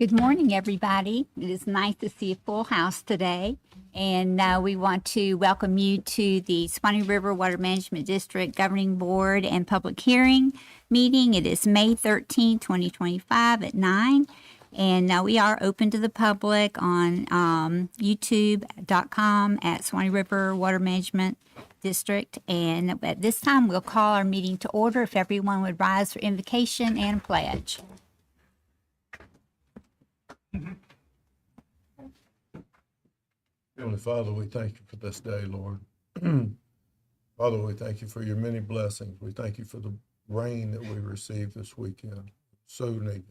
Good morning, everybody. It is nice to see a full house today. And we want to welcome you to the Swanee River Water Management District Governing Board and Public Hearing meeting. It is May 13, 2025 at 9. And we are open to the public on youtube.com at Swanee River Water Management District. And at this time, we'll call our meeting to order. If everyone would rise for invocation and pledge. Heavenly Father, we thank you for this day, Lord. Father, we thank you for your many blessings. We thank you for the rain that we received this weekend. So needed.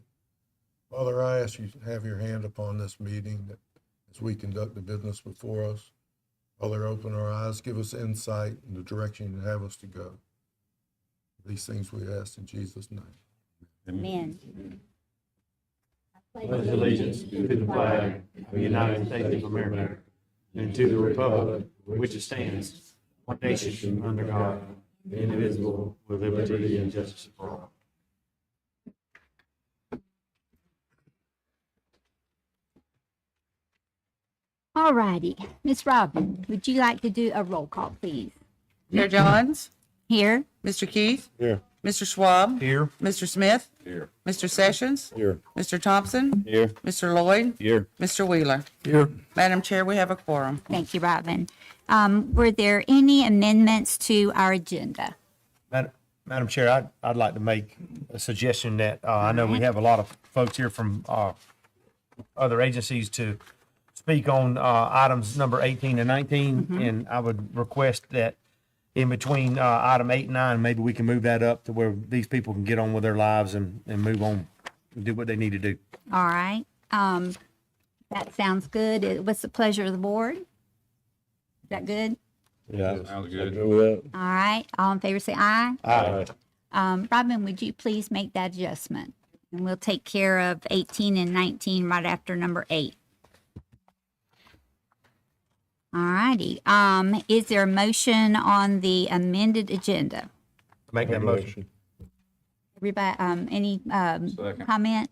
Father, I ask you to have your hand upon this meeting that as we conduct the business before us. Father, open our eyes, give us insight in the direction you have us to go. These things we ask in Jesus' name. Amen. Pledge allegiance to the flag of the United States of America and to the republic which it stands, one nation under God, indivisible, with liberty and justice for all. All righty. Ms. Robin, would you like to do a roll call, please? Chair Johns, Here. Mr. Keith, Here. Mr. Schwab, Here. Mr. Smith, Here. Mr. Sessions, Here. Mr. Thompson, Here. Mr. Lloyd, Here. Mr. Wheeler. Here. Madam Chair, we have a quorum. Thank you, Robin. Were there any amendments to our agenda? Madam Chair, I'd like to make a suggestion that, I know we have a lot of folks here from, other agencies to speak on, items number 18 and 19. And I would request that in between, item 8 and 9, maybe we can move that up to where these people can get on with their lives and move on and do what they need to do. All right. That sounds good. What's the pleasure of the board? Is that good? Yeah. Sounds good. All right. All in favor say aye. Aye. Robin, would you please make that adjustment? And we'll take care of 18 and 19 right after number 8. All righty. Is there a motion on the amended agenda? Make that motion. Everybody, any comment?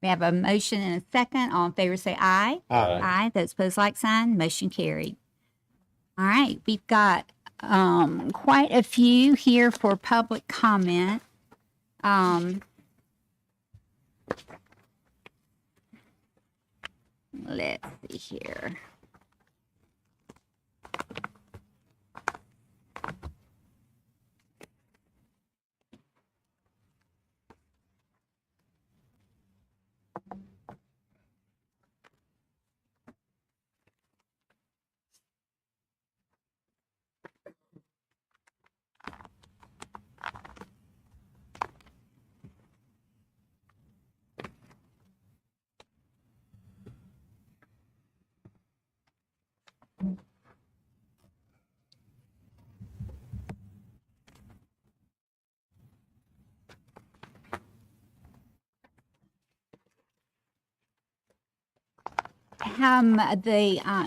We have a motion and a second. All in favor say aye. Aye. Those opposed, like sign. Motion carried. All right, we've got quite a few here for public comment. Let's see here.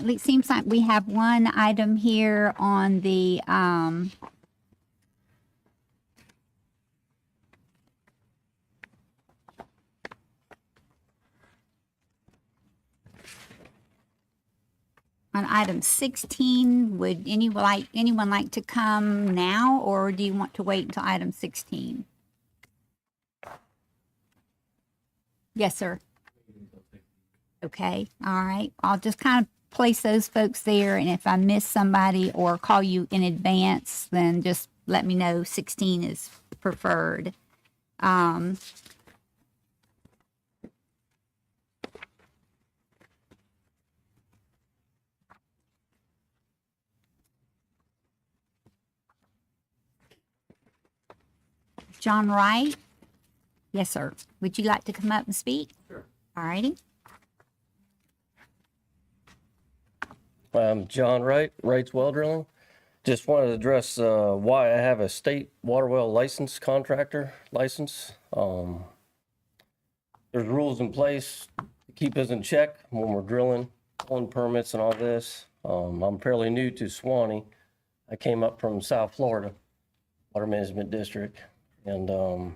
It seems like we have one item here on the, on item 16. Would anyone like to come now, or do you want to wait until item 16? Yes, sir. Okay, all right. I'll just kind of place those folks there, and if I miss somebody or call you in advance, then just let me know. 16 is preferred. John Wright? Yes, sir. Would you like to come up and speak? Sure. All righty. John Wright, Wright's Well Drilling. Just wanted to address why I have a state water well license contractor license. There's rules in place to keep us in check when we're drilling, pulling permits and all this. I'm fairly new to Swanee. I came up from South Florida, Water Management District, and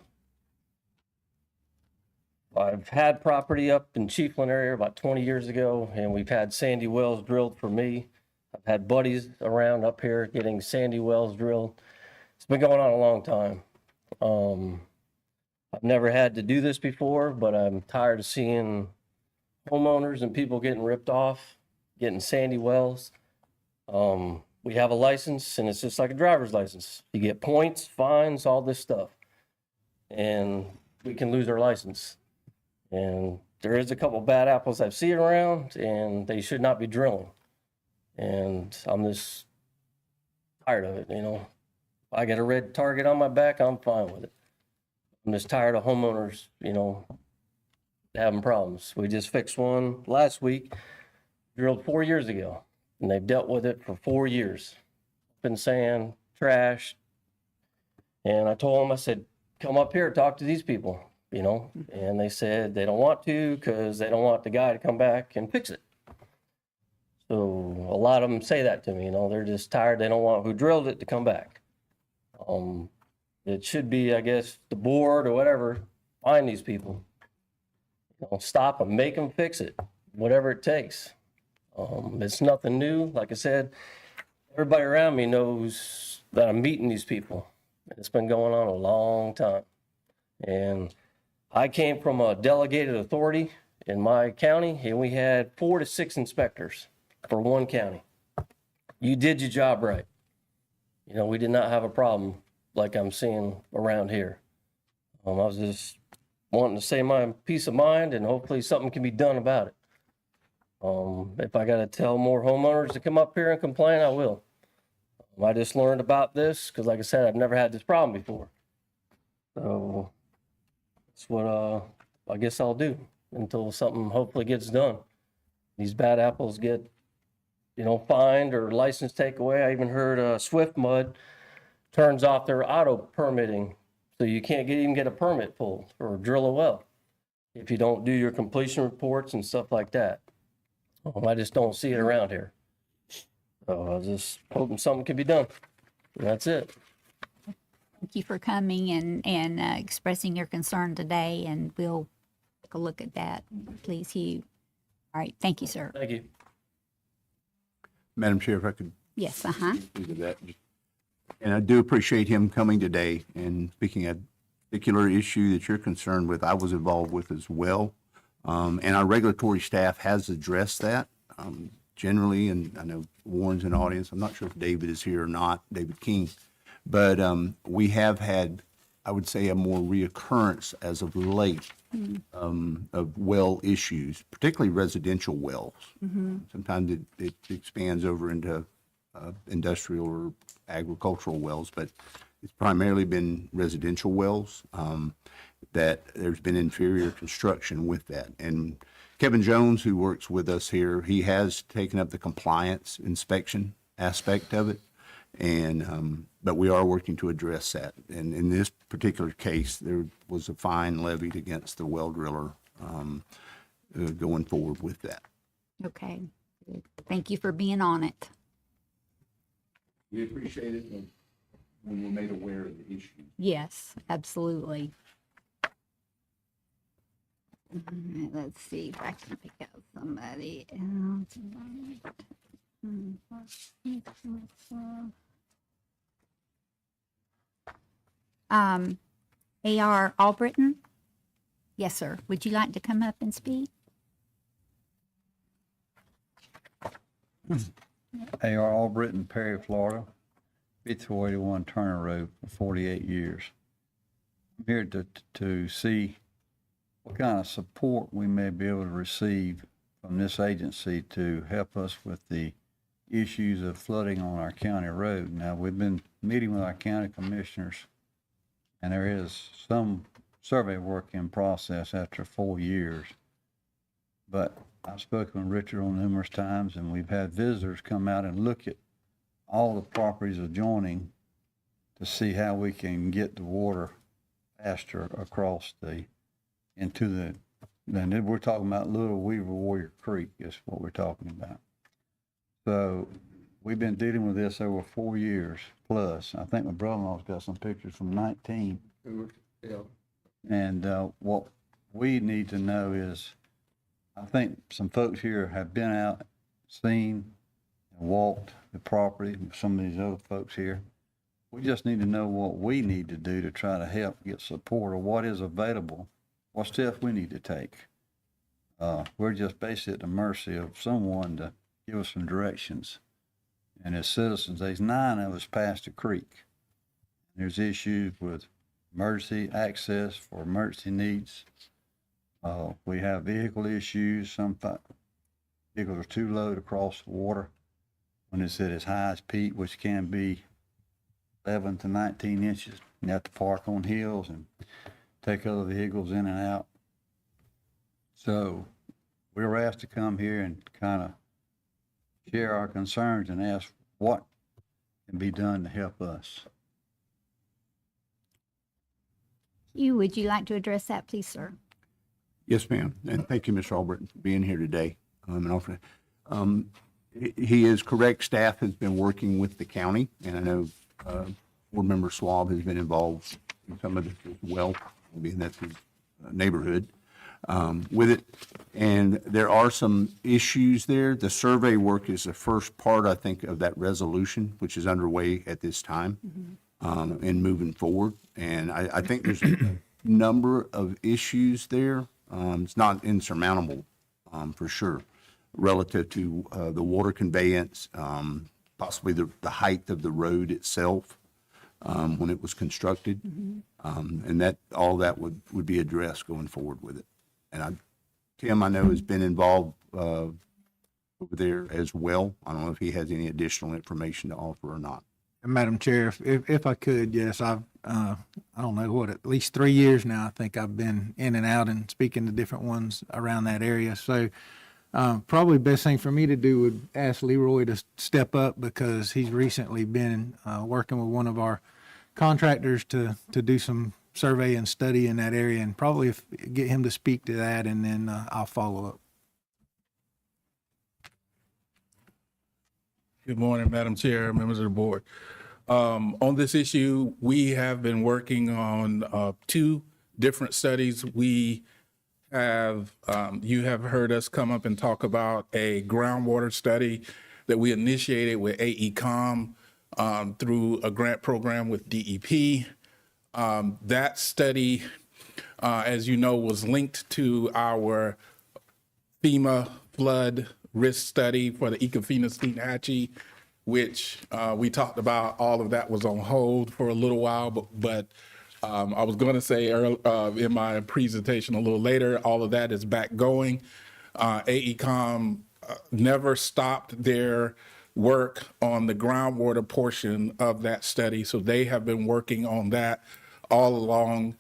I've had property up in Chiefland area about 20 years ago, and we've had sandy wells drilled for me. I've had buddies around up here getting sandy wells drilled. It's been going on a long time. I've never had to do this before, but I'm tired of seeing homeowners and people getting ripped off, getting sandy wells. We have a license, and it's just like a driver's license. You get points, fines, all this stuff, and we can lose our license. And there is a couple bad apples I've seen around, and they should not be drilling. And I'm just tired of it, you know. If I get a red target on my back, I'm fine with it. I'm just tired of homeowners, you know, having problems. We just fixed one last week, drilled 4 years ago, and they've dealt with it for 4 years. Been sand, trash. And I told them, I said, come up here, talk to these people, you know, and they said they don't want to because they don't want the guy to come back and fix it. So a lot of them say that to me, you know, they're just tired. They don't want who drilled it to come back. It should be, I guess, the board or whatever, find these people. You know, stop them, make them fix it, whatever it takes. It's nothing new. Like I said, everybody around me knows that I'm meeting these people. It's been going on a long time. And I came from a delegated authority in my county, and we had 4 to 6 inspectors for one county. You did your job right. You know, we did not have a problem like I'm seeing around here. I was just wanting to say my peace of mind, and hopefully something can be done about it. If I got to tell more homeowners to come up here and complain, I will. I just learned about this because, like I said, I've never had this problem before. So that's what I guess I'll do until something hopefully gets done. These bad apples get, you know, fined or license take away. I even heard Swift Mud turns off their auto permitting, so you can't even get a permit pulled or drill a well if you don't do your completion reports and stuff like that. I just don't see it around here. So I was just hoping something could be done. And that's it. Thank you for coming and expressing your concern today, and we'll take a look at that. Please, Hugh. All right, thank you, sir. Thank you. Madam Chair, if I could Yes, speak to that. And I do appreciate him coming today and speaking a particular issue that you're concerned with, I was involved with as well. And our regulatory staff has addressed that generally, and I know Warren's in the audience. I'm not sure if David is here or not, David King. But we have had, I would say, a more reoccurrence as of late of well issues, particularly residential wells. Sometimes it expands over into industrial or agricultural wells, but it's primarily been residential wells that there's been inferior construction with that. And Kevin Jones, who works with us here, he has taken up the compliance inspection aspect of it. And, but we are working to address that. And in this particular case, there was a fine levied against the well driller going forward with that. okay. Good. Thank you for being on it. We appreciate it when we're made aware of the issue. Yes, absolutely. All right, let's see if I can pick out somebody else. A.R. Albritton? Yes, sir. Would you like to come up and speak? A.R. Albritton, Perry, Florida, 5481 Turner Road for 48 years. I'm here to see what kind of support we may be able to receive from this agency to help us with the issues of flooding on our county road. Now, we've been meeting with our county commissioners, and there is some survey work in process after 4 years. But I've spoken with Richard on numerous times, and we've had visitors come out and look at all the properties adjoining to see how we can get the water faster across into the, and we're talking about Little Weaver Warrior Creek is what we're talking about. So we've been dealing with this over 4 years plus. I think my brother-in-law's got some pictures from 19. Yeah. And what we need to know is, I think some folks here have been out, seen, and walked the property, some of these other folks here. We just need to know what we need to do to try to help get support, or what is available, what steps we need to take. We're just basically at the mercy of someone to give us some directions. And as citizens, there's 9 of us past the creek. There's issues with emergency access for emergency needs. We have vehicle issues. Some vehicles are too low to cross the water when it's at its highest peak, which can be 11 to 19 inches. You have to park on hills and take other vehicles in and out. So we were asked to come here and kind of share our concerns and ask what can be done to help us. Would you like to address that, please, sir? Yes, ma'am. And thank you, Mr. Albritton, for being here today. He is correct. Staff has been working with the county, and I know Board Member Swab has been involved in some of this as well, being that's his neighborhood with it. And there are some issues there. The survey work is the first part, I think, of that resolution, which is underway at this time and moving forward. And I think there's a number of issues there. It's not insurmountable for sure, relative to the water conveyance, possibly the height of the road itself when it was constructed. And that all that would be addressed going forward with it. And Tim, I know, has been involved over there as well. I don't know if he has any additional information to offer or not. Madam Chair, if I could, yes, I don't know what, at least 3 years now, I think I've been in and out and speaking to different ones around that area. So probably best thing for me to do would ask Leroy to step up, because he's recently been working with one of our contractors to do some survey and study in that area, and probably get him to speak to that, and then I'll follow up. Good morning, Madam Chair, members of the board. On this issue, we have been working on 2 different studies. We have, you have heard us come up and talk about a groundwater study that we initiated with AECOM through a grant program with DEP. That study, as you know, was linked to our FEMA flood risk study for the Ecofina-Steenhatchee, which we talked about. All of that was on hold for a little while, but I was going to say in my presentation a little later, all of that is back going. AECOM never stopped their work on the groundwater portion of that study, so they have been working on that all along.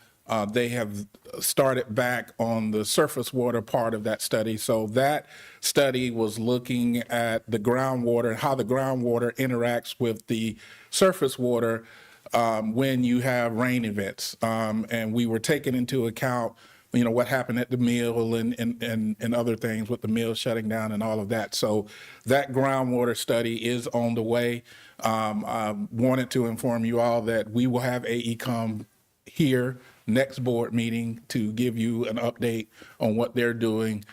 They have started back on the surface water part of that study. So that study was looking at the groundwater and how the groundwater interacts with the surface water when you have rain events. And we were taking into account, you know, what happened at the mill and other things with the mill shutting down and all of that. So that groundwater study is on the way. I wanted to inform you all that we will have AECOM here next board meeting to give you an update on what they're doing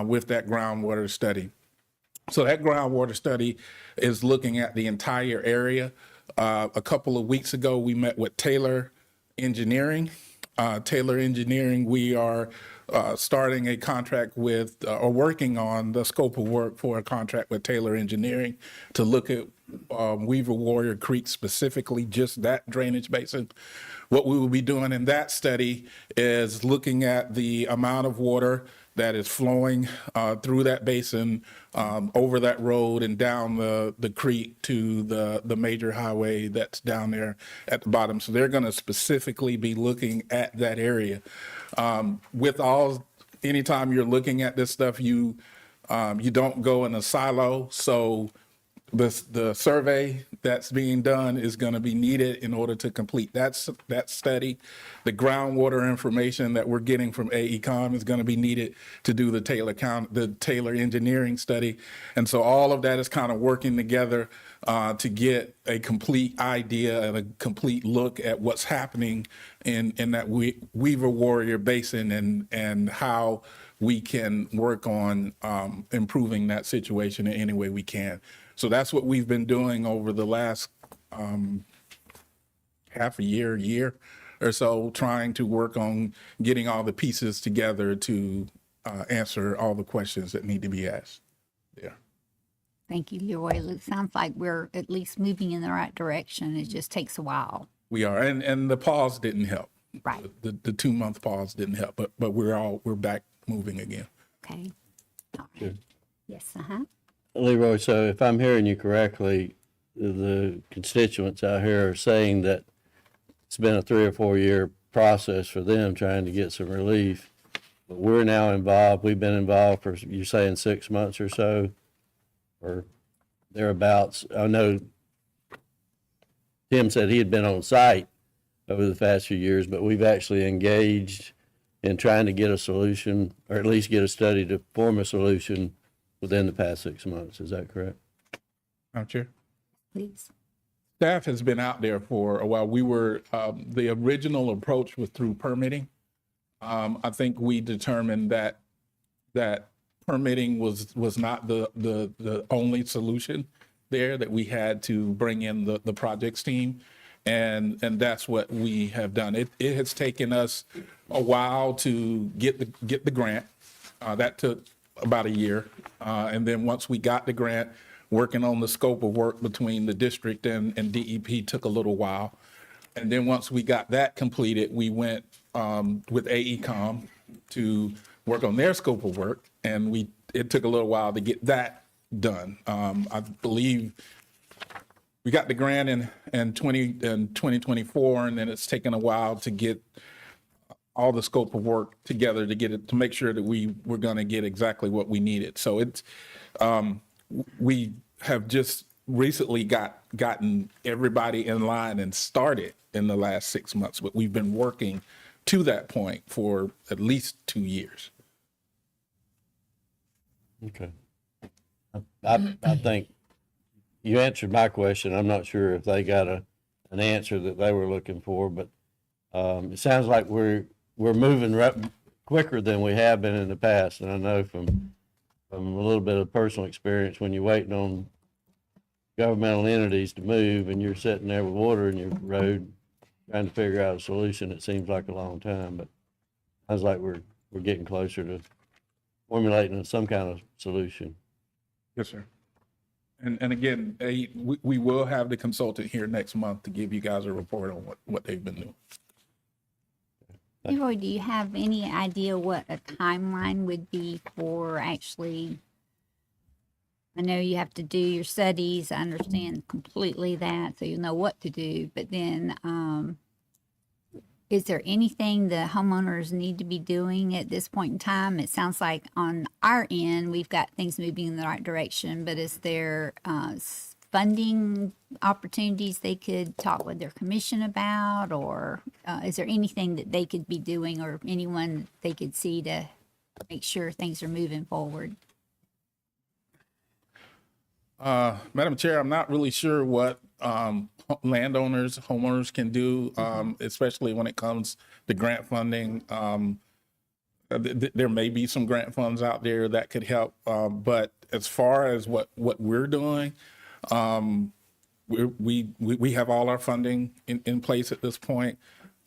with that groundwater study. So that groundwater study is looking at the entire area. A couple of weeks ago, we met with Taylor Engineering. Taylor Engineering, we are starting a contract with, or working on the scope of work for a contract with Taylor Engineering to look at Weaver Warrior Creek specifically, just that drainage basin. What we will be doing in that study is looking at the amount of water that is flowing through that basin, over that road and down the creek to the major highway that's down there at the bottom. So they're going to specifically be looking at that area. Anytime you're looking at this stuff, you don't go in a silo. So the survey that's being done is going to be needed in order to complete that study. The groundwater information that we're getting from AECOM is going to be needed to do the Taylor engineering study. And so all of that is kind of working together to get a complete idea and a complete look at what's happening in that Weaver Warrior Basin and how we can work on improving that situation in any way we can. So that's what we've been doing over the last half a year or so, trying to work on getting all the pieces together to answer all the questions that need to be asked. Yeah. Thank you, Leroy. It sounds like we're at least moving in the right direction. It just takes a while. We are, and the pause didn't help. Right. The 2-month pause didn't help, but we're back moving again. Okay. All right. Yes, uh-huh. Leroy, so if I'm hearing you correctly, the constituents out here are saying that it's been a 3 or 4 year process for them trying to get some relief. But we're now involved. We've been involved for, you're saying 6 months or so, or thereabouts. I know Tim said he had been on site over the past few years, but we've actually engaged in trying to get a solution, or at least get a study to form a solution within the past 6 months. Is that correct? Madam Chair? Please. Staff has been out there for a while. We were, the original approach was through permitting. I think we determined that permitting was not the only solution there, that we had to bring in the projects team. And that's what we have done. It has taken us a while to get the grant. That took about a year. And then once we got the grant, working on the scope of work between the district and DEP took a little while. And then once we got that completed, we went with AECOM to work on their scope of work. And it took a little while to get that done. I believe we got the grant in 2024, and then it's taken a while to get all the scope of work together to make sure that we were going to get exactly what we needed. So it's we have just recently gotten everybody in line and started in the last 6 months, but we've been working to that point for at least 2 years. Okay. I think you answered my question. I'm not sure if they got an answer that they were looking for, but it sounds like we're moving quicker than we have been in the past. And I know from a little bit of personal experience, when you're waiting on governmental entities to move and you're sitting there with water in your road trying to figure out a solution, it seems like a long time, but I was like, we're getting closer to formulating some kind of solution. Yes, sir. And again, we will have the consultant here next month to give you guys a report on what they've been doing. Leroy, do you have any idea what a timeline would be for actually? I know you have to do your studies. I understand completely that, so you know what to do. But then, is there anything the homeowners need to be doing at this point in time? It sounds like on our end, we've got things moving in the right direction, but is there funding opportunities they could talk with their commission about, or is there anything that they could be doing or anyone they could see to make sure things are moving forward? Madam Chair, I'm not really sure what landowners, homeowners can do, especially when it comes to grant funding. There may be some grant funds out there that could help, but as far as what we're doing, we have all our funding in place at this point.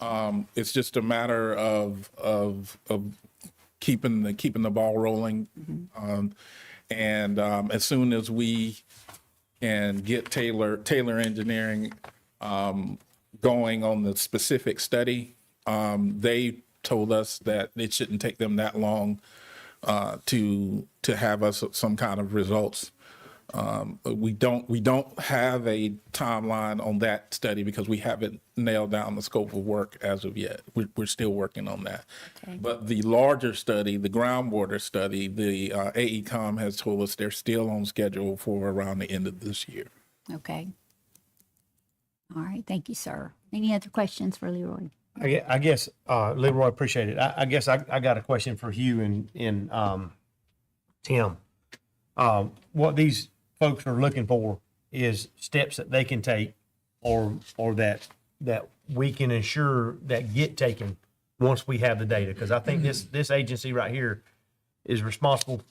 It's just a matter of keeping the ball rolling. And as soon as we can get Taylor Engineering going on the specific study, they told us that it shouldn't take them that long to have us some kind of results We don't have a timeline on that study because we haven't nailed down the scope of work as of yet. We're still working on that. Okay. But the larger study, the groundwater study, the AECom has told us they're still on schedule for around the end of this year. Okay. All right, thank you, sir. Any other questions for Leroy? I guess, Leroy, appreciate it. I guess I got a question for Hugh and Tim. What these folks are looking for is steps that they can take or that we can ensure that get taken once we have the data. Because I think this agency right here is responsible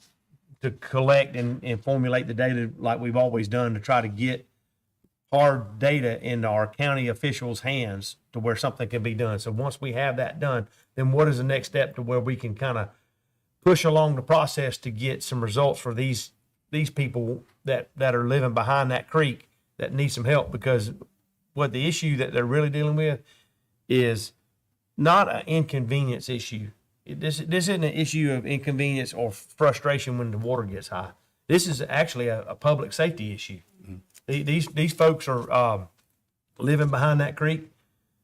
to collect and formulate the data like we've always done to try to get hard data into our county officials' hands to where something can be done. So once we have that done, then what is the next step to where we can kind of push along the process to get some results for these people that are living behind that creek that need some help? Because what the issue that they're really dealing with is not an inconvenience issue. This isn't an issue of inconvenience or frustration when the water gets high. This is actually a public safety issue. These folks are living behind that creek.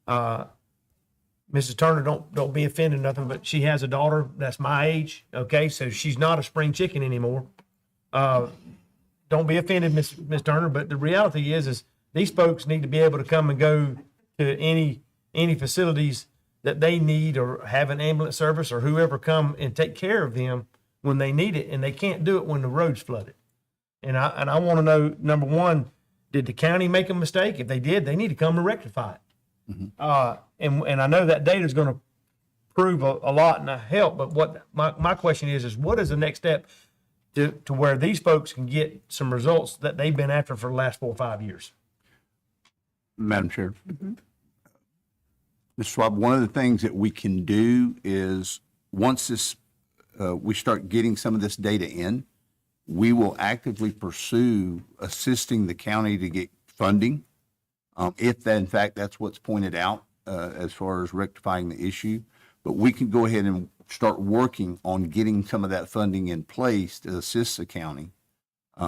Mrs. Turner, don't be offended, nothing, but she has a daughter that's my age. Okay, so she's not a spring chicken anymore. Don't be offended, Miss Turner, but the reality is these folks need to be able to come and go to any facilities that they need or have an ambulance service or whoever come and take care of them when they need it, and they can't do it when the road's flooded. And I want to know, number one, did the county make a mistake? If they did, they need to come and rectify it. And I know that data is going to prove a lot and a help, but what my question is what is the next step to where these folks can get some results that they've been after for the last 4 or 5 years? Madam Chair. Mr. Schwab, one of the things that we can do is once we start getting some of this data in, we will actively pursue assisting the county to get funding. If that, in fact, that's what's pointed out as far as rectifying the issue. But we can go ahead and start working on getting some of that funding in place to assist the county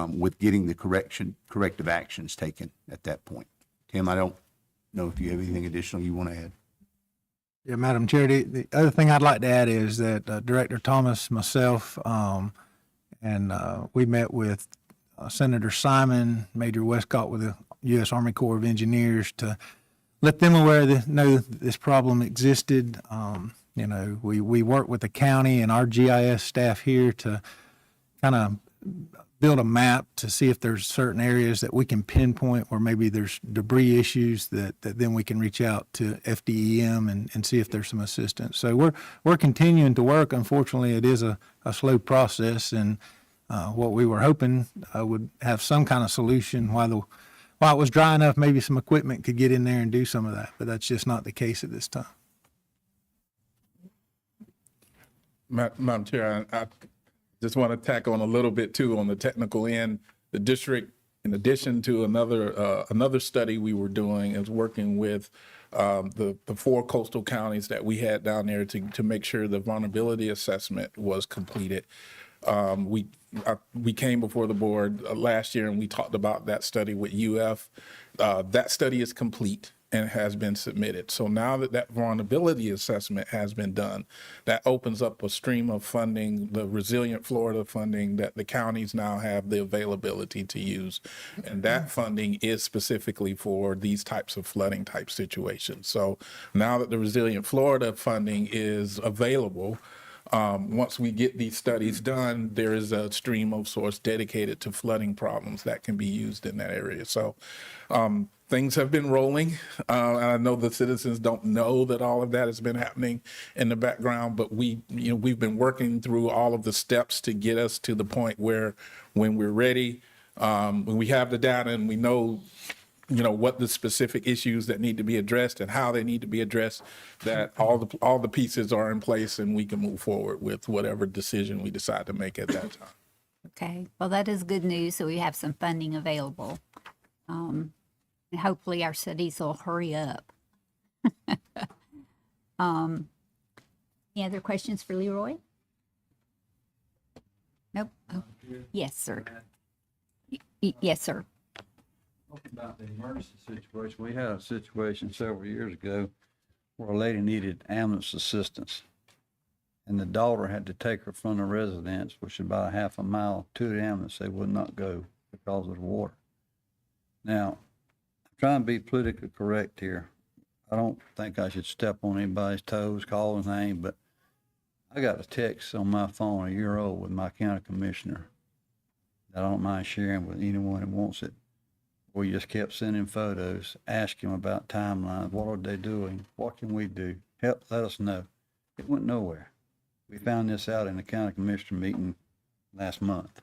with getting the corrective actions taken at that point. Tim, I don't know if you have anything additional you want to add. Yeah, Madam Chair, the other thing I'd like to add is that Director Thomas, myself, and we met with Senator Simon, Major Westcott with the U.S. Army Corps of Engineers to let them know this problem existed. We work with the county and our GIS staff here to kind of build a map to see if there's certain areas that we can pinpoint where maybe there's debris issues that then we can reach out to FDEM and see if there's some assistance. So we're continuing to work. Unfortunately, it is a slow process, and what we were hoping would have some kind of solution while it was dry enough, maybe some equipment could get in there and do some of that, but that's just not the case at this time. Madam Chair, I just want to tack on a little bit too on the technical end. The district, in addition to another study we were doing, is working with the 4 coastal counties that we had down there to make sure the vulnerability assessment was completed. We came before the board last year and we talked about that study with UF. That study is complete and has been submitted. So now that vulnerability assessment has been done, that opens up a stream of funding, the Resilient Florida funding that the counties now have the availability to use. And that funding is specifically for these types of flooding type situations. So now that the Resilient Florida funding is available, once we get these studies done, there is a stream of source dedicated to flooding problems that can be used in that area. So things have been rolling. I know the citizens don't know that all of that has been happening in the background, but we've been working through all of the steps to get us to the point where when we're ready, when we have the data and we know what the specific issues that need to be addressed and how they need to be addressed, that all the pieces are in place and we can move forward with whatever decision we decide to make at that time. Okay, well, that is good news. So we have some funding available. And hopefully our cities will hurry up. Any other questions for Leroy? Nope. Oh, yes, sir. Yes, sir. Talking about the emergency situation, we had a situation several years ago where a lady needed ambulance assistance. And the daughter had to take her from the residence, which is about a half a mile, to the ambulance. They would not go because of the water. Now, I'm trying to be politically correct here. I don't think I should step on anybody's toes, call his name, but I got a text on my phone a year old with my county commissioner that I don't mind sharing with anyone who wants it. We just kept sending photos, asking them about timelines. What are they doing? What can we do? Help, let us know. It went nowhere. We found this out in the county commissioner meeting last month,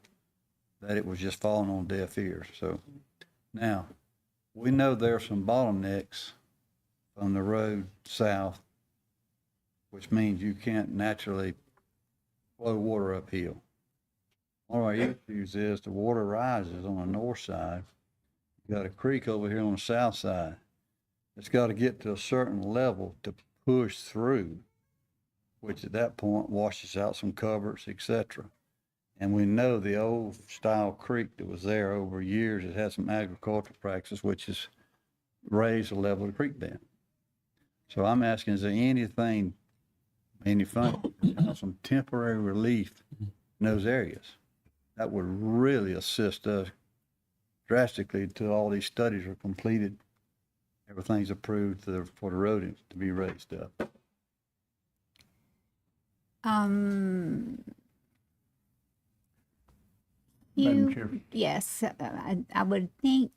that it was just falling on deaf ears. So now, we know there are some bottlenecks from the road south, which means you can't naturally flow water uphill. One of our issues is the water rises on the north side. You got a creek over here on the south side. It's got to get to a certain level to push through, which at that point washes out some culverts, etc. And we know the old style creek that was there over years, it had some agricultural practices, which has raised the level of the creek bed. So I'm asking, is there anything, any funding, some temporary relief in those areas that would really assist us drastically until all these studies are completed, everything's approved for the road to be raised up? Madam Chair. Yes, I would think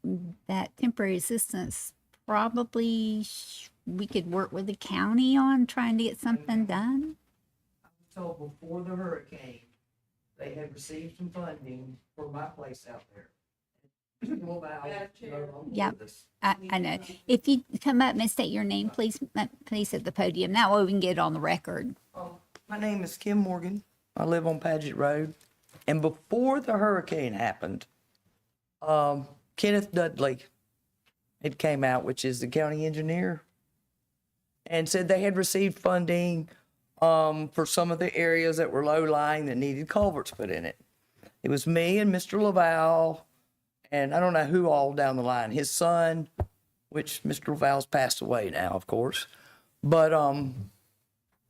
that temporary assistance probably we could work with the county on trying to get something done. told before the hurricane, they had received some funding for my place out there. Yep. I know. If you come up and state your name, please at the podium. That way we can get it on the record. My name is Kim Morgan. I live on Paget Road. And before the hurricane happened, Kenneth Dudley had came out, which is the county engineer, and said they had received funding for some of the areas that were low-lying that needed culverts put in it. It was me and Mr. Laval, and I don't know who all down the line, his son, which Mr. Laval's passed away now, of course, but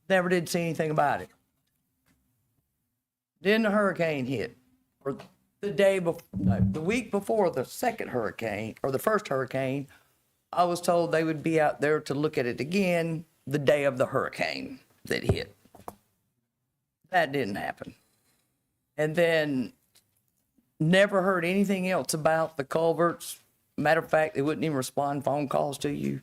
never did see anything about it. Then the hurricane hit, or the day before, no, the week before the second hurricane, or the first hurricane, I was told they would be out there to look at it again the day of the hurricane that hit. That didn't happen. And then never heard anything else about the culverts. Matter of fact, they wouldn't even respond phone calls to you.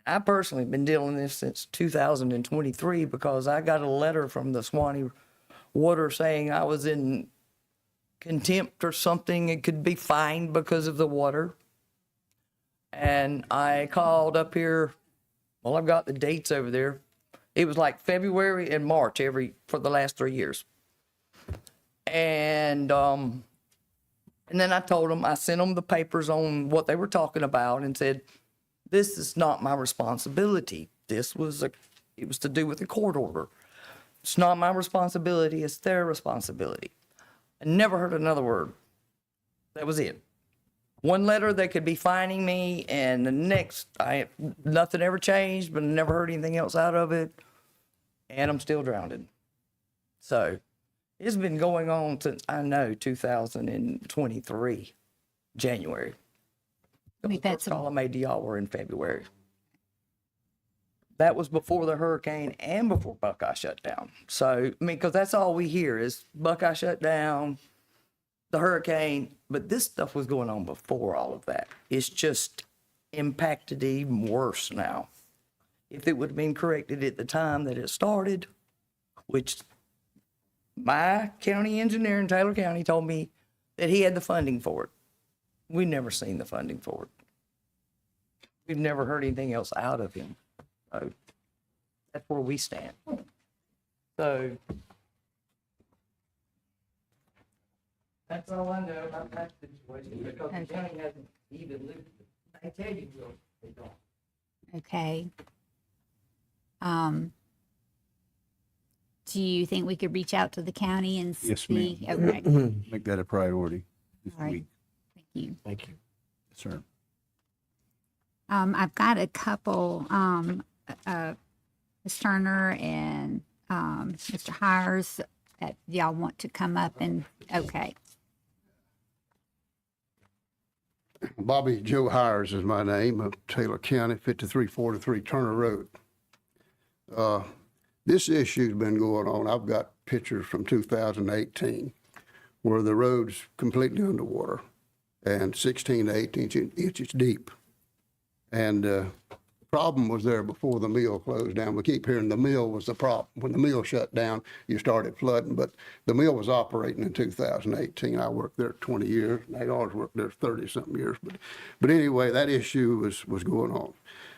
I personally have been dealing with this since 2023 because I got a letter from the Swanee Water saying I was in contempt or something. It could be fined because of the water. And I called up here. Well, I've got the dates over there. It was like February and March for the last 3 years. And then I told them, I sent them the papers on what they were talking about and said, this is not my responsibility. It was to do with the court order. It's not my responsibility, it's their responsibility. I never heard another word. That was it. One letter, they could be fining me, and the next, nothing ever changed, but I never heard anything else out of it, and I'm still drowned. So, it's been going on since, I know, 2023, January. We've had First call I some, made to y'all were in February. That was before the hurricane and before Buckeye shut down. So, I mean, because that's all we hear is Buckeye shut down, the hurricane, but this stuff was going on before all of that. It's just impacted even worse now. If it would have been corrected at the time that it started, which my county engineer in Taylor County told me that he had the funding for it. We've never seen the funding for it. We've never heard anything else out of him. So that's where we stand. So that's all I know about that situation because the county hasn't even lived it. They tell you they don't. okay. Do you think we could reach out to the county and Yes, see? ma'am. Okay, Make that a priority this All right. week. you. Thank you. Sir. I've got a couple, Ms. Turner and, Mr. Hires, that y'all want to come up and, okay. Bobby Joe Hires is my name, of Taylor County, 5343 Turner Road. This issue's been going on. I've got pictures from 2018 where the road's completely underwater and 16 to 18 inches deep. And the problem was there before the mill closed down. We keep hearing the mill was the problem. When the mill shut down, you started flooding, but the mill was operating in 2018. I worked there 20 years. They always worked there 30-something years. But anyway, that issue was going on.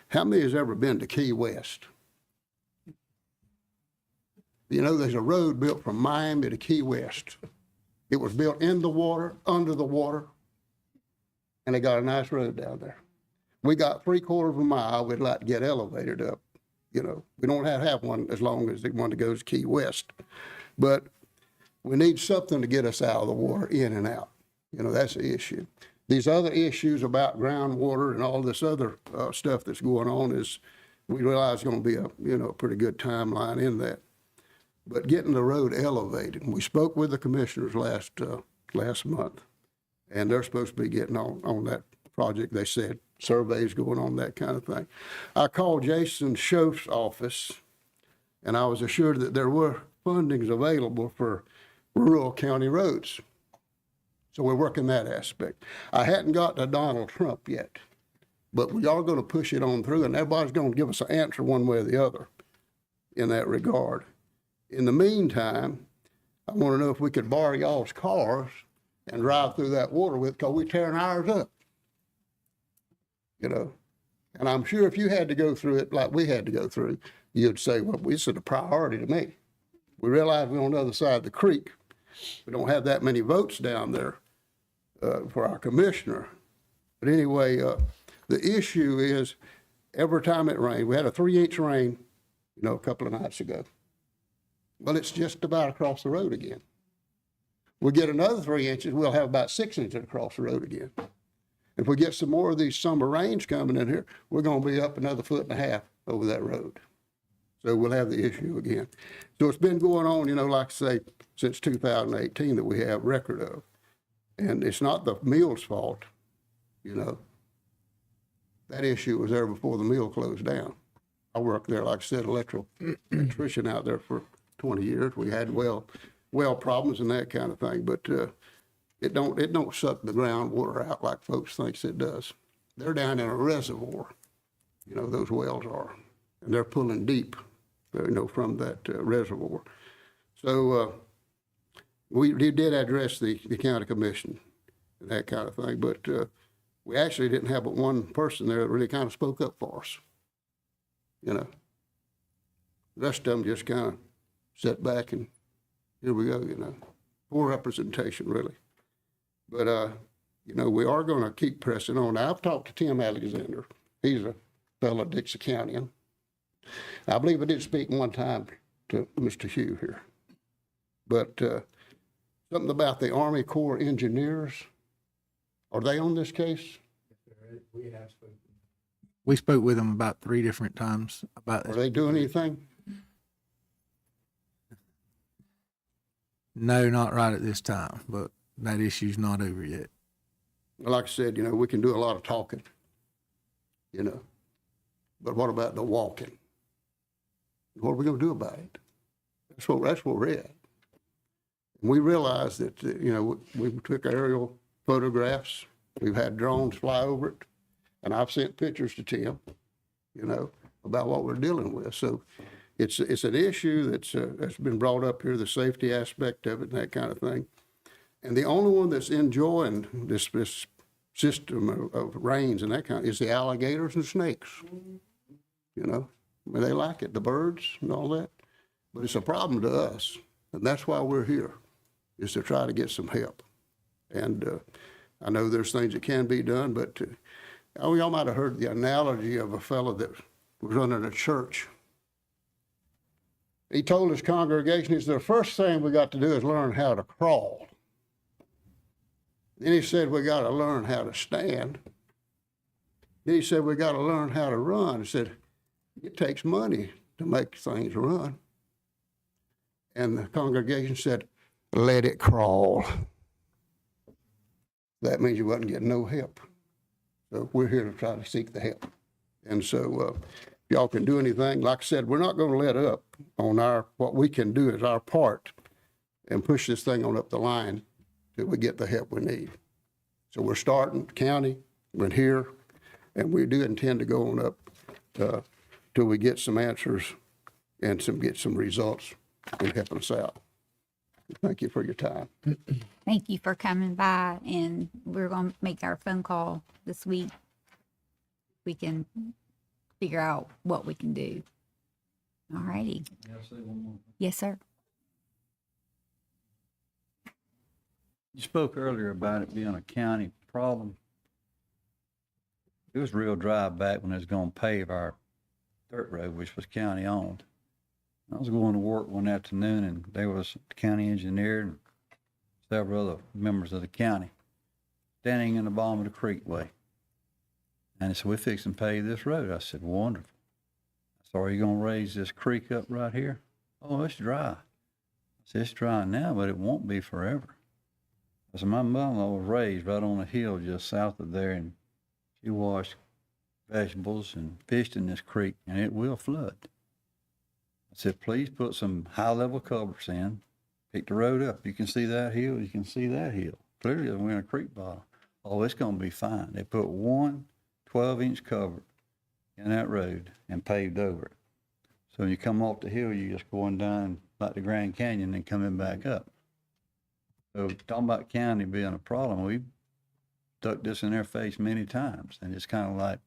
How many has ever been to Key West? You know, there's a road built from Miami to Key West. It was built in the water, under the water, and they got a nice road down there. We got 3/4 of a mile we'd like to get elevated up. You know, we don't have one as long as the one that goes to Key West. But we need something to get us out of the water, in and out. You know, that's the issue. These other issues about groundwater and all this other stuff that's going on is, we realize it's going to be a, you know, pretty good timeline in that. But getting the road elevated, we spoke with the commissioners last month, and they're supposed to be getting on that project. They said surveys going on, that kind of thing. I called Jason Schoaf's office, and I was assured that there were fundings available for rural county roads. So we're working that aspect. I hadn't got to Donald Trump yet, but we are going to push it on through, and everybody's going to give us an answer one way or the other in that regard. In the meantime, I want to know if we could borrow y'all's cars and drive through that water with, because we're tearing ours up. You know, and I'm sure if you had to go through it like we had to go through, you'd say, well, this is a priority to me. We realize we're on the other side of the creek. We don't have that many votes down there for our commissioner. But anyway, the issue is every time it rained, we had a 3-inch rain, you know, a couple of nights ago. Well, it's just about across the road again. We get another 3 inches, we'll have about 6 inches across the road again. If we get some more of these summer rains coming in here, we're going to be up another 1.5 feet over that road. So we'll have the issue again. So it's been going on, you know, like I say, since 2018 that we have record of. And it's not the mill's fault, you know. That issue was there before the mill closed down. I worked there, like I said, electrician out there for 20 years. We had well problems and that kind of thing, but it don't suck the groundwater out like folks thinks it does. They're down in a reservoir, you know, those wells are, and they're pulling deep, you know, from that reservoir. So we did address the county commission and that kind of thing, but we actually didn't have but one person there that really kind of spoke up for us, you know. The rest of them just kind of sat back and here we go, you know. Poor representation, really. But, you know, we are going to keep pressing on. Now, I've talked to Tim Alexander. He's a fellow Dixie County. I believe I did speak one time to Mr. Hugh here. But something about the Army Corps Engineers, are they on this case? We spoke with them about 3 different times about Are this. they doing anything? No, not right at this time, but that issue's not over yet. Like I said, you know, we can do a lot of talking, you know. But what about the walking? What are we going to do about it? That's what we're at. And we realize that, you know, we took aerial photographs. We've had drones fly over it. And I've sent pictures to Tim, you know, about what we're dealing with. So it's an issue that's been brought up here, the safety aspect of it and that kind of thing. And the only one that's enjoying this system of rains and that kind is the alligators and snakes. You know, I mean, they like it, the birds and all that. But it's a problem to us. And that's why we're here, is to try to get some help. And I know there's things that can be done, but y'all might have heard the analogy of a fellow that was running a church. He told his congregation, he said, the first thing we got to do is learn how to crawl. Then he said, we got to learn how to stand. Then he said, we got to learn how to run. He said, it takes money to make things run. And the congregation said, let it crawl. That means you wasn't getting no help. So we're here to try to seek the help. And so if y'all can do anything, like I said, we're not going to let up on what we can do is our part and push this thing on up the line till we get the help we need. So we're starting county, we're here, and we do intend to go on up till we get some answers and get some results in helping us out. Thank you for your time. Thank you for coming by, and we're going to make our phone call this week. We can figure out what we can do. All righty. Yes, sir. You spoke earlier about it being a county problem. It was real dry back when they was gonna pave our dirt road, which was county owned. I was going to work one afternoon and there was the county engineer and several other members of the county standing in the bottom of the creek way. And they said, we're fixing to pave this road. I said, wonderful. I said, are you gonna raise this creek up right here? Oh, it's dry. I said, it's dry now, but it won't be forever. I said, my mother-in-law was raised right on a hill just south of there, and she washed vegetables and fished in this creek, and it will flood. I said, please put some high-level covers in, pick the road up. You can see that hill, you can see that hill. Clearly, we're in a creek bottom. Oh, it's going to be fine. They put one 12-inch cover in that road and paved over it. So when you come off the hill, you're just going down like the Grand Canyon and coming back up. So talking about county being a problem, we've stuck this in their face many times, and it's kind of like,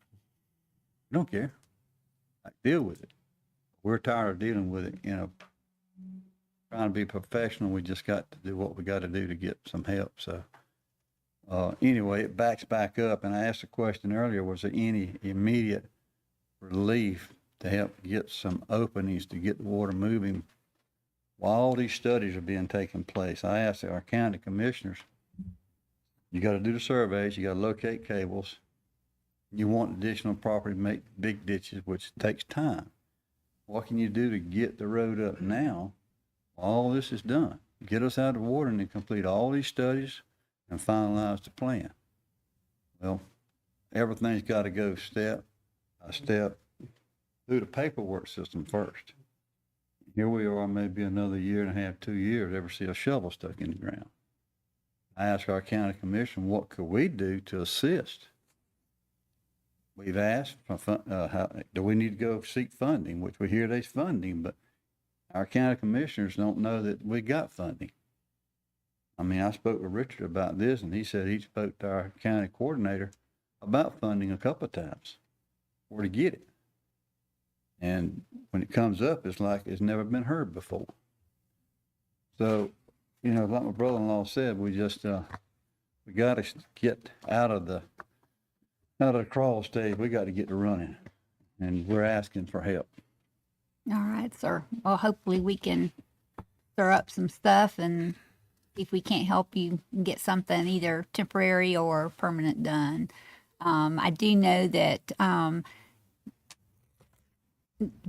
we don't care. Like, deal with it. We're tired of dealing with it, trying to be professional. We just got to do what we got to do to get some help. So anyway, it backs back up, and I asked a question earlier, was there any immediate relief to help get some openings to get the water moving while all these studies are being taken place? I asked our county commissioners, you got to do the surveys, you got to locate cables, you want additional property to make big ditches, which takes time. What can you do to get the road up now while all this is done? Get us out of the water and then complete all these studies and finalize the plan. Well, everything's got to go step by step through the paperwork system first. Here we are, maybe another year and a half, 2 years, ever see a shovel stuck in the ground. I asked our county commission, what could we do to assist? We've asked, do we need to go seek funding, which we hear there's funding, but our county commissioners don't know that we got funding. I mean, I spoke with Richard about this, and he said he spoke to our county coordinator about funding a couple of times, where to get it. And when it comes up, it's like it's never been heard before. So, like my brother-in-law said, we just, we got to get out of the crawl stage. We got to get to running, and we're asking for help. All right, sir. Well, hopefully we can stir up some stuff, and if we can't help you get something either temporary or permanent done. I do know that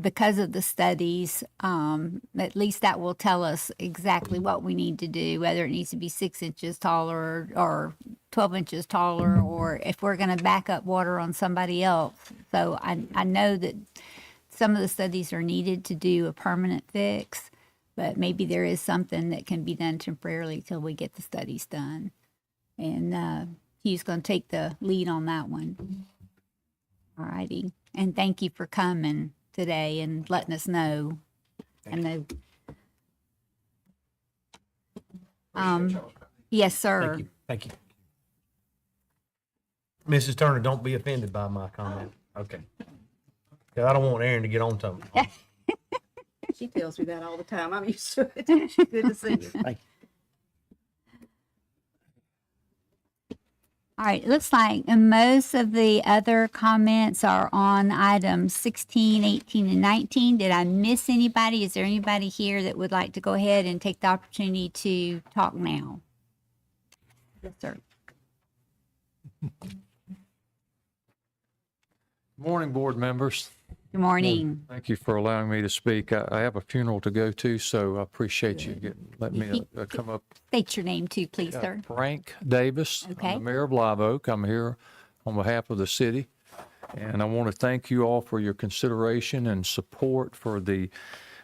because of the studies, at least that will tell us exactly what we need to do, whether it needs to be 6 inches taller or 12 inches taller, or if we're going to back up water on somebody else. So I know that some of the studies are needed to do a permanent fix, but maybe there is something that can be done temporarily till we get the studies done. And he's going to take the lead on that one. All righty. And thank you for coming today and letting us know. I know. Yes, sir. Thank you. Mrs. Turner, don't be offended by my comment. Okay. 'Cause I don't want Aaron to get on to me. She tells me that all the time. I'm used to it. Good to see you. Thank you. All right, it looks like most of the other comments are on items 16, 18, and 19. Did I miss anybody? Is there anybody here that would like to go ahead and take the opportunity to talk now? Yes, sir. Morning, board members. Good morning. Thank you for allowing me to speak. I have a funeral to go to, so I appreciate you letting me come up. State your name too, please, sir. Frank Davis. Okay. I'm the mayor of Live Oak. I'm here on behalf of the city. And I want to thank you all for your consideration and support for the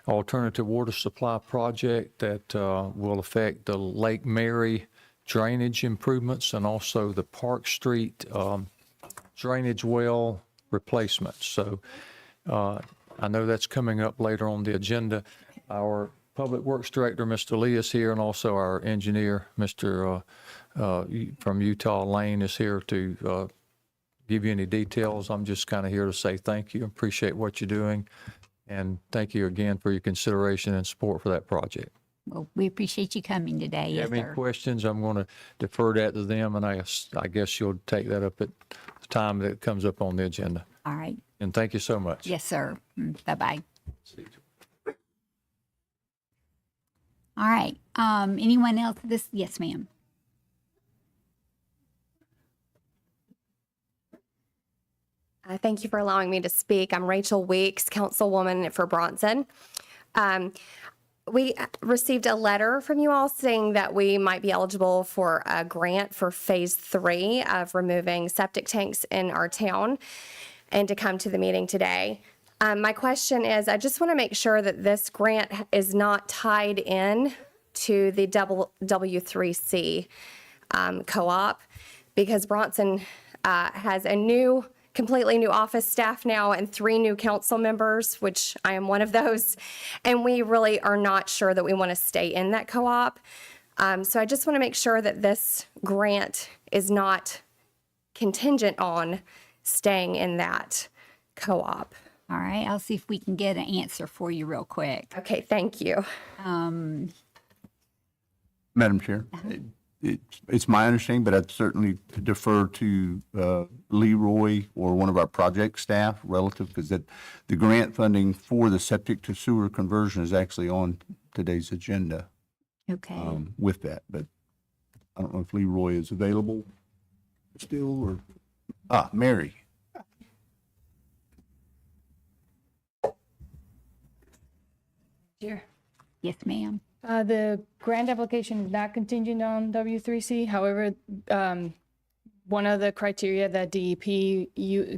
alternative water supply project that will affect the Lake Mary drainage improvements and also the Park Street drainage well replacements. So I know that's coming up later on the agenda. Our Public Works Director, Mr. Lee, is here, and also our engineer, Mr. from Utah Lane, is here to give you any details. I'm just kind of here to say thank you, appreciate what you're doing, and thank you again for your consideration and support for that project. Well, we appreciate you coming today. If you Yes, have any sir. questions, I'm going to defer that to them, and I guess you'll take that up at the time that it comes up on the agenda. All right. And thank you so much. Yes, sir. Bye-bye. All right. Anyone else? Yes, ma'am. Thank you for allowing me to speak. I'm Rachel Weeks, Councilwoman for Bronson. We received a letter from you all saying that we might be eligible for a grant for phase 3 of removing septic tanks in our town and to come to the meeting today. My question is, I just want to make sure that this grant is not tied in to the W3C co-op, because Bronson has a completely new office staff now and 3 new council members, which I am one of those. And we really are not sure that we want to stay in that co-op. So I just want to make sure that this grant is not contingent on staying in that co-op. All right. I'll see if we can get an answer for you real quick. Okay, thank you. Madam Chair, it's my understanding, but I'd certainly defer to Leroy or one of our project staff relative, because the grant funding for the septic to sewer conversion is actually on today's agenda Okay. with that. But I don't know if Leroy is available still or, Mary. Chair. Yes, ma'am. The grant application is not contingent on W3C. However, one of the criteria that DEP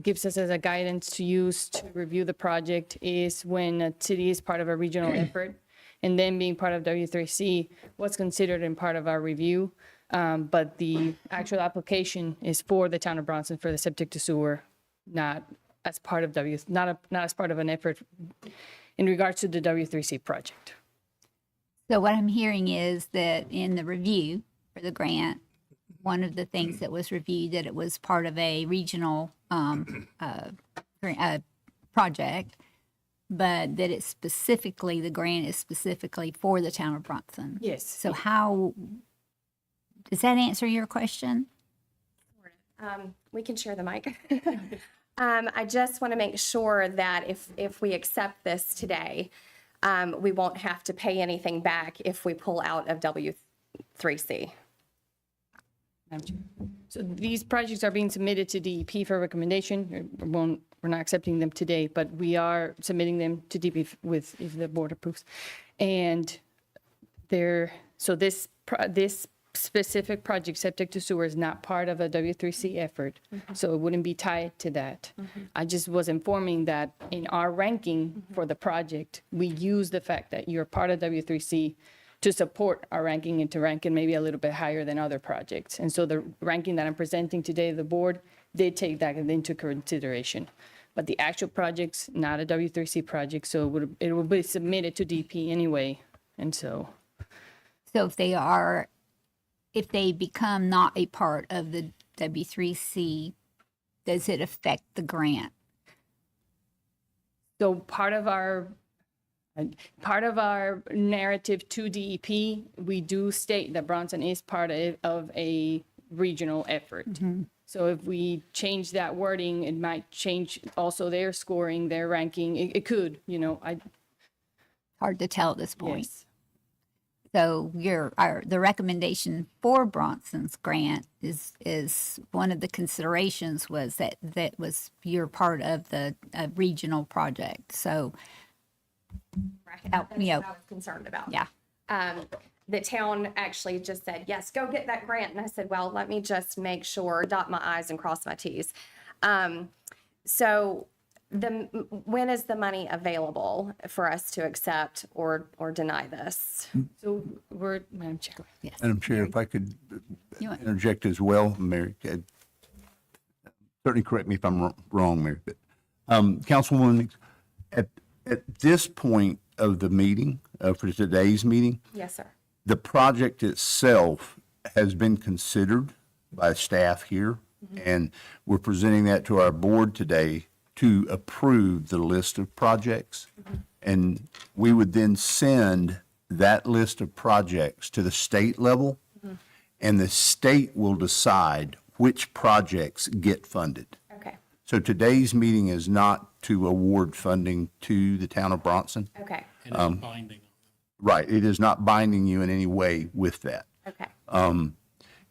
gives us as a guidance to use to review the project is when a city is part of a regional effort, and then being part of W3C, what's considered in part of our review. But the actual application is for the town of Bronson for the septic to sewer, not as part of not as part of an effort in regards to the W3C project. So what I'm hearing is that in the review for the grant, one of the things that was reviewed, that it was part of a regional project, but that it's specifically, the grant is specifically for the town of Bronson. Yes. So how, does that answer your question? We can share the mic. I just want to make sure that if we accept this today, we won't have to pay anything back if we pull out of W3C. So these projects are being submitted to DEP for recommendation. We're not accepting them today, but we are submitting them to DEP if the board approves. And so this specific project, septic to sewer, is not part of a W3C effort, so it wouldn't be tied to that. I just was informing that in our ranking for the project, we use the fact that you're part of W3C to support our ranking and to rank it maybe a little bit higher than other projects. And so the ranking that I'm presenting today, the board did take that into consideration. But the actual project's not a W3C project, so it will be submitted to DP anyway. And so if they become not a part of the W3C, does it affect the grant? So part of our narrative to DEP, we do state that Bronson is part of a regional effort. So if we change that wording, it might change also their scoring, their ranking. It could, Hard to tell at this point. Yes. So the recommendation for Bronson's grant is one of the considerations was that was you're part of the regional project. So That's you know, what I was concerned about. yeah. The town actually just said, yes, go get that grant. And I said, well, let me just make sure, dot my i's and cross my t's. So when is the money available for us to accept or deny this? So Madam Chair. Yes. Madam Chair, if I could You want- interject as well, Mary, certainly correct me if I'm wrong, Mary, but, Councilwoman, at this point of the meeting, for today's meeting, Yes, sir. the project itself has been considered by staff here, and we're presenting that to our board today to approve the list of projects. And we would then send that list of projects to the state level, and the state will decide which projects get funded. Okay, So today's meeting is not to award funding to the town of Bronson. okay, Right, it is not binding you in any way with that. okay,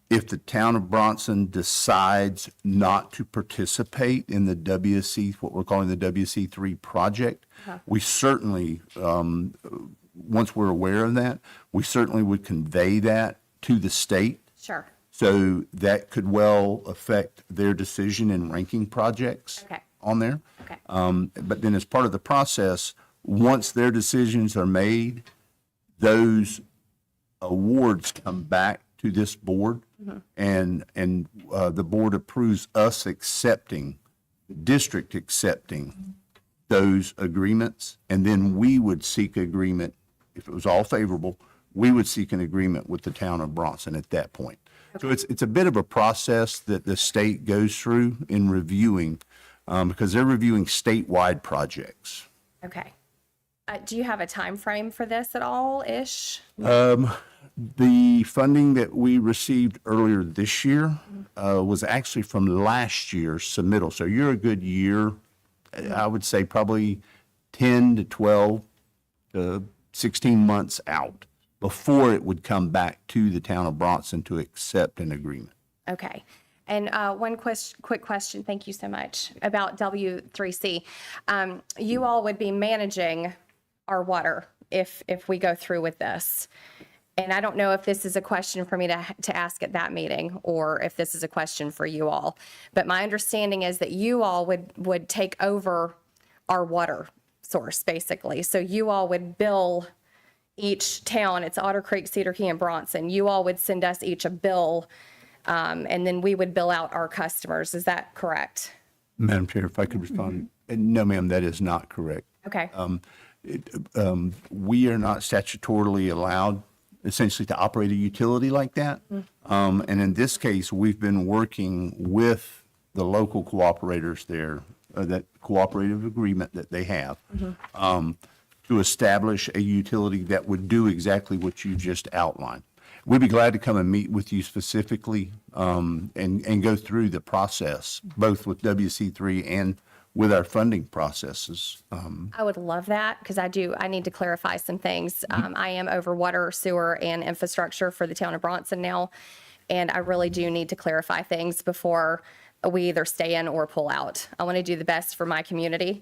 If the town of Bronson decides not to participate in the WC, what we're calling the WC3 project, we certainly, once we're aware of that, we certainly would convey that to the state. sure, So that could well affect their decision in ranking projects Okay. on there. okay, But then as part of the process, once their decisions are made, those awards come back to this board, and the board approves us accepting, the district accepting those agreements, and then we would seek agreement, if it was all favorable, we would seek an agreement with the town of Bronson at that point. So it's a bit of a process that the state goes through in reviewing, because they're reviewing statewide projects. okay. Do you have a time frame for this at all, ish? The funding that we received earlier this year was actually from last year's submittal. So you're a good year, I would say probably 10 to 12 to 16 months out before it would come back to the town of Bronson to accept an agreement. Okay. And one quick question, thank you so much, about W3C. You all would be managing our water if we go through with this. And I don't know if this is a question for me to ask at that meeting, or if this is a question for you all. But my understanding is that you all would take over our water source, basically. So you all would bill each town, it's Otter Creek, Cedar Key, and Bronson. You all would send us each a bill, and then we would bill out our customers. Is that correct? Madam Chair, if I could respond. No, ma'am, that is not correct. Okay, We are not statutorily allowed essentially to operate a utility like that. And in this case, we've been working with the local cooperators there, that cooperative agreement that they have, to establish a utility that would do exactly what you just outlined. We'd be glad to come and meet with you specifically, and go through the process, both with WC3 and with our funding processes. I would love that, because I need to clarify some things. I am over water, sewer, and infrastructure for the town of Bronson now, and I really do need to clarify things before we either stay in or pull out. I want to do the best for my community.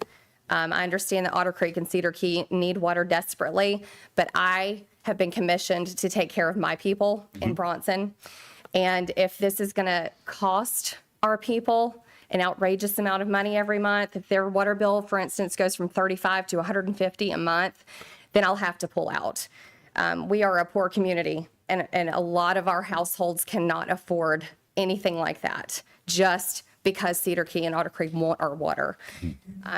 I understand that Otter Creek and Cedar Key need water desperately, but I have been commissioned to take care of my people in Bronson. And if this is going to cost our people an outrageous amount of money every month, if their water bill, for instance, goes from $35 to $150 a month, then I'll have to pull out. We are a poor community, and a lot of our households cannot afford anything like that, just because Cedar Key and Otter Creek want our water.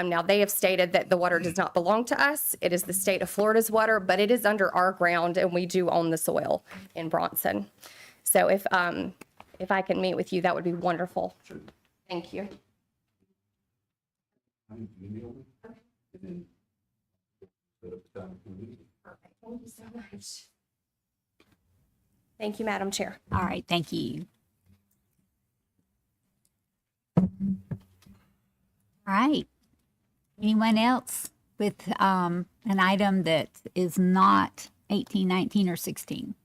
Now, they have stated that the water does not belong to us. It is the state of Florida's water, but it is under our ground, and we do own the soil in Bronson. So if I can meet with you, that would be wonderful. Thank you. Perfect. Thank you so much. Thank you, Madam Chair. All right, thank you. All right. Anyone else with an item that is not 18, 19, or 16?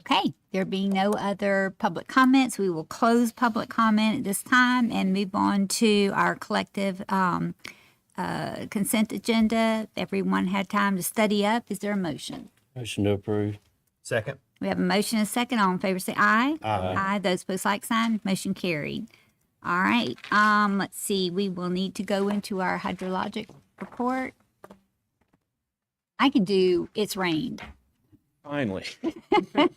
Okay, there being no other public comments, we will close public comment at this time and move on to our collective consent agenda. Everyone had time to study up. Is there a motion? Motion to approve. Second. We have a motion and a second. All in favor say aye. Aye. Aye. Those opposed, like sign. Motion carried. All right. Let's see. We will need to go into our hydrologic report. I can do it's rained. Finally. Good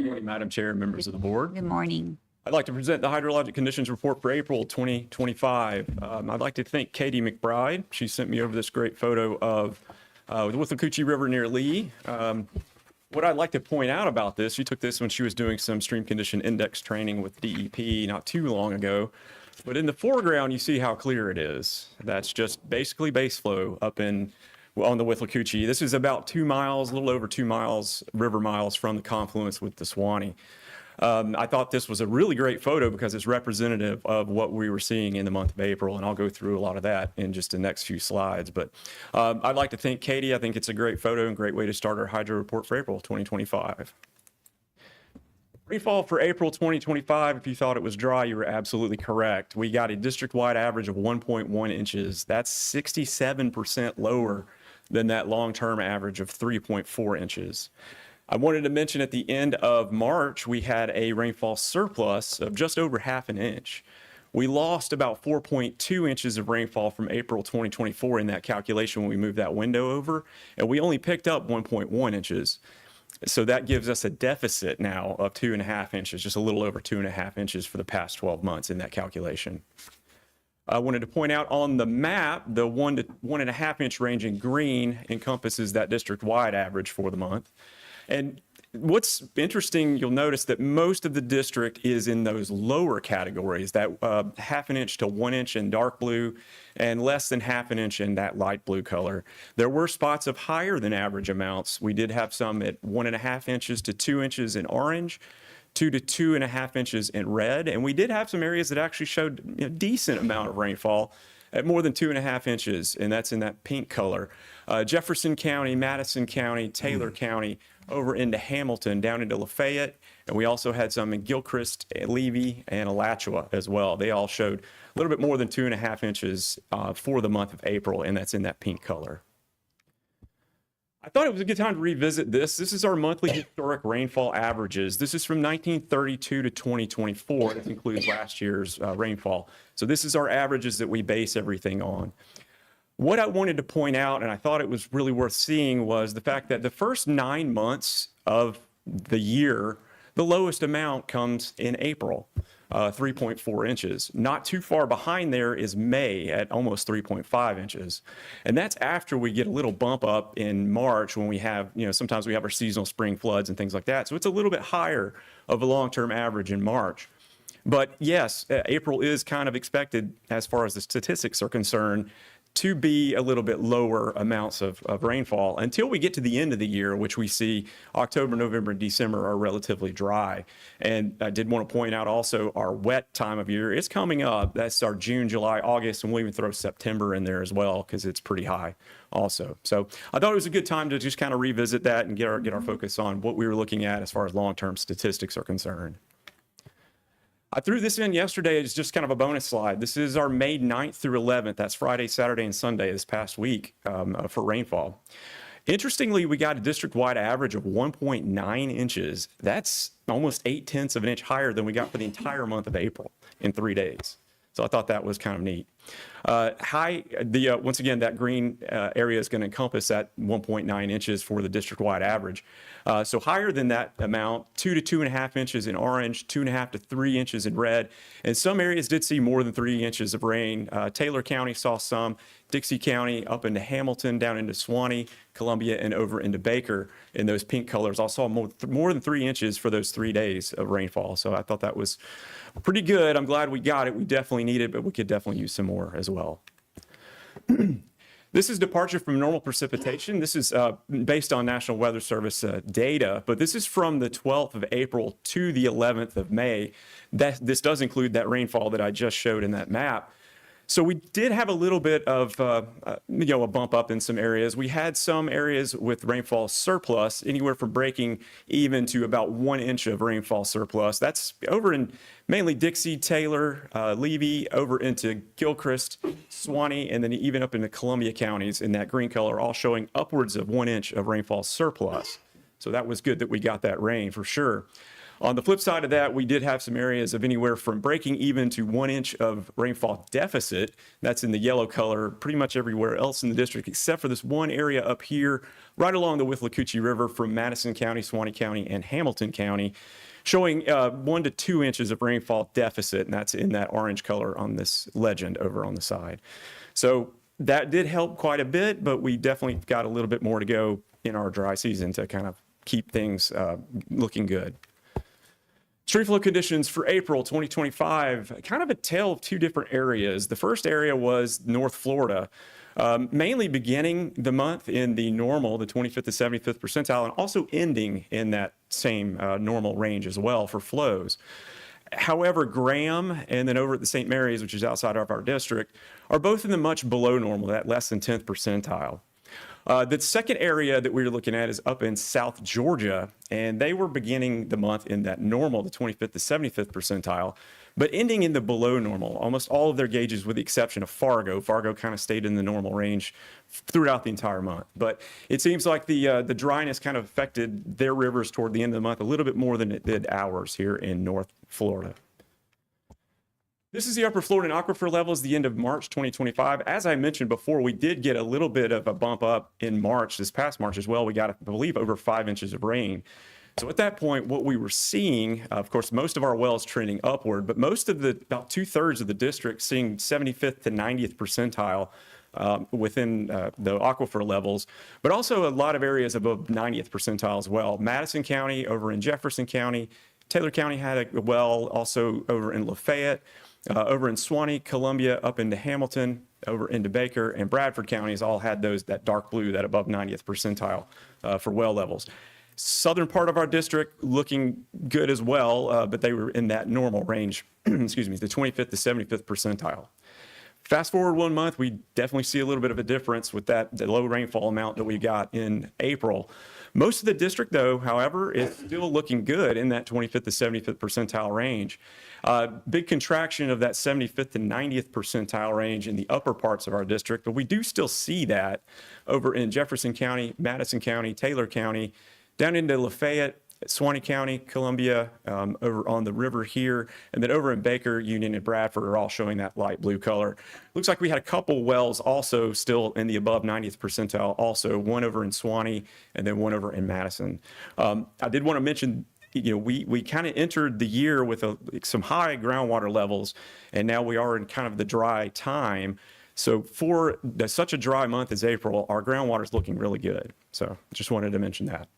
morning, Madam Chair and members of the board. Good morning. I'd like to present the hydrologic conditions report for April 2025. I'd like to thank Katie McBride. She sent me over this great photo of the Withlacoochee River near Lee. What I'd like to point out about this, she took this when she was doing some stream condition index training with DEP not too long ago. But in the foreground, you see how clear it is. That's just basically base flow up on the Withlacoochee. This is about 2 miles, a little over 2 miles, river miles from the confluence with the Suwannee. I thought this was a really great photo because it's representative of what we were seeing in the month of April, and I'll go through a lot of that in just the next few slides. But I'd like to thank Katie. I think it's a great photo and great way to start our hydro report for April 2025. Rainfall for April 2025, if you thought it was dry, you were absolutely correct. We got a district-wide average of 1.1 inches. That's 67% lower than that long-term average of 3.4 inches. I wanted to mention at the end of March, we had a rainfall surplus of just over half an inch. We lost about 4.2 inches of rainfall from April 2024 in that calculation when we moved that window over, and we only picked up 1.1 inches. So that gives us a deficit now of 2.5 inches, just a little over 2.5 inches for the past 12 months in that calculation. I wanted to point out on the map, the 1 to 1.5 inch range in green encompasses that district-wide average for the month. And what's interesting, you'll notice that most of the district is in those lower categories, that 1/2 inch to 1 inch in dark blue and less than 1/2 inch in that light blue color. There were spots of higher than average amounts. We did have some at 1.5 inches to 2 inches in orange, 2 to 2.5 inches in red. And we did have some areas that actually showed a decent amount of rainfall at more than 2.5 inches, and that's in that pink color. Jefferson County, Madison County, Taylor County, over into Hamilton, down into Lafayette, and we also had some in Gilchrist, Levy, and Alachua as well. They all showed a little bit more than 2.5 inches for the month of April, and that's in that pink color. I thought it was a good time to revisit this. This is our monthly historic rainfall averages. This is from 1932 to 2024. This includes last year's rainfall. So this is our averages that we base everything on. What I wanted to point out, and I thought it was really worth seeing, was the fact that the first 9 months of the year, the lowest amount comes in April, 3.4 inches. Not too far behind there is May at almost 3.5 inches. And that's after we get a little bump up in March when we have, sometimes we have our seasonal spring floods and things like that. So it's a little bit higher of a long-term average in March. But yes, April is kind of expected, as far as the statistics are concerned, to be a little bit lower amounts of rainfall until we get to the end of the year, which we see October, November, and December are relatively dry. And I did want to point out also our wet time of year is coming up. That's our June, July, August, and we'll even throw September in there as well because it's pretty high also. So I thought it was a good time to just kind of revisit that and get our focus on what we were looking at as far as long-term statistics are concerned. I threw this in yesterday as just kind of a bonus slide. This is our May 9th through 11th. That's Friday, Saturday, and Sunday this past week for rainfall. Interestingly, we got a district-wide average of 1.9 inches. That's almost 0.8 of an inch higher than we got for the entire month of April in 3 days. So I thought that was kind of neat. Once again, that green area is going to encompass that 1.9 inches for the district-wide average. So higher than that amount, 2 to 2.5 inches in orange, 2.5 to 3 inches in red. And some areas did see more than 3 inches of rain. Taylor County saw some, Dixie County up into Hamilton, down into Suwannee, Columbia, and over into Baker in those pink colors. I saw more than 3 inches for those 3 days of rainfall. So I thought that was pretty good. I'm glad we got it. We definitely need it, but we could definitely use some more as well. This is departure from normal precipitation. This is based on National Weather Service data, but this is from the 12th of April to the 11th of May. This does include that rainfall that I just showed in that map. So we did have a little bit of, a bump up in some areas. We had some areas with rainfall surplus, anywhere from breaking even to about 1 inch of rainfall surplus. That's over in mainly Dixie, Taylor, Levy, over into Gilchrist, Suwannee, and then even up into Columbia counties in that green color, all showing upwards of 1 inch of rainfall surplus. So that was good that we got that rain for sure. On the flip side of that, we did have some areas of anywhere from breaking even to 1 inch of rainfall deficit. That's in the yellow color, pretty much everywhere else in the district, except for this one area up here, right along the Withlacoochee River from Madison County, Suwannee County, and Hamilton County, showing 1 to 2 inches of rainfall deficit, and that's in that orange color on this legend over on the side. So that did help quite a bit, but we definitely got a little bit more to go in our dry season to kind of keep things looking good. Stream flow conditions for April 2025, kind of a tale of two different areas. The first area was North Florida, mainly beginning the month in the normal, the 25th to 75th percentile, and also ending in that same normal range as well for flows. However, Graham and then over at the St. Mary's, which is outside of our district, are both in the much below normal, that less than 10th percentile. The second area that we were looking at is up in South Georgia, and they were beginning the month in that normal, the 25th to 75th percentile, but ending in the below normal. Almost all of their gauges, with the exception of Fargo. Fargo kind of stayed in the normal range throughout the entire month. But it seems like the dryness kind of affected their rivers toward the end of the month a little bit more than it did ours here in North Florida. This is the upper Florida aquifer levels, the end of March 2025. As I mentioned before, we did get a little bit of a bump up in March, this past March as well. We got, I believe, over 5 inches of rain. So at that point, what we were seeing, of course, most of our wells trending upward, but most of about 2/3 of the district seeing 75th to 90th percentile within the aquifer levels, but also a lot of areas above 90th percentile as well. Madison County over in Jefferson County, Taylor County had a well also over in Lafayette. Over in Suwannee, Columbia, up into Hamilton, over into Baker, and Bradford counties all had that dark blue, that above 90th percentile for well levels. Southern part of our district looking good as well, but they were in that normal range, excuse me, the 25th to 75th percentile. Fast forward 1 month, we definitely see a little bit of a difference with the low rainfall amount that we got in April. Most of the district, though, however, is still looking good in that 25th to 75th percentile range. Big contraction of that 75th to 90th percentile range in the upper parts of our district, but we do still see that over in Jefferson County, Madison County, Taylor County, down into Lafayette, Suwannee County, Columbia, over on the river here, and then over in Baker, Union, and Bradford are all showing that light blue color. Looks like we had a couple wells also still in the above 90th percentile, also one over in Suwannee and then one over in Madison. I did want to mention, we kind of entered the year with some high groundwater levels, and now we are in kind of the dry time. So for such a dry month as April, our groundwater is looking really good. So just wanted to mention that.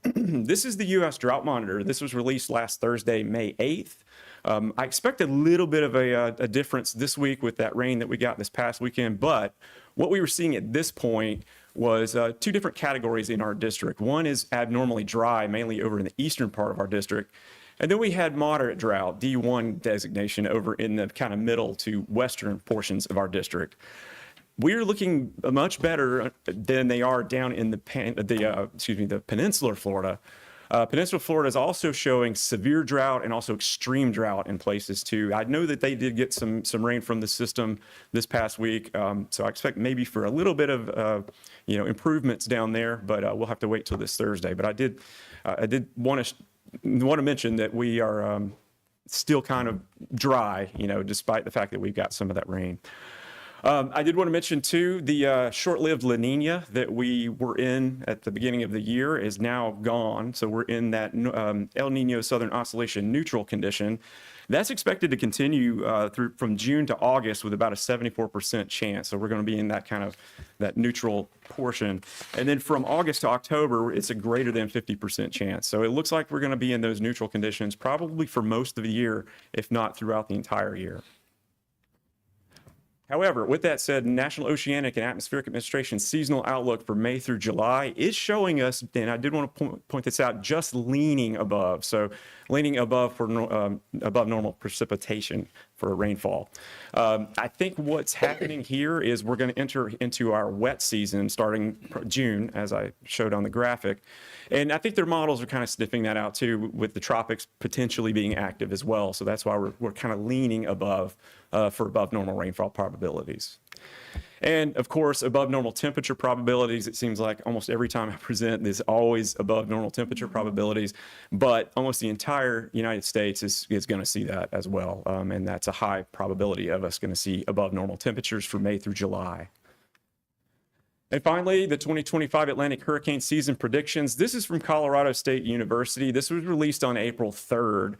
This is the U.S. Drought Monitor. This was released last Thursday, May 8th. I expect a little bit of a difference this week with that rain that we got this past weekend, but what we were seeing at this point was two different categories in our district. One is abnormally dry, mainly over in the eastern part of our district. And then we had moderate drought, D1 designation, over in the kind of middle to western portions of our district. We're looking much better than they are down in the peninsular Florida. Peninsular Florida is also showing severe drought and also extreme drought in places too. I know that they did get some rain from the system this past week, so I expect maybe for a little bit of improvements down there, but we'll have to wait till this Thursday. But I did want to mention that we are still kind of dry, despite the fact that we've got some of that rain. I did want to mention, too, the short-lived La Nina that we were in at the beginning of the year is now gone. So we're in that El Nino Southern Oscillation neutral condition. That's expected to continue from June to August with about a 74% chance. So we're going to be in that kind of that neutral portion. And then from August to October, it's a greater than 50% chance. So it looks like we're going to be in those neutral conditions probably for most of the year, if not throughout the entire year. However, with that said, National Oceanic and Atmospheric Administration's seasonal outlook for May through July is showing us, and I did want to point this out, just leaning above. So leaning above for above normal precipitation for rainfall. I think what's happening here is we're going to enter into our wet season starting June, as I showed on the graphic. And I think their models are kind of sniffing that out too, with the tropics potentially being active as well. So that's why we're kind of leaning above for above normal rainfall probabilities. And of course, above normal temperature probabilities, it seems like almost every time I present, there's always above normal temperature probabilities, but almost the entire United States is going to see that as well. And that's a high probability of us going to see above normal temperatures for May through July. And finally, the 2025 Atlantic hurricane season predictions. This is from Colorado State University. This was released on April 3rd.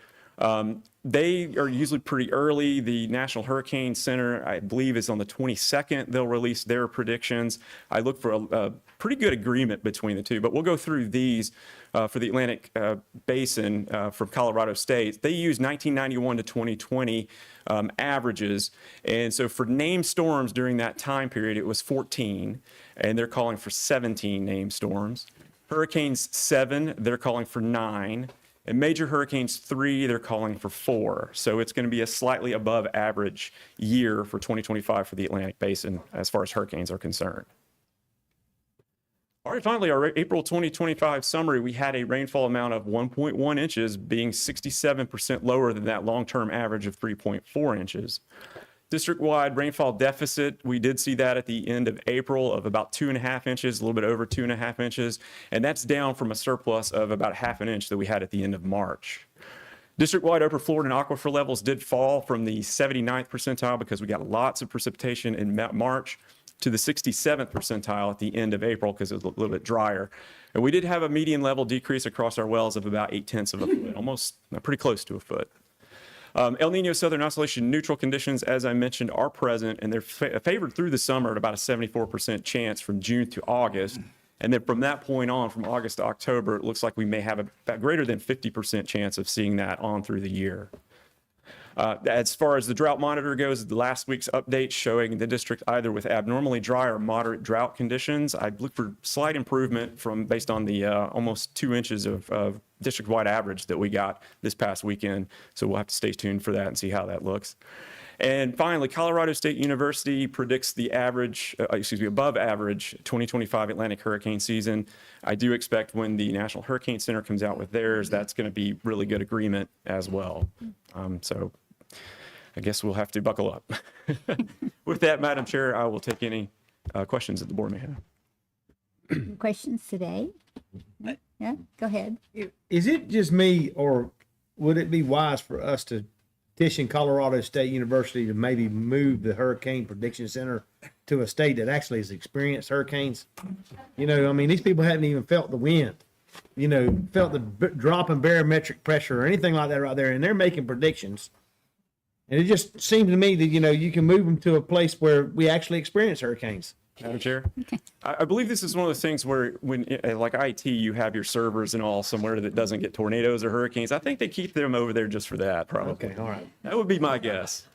They are usually pretty early. The National Hurricane Center, I believe, is on the 22nd. They'll release their predictions. I look for a pretty good agreement between the two, but we'll go through these for the Atlantic Basin from Colorado State. They use 1991 to 2020 averages. And so for named storms during that time period, it was 14, and they're calling for 17 named storms. Hurricanes 7, they're calling for 9. And major hurricanes 3, they're calling for 4. So it's going to be a slightly above average year for 2025 for the Atlantic Basin as far as hurricanes are concerned. All right, finally, our April 2025 summary, we had a rainfall amount of 1.1 inches, being 67% lower than that long-term average of 3.4 inches. District-wide rainfall deficit, we did see that at the end of April of about 2.5 inches, a little bit over 2.5 inches, and that's down from a surplus of about 1/2 inch that we had at the end of March. District-wide upper Florida and aquifer levels did fall from the 79th percentile because we got lots of precipitation in March to the 67th percentile at the end of April because it was a little bit drier. And we did have a median level decrease across our wells of about 0.8 of a foot, almost pretty close to a foot. El Nino Southern Oscillation neutral conditions, as I mentioned, are present, and they're favored through the summer at about a 74% chance from June to August. And then from that point on, from August to October, it looks like we may have a greater than 50% chance of seeing that on through the year. As far as the drought monitor goes, the last week's update showing the district either with abnormally dry or moderate drought conditions. I look for slight improvement based on the almost 2 inches of district-wide average that we got this past weekend. So we'll have to stay tuned for that and see how that looks. And finally, Colorado State University predicts the above average 2025 Atlantic hurricane season. I do expect when the National Hurricane Center comes out with theirs, that's going to be really good agreement as well. So I guess we'll have to buckle up. With that, Madam Chair, I will take any questions that the board may have. Questions today? Yeah, go ahead. Is it just me, or would it be wise for us to petition Colorado State University to maybe move the Hurricane Prediction Center to a state that actually has experienced hurricanes? You know, I mean, these people haven't even felt the wind, felt the drop in barometric pressure or anything like that right there, and they're making predictions. And it just seems to me that, you can move them to a place where we actually experience hurricanes. Madam Chair, I believe this is one of those things where when, like IT, you have your servers and all somewhere that doesn't get tornadoes or hurricanes. I think they keep them over there just for that, probably. Okay, all right. That would be my guess.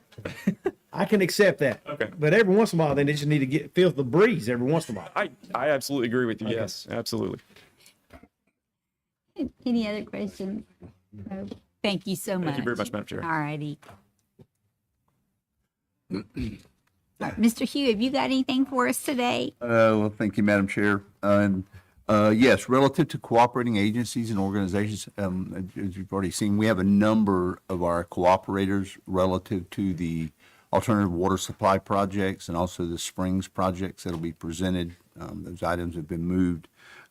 I can accept that. Okay. But every once in a while, they just need to feel the breeze every once in a while. I absolutely agree with you. Okay. Yes, absolutely. Any other questions? No. Thank you so much. Thank you very much, Madam Chair. All righty. Mr. Hugh, have you got anything for us today? Well, thank you, Madam Chair. Yes, relative to cooperating agencies and organizations, as you've already seen, we have a number of our cooperators relative to the alternative water supply projects and also the springs projects that'll be presented. Those items have been moved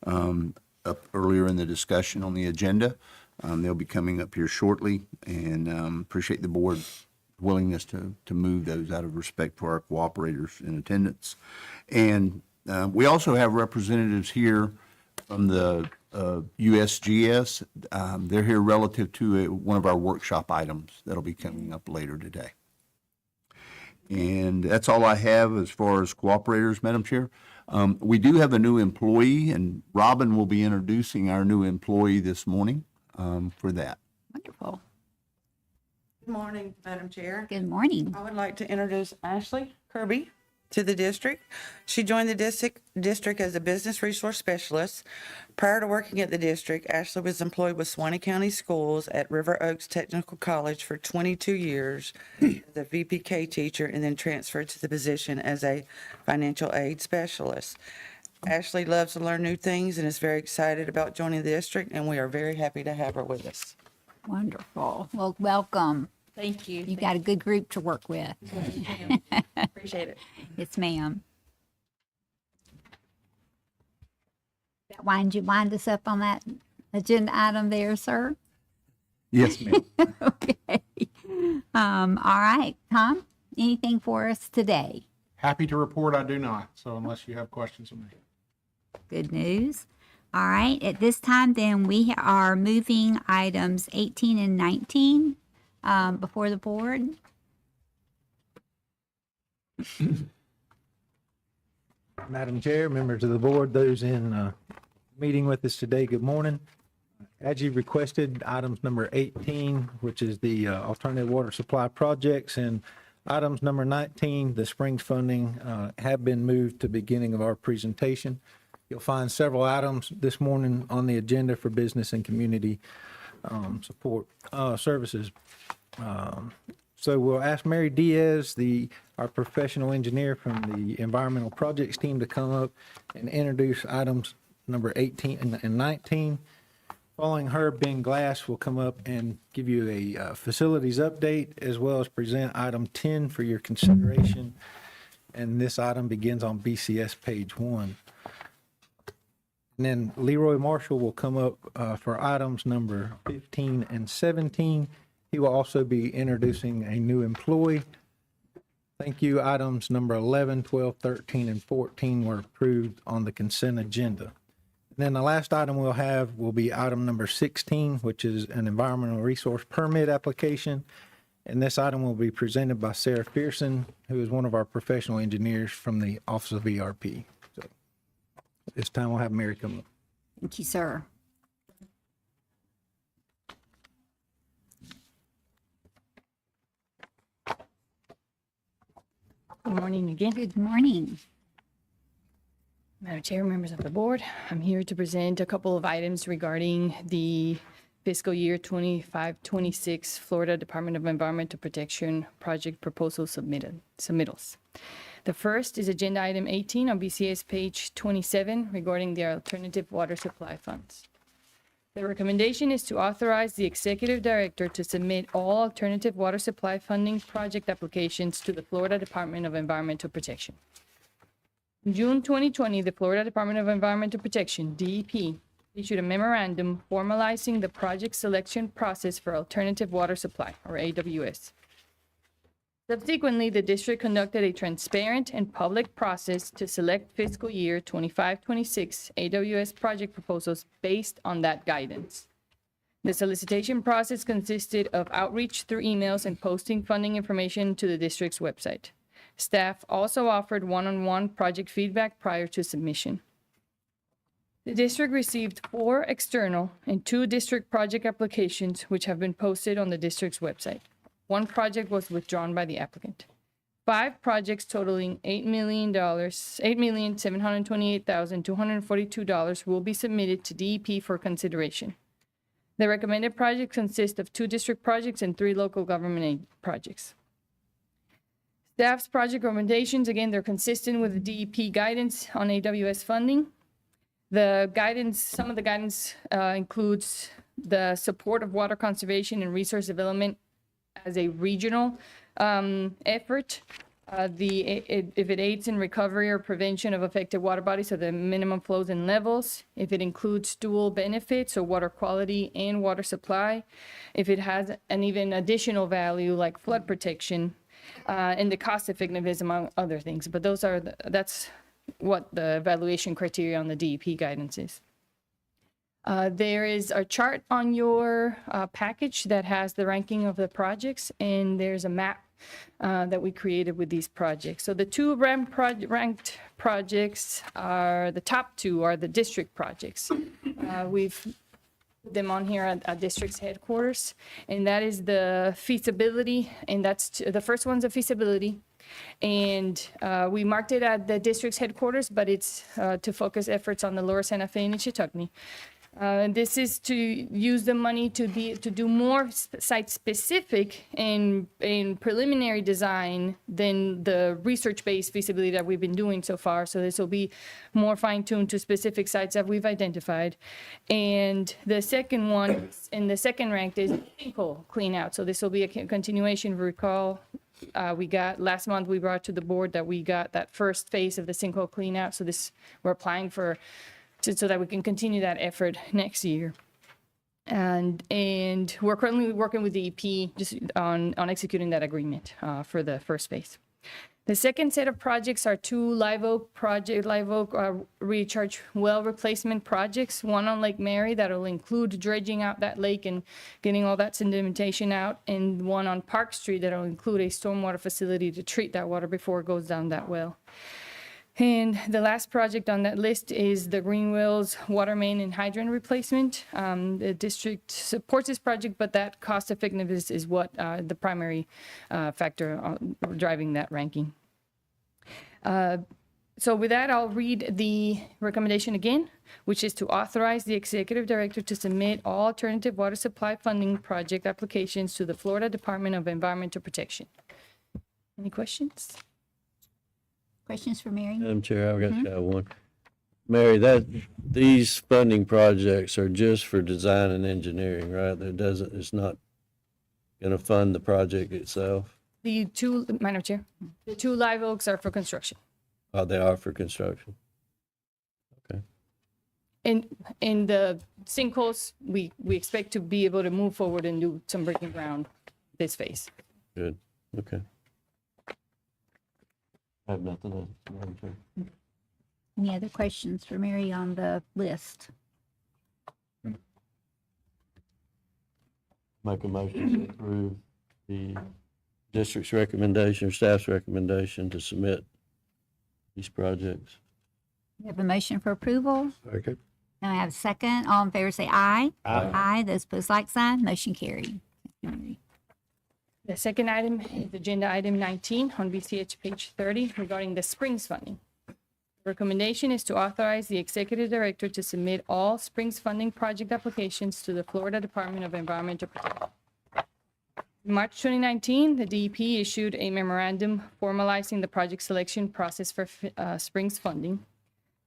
up earlier in the discussion on the agenda. They'll be coming up here shortly, and appreciate the board's willingness to move those out of respect for our cooperators in attendance. And we also have representatives here from the USGS. They're here relative to one of our workshop items that'll be coming up later today. And that's all I have as far as cooperators, Madam Chair. We do have a new employee, and Robin will be introducing our new employee this morning for that. Wonderful. Good morning, Madam Chair. Good morning. I would like to introduce Ashley Kirby. to the district. She joined the district as a business resource specialist. Prior to working at the district, Ashley was employed with Suwannee County Schools at River Oaks Technical College for 22 years as a VPK teacher and then transferred to the position as a financial aid specialist. Ashley loves to learn new things and is very excited about joining the district, and we are very happy to have her with us. Wonderful. Well, welcome. Thank you. You got a good group to work with. Appreciate it. Yes, ma'am. That wind us up on that agenda item there, sir? Yes, ma'am. Okay. All right, Tom, anything for us today? Happy to report I do not, so unless you have questions of me. Good news. All right, at this time then, we are moving items 18 and 19 before the board. Madam Chair, members of the board, those in meeting with us today, good morning. As you requested, items number 18, which is the alternative water supply projects, and items number 19, the Springs funding, have been moved to beginning of our presentation. You'll find several items this morning on the agenda for business and community support services. So we'll ask Mary Diaz, our professional engineer from the environmental projects team, to come up and introduce items number 18 and 19. Following her, Ben Glass will come up and give you a facilities update, as well as present item 10 for your consideration. And this item begins on BCS page 1. And then Leroy Marshall will come up for items number 15 and 17. He will also be introducing a new employee. Thank you. Items number 11, 12, 13, and 14 were approved on the consent agenda. And then the last item we'll have will be item number 16, which is an environmental resource permit application. And this item will be presented by Sarah Pearson, who is one of our professional engineers from the Office of ERP. So at this time, we'll have Mary come up. Thank you, sir. Good morning again. Good morning. Madam Chair, members of the board, I'm here to present a couple of items regarding the fiscal year 25-26 Florida Department of Environmental Protection project proposal submittals. The first is agenda item 18 on BCS page 27 regarding the alternative water supply funds. The recommendation is to authorize the executive director to submit all alternative water supply funding project applications to the Florida Department of Environmental Protection. In June 2020, the Florida Department of Environmental Protection, DEP, issued a memorandum formalizing the project selection process for alternative water supply, or AWS. Subsequently, the district conducted a transparent and public process to select fiscal year 25-26 AWS project proposals based on that guidance. The solicitation process consisted of outreach through emails and posting funding information to the district's website. Staff also offered one-on-one project feedback prior to submission. The district received 4 external and 2 district project applications, which have been posted on the district's website. 1 project was withdrawn by the applicant. 5 projects totaling $8,728,242 will be submitted to DEP for consideration. The recommended projects consist of 2 district projects and 3 local government aid projects. Staff's project recommendations, again, they're consistent with the DEP guidance on AWS funding. The guidance, some of the guidance includes the support of water conservation and resource development as a regional effort. If it aids in recovery or prevention of affected water bodies, so the minimum flows and levels, if it includes dual benefits, so water quality and water supply, if it has an even additional value like flood protection, and the cost effectiveness, among other things. But those are that's what the evaluation criteria on the DEP guidance is. There is a chart on your package that has the ranking of the projects, and there's a map that we created with these projects. So the 2 ranked projects are, the top 2 are the district projects. We've put them on here at district's headquarters. And that is the feasibility, and the first one's a feasibility. And we marked it at the district's headquarters, but it's to focus efforts on the Lower Santa Fe and Ichitucknee. And this is to use the money to do more site-specific and preliminary design than the research-based feasibility that we've been doing so far. So this will be more fine-tuned to specific sites that we've identified. And the second one, and the second ranked is sinkhole clean-out. So this will be a continuation. Recall, last month we brought to the board that we got that first phase of the sinkhole clean-out. So we're applying so that we can continue that effort next year. And we're currently working with the EP just on executing that agreement for the first phase. The second set of projects are two Live Oak recharge well replacement projects, one on Lake Mary that'll include dredging out that lake and getting all that sedimentation out, and one on Park Street that'll include a stormwater facility to treat that water before it goes down that well. And the last project on that list is the Greenwells water main and hydrant replacement. The district supports this project, but that cost effectiveness is what the primary factor driving that ranking. So with that, I'll read the recommendation again, which is to authorize the executive director to submit all alternative water supply funding project applications to the Florida Department of Environmental Protection. Any questions? Questions for Mary? Madam Chair, I've got one. Mary, these funding projects are just for design and engineering, right? It's not going to fund the project itself? Madam Chair, the two Live Oaks are for construction. Oh, they are for construction. Okay. And in the sinkholes, we expect to be able to move forward and do some breaking ground this phase. Good. Okay. I have nothing else, Madam Chair. Any other questions for Mary on the list? Make a motion to approve the district's recommendation or staff's recommendation to submit these projects. We have a motion for approval. Okay. Now I have a second. All in favor say aye. Aye. Aye. Those opposed, like sign. Motion carried. The second item is agenda item 19 on BCH page 30 regarding the Springs funding. The recommendation is to authorize the executive director to submit all Springs funding project applications to the Florida Department of Environmental Protection. In March 2019, the DEP issued a memorandum formalizing the project selection process for Springs funding.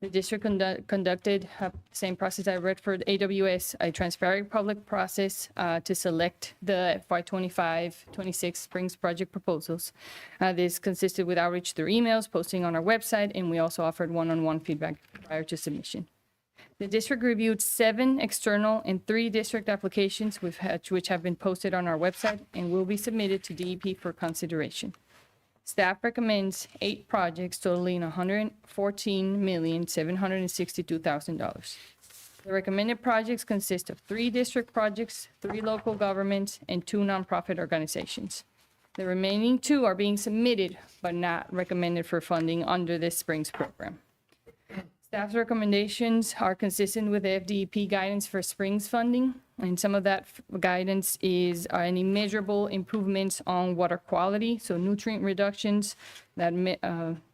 The district conducted the same process I read for the AWS, a transparent public process to select the FY25-26 Springs project proposals. This consisted with outreach through emails, posting on our website, and we also offered one-on-one feedback prior to submission. The district reviewed 7 external and 3 district applications which have been posted on our website and will be submitted to DEP for consideration. Staff recommends 8 projects totaling $114,762,000. The recommended projects consist of 3 district projects, 3 local governments, and 2 nonprofit organizations. The remaining 2 are being submitted but not recommended for funding under this Springs program. Staff's recommendations are consistent with the FDEP guidance for Springs funding, and some of that guidance is any measurable improvements on water quality, so nutrient reductions, that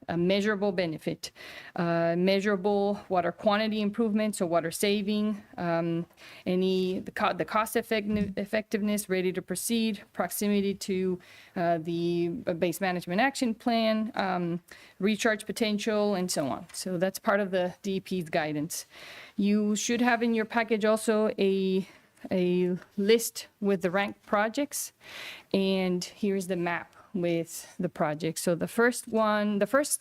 a measurable benefit, measurable water quantity improvements or water saving, the cost effectiveness, ready to proceed, proximity to the base management action plan, recharge potential, and so on. So that's part of the DEP's guidance. You should have in your package also a list with the ranked projects, and here's the map with the projects. So the first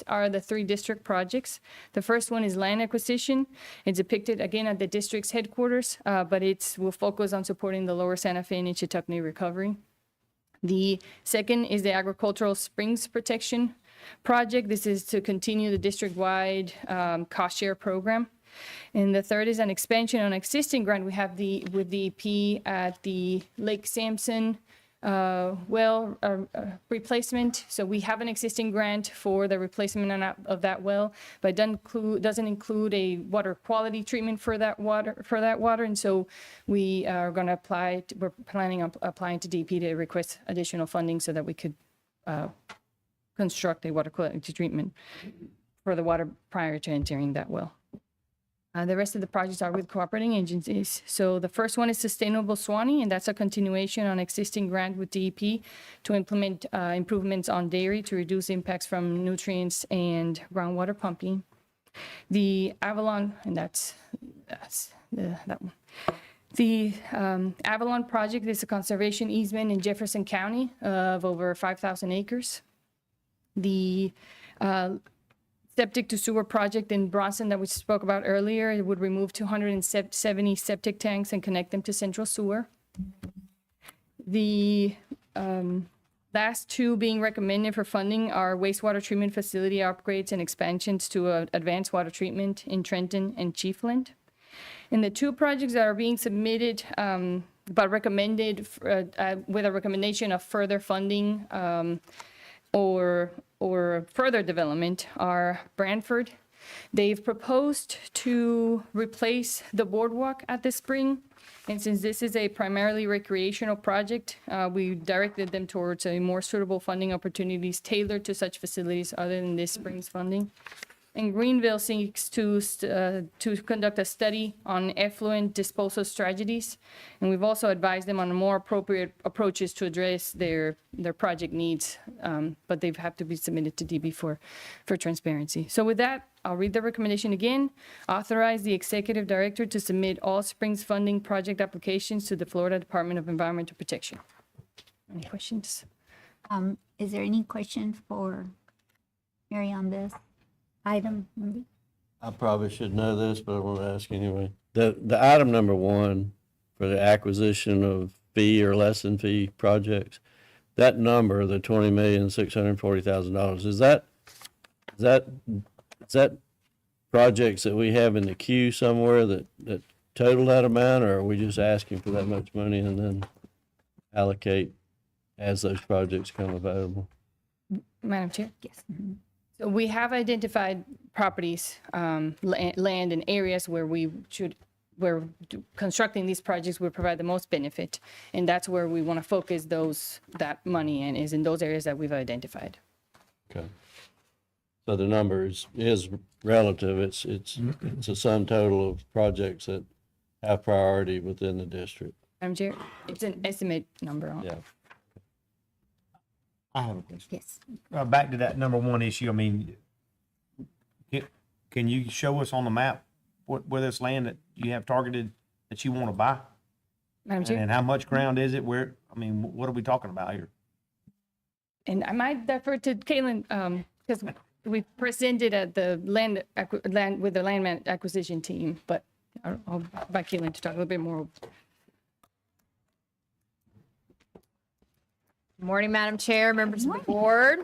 are the 3 district projects. The first one is land acquisition. It's depicted again at the district's headquarters, but will focus on supporting the Lower Santa Fe and Ichitucknee recovery. The second is the agricultural springs protection project. This is to continue the district-wide cost share program. And the third is an expansion on existing grant we have with DEP at the Lake Sampson well replacement. So we have an existing grant for the replacement of that well, but it doesn't include a water quality treatment for that water. And so we are going to we're planning on applying to DEP to request additional funding so that we could construct a water quality treatment for the water prior to entering that well. The rest of the projects are with cooperating agencies. So the first one is Sustainable Swanee, and that's a continuation on existing grant with DEP to implement improvements on dairy to reduce impacts from nutrients and groundwater pumping. The Avalon, and that's that one. The Avalon project is a conservation easement in Jefferson County of over 5,000 acres. The septic to sewer project in Bronson that we spoke about earlier, it would remove 270 septic tanks and connect them to central sewer. The last two being recommended for funding are wastewater treatment facility upgrades and expansions to advanced water treatment in Trenton and Chiefland. And the two projects that are being submitted but recommended with a recommendation of further funding or further development are Brantford. They've proposed to replace the boardwalk at the spring. And since this is a primarily recreational project, we directed them towards a more suitable funding opportunities tailored to such facilities other than this spring's funding. And Greenville seeks to conduct a study on effluent disposal strategies. And we've also advised them on more appropriate approaches to address their project needs, but they have to be submitted to DB for transparency. So with that, I'll read the recommendation again. Authorize the executive director to submit all Springs funding project applications to the Florida Department of Environmental Protection. Any questions? Is there any questions for Mary on this item? I probably should know this, but I want to ask anyway. The item number 1 for the acquisition of fee or less than fee projects, that number, the $20,640,000, is that projects that we have in the queue somewhere that total that amount, or are we just asking for that much money and then allocate as those projects come available? Madam Chair? Yes. So we have identified properties, land and areas where constructing these projects would provide the most benefit. And that's where we want to focus that money in, is in those areas that we've identified. Okay. So the number is relative. It's a sum total of projects that have priority within the district. Madam Chair, it's an estimate number on. Yeah. I have a question. Yes. Back to that number 1 issue, I mean, can you show us on the map where this land that you have targeted that you want to buy? Madam Chair? And how much ground is it? What are we talking about here? And I might defer to Caitlin, because we presented at the land with the land acquisition team, but I'll invite Caitlin to talk a little bit more. Morning, Madam Chair, members of the board.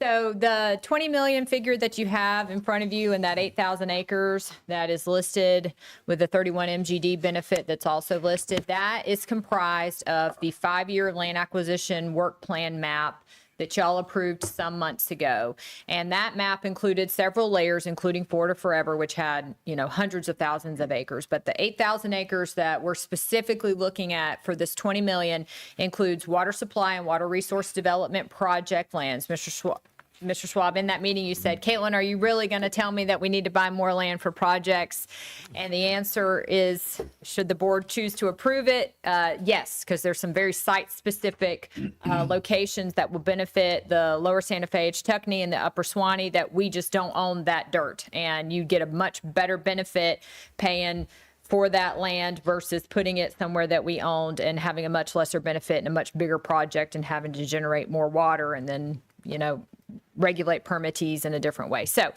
So the 20 million figure that you have in front of you and that 8,000 acres that is listed with the 31 MGD benefit that's also listed, that is comprised of the 5-year land acquisition work plan map that y'all approved some months ago. And that map included several layers, including Florida Forever, which had, hundreds of thousands of acres. But the 8,000 acres that we're specifically looking at for this 20 million includes water supply and water resource development project lands. Mr. Schwab, in that meeting, you said, Caitlin, are you really going to tell me that we need to buy more land for projects? And the answer is, should the board choose to approve it? Yes, because there's some very site-specific locations that will benefit the lower Santa Fe, Tuckney, and the upper Swanee that we just don't own that dirt. And you get a much better benefit paying for that land versus putting it somewhere that we owned and having a much lesser benefit and a much bigger project and having to generate more water and then, regulate permittees in a different way. So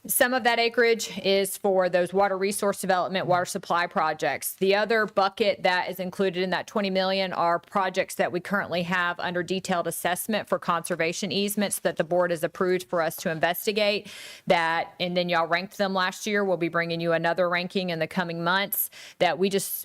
Some of that acreage is for those water resource development, water supply projects. The other bucket that is included in that 20 million are projects that we currently have under detailed assessment for conservation easements that the board has approved for us to investigate. And then y'all ranked them last year. We'll be bringing you another ranking in the coming months that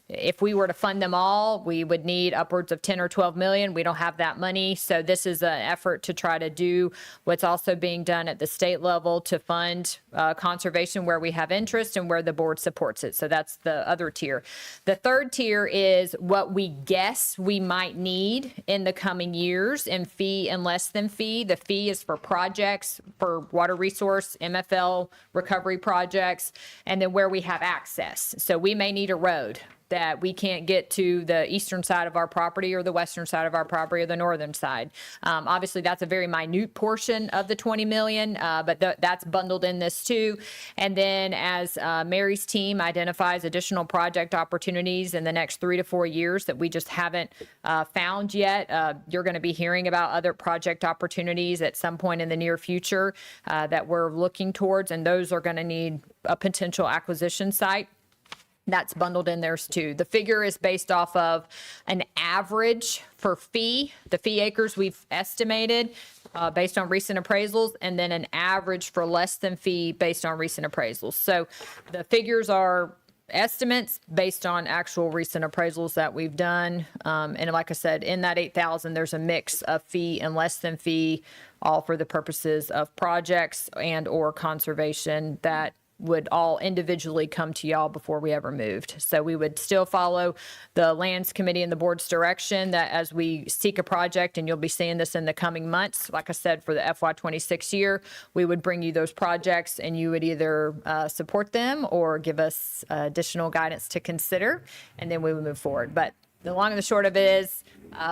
if we were to fund them all, we would need upwards of 10 or 12 million. We don't have that money. So this is an effort to try to do what's also being done at the state level to fund conservation where we have interest and where the board supports it. So that's the other tier. The third tier is what we guess we might need in the coming years in fee and less than fee. The fee is for projects, for water resource, MFL recovery projects, and then where we have access. So we may need a road that we can't get to the eastern side of our property or the western side of our property or the northern side. Obviously, that's a very minute portion of the 20 million, but that's bundled in this too. And then as Mary's team identifies additional project opportunities in the next 3 to 4 years that we just haven't found yet, you're going to be hearing about other project opportunities at some point in the near future that we're looking towards, and those are going to need a potential acquisition site. That's bundled in there too. The figure is based off of an average for fee, the fee acres we've estimated based on recent appraisals, and then an average for less than fee based on recent appraisals. So the figures are estimates based on actual recent appraisals that we've done. And like I said, in that 8,000, there's a mix of fee and less than fee, all for the purposes of projects and or conservation that would all individually come to y'all before we ever moved. So we would still follow the Lands Committee and the board's direction that as we seek a project, and you'll be seeing this in the coming months, like I said, for the FY26 year, we would bring you those projects and you would either support them or give us additional guidance to consider, and then we would move forward. But the long and the short of it is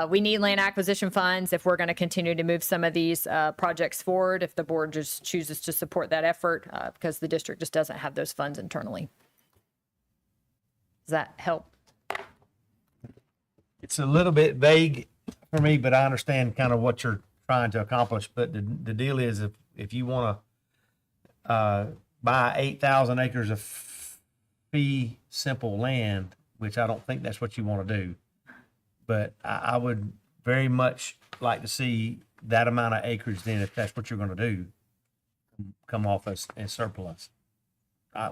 we need land acquisition funds if we're going to continue to move some of these projects forward, if the board just chooses to support that effort, because the district just doesn't have those funds internally. Does that help? It's a little bit vague for me, but I understand kind of what you're trying to accomplish. But the deal is if you want to buy 8,000 acres of fee simple land, which I don't think that's what you want to do, but I would very much like to see that amount of acreage then, if that's what you're going to do, come off as surplus.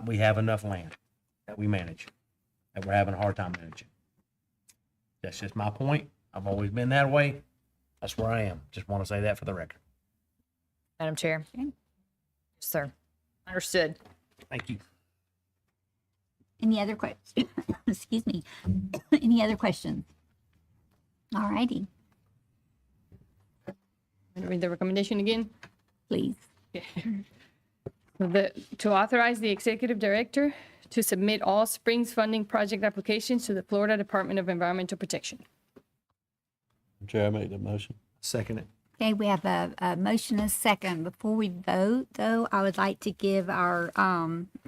We have enough land that we manage, that we're having a hard time managing. That's just my point. I've always been that way. That's where I am. Just want to say that for the record. Madam Chair? Yes, sir. Understood. Thank you. Any other questions? Excuse me. Any other questions? All righty, Read the recommendation again. please. To authorize the executive director to submit all Springs funding project applications to the Florida Department of Environmental Protection. Chair, I make the motion. Second it. Okay, we have a motion and a second. Before we vote, though, I would like to give our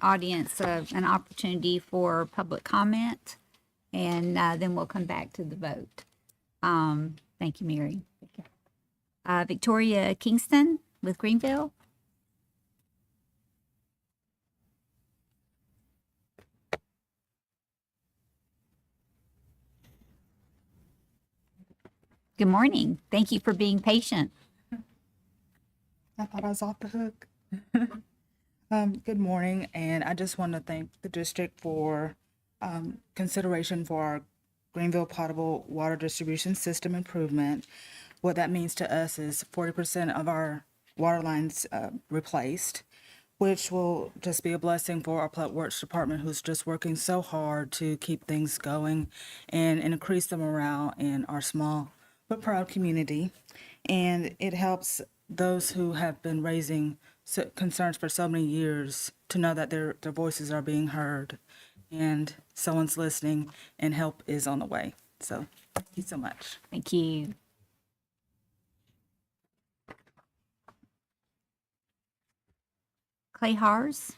audience an opportunity for public comment, and then we'll come back to the vote. Thank you, Mary. Victoria Kingston with Greenville. Good morning. Thank you for being patient. I thought I was off the hook. Good morning, and I just want to thank the district for consideration for our Greenville potable water distribution system improvement. What that means to us is 40% of our water lines replaced, which will just be a blessing for our Public Works Department, who's just working so hard to keep things going and increase the morale in our small but proud community. And it helps those who have been raising concerns for so many years to know that their voices are being heard and someone's listening and help is on the way. So thank you so much. Thank you. Clay Hars.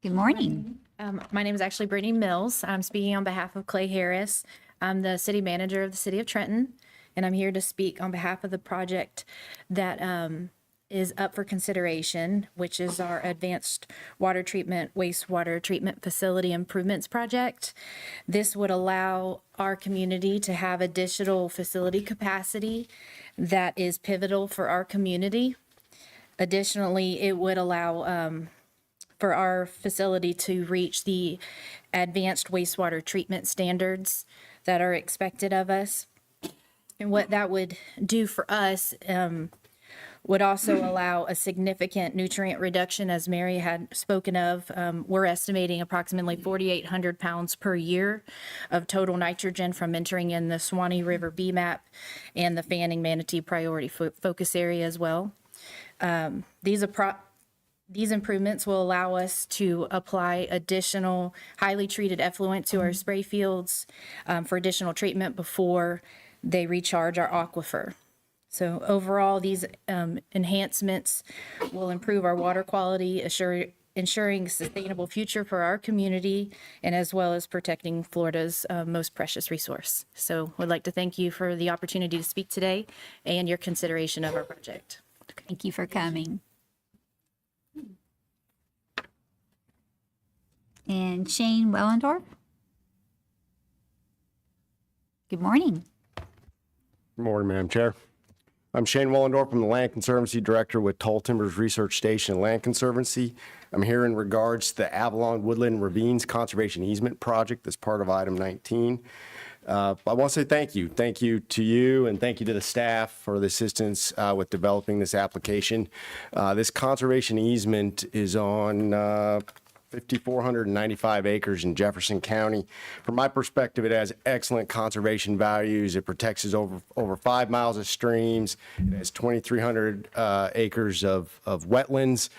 Good morning. My name is actually Brittany Mills. I'm speaking on behalf of Clay Harris. I'm the city manager of the city of Trenton, and I'm here to speak on behalf of the project that is up for consideration, which is our advanced water treatment, wastewater treatment facility improvements project. This would allow our community to have additional facility capacity that is pivotal for our community. Additionally, it would allow for our facility to reach the advanced wastewater treatment standards that are expected of us. And what that would do for us would also allow a significant nutrient reduction, as Mary had spoken of. We're estimating approximately 4,800 pounds per year of total nitrogen from entering in the Swanee River BMAP and the Fanning Manatee Priority Focus Area as well. These improvements will allow us to apply additional highly treated effluent to our spray fields for additional treatment before they recharge our aquifer. So overall, these enhancements will improve our water quality, ensuring a sustainable future for our community, and as well as protecting Florida's most precious resource. So we'd like to thank you for the opportunity to speak today and your consideration of our project. Thank you for coming. And Shane Wellendorf. Good morning. Good morning, Madam Chair. I'm Shane Wellendorf. I'm the Land Conservancy Director with Tall Timbers Research Station and Land Conservancy. I'm here in regards to the Avalon Woodland Ravines Conservation Easement Project that's part of item 19. I want to say thank you. Thank you to you and thank you to the staff for the assistance with developing this application. This conservation easement is on 5,495 acres in Jefferson County. From my perspective, it has excellent conservation values. It protects us over 5 miles of streams. It has 2,300 acres of wetlands.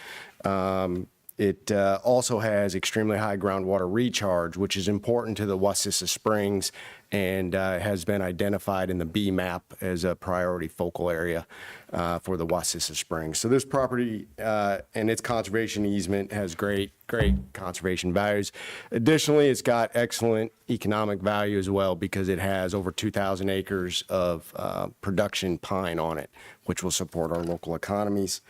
It also has extremely high groundwater recharge, which is important to the Wassissa Springs and has been identified in the BMAP as a priority focal area for the Wassissa Springs. So this property and its conservation easement has great conservation values. Additionally, it's got excellent economic value as well because it has over 2,000 acres of production pine on it, which will support our local economies.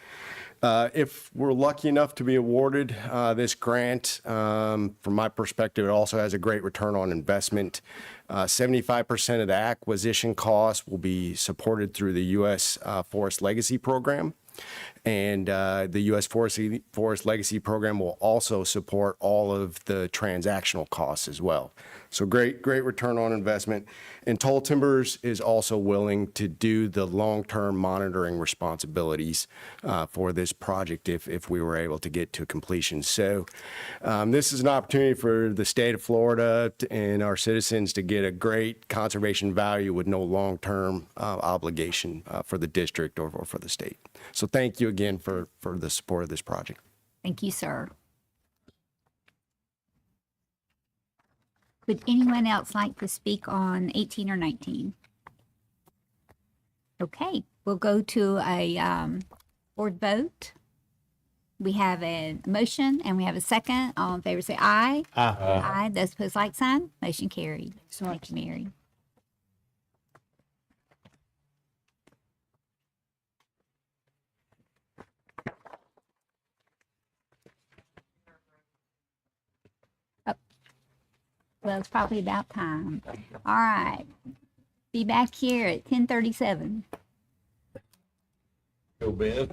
If we're lucky enough to be awarded this grant, from my perspective, it also has a great return on investment. 75% of the acquisition cost will be supported through the U.S. Forest Legacy Program. And the U.S. Forest Legacy Program will also support all of the transactional costs as well. So great return on investment. And Tall Timbers is also willing to do the long-term monitoring responsibilities for this project if we were able to get to completion. So this is an opportunity for the state of Florida and our citizens to get a great conservation value with no long-term obligation for the district or for the state. So thank you again for the support of this project. Thank you, sir. Would anyone else like to speak on 18 or 19? Okay, we'll go to a board vote. We have a motion and we have a second. All in favor say aye. Aye. Aye. Those opposed, like sign. Motion carried. Thank you, Mary. Well, it's probably about time. All right. Be back here at 10:37. Go, Ben.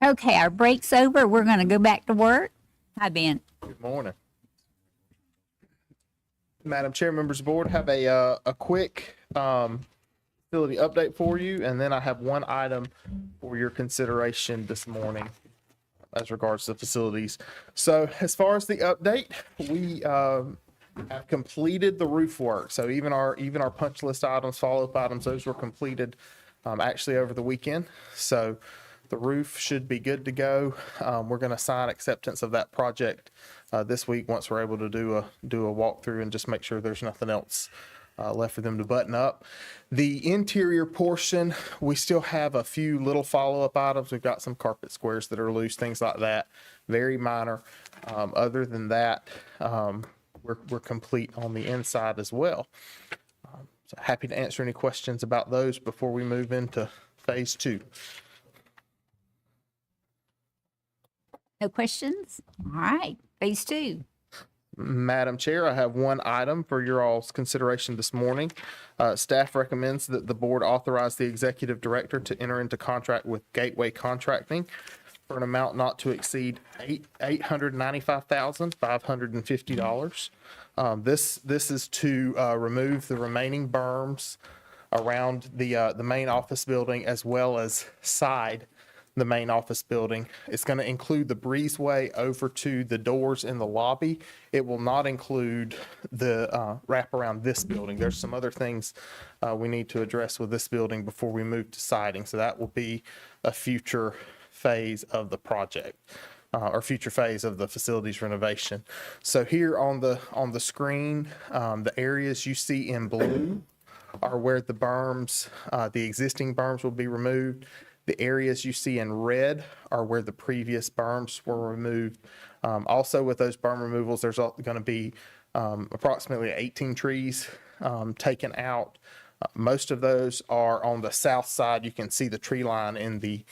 Okay, our break's over. We're going to go back to work. Hi, Ben. Good morning. Madam Chair, members of the board, have a quick facility update for you, and then I have one item for your consideration this morning as regards to facilities. So as far as the update, we have completed the roof work. So even our punch list items, follow-up items, those were completed actually over the weekend. So the roof should be good to go. We're going to sign acceptance of that project this week once we're able to do a walkthrough and just make sure there's nothing else left for them to button up. The interior portion, we still have a few little follow-up items. We've got some carpet squares that are loose, things like that. Very minor. Other than that, we're complete on the inside as well. So happy to answer any questions about those before we move into phase 2. No questions? All right, phase 2. Madam Chair, I have one item for your all's consideration this morning. Staff recommends that the board authorize the executive director to enter into contract with Gateway Contracting for an amount not to exceed $895,550. This is to remove the remaining berms around the main office building as well as side the main office building. It's going to include the breezeway over to the doors in the lobby. It will not include the wrap around this building. There's some other things we need to address with this building before we move to siding. So that will be a future phase of the project. Or future phase of the facilities renovation. So here on the screen, the areas you see in blue are where the berms, the existing berms will be removed. The areas you see in red are where the previous berms were removed. Also with those berm removals, there's going to be approximately 18 trees taken out. Most of those are on the south side. You can see the tree line in the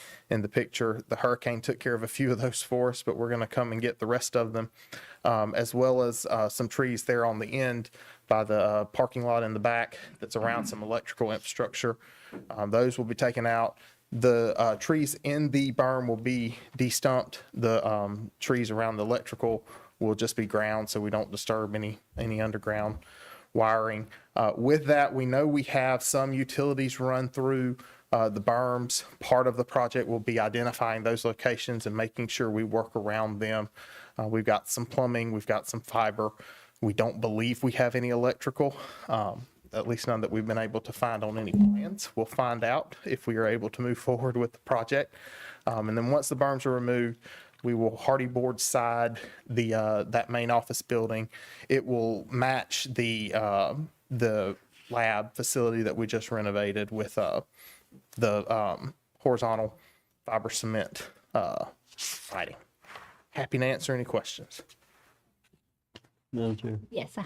picture. The hurricane took care of a few of those for us, but we're going to come and get the rest of them, as well as some trees there on the end by the parking lot in the back that's around some electrical infrastructure. Those will be taken out. The trees in the berm will be de-stumped. The trees around the electrical will just be ground so we don't disturb any underground wiring. With that, we know we have some utilities run through the berms. Part of the project will be identifying those locations and making sure we work around them. We've got some plumbing, we've got some fiber. We don't believe we have any electrical, at least none that we've been able to find on any plans. We'll find out if we are able to move forward with the project. And then once the berms are removed, we will hardy board side that main office building. It will match the lab facility that we just renovated with the horizontal fiber cement siding. Happy to answer any questions. Madam Chair, Yes,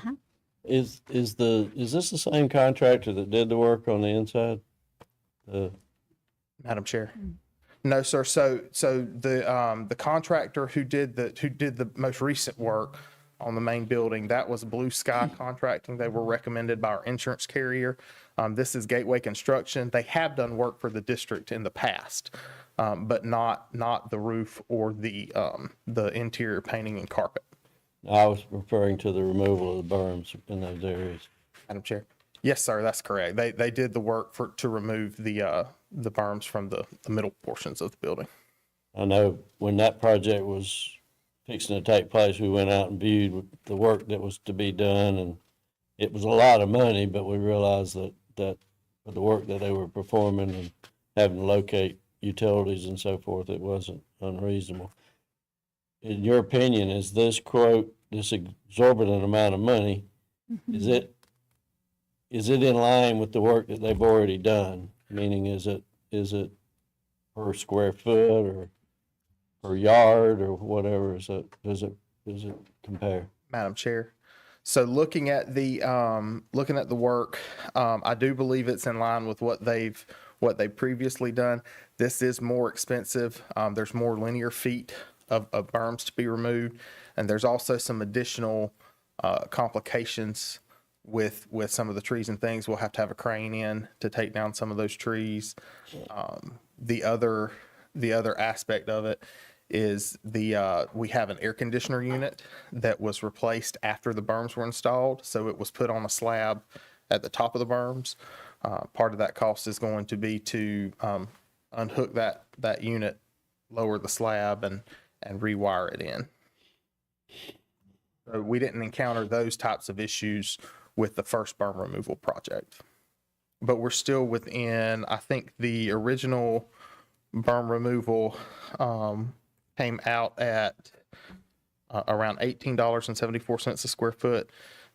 is this the same contractor that did the work on the inside? Madam Chair. No, sir. So the contractor who did the most recent work on the main building, that was Blue Sky Contracting. They were recommended by our insurance carrier. This is Gateway Construction. They have done work for the district in the past, but not the roof or the interior painting and carpet. I was referring to the removal of the berms in those areas. Madam Chair. Yes, sir, that's correct. They did the work to remove the berms from the middle portions of the building. I know when that project was fixing to take place, we went out and viewed the work that was to be done, and it was a lot of money, but we realized that for the work that they were performing and having to locate utilities and so forth, it wasn't unreasonable. In your opinion, is this quote, this exorbitant amount of money, is it in line with the work that they've already done? Meaning, is it per square foot or per yard or whatever? Does it compare? Madam Chair. So looking at the work, I do believe it's in line with what they've previously done. This is more expensive. There's more linear feet of berms to be removed, and there's also some additional complications with some of the trees and things. We'll have to have a crane in to take down some of those trees. The other the other aspect of it is we have an air conditioner unit that was replaced after the berms were installed. So it was put on a slab at the top of the berms. Part of that cost is going to be to unhook that unit, lower the slab, and rewire it in. So we didn't encounter those types of issues with the first berm removal project. But we're still within, I think the original berm removal came out at around $18.74 a square foot.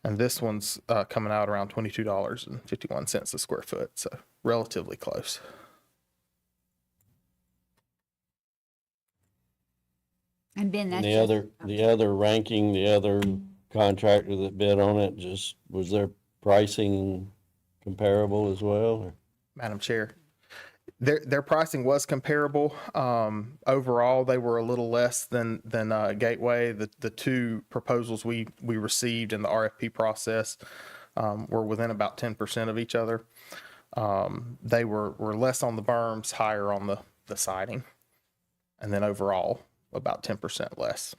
And this one's coming out around $22.51 a square foot. So relatively close. And Ben, that's The other ranking, the other contractor that bid on it, just, was their pricing comparable as well, or? Madam Chair, their pricing was comparable. Overall, they were a little less than Gateway. The two proposals we received in the RFP process were within about 10% of each other. They were less on the berms, higher on the siding, and then overall about 10% less.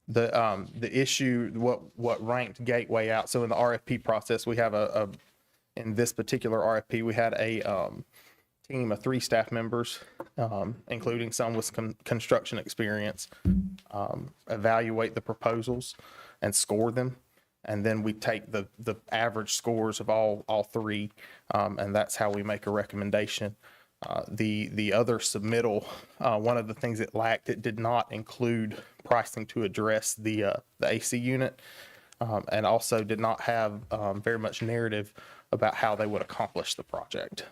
The issue, what ranked Gateway out, so in the RFP process, we have in this particular RFP, we had a team of 3 staff members, including some with construction experience, evaluate the proposals and score them. And then we take the average scores of all 3, and that's how we make a recommendation. The other submittal, one of the things it lacked, it did not include pricing to address the AC unit, and also did not have very much narrative about how they would accomplish the project.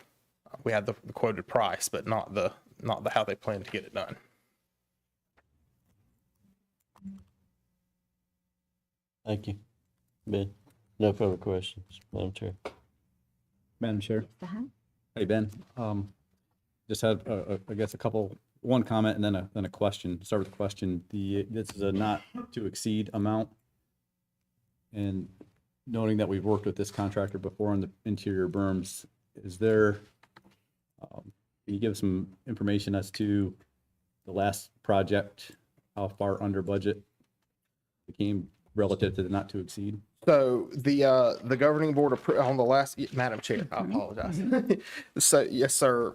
We had the quoted price, but not the how they plan to get it done. Thank you. Ben, no further questions, Madam Chair. Madam Chair. Uh-huh. Hey, Ben. Just had, I guess, one comment and then a question. Start with the question. This is a not to exceed amount. And noting that we've worked with this contractor before on the interior berms, is there, can you give some information as to the last project, how far under budget became relative to the not to exceed? So the governing board on the last, Madam Chair, I apologize. So yes, sir,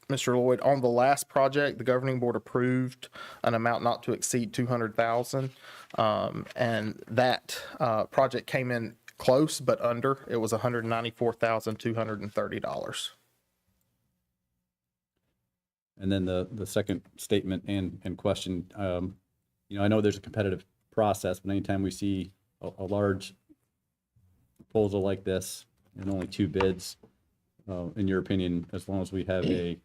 Mr. Lloyd, on the last project, the governing board approved an amount not to exceed 200,000, and that project came in close but under. It was $194,230. And then the second statement and question, I know there's a competitive process, but anytime we see a large proposal like this and only 2 bids, in your opinion, as long as we have a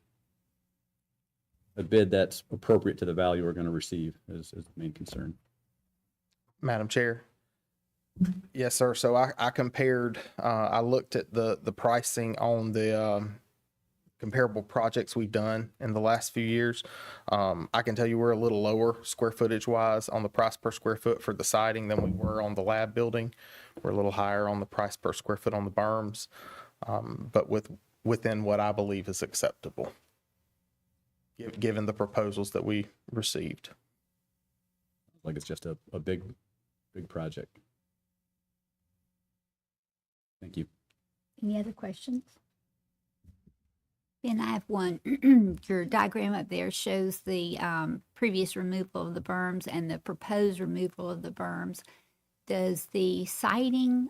bid that's appropriate to the value we're going to receive is the main concern. Madam Chair. Yes, sir. So I compared, I looked at the pricing on the comparable projects we've done in the last few years. I can tell you we're a little lower square footage wise on the price per square foot for the siding than we were on the lab building. We're a little higher on the price per square foot on the berms, but within what I believe is acceptable, given the proposals that we received. Like it's just a big project. Thank you. Any other questions? Ben, I have one. Your diagram up there shows the previous removal of the berms and the proposed removal of the berms. Does the siding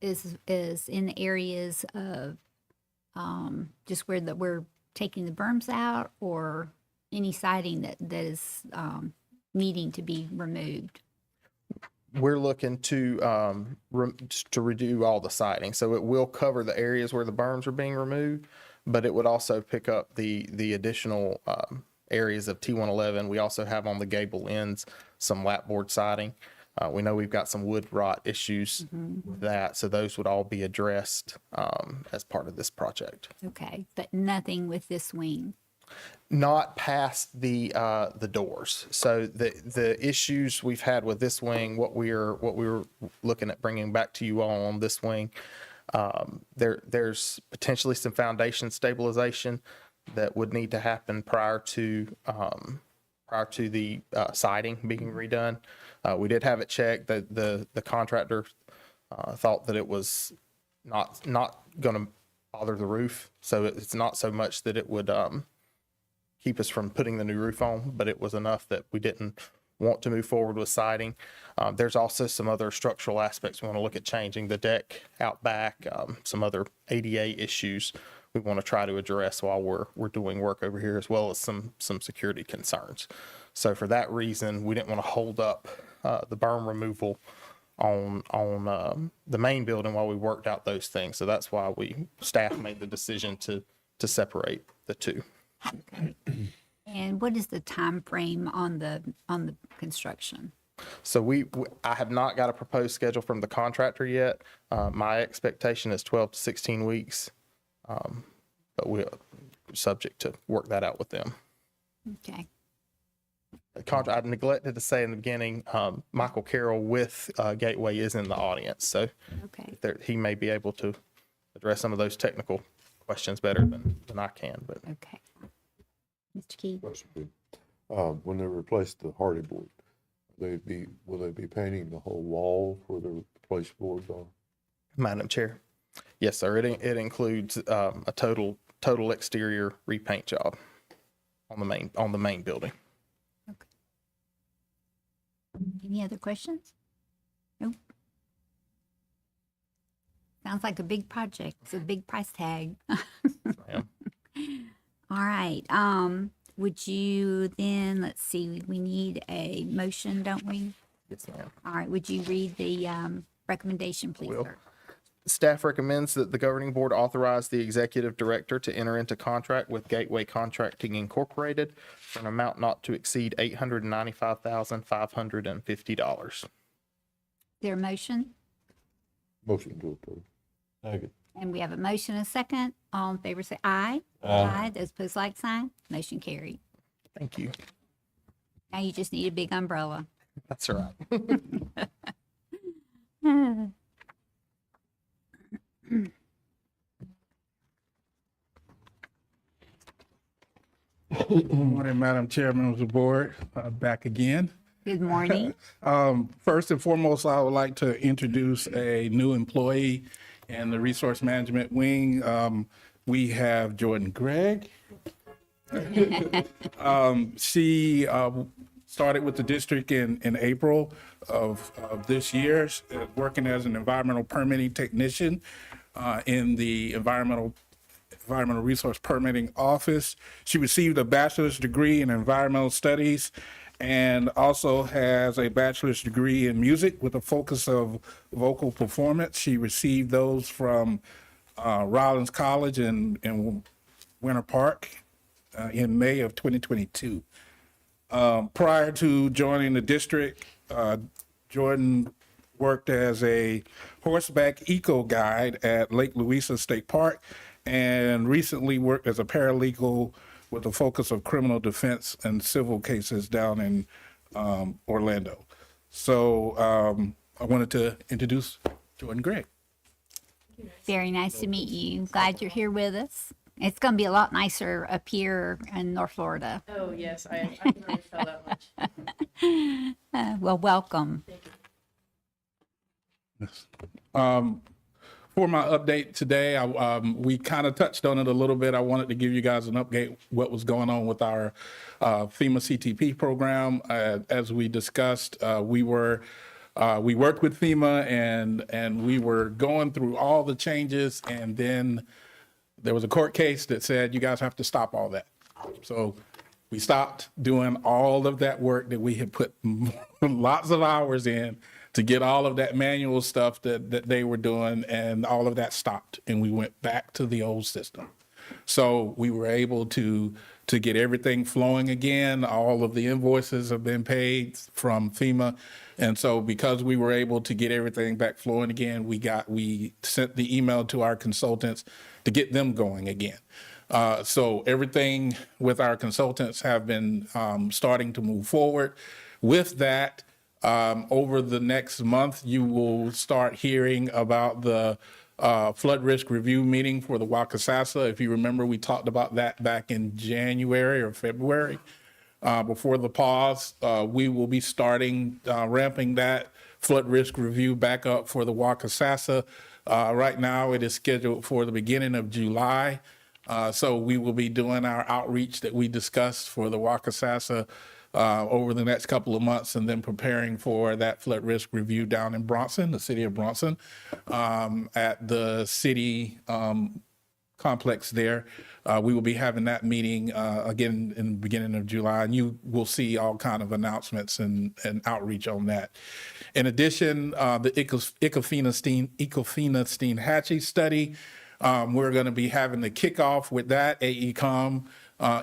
is in areas of just where we're taking the berms out, or any siding that is needing to be removed? We're looking to redo all the siding, so it will cover the areas where the berms are being removed, but it would also pick up the additional areas of T111. We also have on the gable ends some lapboard siding. We know we've got some wood rot issues with that, so those would all be addressed as part of this project. Okay, but nothing with this wing. Not past the doors. So the issues we've had with this wing, what we were looking at bringing back to you all on this wing, there's potentially some foundation stabilization. that would need to happen prior to the siding being redone. We did have it checked. The contractor thought that it was not going to bother the roof. So it's not so much that it would keep us from putting the new roof on, but it was enough that we didn't want to move forward with siding. There's also some other structural aspects we want to look at changing. The deck out back, some other ADA issues we want to try to address while we're doing work over here, as well as some security concerns. So for that reason, we didn't want to hold up the berm removal on the main building while we worked out those things. So that's why staff made the decision to separate the two. And what is the time frame on the construction? So I have not got a proposed schedule from the contractor yet. My expectation is 12 to 16 weeks, but we're subject to work that out with them. Okay. I neglected to say in the beginning, Michael Carroll with Gateway is in the audience, so he may be able to address some of those technical questions better than I can. But okay, Mr. Key. When they replace the hardy board, will they be painting the whole wall where the replaced boards are? Madam Chair, yes, sir. It includes a total exterior repaint job on the main building. Any other questions? Nope. Sounds like a big project. It's a big price tag. Ma'am. All right. Would you then, let's see, we need a motion, don't we? Yes, ma'am. All right. Would you read the recommendation, please, Will. sir? Staff recommends that the governing board authorize the executive director to enter into contract with Gateway Contracting Incorporated for an amount not to exceed $895,550. Is there a motion? Motion to approve. Second. And we have a motion and a second. All in favor say aye. Aye. Those opposed, like sign. Motion carried. Thank you. Now you just need a big umbrella. That's all right. Good morning, Madam Chair, members of the board, back again. Good morning. First and foremost, I would like to introduce a new employee in the Resource Management Wing. We have Jordan Gregg. She started with the district in April of this year, working as an environmental permitting technician in the Environmental Resource Permitting Office. She received a bachelor's degree in environmental studies and also has a bachelor's degree in music with a focus of vocal performance. She received those from Rollins College in Winter Park in May of 2022. Prior to joining the district, Jordan worked as a horseback eco guide at Lake Louisa State Park and recently worked as a paralegal with a focus of criminal defense and civil cases down in Orlando. So I wanted to introduce Jordan Gregg. Very nice to meet you. Glad you're here with us. It's going to be a lot nicer up here in North Florida. Oh, yes, I can already tell that much. Well, welcome. Yes. For my update today, we kind of touched on it a little bit. I wanted to give you guys an update what was going on with our FEMA CTP program. As we discussed, we worked with FEMA and we were going through all the changes, and then there was a court case that said you guys have to stop all that. So we stopped doing all of that work that we had put lots of hours in to get all of that manual stuff that they were doing, and all of that stopped, and we went back to the old system. So we were able to get everything flowing again. All of the invoices have been paid from FEMA. And so because we were able to get everything back flowing again, we sent the email to our consultants to get them going again. So everything with our consultants have been starting to move forward. With that, over the next month, you will start hearing about the flood risk review meeting for the Wakasasa. If you remember, we talked about that back in January or February. Before the pause, we will be starting, ramping that flood risk review back up for the Wakasasa. Right now, it is scheduled for the beginning of July. So we will be doing our outreach that we discussed for the Wakasasa over the next couple of months, and then preparing for that flood risk review down in Bronson, the city of Bronson, at the city complex there. We will be having that meeting again in the beginning of July, and you will see all kind of announcements and outreach on that. In addition, the Ecofina-Steinhatchee study, we're going to be having the kickoff with that. AECOM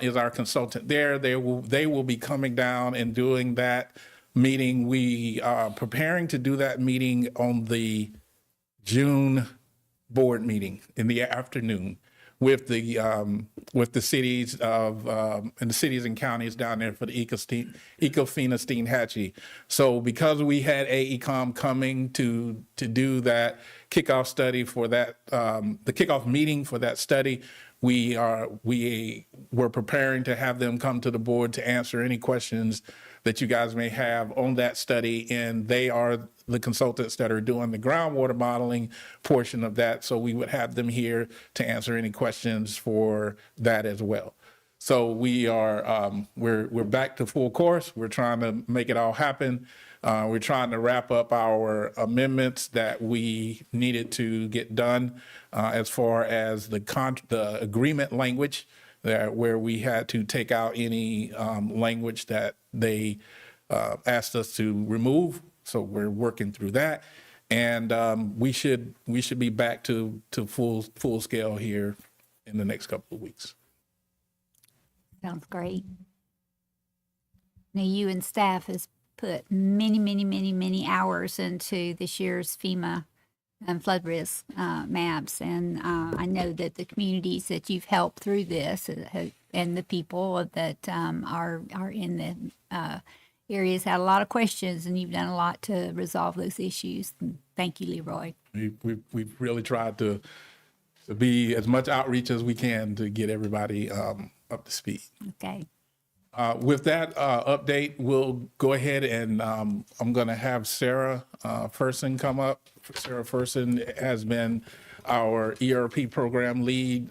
is our consultant there. They will be coming down and doing that meeting. We are preparing to do that meeting on the June board meeting in the afternoon with the cities of and the cities and counties down there for the Ecofina-Steinhatchee. So because we had AECOM coming to do that kickoff study for that, the kickoff meeting for that study, we were preparing to have them come to the board to answer any questions that you guys may have on that study. And they are the consultants that are doing the groundwater modeling portion of that. So we would have them here to answer any questions for that as well. So we are, we're back to full course. We're trying to make it all happen. We're trying to wrap up our amendments that we needed to get done as far as the agreement language, where we had to take out any language that they asked us to remove. So we're working through that, and we should be back to full scale here in the next couple of weeks. Sounds great. Now, you and staff has put many hours into this year's FEMA flood risk maps, and I know that the communities that you've helped through this and the people that are in the areas had a lot of questions, and you've done a lot to resolve those issues. And thank you, Leroy. We've really tried to be as much outreach as we can to get everybody up to speed. Okay. With that update, we'll go ahead and I'm going to have Sarah Ferson come up. Sarah Ferson has been our ERP program lead.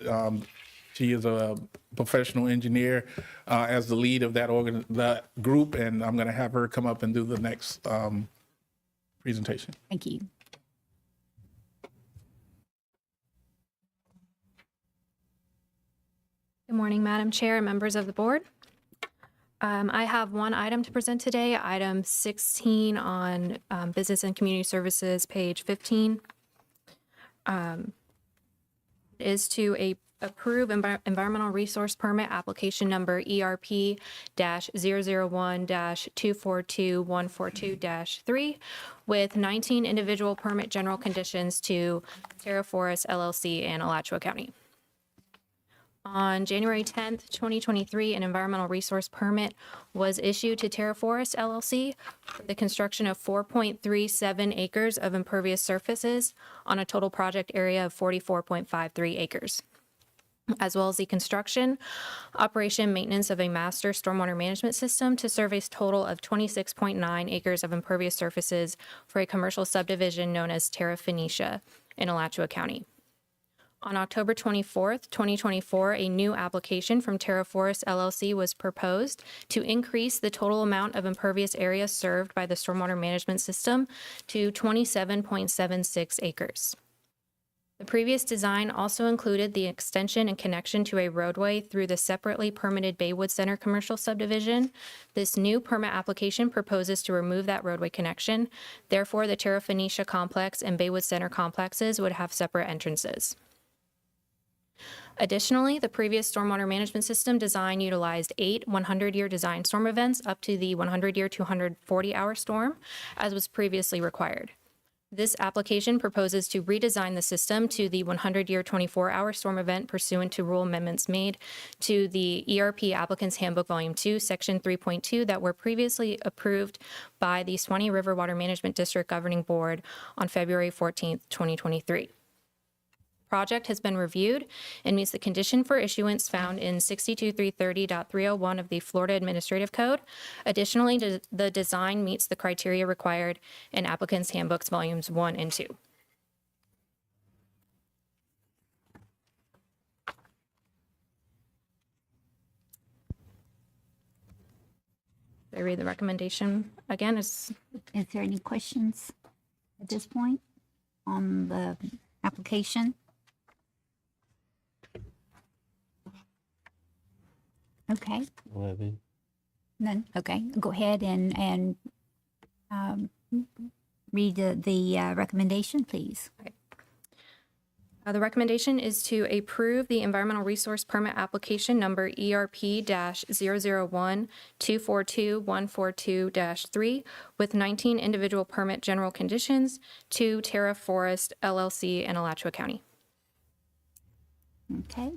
She is a professional engineer as the lead of that group, and I'm going to have her come up and do the next presentation. Thank you. Good morning, Madam Chair and members of the board. I have one item to present today, item 16 on Business and Community Services, page 15. Is to approve environmental resource permit application number ERP-001-242142-3 with 19 individual permit general conditions to Terra Forest LLC in Alachua County. On January 10th, 2023, an environmental resource permit was issued to Terra Forest LLC for the construction of 4.37 acres of impervious surfaces on a total project area of 44.53 acres, as well as the construction, operation, maintenance of a master stormwater management system to serve a total of 26.9 acres of impervious surfaces for a commercial subdivision known as Terra Phoenicia in Alachua County. On October 24th, 2024, a new application from Terra Forest LLC was proposed to increase the total amount of impervious area served by the stormwater management system to 27.76 acres. The previous design also included the extension and connection to a roadway through the separately permitted Baywood Center commercial subdivision. This new permit application proposes to remove that roadway connection. Therefore, the Terra Phoenicia complex and Baywood Center complexes would have separate entrances. Additionally, the previous stormwater management system design utilized 8 100-year design storm events up to the 100-year 240-hour storm, as was previously required. This application proposes to redesign the system to the 100-year 24-hour storm event pursuant to rule amendments made to the ERP Applicants Handbook Volume 2, Section 3.2 that were previously approved by the Swanee River Water Management District Governing Board on February 14th, 2023. project has been reviewed and meets the condition for issuance found in 62330.301 of the Florida Administrative Code. Additionally, the design meets the criteria required in applicant's handbooks, volumes 1 and 2. I read the recommendation again. Is there any questions at this point on the application? Okay, none, okay, go ahead and read the recommendation, please. The recommendation is to approve the environmental resource permit application number ERP-001242142-3 with 19 individual permit general conditions to Terra Forest LLC in Alachua County. Okay,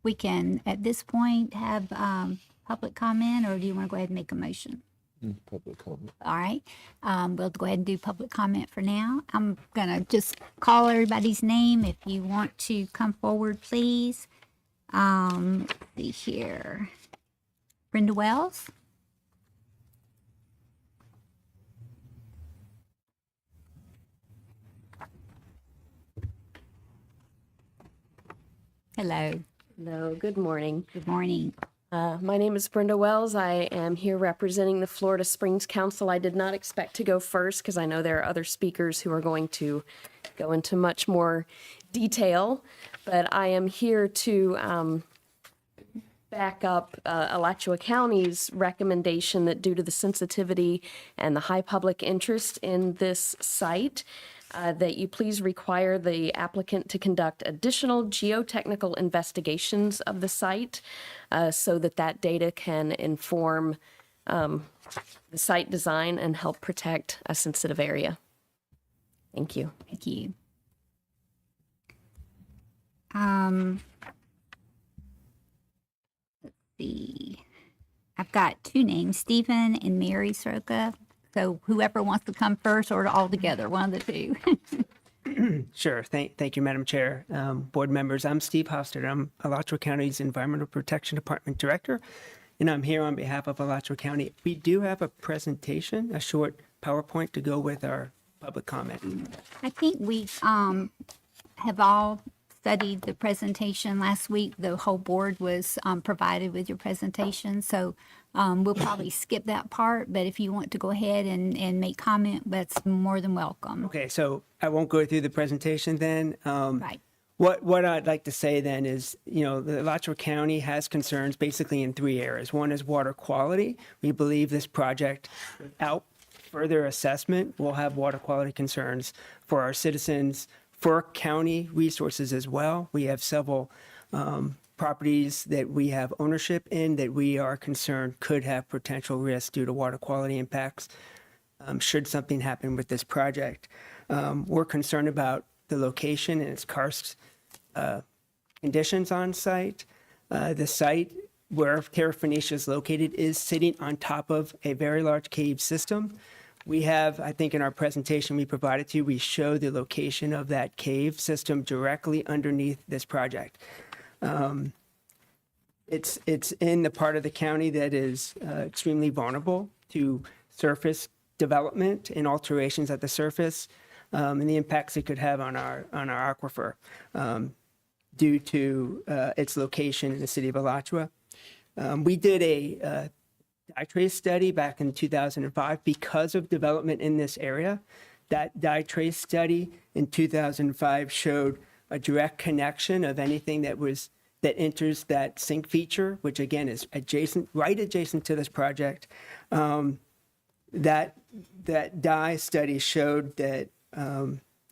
we can, at this point, have public comment, or do you want to go ahead and make a motion? Public comment. All right, we'll go ahead and do public comment for now. I'm gonna just call everybody's name. If you want to come forward, please. Let's see here. Brenda Wells? Hello. Hello, good morning. Good morning. My name is Brenda Wells. I am here representing the Florida Springs Council. I did not expect to go first because I know there are other speakers who are going to go into much more detail, but I am here to back up Alachua County's recommendation that due to the sensitivity and the high public interest in this site, that you please require the applicant to conduct additional geotechnical investigations of the site so that that data can inform the site design and help protect a sensitive area. Thank you. Thank you. Let's see. I've got two names, Stephen and Mary Sroka. So whoever wants to come first or all together, one of the two. Sure. Thank you, Madam Chair. Board members, I'm Steve Hofstadter. I'm Alachua County's Environmental Protection Department Director, and I'm here on behalf of Alachua County. We do have a presentation, a short PowerPoint to go with our public comment. I think we have all studied the presentation last week. The whole board was provided with your presentation, so we'll probably skip that part, but if you want to go ahead and make comment, that's more than welcome. Okay, so I won't go through the presentation then. Right. What I'd like to say then is, the Alachua County has concerns basically in three areas. One is water quality. We believe this project, without further assessment, will have water quality concerns for our citizens, for county resources as well. We have several properties that we have ownership in that we are concerned could have potential risk due to water quality impacts should something happen with this project. We're concerned about the location and its karst conditions on site. The site where Terra Phoenicia is located is sitting on top of a very large cave system. We have, I think in our presentation we provided to you, we show the location of that cave system directly underneath this project. It's in the part of the county that is extremely vulnerable to surface development and alterations at the surface and the impacts it could have on our aquifer due to its location in the city of Alachua. We did a dye study back in 2005 because of development in this area. That dye study in 2005 showed a direct connection of anything that enters that sink feature, which again is right adjacent to this project. That dye study showed that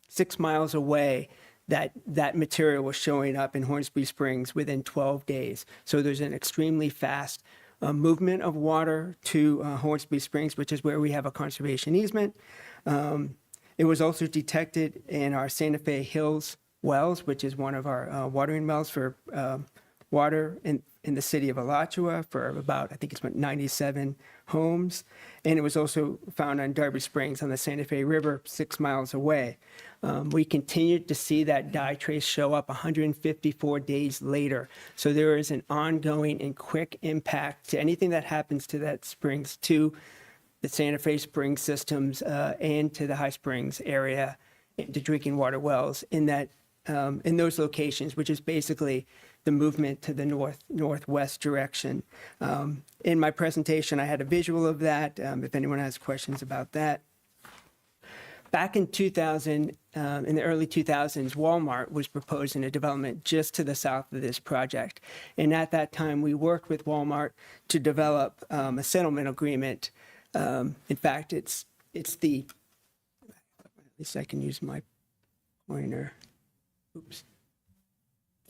6 miles away, that material was showing up in Hornsby Springs within 12 days. So there's an extremely fast movement of water to Hornsby Springs, which is where we have a conservation easement. It was also detected in our Santa Fe Hills wells, which is one of our watering wells for water in the city of Alachua for about, I think it's about 97 homes. And it was also found on Darby Springs on the Santa Fe River, 6 miles away. We continued to see that dye trace show up 154 days later. So there is an ongoing and quick impact to anything that happens to that springs, to the Santa Fe Springs systems and to the High Springs area, to drinking water wells in that in those locations, which is basically the movement to the northwest direction. In my presentation, I had a visual of that, if anyone has questions about that. Back in 2000, in the early 2000s, Walmart was proposing a development just to the south of this project. And at that time, we worked with Walmart to develop a settlement agreement. In fact, it's the, at least I can use my pointer. Oops.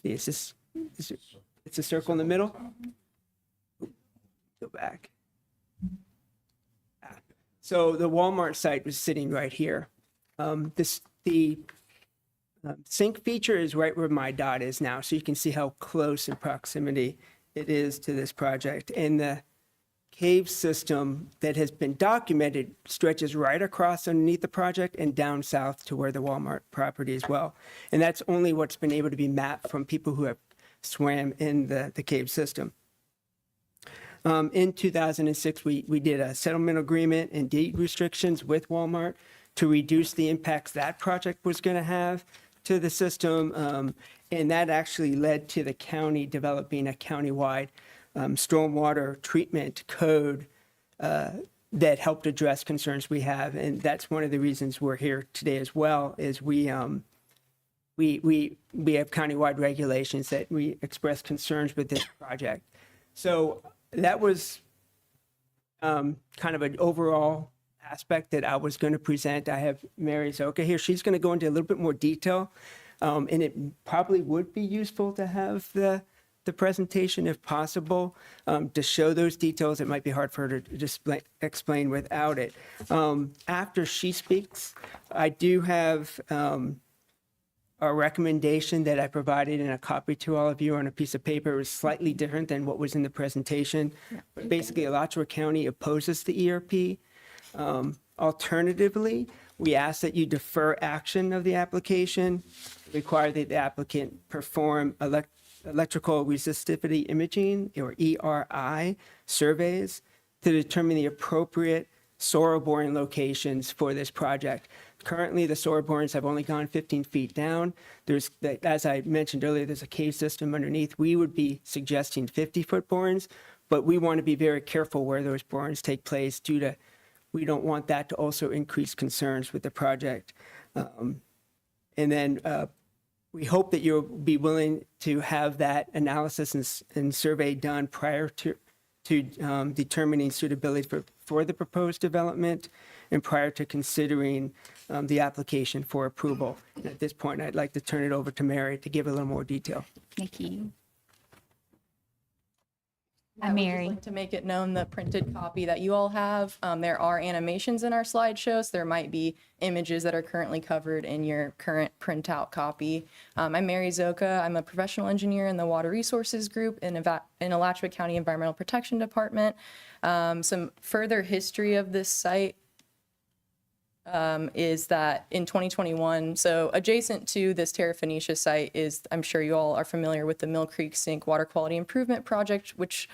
See, it's a circle in the middle. Go back. So the Walmart site was sitting right here. The sink feature is right where my dot is now, so you can see how close in proximity it is to this project. And the cave system that has been documented stretches right across underneath the project and down south to where the Walmart property as well. And that's only what's been able to be mapped from people who have swam in the cave system. In 2006, we did a settlement agreement and deed restrictions with Walmart to reduce the impacts that project was going to have to the system. And that actually led to the county developing a countywide stormwater treatment code that helped address concerns we have. And that's one of the reasons we're here today as well, is we have countywide regulations that we express concerns with this project. So that was kind of an overall aspect that I was going to present. I have Mary Zoka here. She's going to go into a little bit more detail. And it probably would be useful to have the presentation if possible to show those details. It might be hard for her to just explain without it. After she speaks, I do have a recommendation that I provided in a copy to all of you on a piece of paper. It was slightly different than what was in the presentation. But basically, Alachua County opposes the ERP. Alternatively, we ask that you defer action of the application, require that the applicant perform electrical resistivity imaging, or ERI, surveys to determine the appropriate soil boring locations for this project. Currently, the soil borings have only gone 15 feet down. There's, as I mentioned earlier, there's a cave system underneath. We would be suggesting 50-foot borings, but we want to be very careful where those borings take place due to, we don't want that to also increase concerns with the project. And then we hope that you'll be willing to have that analysis and survey done prior to determining suitability for the proposed development and prior to considering the application for approval. And at this point, I'd like to turn it over to Mary to give a little more detail. Thank you. I would just Mary. like to make it known the printed copy that you all have. There are animations in our slideshows. There might be images that are currently covered in your current printout copy. I'm Mary Zoka. I'm a professional engineer in the Water Resources Group in Alachua County Environmental Protection Department. Some further history of this site is that in 2021, so adjacent to this Terra Phoenicia site is, I'm sure you all are familiar with the Mill Creek Sink Water Quality Improvement Project, which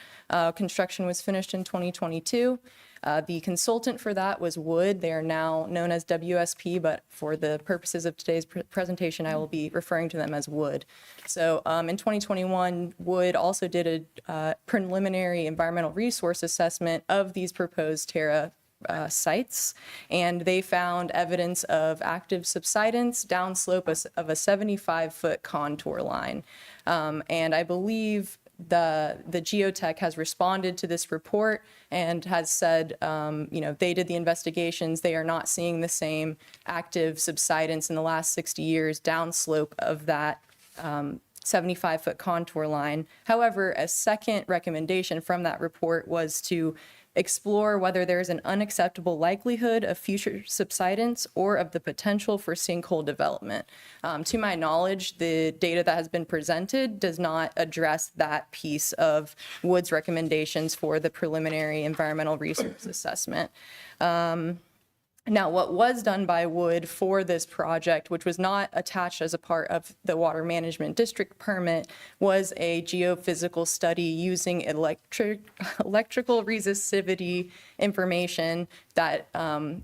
construction was finished in 2022. The consultant for that was Wood. They are now known as WSP, but for the purposes of today's presentation, I will be referring to them as Wood. So in 2021, Wood also did a preliminary environmental resource assessment of these proposed Terra sites, and they found evidence of active subsidence downslope of a 75-foot contour line. And I believe the geotech has responded to this report and has said, they did the investigations. They are not seeing the same active subsidence in the last 60 years downslope of that 75-foot contour line. However, a second recommendation from that report was to explore whether there is an unacceptable likelihood of future subsidence or of the potential for sinkhole development. To my knowledge, the data that has been presented does not address that piece of Wood's recommendations for the preliminary environmental resource assessment. Now, what was done by Wood for this project, which was not attached as a part of the Water Management District permit, was a geophysical study using electrical resistivity information that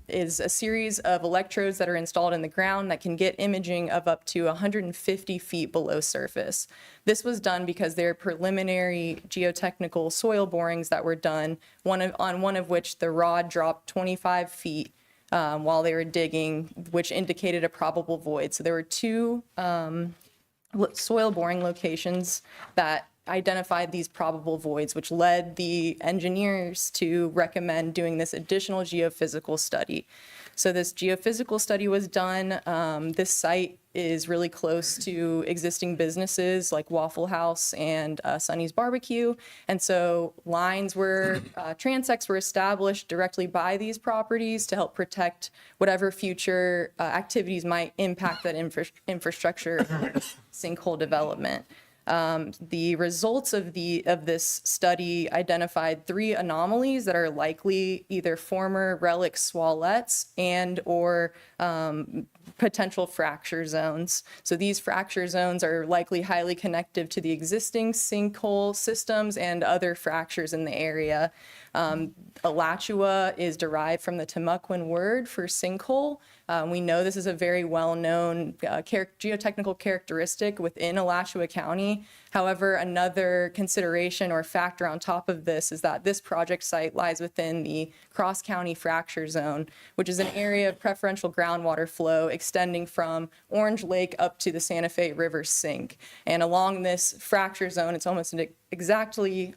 is a series of electrodes that are installed in the ground that can get imaging of up to 150 feet below surface. This was done because there are preliminary geotechnical soil borings that were done, on one of which the rod dropped 25 feet while they were digging, which indicated a probable void. So there were two soil boring locations that identified these probable voids, which led the engineers to recommend doing this additional geophysical study. So this geophysical study was done. This site is really close to existing businesses like Waffle House and Sonny's Barbecue. And so lines were, transects were established directly by these properties to help protect whatever future activities might impact that infrastructure sinkhole development. The results of this study identified 3 anomalies that are likely either former relic swallets and or potential fracture zones. So these fracture zones are likely highly connective to the existing sinkhole systems and other fractures in the area. Alachua is derived from the Timucuan word for sinkhole. We know this is a very well-known geotechnical characteristic within Alachua County. However, another consideration or factor on top of this is that this project site lies within the Cross County Fracture Zone, which is an area of preferential groundwater flow extending from Orange Lake up to the Santa Fe River sink. And along this fracture zone, it's almost exactly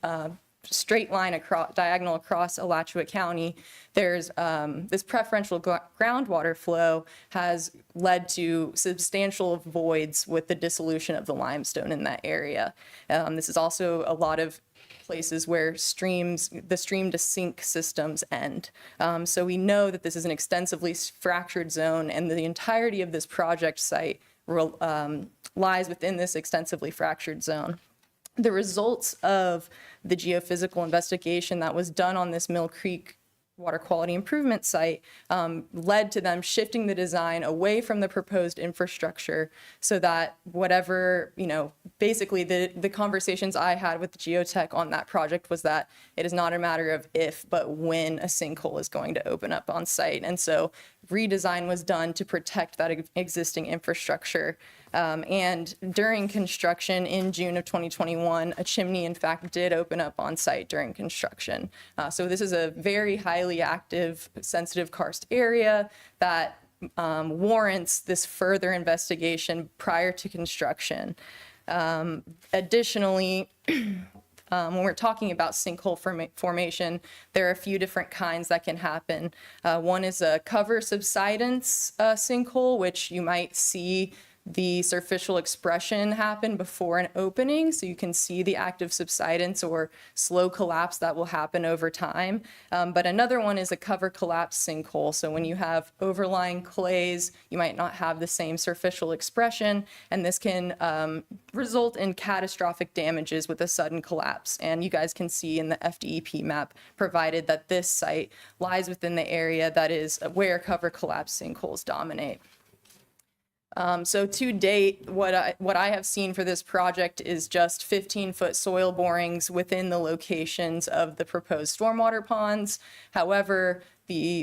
straight line diagonal across Alachua County. There's this preferential groundwater flow has led to substantial voids with the dissolution of the limestone in that area. This is also a lot of places where the stream to sink systems end. So we know that this is an extensively fractured zone, and the entirety of this project site lies within this extensively fractured zone. The results of the geophysical investigation that was done on this Mill Creek water quality improvement site led to them shifting the design away from the proposed infrastructure so that whatever, basically the conversations I had with the geotech on that project was that it is not a matter of if, but when a sinkhole is going to open up on site. And so redesign was done to protect that existing infrastructure. And during construction in June of 2021, a chimney, in fact, did open up on site during construction. So this is a very highly active, sensitive karst area that warrants this further investigation prior to construction. Additionally, when we're talking about sinkhole formation, there are a few different kinds that can happen. One is a cover subsidence sinkhole, which you might see the surficial expression happen before an opening, so you can see the active subsidence or slow collapse that will happen over time. But another one is a cover collapse sinkhole. So when you have overlying clays, you might not have the same surficial expression, and this can result in catastrophic damages with a sudden collapse. And you guys can see in the FDEP map provided that this site lies within the area that is where cover collapse sinkholes dominate. So to date, what I have seen for this project is just 15-foot soil borings within the locations of the proposed stormwater ponds. However,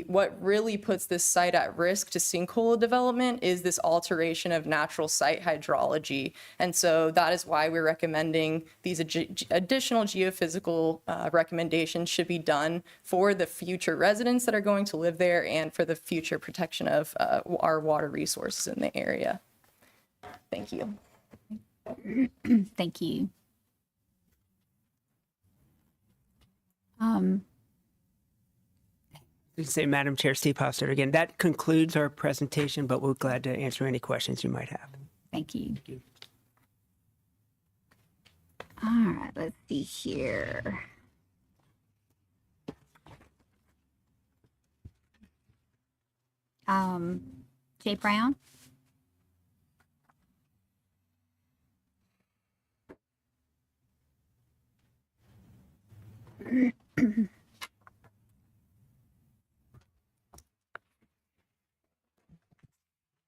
what really puts this site at risk to sinkhole development is this alteration of natural site hydrology. And so that is why we're recommending these additional geophysical recommendations should be done for the future residents that are going to live there and for the future protection of our water resources in the area. Thank you. Thank you. Say, Madam Chair, Steve Hostler again. That concludes our presentation, but we're glad to answer any questions you might have. Thank you. All right, let's see here. Jay Brown?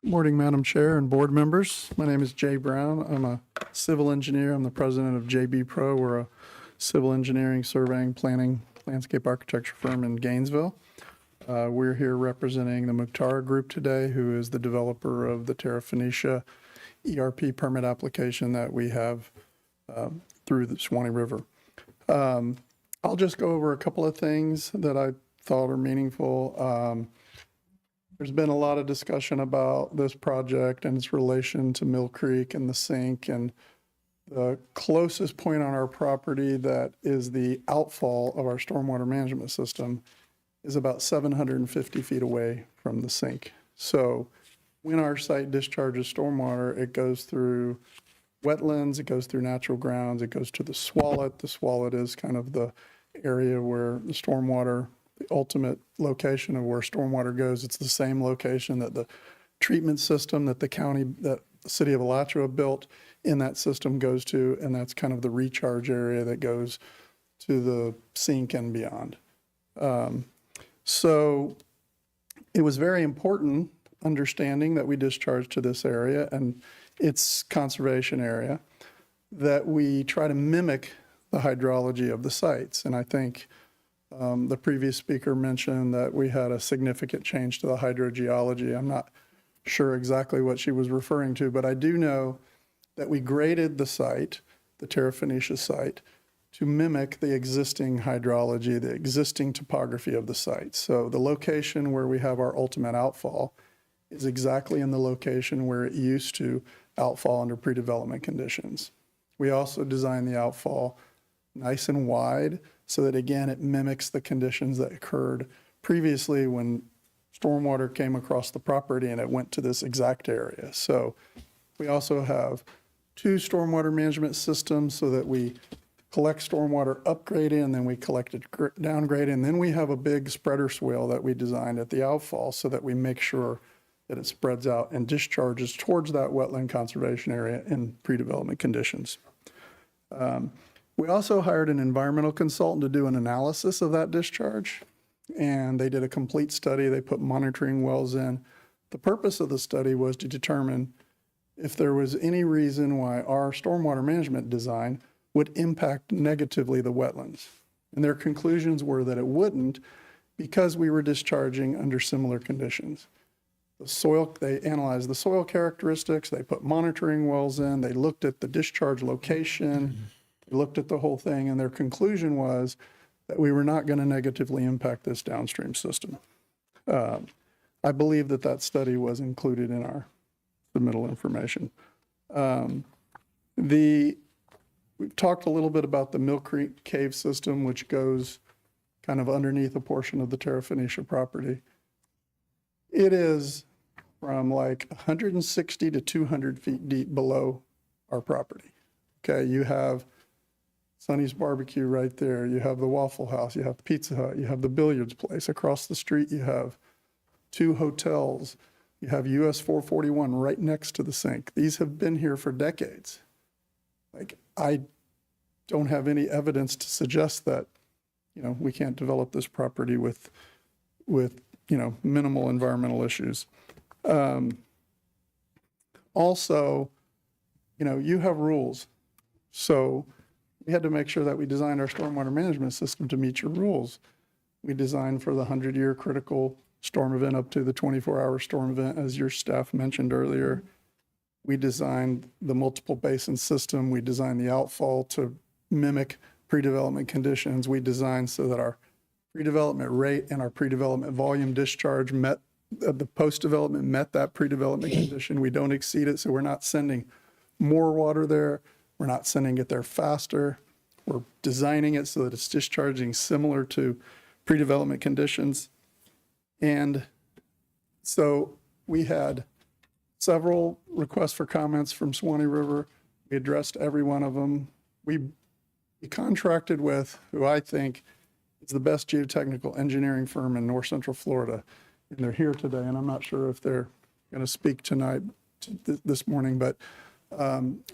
Morning, Madam Chair and board members. My name is Jay Brown. I'm a civil engineer. I'm the president of JB Pro. We're a civil engineering, surveying, planning, landscape architecture firm in Gainesville. We're here representing the Mukhtar Group today, who is the developer of the Terra Phoenicia ERP permit application that we have through the Swanee River. I'll just go over a couple of things that I thought are meaningful. There's been a lot of discussion about this project and its relation to Mill Creek and the sink, and the closest point on our property that is the outfall of our stormwater management system is about 750 feet away from the sink. So when our site discharges stormwater, it goes through wetlands, it goes through natural grounds, it goes to the Swallet. The Swallet is kind of the area where the stormwater, the ultimate location of where stormwater goes. It's the same location that the treatment system that the city of Alachua built in that system goes to, and that's kind of the recharge area that goes to the sink and beyond. So it was very important, understanding that we discharge to this area and its conservation area, that we try to mimic the hydrology of the sites. And I think the previous speaker mentioned that we had a significant change to the hydrogeology. I'm not sure exactly what she was referring to, but I do know that we graded the site, the Terra Phoenicia site, to mimic the existing hydrology, the existing topography of the site. So the location where we have our ultimate outfall is exactly in the location where it used to outfall under pre-development conditions. We also designed the outfall nice and wide so that, again, it mimics the conditions that occurred previously when stormwater came across the property and it went to this exact area. So we also have 2 stormwater management systems so that we collect stormwater upgraded and then we collect it downgraded. And then we have a big spreader swale that we designed at the outfall so that we make sure that it spreads out and discharges towards that wetland conservation area in pre-development conditions. We also hired an environmental consultant to do an analysis of that discharge, and they did a complete study. They put monitoring wells in. The purpose of the study was to determine if there was any reason why our stormwater management design would impact negatively the wetlands. And their conclusions were that it wouldn't, because we were discharging under similar conditions. The soil, they analyzed the soil characteristics, they put monitoring wells in, they looked at the discharge location, they looked at the whole thing, and their conclusion was that we were not going to negatively impact this downstream system. I believe that that study was included in our submittal information. We've talked a little bit about the Mill Creek Cave system, which goes kind of underneath a portion of the Terra Phoenicia property. It is from like 160 to 200 feet deep below our property. Okay, you have Sonny's Barbecue right there. You have the Waffle House. You have Pizza Hut. You have the billiards place. Across the street, you have 2 hotels. You have US 441 right next to the sink. These have been here for decades. Like, I don't have any evidence to suggest that, we can't develop this property with minimal environmental issues. Also, you have rules. So we had to make sure that we designed our stormwater management system to meet your rules. We designed for the 100-year critical storm event up to the 24-hour storm event, as your staff mentioned earlier. We designed the multiple basin system. We designed the outfall to mimic pre-development conditions. We designed so that our pre-development rate and our pre-development volume discharge met, the post-development met that pre-development condition. We don't exceed it, so we're not sending more water there. We're not sending it there faster. We're designing it so that it's discharging similar to pre-development conditions. And so we had several requests for comments from Swanee River. We addressed every one of them. We contracted with who I think is the best geotechnical engineering firm in North Central Florida. and they're here today, and I'm not sure if they're going to speak tonight, this morning, but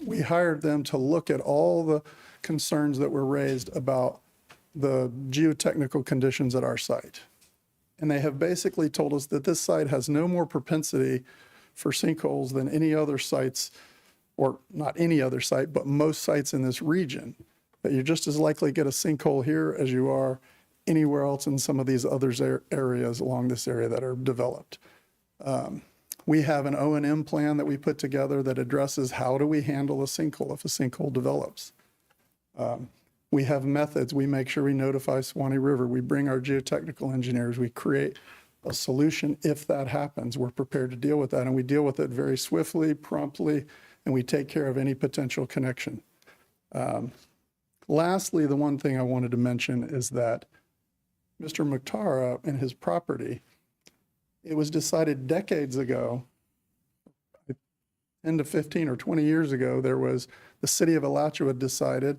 we hired them to look at all the concerns that were raised about the geotechnical conditions at our site. And they have basically told us that this site has no more propensity for sinkholes than any other sites, or not any other site, but most sites in this region. That you're just as likely to get a sinkhole here as you are anywhere else in some of these other areas along this area that are developed. We have an O&M plan that we put together that addresses how do we handle a sinkhole if a sinkhole develops. We have methods. We make sure we notify Swanee River. We bring our geotechnical engineers. We create a solution if that happens. We're prepared to deal with that, and we deal with it very swiftly, promptly, and we take care of any potential connection. Lastly, the one thing I wanted to mention is that Mr. Mukhtar and his property, it was decided decades ago, 10 to 15 or 20 years ago, the city of Alachua decided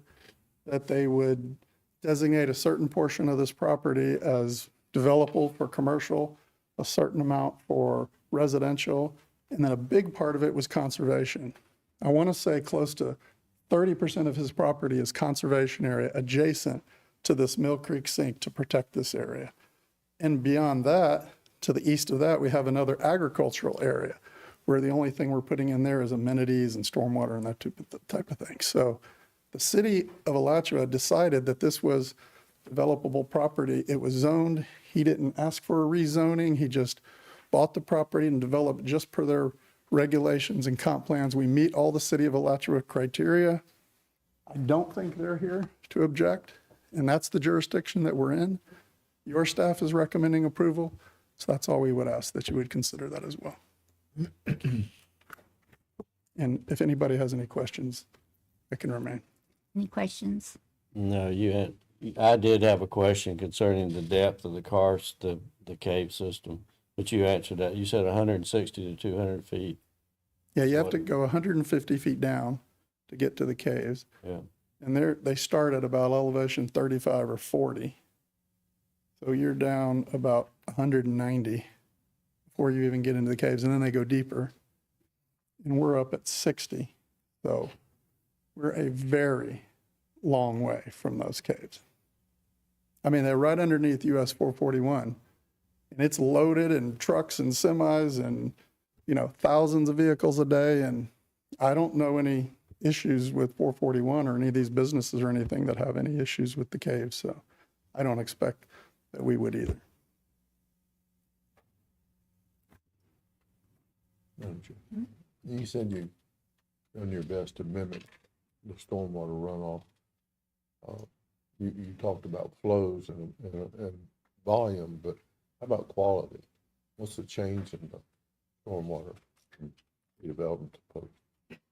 that they would designate a certain portion of this property as developable for commercial, a certain amount for residential, and then a big part of it was conservation. I want to say close to 30% of his property is conservation area adjacent to this Mill Creek sink to protect this area. And beyond that, to the east of that, we have another agricultural area where the only thing we're putting in there is amenities and stormwater and that type of thing. So the city of Alachua decided that this was developable property. It was zoned. He didn't ask for a rezoning. He just bought the property and developed just per their regulations and comp plans. We meet all the city of Alachua criteria. I don't think they're here to object, and that's the jurisdiction that we're in. Your staff is recommending approval, so that's all we would ask, that you would consider that as well. And if anybody has any questions, I can remain. Any questions? No, I did have a question concerning the depth of the karst, the cave system, but you answered that. You said 160 to 200 feet. Yeah, you have to go 150 feet down to get to the caves. Yeah. And they start at about elevation 35 or 40. So you're down about 190 before you even get into the caves, and then they go deeper. And we're up at 60. So we're a very long way from those caves. I mean, they're right underneath US 441, and it's loaded and trucks and semis and, thousands of vehicles a day. And I don't know any issues with 441 or any of these businesses or anything that have any issues with the caves. So I don't expect that we would either. Madam Chair, you said you've done your best to mimic the stormwater runoff. You talked about flows and volume, but how about quality? What's the change in the stormwater from redevelopment to post?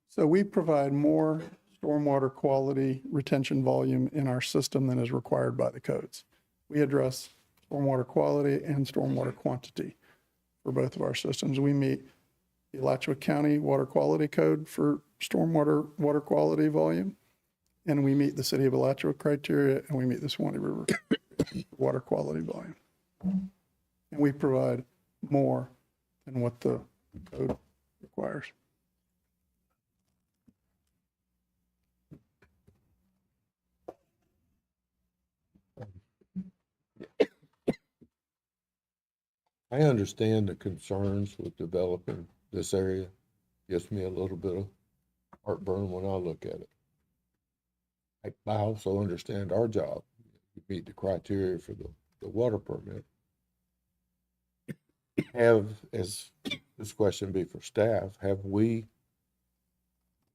So we provide more stormwater quality retention volume in our system than is required by the codes. We address stormwater quality and stormwater quantity for both of our systems. We meet the Alachua County Water Quality Code for stormwater water quality volume, and we meet the City of Alachua criteria, and we meet the Swanee River water quality volume. And we provide more than what the code requires. I understand the concerns with developing this area. Gives me a little bit of heartburn when I look at it. I also understand our job. We meet the criteria for the water permit. As this question be for staff, have we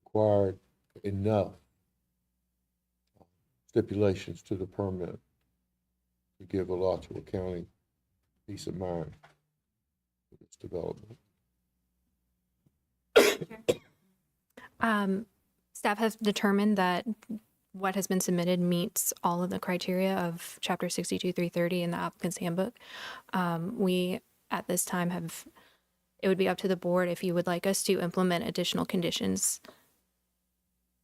acquired enough stipulations to the permit to give Alachua County peace of mind with its development? Staff has determined that what has been submitted meets all of the criteria of Chapter 62-330 in the applicant's handbook. We, at this time, it would be up to the board if you would like us to implement additional conditions.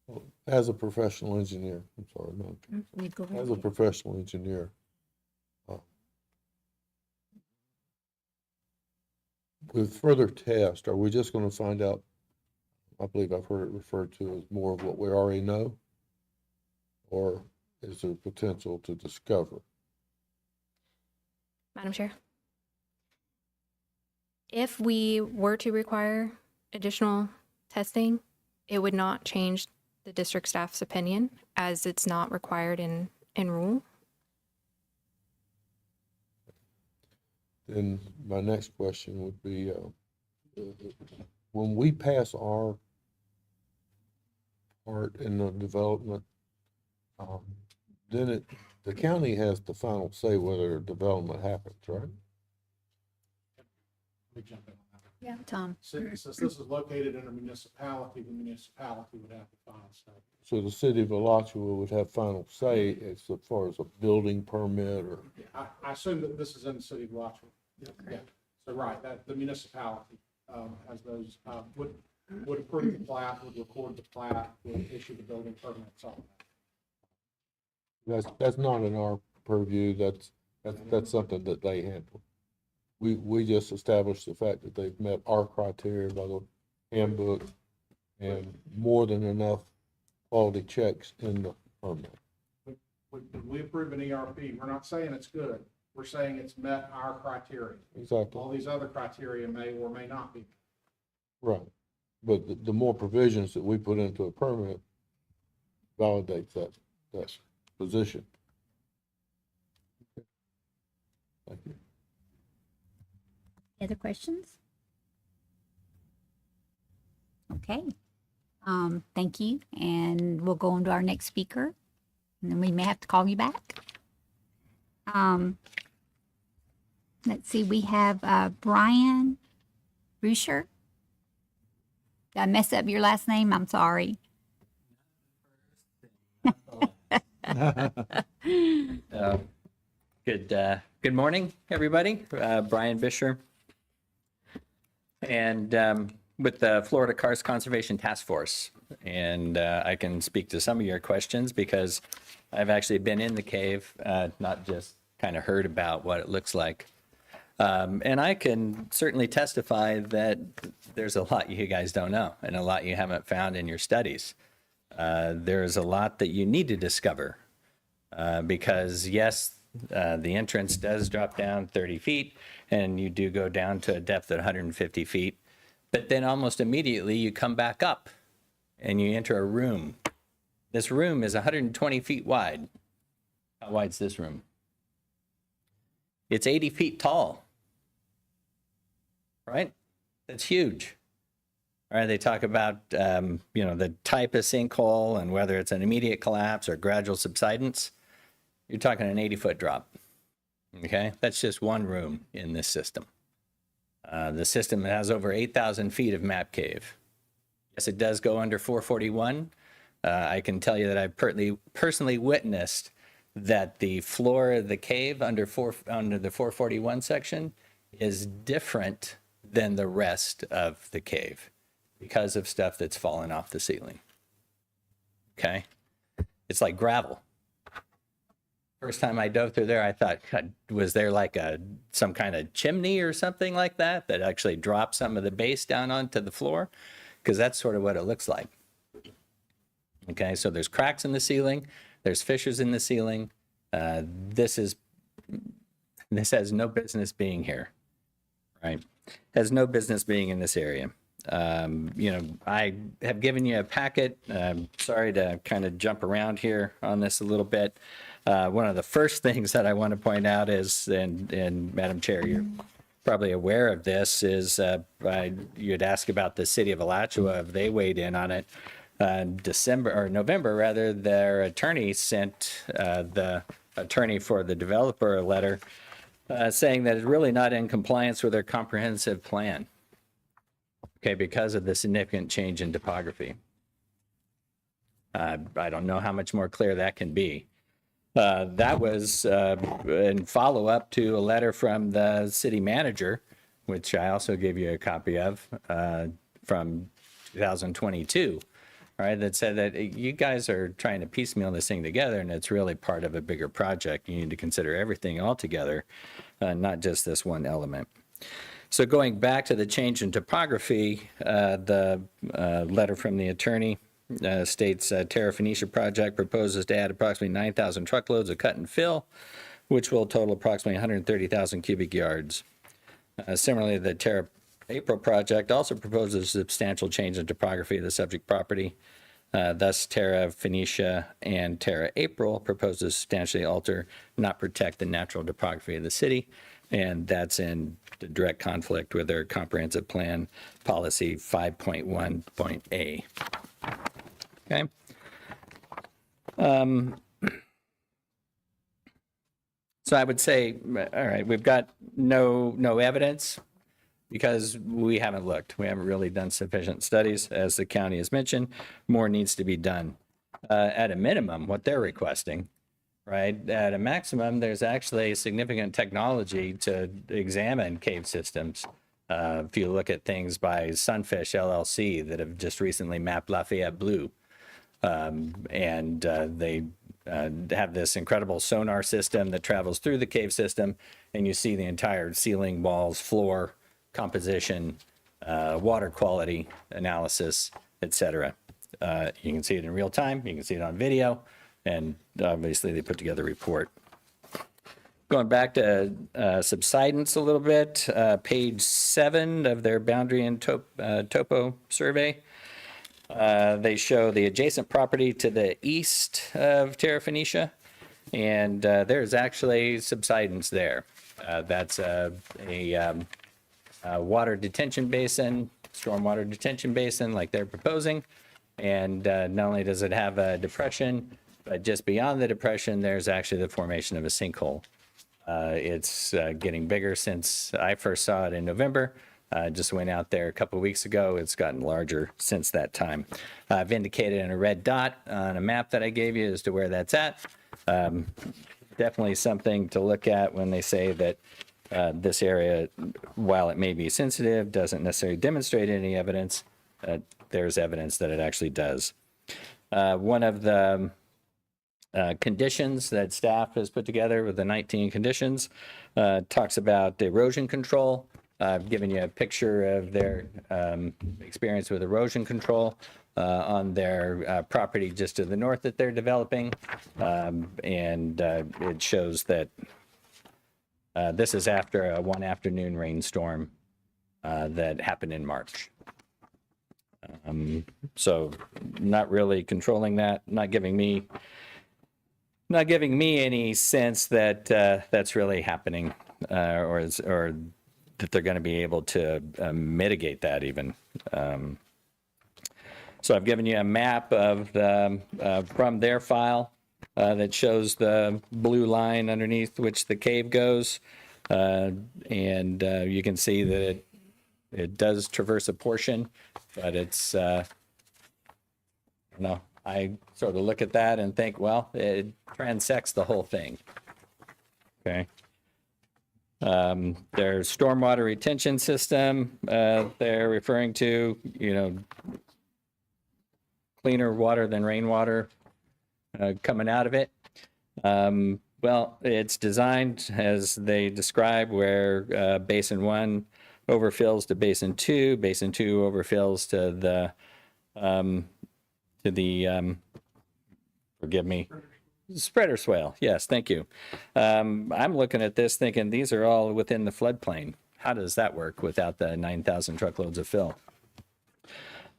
Well, as a professional engineer, I'm sorry, no. As a professional engineer, with further tests, are we just gonna find out? I believe I've heard it referred to as more of what we already know? Or is there potential to discover? Madam Chair. If we were to require additional testing, it would not change the district staff's opinion as it's not required in rule. Then my next question would be, when we pass our part in the development, then the county has the final say whether development happens, right? Yeah, Tom. Since this is located in a municipality, the municipality would have the final say. So the city of Alachua would have final say as far as a building permit or? I assume that this is in the city of Alachua. Yeah, so right, that the municipality has those, would approve the plat, would record the plat, would issue the building permits, all of that. That's not in our purview, that's something that they handle. We just established the fact that they've met our criteria by the handbook and more than enough quality checks in the permit. When we approve an ERP, we're not saying it's good, we're saying it's met our criteria. Exactly. All these other criteria may or may not be. Right, but the more provisions that we put into a permit validates that position. Thank you. Any other questions? Okay. Thank you. And we'll go on to our next speaker. And then we may have to call you back. Let's see, we have Brian Rusher. Did I mess up your last name? I'm sorry. Good morning, everybody. Brian Vischer. And with the Florida Karst Conservation Task Force. And I can speak to some of your questions because I've actually been in the cave, not just kind of heard about what it looks like. And I can certainly testify that there's a lot you guys don't know and a lot you haven't found in your studies. There's a lot that you need to discover because, yes, the entrance does drop down 30 feet and you do go down to a depth of 150 feet. But then almost immediately you come back up and you enter a room. This room is 120 feet wide. How wide's this room? It's 80 feet tall, right? That's huge. All right, they talk about, the type of sinkhole and whether it's an immediate collapse or gradual subsidence. You're talking an 80-foot drop, okay? That's just one room in this system. The system has over 8,000 feet of map cave. Yes, it does go under 441. I can tell you that I've personally witnessed that the floor of the cave under the 441 section is different than the rest of the cave because of stuff that's fallen off the ceiling. Okay? It's like gravel. First time I dove through there, I thought, God, was there like some kind of chimney or something like that actually dropped some of the base down onto the floor? Because that's sort of what it looks like. Okay, so there's cracks in the ceiling, there's fissures in the ceiling. This has no business being here, right? Has no business being in this area. I have given you a packet. Sorry to kind of jump around here on this a little bit. One of the first things that I want to point out is, and Madam Chair, you're probably aware of this, is you'd ask about the city of Alachua if they weighed in on it. November rather, their attorney sent the attorney for the developer a letter saying that it's really not in compliance with their comprehensive plan. Okay, because of the significant change in topography. I don't know how much more clear that can be. That was in follow-up to a letter from the city manager, which I also gave you a copy of from 2022, right? That said that you guys are trying to piecemeal this thing together and it's really part of a bigger project. You need to consider everything all together, not just this one element. So going back to the change in topography, the letter from the attorney states Terra Phoenicia project proposes to add approximately 9,000 truckloads of cut and fill, which will total approximately 130,000 cubic yards. Similarly, the Terra April project also proposes a substantial change in topography of the subject property. Thus, Terra Phoenicia and Terra April propose to substantially alter, not protect the natural topography of the city, and that's in direct conflict with their comprehensive plan policy 5.1.A. Okay. So I would say, all right, we've got no evidence because we haven't looked. We haven't really done sufficient studies. As the county has mentioned, more needs to be done. At a minimum, what they're requesting, right? At a maximum, there's actually significant technology to examine cave systems. If you look at things by Sunfish LLC that have just recently mapped Lafayette Blue, and they have this incredible sonar system that travels through the cave system, and you see the entire ceiling, walls, floor, composition, water quality analysis, etc. You can see it in real time, you can see it on video, and obviously they put together a report. Going back to subsidence a little bit, page 7 of their boundary and topo survey. They show the adjacent property to the east of Terra Phoenicia, and there's actually subsidence there. That's a water detention basin, stormwater detention basin like they're proposing. And not only does it have a depression, but just beyond the depression, there's actually the formation of a sinkhole. It's getting bigger since I first saw it in November. Just went out there a couple of weeks ago. It's gotten larger since that time. I've indicated in a red dot on a map that I gave you as to where that's at. Definitely something to look at when they say that this area, while it may be sensitive, doesn't necessarily demonstrate any evidence. There's evidence that it actually does. One of the conditions that staff has put together with the 19 conditions talks about erosion control. I've given you a picture of their experience with erosion control on their property just to the north that they're developing. And it shows that this is after a one afternoon rainstorm that happened in March. So not really controlling that, not giving me any sense that that's really happening or that they're going to be able to mitigate that even. So I've given you a map of from their file that shows the blue line underneath which the cave goes. And you can see that it does traverse a portion, but it's, I don't know, I sort of look at that and think, well, it transects the whole thing. Okay. Their stormwater retention system, they're referring to, cleaner water than rainwater coming out of it. Well, it's designed as they describe where Basin 1 overfills to Basin 2, Basin 2 overfills to the forgive me, spreader swale. Yes, thank you. I'm looking at this thinking these are all within the floodplain. How does that work without the 9,000 truckloads of fill?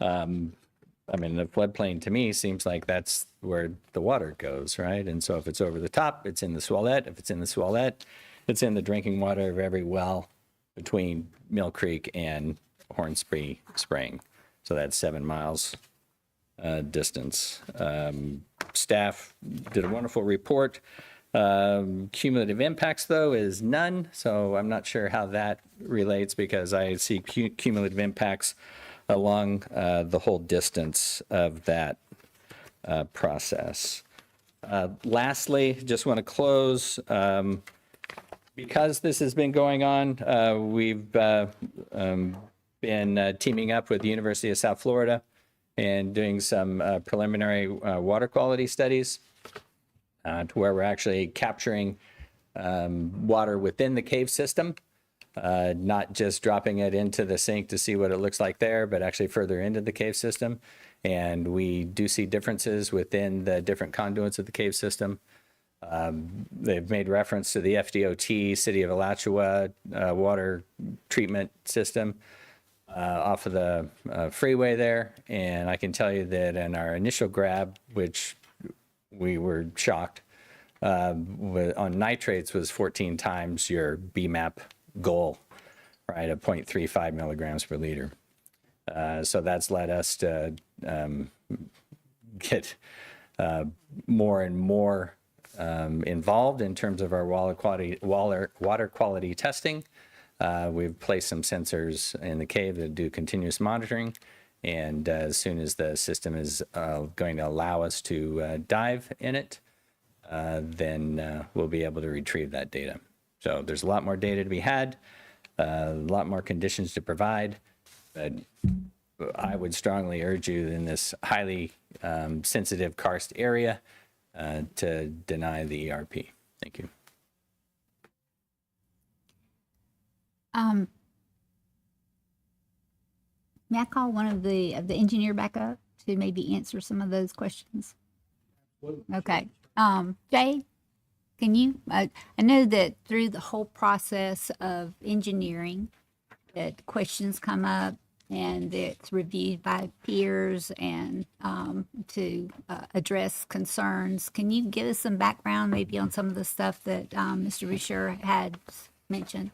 I mean, the floodplain to me seems like that's where the water goes, right? And so if it's over the top, it's in the Swalette. If it's in the Swalette, it's in the drinking water of every well between Mill Creek and Hornsby Spring. So that's 7 miles distance. Staff did a wonderful report. Cumulative impacts, though, is none. So I'm not sure how that relates because I see cumulative impacts along the whole distance of that process. Lastly, just want to close. Because this has been going on, we've been teaming up with the University of South Florida and doing some preliminary water quality studies to where we're actually capturing water within the cave system not just dropping it into the sink to see what it looks like there, but actually further into the cave system. And we do see differences within the different conduits of the cave system. They've made reference to the FDOT, City of Alachua water treatment system off of the freeway there. And I can tell you that in our initial grab, which we were shocked, on nitrates was 14 times your BMAP goal, right, of 0.35 milligrams per liter. So that's led us to get more and more involved in terms of our water quality testing. We've placed some sensors in the cave that do continuous monitoring. And as soon as the system is going to allow us to dive in it, then we'll be able to retrieve that data. So there's a lot more data to be had, a lot more conditions to provide, but I would strongly urge you in this highly sensitive karst area to deny the ERP. Thank you. May I call one of the engineer back up to maybe answer some of those questions? Okay. Jay, can you, I know that through the whole process of engineering, that questions come up and it's reviewed by peers and to address concerns. Can you give us some background maybe on some of the stuff that Mr. Boucher had mentioned?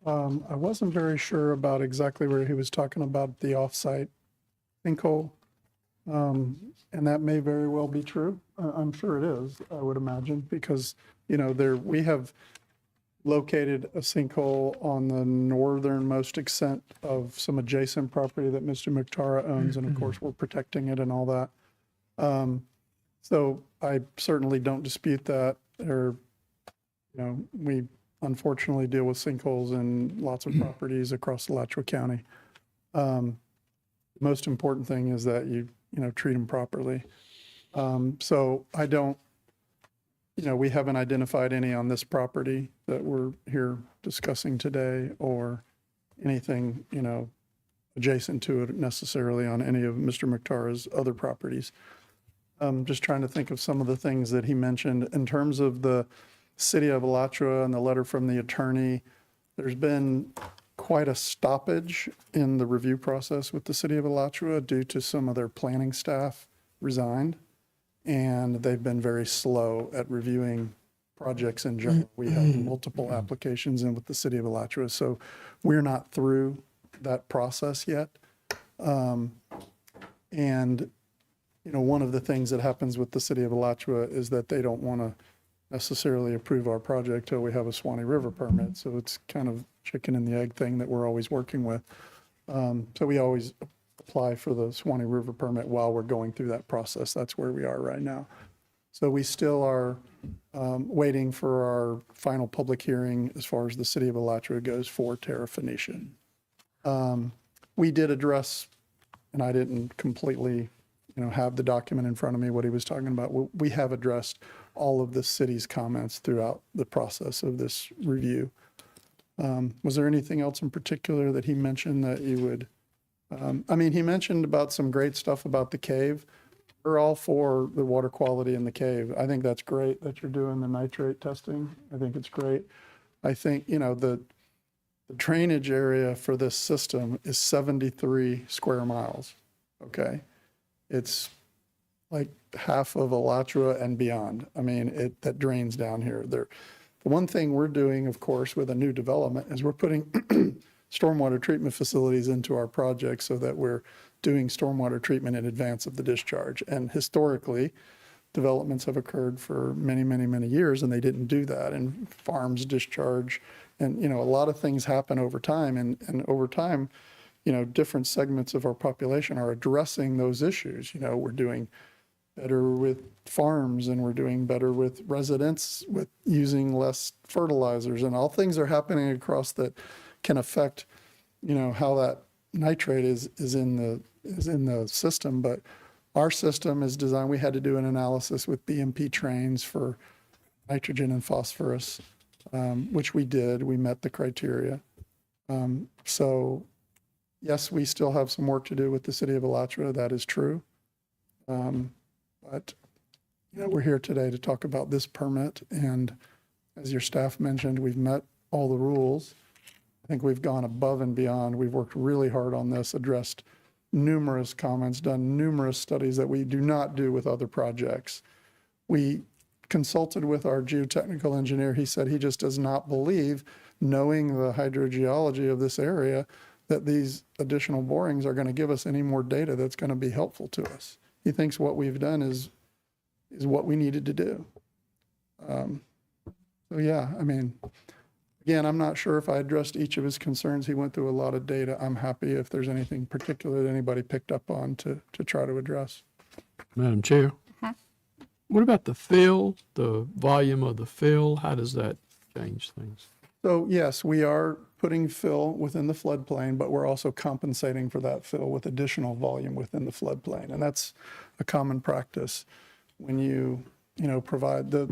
I wasn't very sure about exactly where he was talking about the off-site sinkhole. And that may very well be true. I'm sure it is, I would imagine, because, you know, we have located a sinkhole on the northernmost extent of some adjacent property that Mr. McTara owns, and of course, we're protecting it and all that. So I certainly don't dispute that. Or, you know, we unfortunately deal with sinkholes in lots of properties across Alachua County. The most important thing is that you treat them properly. So I don't, we haven't identified any on this property that we're here discussing today, or anything, adjacent to it necessarily on any of Mr. McTara's other properties. Just trying to think of some of the things that he mentioned in terms of the City of Alachua and the letter from the attorney. There's been quite a stoppage in the review process with the City of Alachua due to some of their planning staff resigned, and they've been very slow at reviewing projects in general. We have multiple applications in with the City of Alachua, so we're not through that process yet. And one of the things that happens with the City of Alachua is that they don't want to necessarily approve our project till we have a Swanee River permit. So it's kind of chicken and the egg thing that we're always working with. So we always apply for the Swanee River permit while we're going through that process. That's where we are right now. So we still are waiting for our final public hearing as far as the City of Alachua goes for Terra Phoenician. We did address, and I didn't completely have the document in front of me, what he was talking about. We have addressed all of the city's comments throughout the process of this review. Was there anything else in particular that he mentioned that you would, he mentioned about some great stuff about the cave. We're all for the water quality in the cave. I think that's great that you're doing the nitrate testing. I think it's great. I think, the drainage area for this system is 73 square miles, okay? It's like half of Alachua and beyond. That drains down here. The one thing we're doing, of course, with a new development is we're putting stormwater treatment facilities into our project so that we're doing stormwater treatment in advance of the discharge. And historically, developments have occurred for many, many, many years, and they didn't do that. And farms discharge, and a lot of things happen over time. And over time, different segments of our population are addressing those issues. We're doing better with farms, and we're doing better with residents with using less fertilizers, and all things are happening across that can affect, how that nitrate is in the system. But our system is designed, we had to do an analysis with BMP trains for nitrogen and phosphorus. which we did. We met the criteria. So yes, we still have some work to do with the city of Alachua. That is true. But we're here today to talk about this permit. And as your staff mentioned, we've met all the rules. I think we've gone above and beyond. We've worked really hard on this, addressed numerous comments, done numerous studies that we do not do with other projects. We consulted with our geotechnical engineer. He said he just does not believe, knowing the hydrogeology of this area, that these additional borings are going to give us any more data that's going to be helpful to us. He thinks what we've done is what we needed to do. So yeah, I mean, again, I'm not sure if I addressed each of his concerns. He went through a lot of data. I'm happy if there's anything particular that anybody picked up on to try to address. Madam Chair, what about the fill, the volume of the fill? How does that change things? So yes, we are putting fill within the floodplain, but we're also compensating for that fill with additional volume within the floodplain. And that's a common practice when you provide the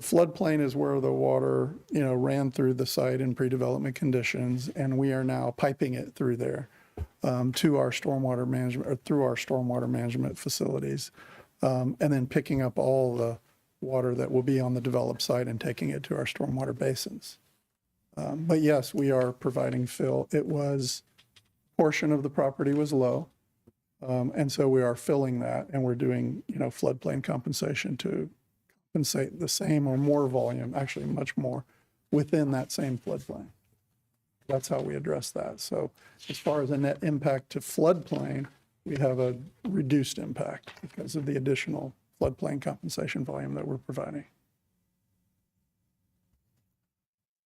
floodplain is where the water, ran through the site in pre-development conditions, and we are now piping it through there to our stormwater management, or through our stormwater management facilities, and then picking up all the water that will be on the developed site and taking it to our stormwater basins. But yes, we are providing fill. It was, portion of the property was low, and so we are filling that, and we're doing, floodplain compensation to compensate the same or more volume, actually much more, within that same floodplain. That's how we address that. So as far as a net impact to floodplain, we have a reduced impact because of the additional floodplain compensation volume that we're providing.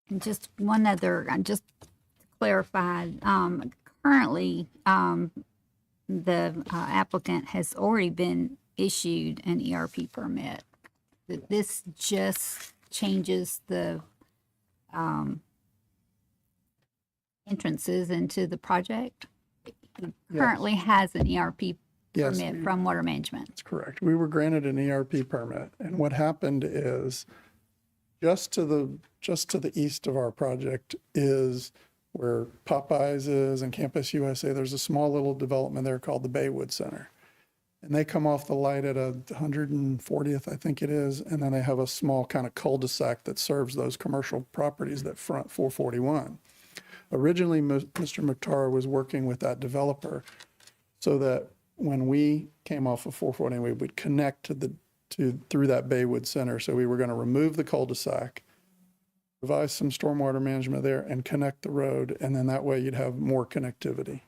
And just one other, just to clarify, currently, the applicant has already been issued an ERP permit. This just changes the entrances into the project. He currently has an ERP permit from Water Management. That's correct. We were granted an ERP permit, and what happened is just to the east of our project is where Popeyes is and Campus USA. There's a small little development there called the Baywood Center. And they come off the light at 140th, I think it is, and then they have a small kind of cul-de-sac that serves those commercial properties that front 441. Originally, Mr. Mukhtar was working with that developer so that when we came off of 440, we would connect through that Baywood Center. So we were going to remove the cul-de-sac, provide some stormwater management there, and connect the road, and then that way you'd have more connectivity.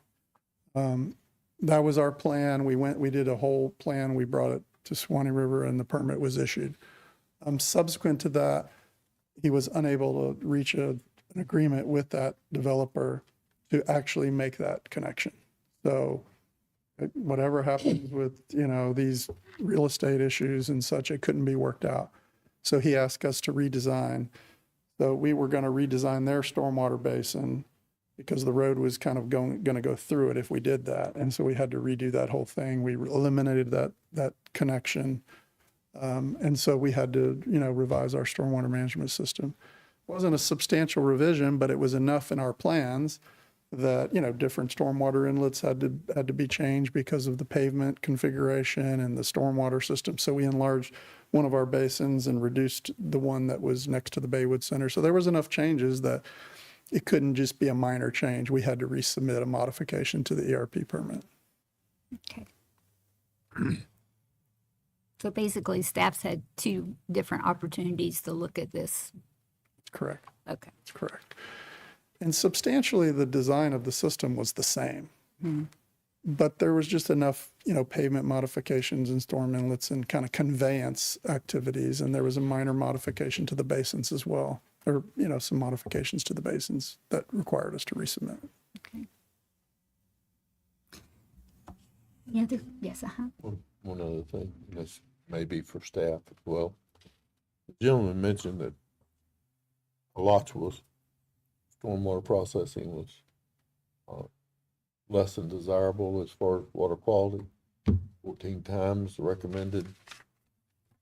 That was our plan. We did a whole plan. We brought it to Swanee River, and the permit was issued. Subsequent to that, he was unable to reach an agreement with that developer to actually make that connection. So whatever happens with, these real estate issues and such, it couldn't be worked out. So he asked us to redesign. So we were going to redesign their stormwater basin because the road was kind of going to go through it if we did that. And so we had to redo that whole thing. We eliminated that connection. And so we had to, revise our stormwater management system. It wasn't a substantial revision, but it was enough in our plans that, different stormwater inlets had to be changed because of the pavement configuration and the stormwater system. So we enlarged one of our basins and reduced the one that was next to the Baywood Center. So there was enough changes that it couldn't just be a minor change. We had to resubmit a modification to the ERP permit. Okay. So basically, staff's had two different opportunities to look at this. That's correct. Okay. That's correct. And substantially, the design of the system was the same. But there was just enough, pavement modifications and storm inlets and kind of conveyance activities. And there was a minor modification to the basins as well, or, some modifications to the basins that required us to resubmit. Okay. Yeah. Yes. One other thing, and this may be for staff as well. The gentleman mentioned that Alachua's stormwater processing was less than desirable as far as water quality. 14 times the recommended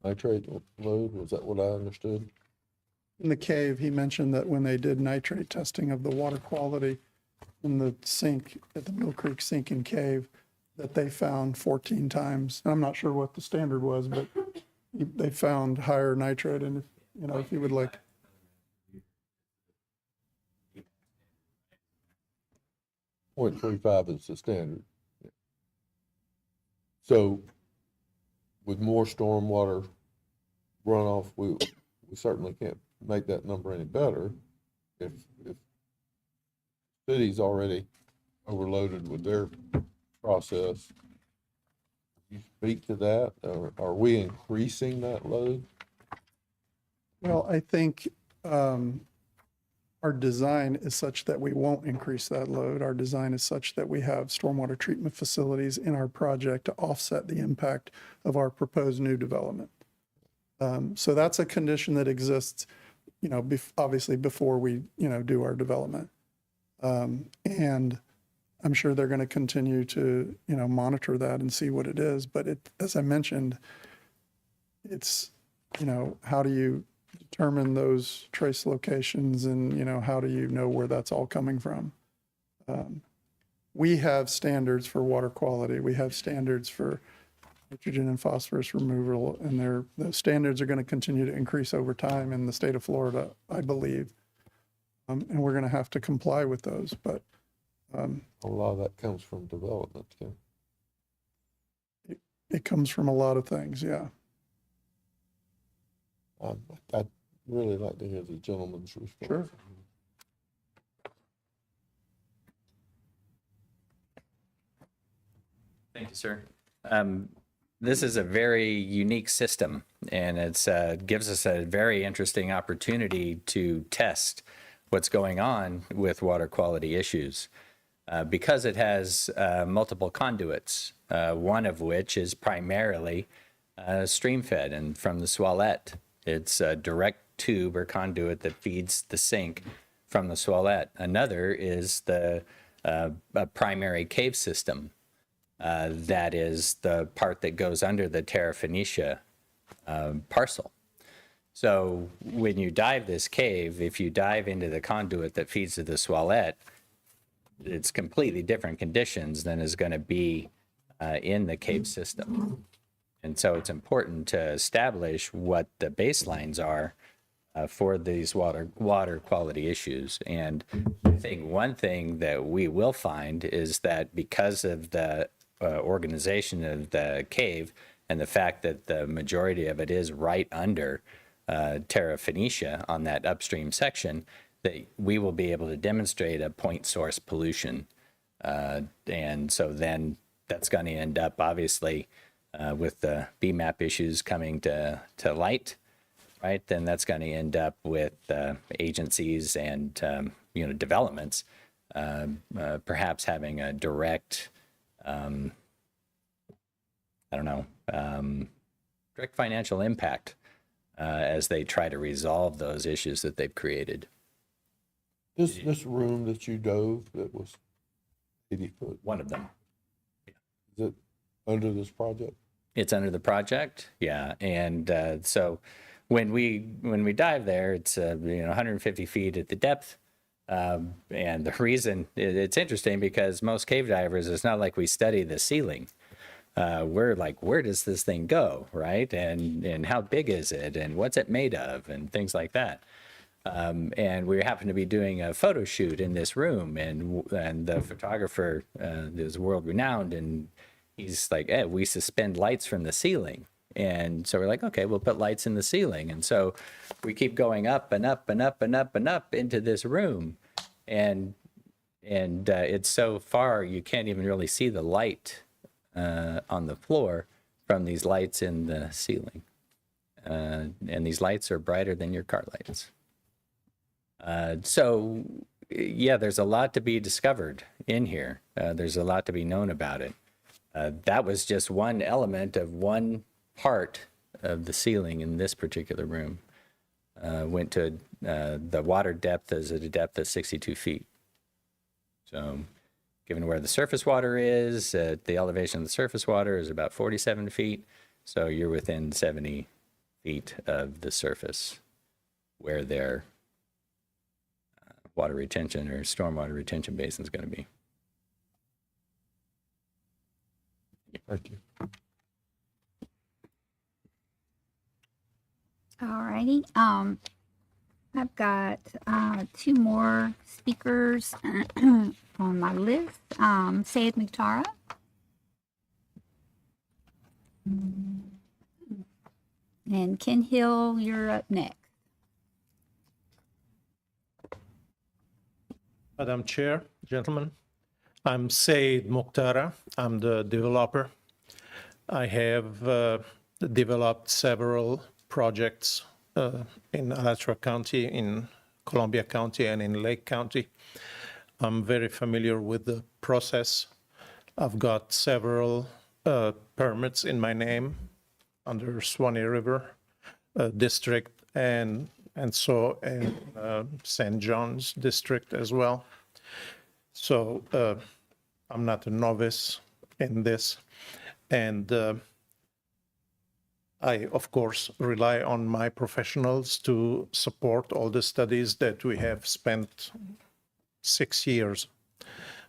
nitrate load. Was that what I understood? in the cave, he mentioned that when they did nitrate testing of the water quality in the sink at the Mill Creek Sink and Cave, that they found 14 times, and I'm not sure what the standard was, but they found higher nitrate. And if, you know, if you would like. 0.35 is the standard. So with more stormwater runoff, we certainly can't make that number any better. If city's already overloaded with their process, you speak to that, or are we increasing that load? Well, I think our design is such that we won't increase that load. Our design is such that we have stormwater treatment facilities in our project to offset the impact of our proposed new development. So that's a condition that exists, you know, obviously before we, you know, do our development. And I'm sure they're going to continue to, you know, monitor that and see what it is. But it, as I mentioned, it's, you know, how do you determine those trace locations, and, you know, how do you know where that's all coming from? We have standards for water quality. We have standards for nitrogen and phosphorus removal, and those standards are going to continue to increase over time in the state of Florida, I believe. And we're going to have to comply with those, but A lot of that comes from development, too. it comes from a lot of things, yeah. I'd really like to hear the gentleman's response. Sure. Thank you, sir. This is a very unique system, and it's gives us a very interesting opportunity to test what's going on with water quality issues. Because it has multiple conduits, one of which is primarily stream fed and from the Swalette. It's a direct tube or conduit that feeds the sink from the Swalette. Another is the primary cave system. That is the part that goes under the Terra Phoenicia parcel. So when you dive this cave, if you dive into the conduit that feeds to the Swalette, it's completely different conditions than is going to be in the cave system. And so it's important to establish what the baselines are for these water quality issues. And I think one thing that we will find is that because of the organization of the cave and the fact that the majority of it is right under Terra Phoenicia on that upstream section, that we will be able to demonstrate a point source pollution. And so then that's going to end up, obviously, with the BMAP issues coming to light, right? Then that's going to end up with agencies and, developments perhaps having a direct, direct financial impact as they try to resolve those issues that they've created. This room that you dove that was 80 foot. One of them. Is it under this project? It's under the project, yeah. And so when we dive there, it's 150 feet at the depth. And the reason it's interesting because most cave divers, it's not like we study the ceiling. We're like, where does this thing go, right? And how big is it, and what's it made of, and things like that. And we happen to be doing a photo shoot in this room, and the photographer is world renowned, and he's like, hey, we suspend lights from the ceiling. And so we're like, okay, we'll put lights in the ceiling. And so we keep going up and up and up and up and up into this room. And it's so far, you can't even really see the light on the floor from these lights in the ceiling. And these lights are brighter than your car lights. So yeah, there's a lot to be discovered in here. There's a lot to be known about it. That was just one element of one part of the ceiling in this particular room. Went to the water depth is at a depth of 62 feet. So given where the surface water is, the elevation of the surface water is about 47 feet. So you're within 70 feet of the surface where their water retention or stormwater retention basin is going to be. Thank you. All righty. I've got two more speakers on my list. Sayed Mukhtar. And Ken Hill, you're up next. Madam Chair, gentlemen, I'm Sayed Mukhtara. I'm the developer. I have developed several projects in Alachua County, in Columbia County, and in Lake County. I'm very familiar with the process. I've got several permits in my name under Swanee River District and St. John's District as well. So I'm not a novice in this. And I, of course, rely on my professionals to support all the studies that we have spent 6 years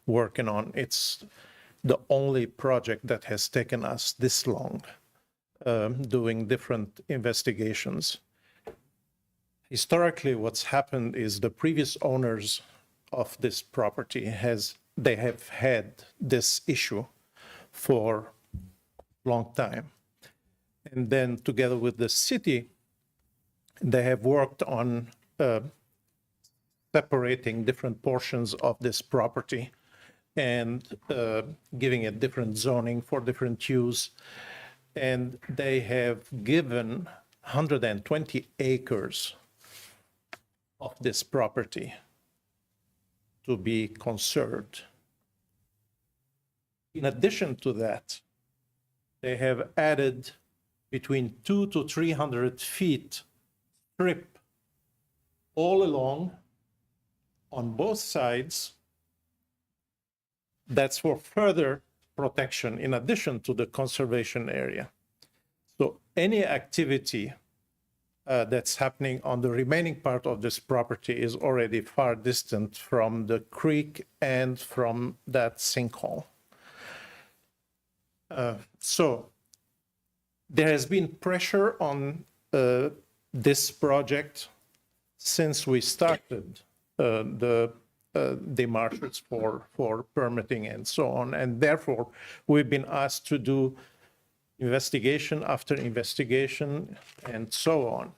working on. It's the only project that has taken us this long, doing different investigations. Historically, what's happened is the previous owners of this property they have had this issue for a long time. And then together with the city, they have worked on separating different portions of this property and giving it different zoning for different use. And they have given 120 acres of this property to be conserved. In addition to that, they have added between 200 to 300 feet strip all along on both sides. That's for further protection in addition to the conservation area. So any activity that's happening on the remaining part of this property is already far distant from the creek and from that sinkhole. So there has been pressure on this project since we started the demarches for permitting and so on. And therefore, we've been asked to do investigation after investigation and so on.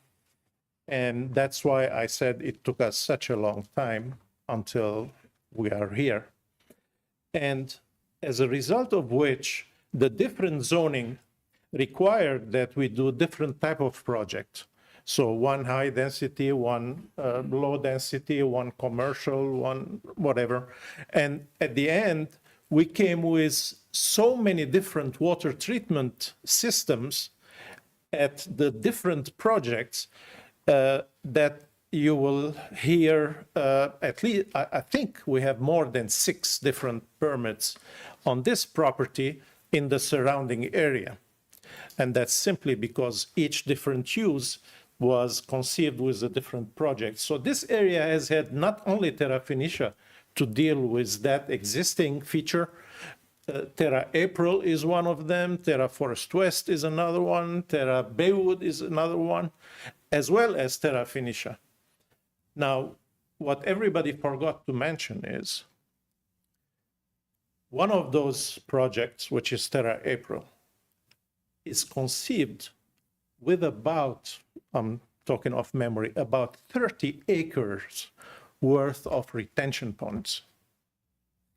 And that's why I said it took us such a long time until we are here. And as a result of which, the different zoning required that we do different type of project. So one high density, one low density, one commercial, one whatever. And at the end, we came with so many different water treatment systems at the different projects that you will hear at least, I think we have more than 6 different permits on this property in the surrounding area. And that's simply because each different use was conceived with a different project. So this area has had not only Terra Phoenicia to deal with that existing feature. Terra April is one of them, Terra Forest West is another one, Terra Baywood is another one, as well as Terra Phoenicia. Now, what everybody forgot to mention is one of those projects, which is Terra April, is conceived with about, I'm talking off memory, about 30 acres worth of retention ponds.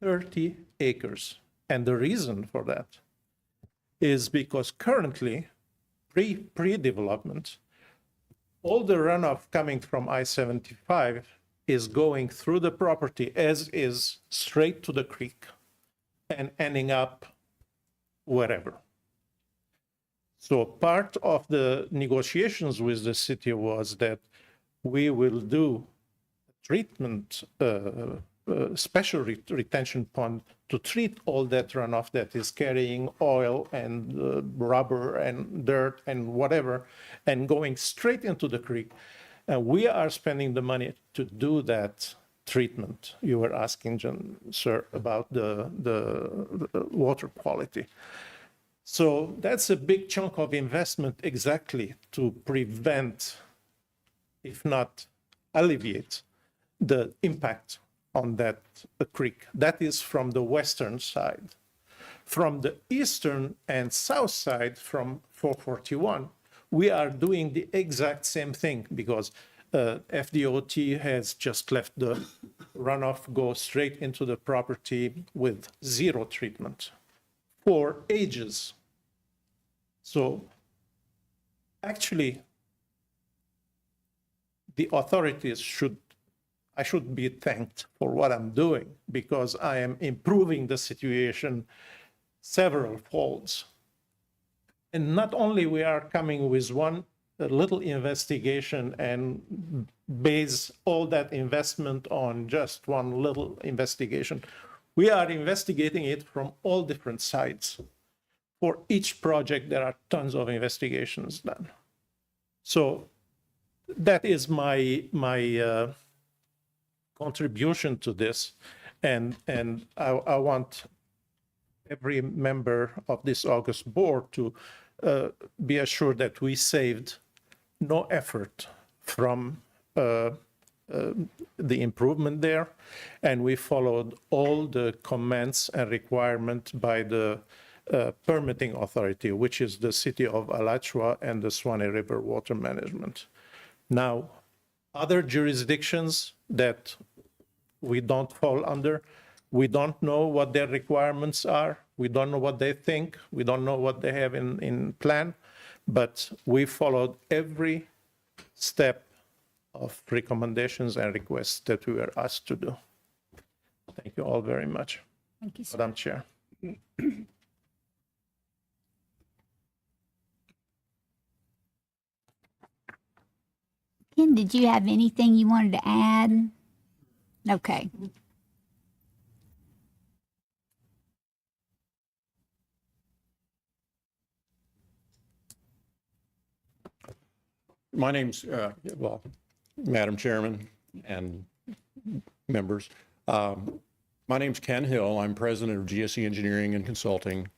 30 acres. And the reason for that is because currently, pre-development, all the runoff coming from I-75 is going through the property as is straight to the creek and ending up wherever. So part of the negotiations with the city was that we will do treatment, special retention pond to treat all that runoff that is carrying oil and rubber and dirt and whatever, and going straight into the creek. We are spending the money to do that treatment. You were asking, John, sir, about the water quality. So that's a big chunk of investment exactly to prevent, if not alleviate, the impact on that creek. That is from the western side. From the eastern and south side, from 441, we are doing the exact same thing because FDOT has just left the runoff go straight into the property with zero treatment for ages. So actually, the authorities I should be thanked for what I'm doing because I am improving the situation several folds. And not only we are coming with one little investigation and base all that investment on just one little investigation, we are investigating it from all different sides. For each project, there are tons of investigations done. So that is my contribution to this. And I want every member of this August board to be assured that we saved no effort from the improvement there. And we followed all the comments and requirements by the permitting authority, which is the city of Alachua and the Swanee River Water Management. Now, other jurisdictions that we don't fall under, we don't know what their requirements are. We don't know what they think. We don't know what they have in plan, but we followed every step of recommendations and requests that we were asked to do. Thank you all very much. Thank you, sir. Madam Chair. Ken, did you have anything you wanted to add? Okay. My name's, Madam Chairman and members. My name's Ken Hill. I'm president of GSE Engineering and Consulting.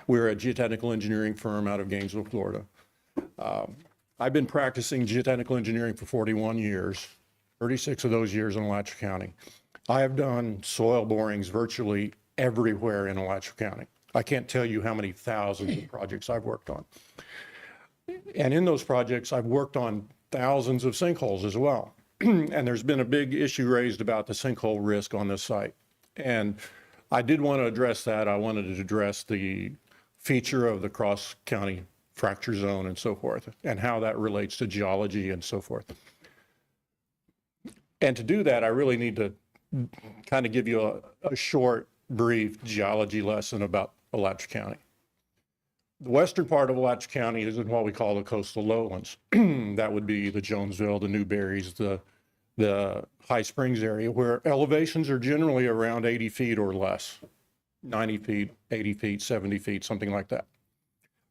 We're a geotechnical engineering firm out of Gainesville, Florida. I've been practicing geotechnical engineering for 41 years, 36 of those years in Alachua County. I have done soil borings virtually everywhere in Alachua County. I can't tell you how many thousands of projects I've worked on. And in those projects, I've worked on thousands of sinkholes as well. And there's been a big issue raised about the sinkhole risk on this site. And I did want to address that. I wanted to address the feature of the cross-county fracture zone and so forth, and how that relates to geology and so forth. And to do that, I really need to kind of give you a short, brief geology lesson about Alachua County. The western part of Alachua County is in what we call the coastal lowlands. That would be the Jonesville, the Newberries, the High Springs area, where elevations are generally around 80 feet or less, 90 feet, 80 feet, 70 feet, something like that.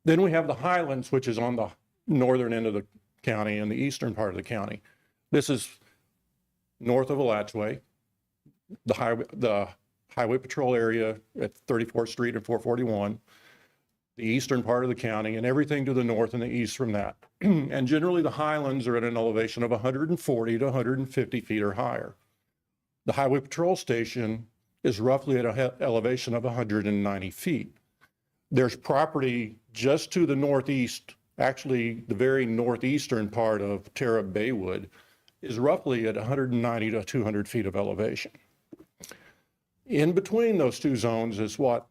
Then we have the highlands, which is on the northern end of the county and the eastern part of the county. This is north of Alachua, the highway patrol area at 34th Street and 441, the eastern part of the county, and everything to the north and the east from that. And generally the highlands are at an elevation of 140 to 150 feet or higher. The highway patrol station is roughly at an elevation of 190 feet. There's property just to the northeast, actually the very northeastern part of Terra Baywood is roughly at 190 to 200 feet of elevation. In between those two zones is what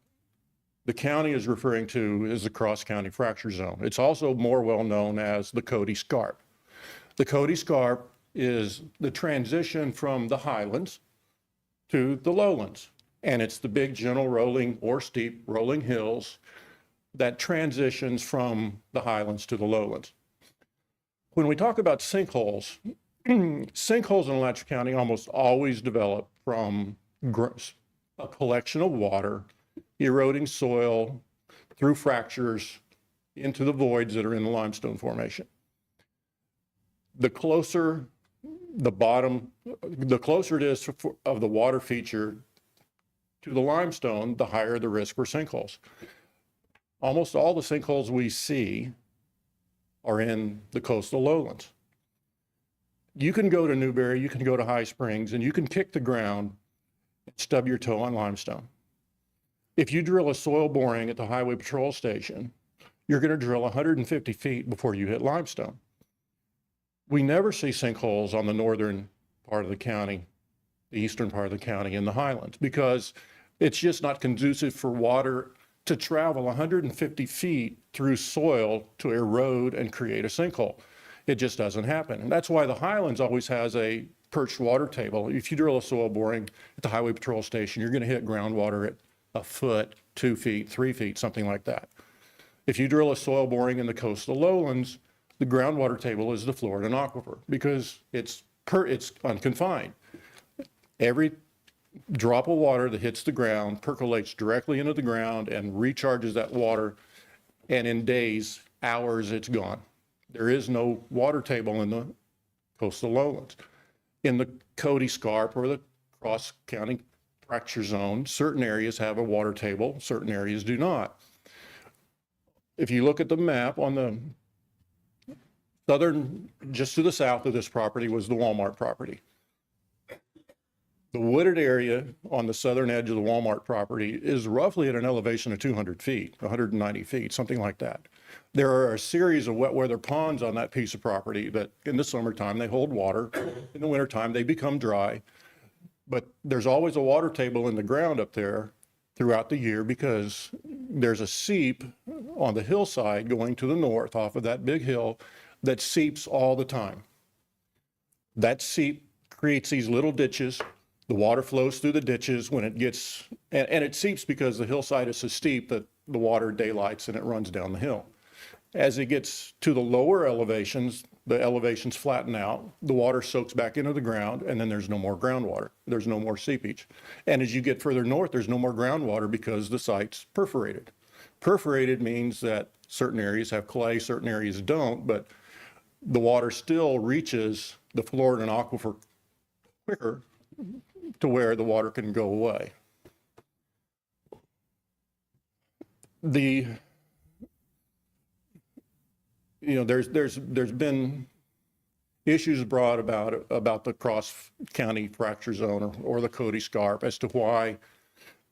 the county is referring to as the cross-county fracture zone. It's also more well known as the Cody Scarp. The Cody Scarp is the transition from the highlands to the lowlands. And it's the big, gentle rolling or steep rolling hills that transitions from the highlands to the lowlands. When we talk about sinkholes, sinkholes in Alachua County almost always develop from a collection of water eroding soil through fractures into the voids that are in the limestone formation. the closer the bottom, the closer it is of the water feature to the limestone, the higher the risk for sinkholes. Almost all the sinkholes we see are in the coastal lowlands. You can go to Newberry, you can go to High Springs, and you can kick the ground and stub your toe on limestone. If you drill a soil boring at the Highway Patrol Station, you're going to drill 150 feet before you hit limestone. We never see sinkholes on the northern part of the county, the eastern part of the county, in the highlands, because it's just not conducive for water to travel 150 feet through soil to erode and create a sinkhole. It just doesn't happen. And that's why the highlands always has a perched water table. If you drill a soil boring at the Highway Patrol Station, you're going to hit groundwater at a foot, 2 feet, 3 feet, something like that. If you drill a soil boring in the coastal lowlands, the groundwater table is the Floridan aquifer because it's unconfined. Every drop of water that hits the ground percolates directly into the ground and recharges that water, and in days, hours, it's gone. There is no water table in the coastal lowlands. In the Cody Scarp or the Cross County Fracture Zone, certain areas have a water table, certain areas do not. If you look at the map on the southern, just to the south of this property was the Walmart property. The wooded area on the southern edge of the Walmart property is roughly at an elevation of 200 feet, 190 feet, something like that. There are a series of wet weather ponds on that piece of property that in the summertime they hold water. In the wintertime they become dry. But there's always a water table in the ground up there throughout the year because there's a seep on the hillside going to the north off of that big hill that seeps all the time. That seep creates these little ditches. The water flows through the ditches when it gets, and it seeps because the hillside is so steep that the water daylights and it runs down the hill. As it gets to the lower elevations, the elevations flatten out, the water soaks back into the ground, and then there's no more groundwater. There's no more seepage. And as you get further north, there's no more groundwater because the site's perforated. Perforated means that certain areas have clay, certain areas don't, but the water still reaches the Floridan aquifer quicker to where the water can go away. There's been issues brought about the Cross County Fracture Zone or the Cody Scarp as to why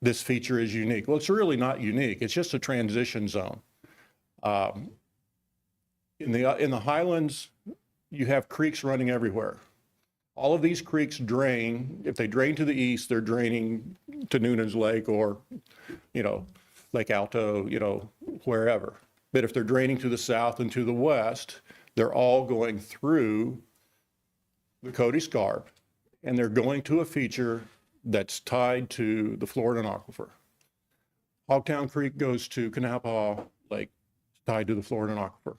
this feature is unique. Well, it's really not unique. It's just a transition zone. In the highlands, you have creeks running everywhere. All of these creeks drain. If they drain to the east, they're draining to Noonan's Lake or, Lake Alto, wherever. But if they're draining to the south and to the west, they're all going through the Cody Scarp, and they're going to a feature that's tied to the Floridan aquifer. Hogtown Creek goes to Kanapaha Lake, tied to the Floridan aquifer.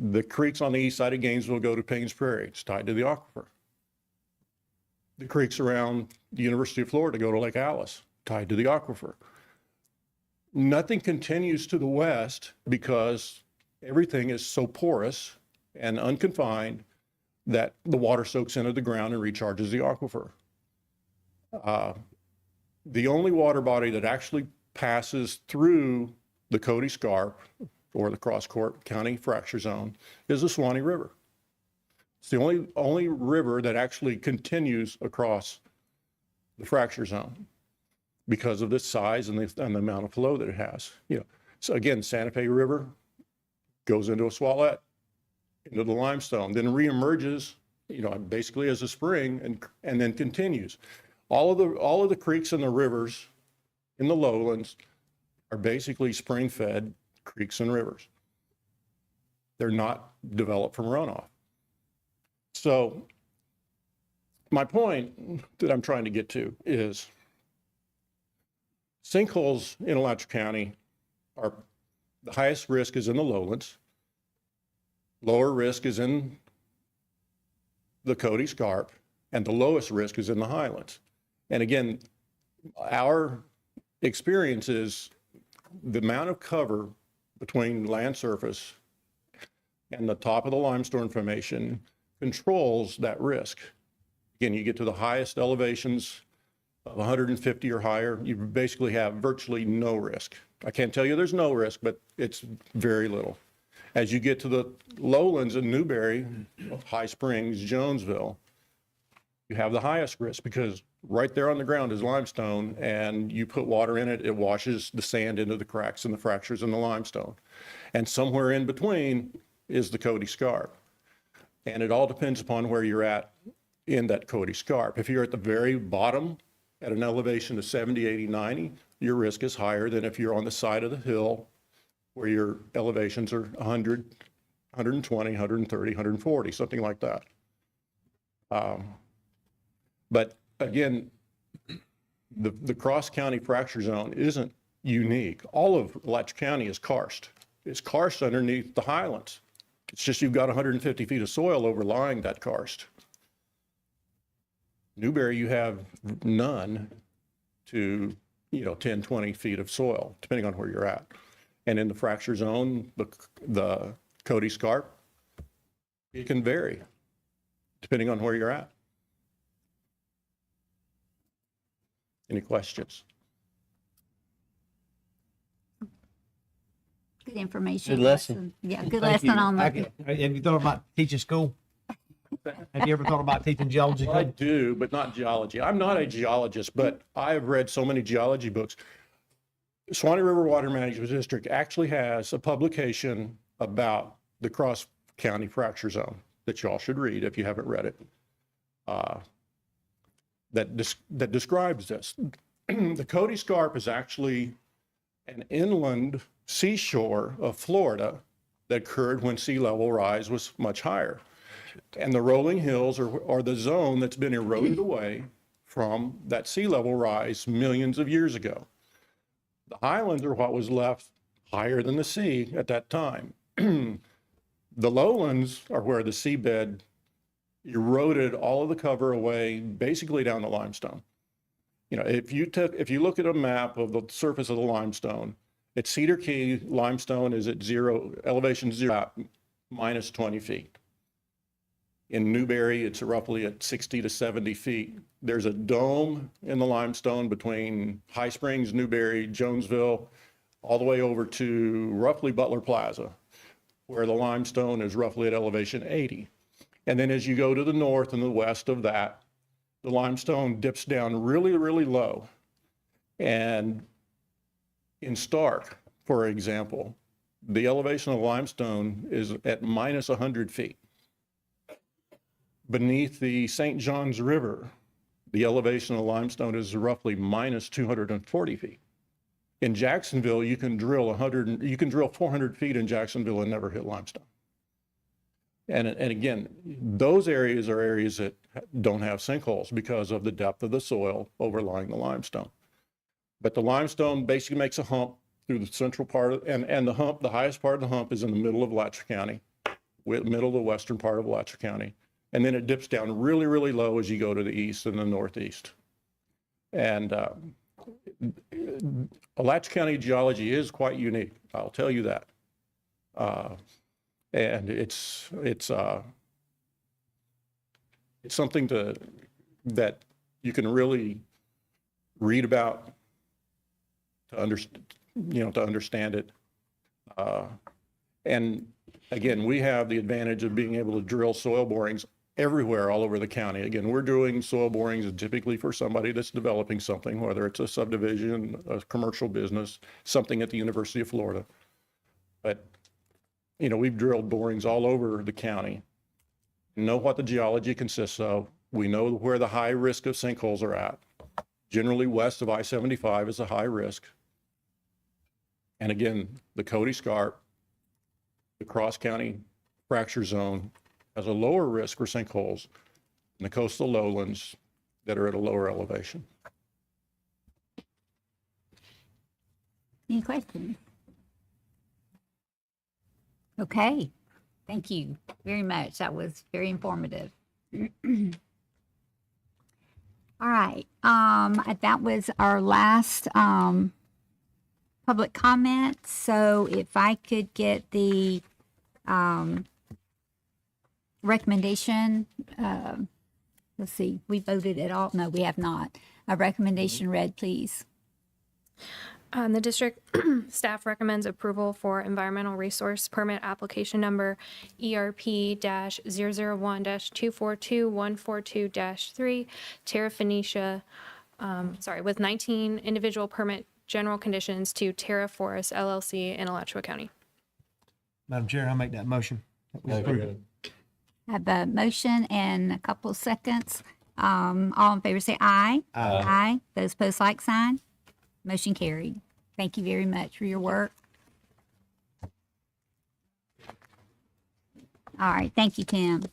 The creeks on the east side of Gainesville go to Paynes Prairie. It's tied to the aquifer. The creeks around the University of Florida go to Lake Alice, tied to the aquifer. Nothing continues to the west because everything is so porous and unconfined that the water soaks into the ground and recharges the aquifer. The only water body that actually passes through the Cody Scarp or the Cross County Fracture Zone is the Suwannee River. It's the only river that actually continues across the fracture zone because of the size and the amount of flow that it has. So again, Santa Fe River goes into a Swallette, into the limestone, then reemerges, basically as a spring and then continues. All of the creeks and the rivers in the lowlands are basically spring-fed creeks and rivers. They're not developed from runoff. So my point that I'm trying to get to is sinkholes in Alachua County are, the highest risk is in the lowlands. Lower risk is in the Cody Scarp, and the lowest risk is in the highlands. And again, our experience is the amount of cover between land surface And the top of the limestone formation controls that risk. Again, you get to the highest elevations of 150 or higher, you basically have virtually no risk. I can't tell you there's no risk, but it's very little. As you get to the lowlands in Newberry, High Springs, Jonesville, you have the highest risk because right there on the ground is limestone, and you put water in it, it washes the sand into the cracks and the fractures in the limestone. And somewhere in between is the Cody Scarp. And it all depends upon where you're at in that Cody Scarp. If you're at the very bottom at an elevation of 70, 80, 90, your risk is higher than if you're on the side of the hill where your elevations are 100, 120, 130, 140, something like that. But again, the cross-county fracture zone isn't unique. All of Alachua County is karst. It's karst underneath the highlands. It's just you've got 150 feet of soil overlying that karst. Newberry, you have none to, 10, 20 feet of soil, depending on where you're at. And in the fracture zone, the Cody Scarp, it can vary depending on where you're at. Any questions? Good information. Good lesson. Yeah, good Thank lesson you. on the. Have you thought about teaching school? Have you ever thought about teaching geology? I do, but not geology. I'm not a geologist, but I've read so many geology books. Swanee River Water Management District actually has a publication about the Cross County Fracture Zone that y'all should read if you haven't read it. That describes this. The Cody Scarp is actually an inland seashore of Florida that occurred when sea level rise was much higher. And the rolling hills are the zone that's been eroded away from that sea level rise millions of years ago. The highlands are what was left higher than the sea at that time. The lowlands are where the seabed eroded all of the cover away, basically down the limestone. If you look at a map of the surface of the limestone, at Cedar Key, limestone is at elevation zero, minus 20 feet. In Newberry, it's roughly at 60 to 70 feet. There's a dome in the limestone between High Springs, Newberry, Jonesville, all the way over to roughly Butler Plaza, where the limestone is roughly at elevation 80. And then as you go to the north and the west of that, the limestone dips down really, really low. And in Stark, for example, the elevation of limestone is at minus 100 feet. Beneath the St. Johns River, the elevation of limestone is roughly minus 240 feet. In Jacksonville, you can drill 400 feet in Jacksonville and never hit limestone. And again, those areas are areas that don't have sinkholes because of the depth of the soil overlying the limestone. But the limestone basically makes a hump through the central part and the hump, the highest part of the hump is in the middle of Alachua County, middle of the western part of Alachua County. And then it dips down really, really low as you go to the east and the northeast. And Alachua County geology is quite unique. I'll tell you that. And it's something that you can really read about to understand it. And again, we have the advantage of being able to drill soil borings everywhere all over the county. Again, we're doing soil borings typically for somebody that's developing something, whether it's a subdivision, a commercial business, something at the University of Florida. But, we've drilled borings all over the county, know what the geology consists of. We know where the high risk of sinkholes are at. Generally west of I-75 is a high risk. And again, the Cody Scarp, the Cross County Fracture Zone has a lower risk for sinkholes in the coastal lowlands that are at a lower elevation. Any questions? Okay, thank you very much. That was very informative. All right, that was our last public comment. So if I could get the recommendation, let's see, we voted it all. No, we have not. A recommendation read, please. The district staff recommends approval for environmental resource permit application number ERP-001-242-142-3, Terra Phoenicia, with 19 individual permit general conditions to Terra Forest LLC in Alachua County. Madam Chair, I'll make that motion. That we approve it. Have a motion and a couple seconds. All in favor say aye. Aye. Those opposed, like sign. Motion carried. Thank you very much for your work. All right, thank you, Tim.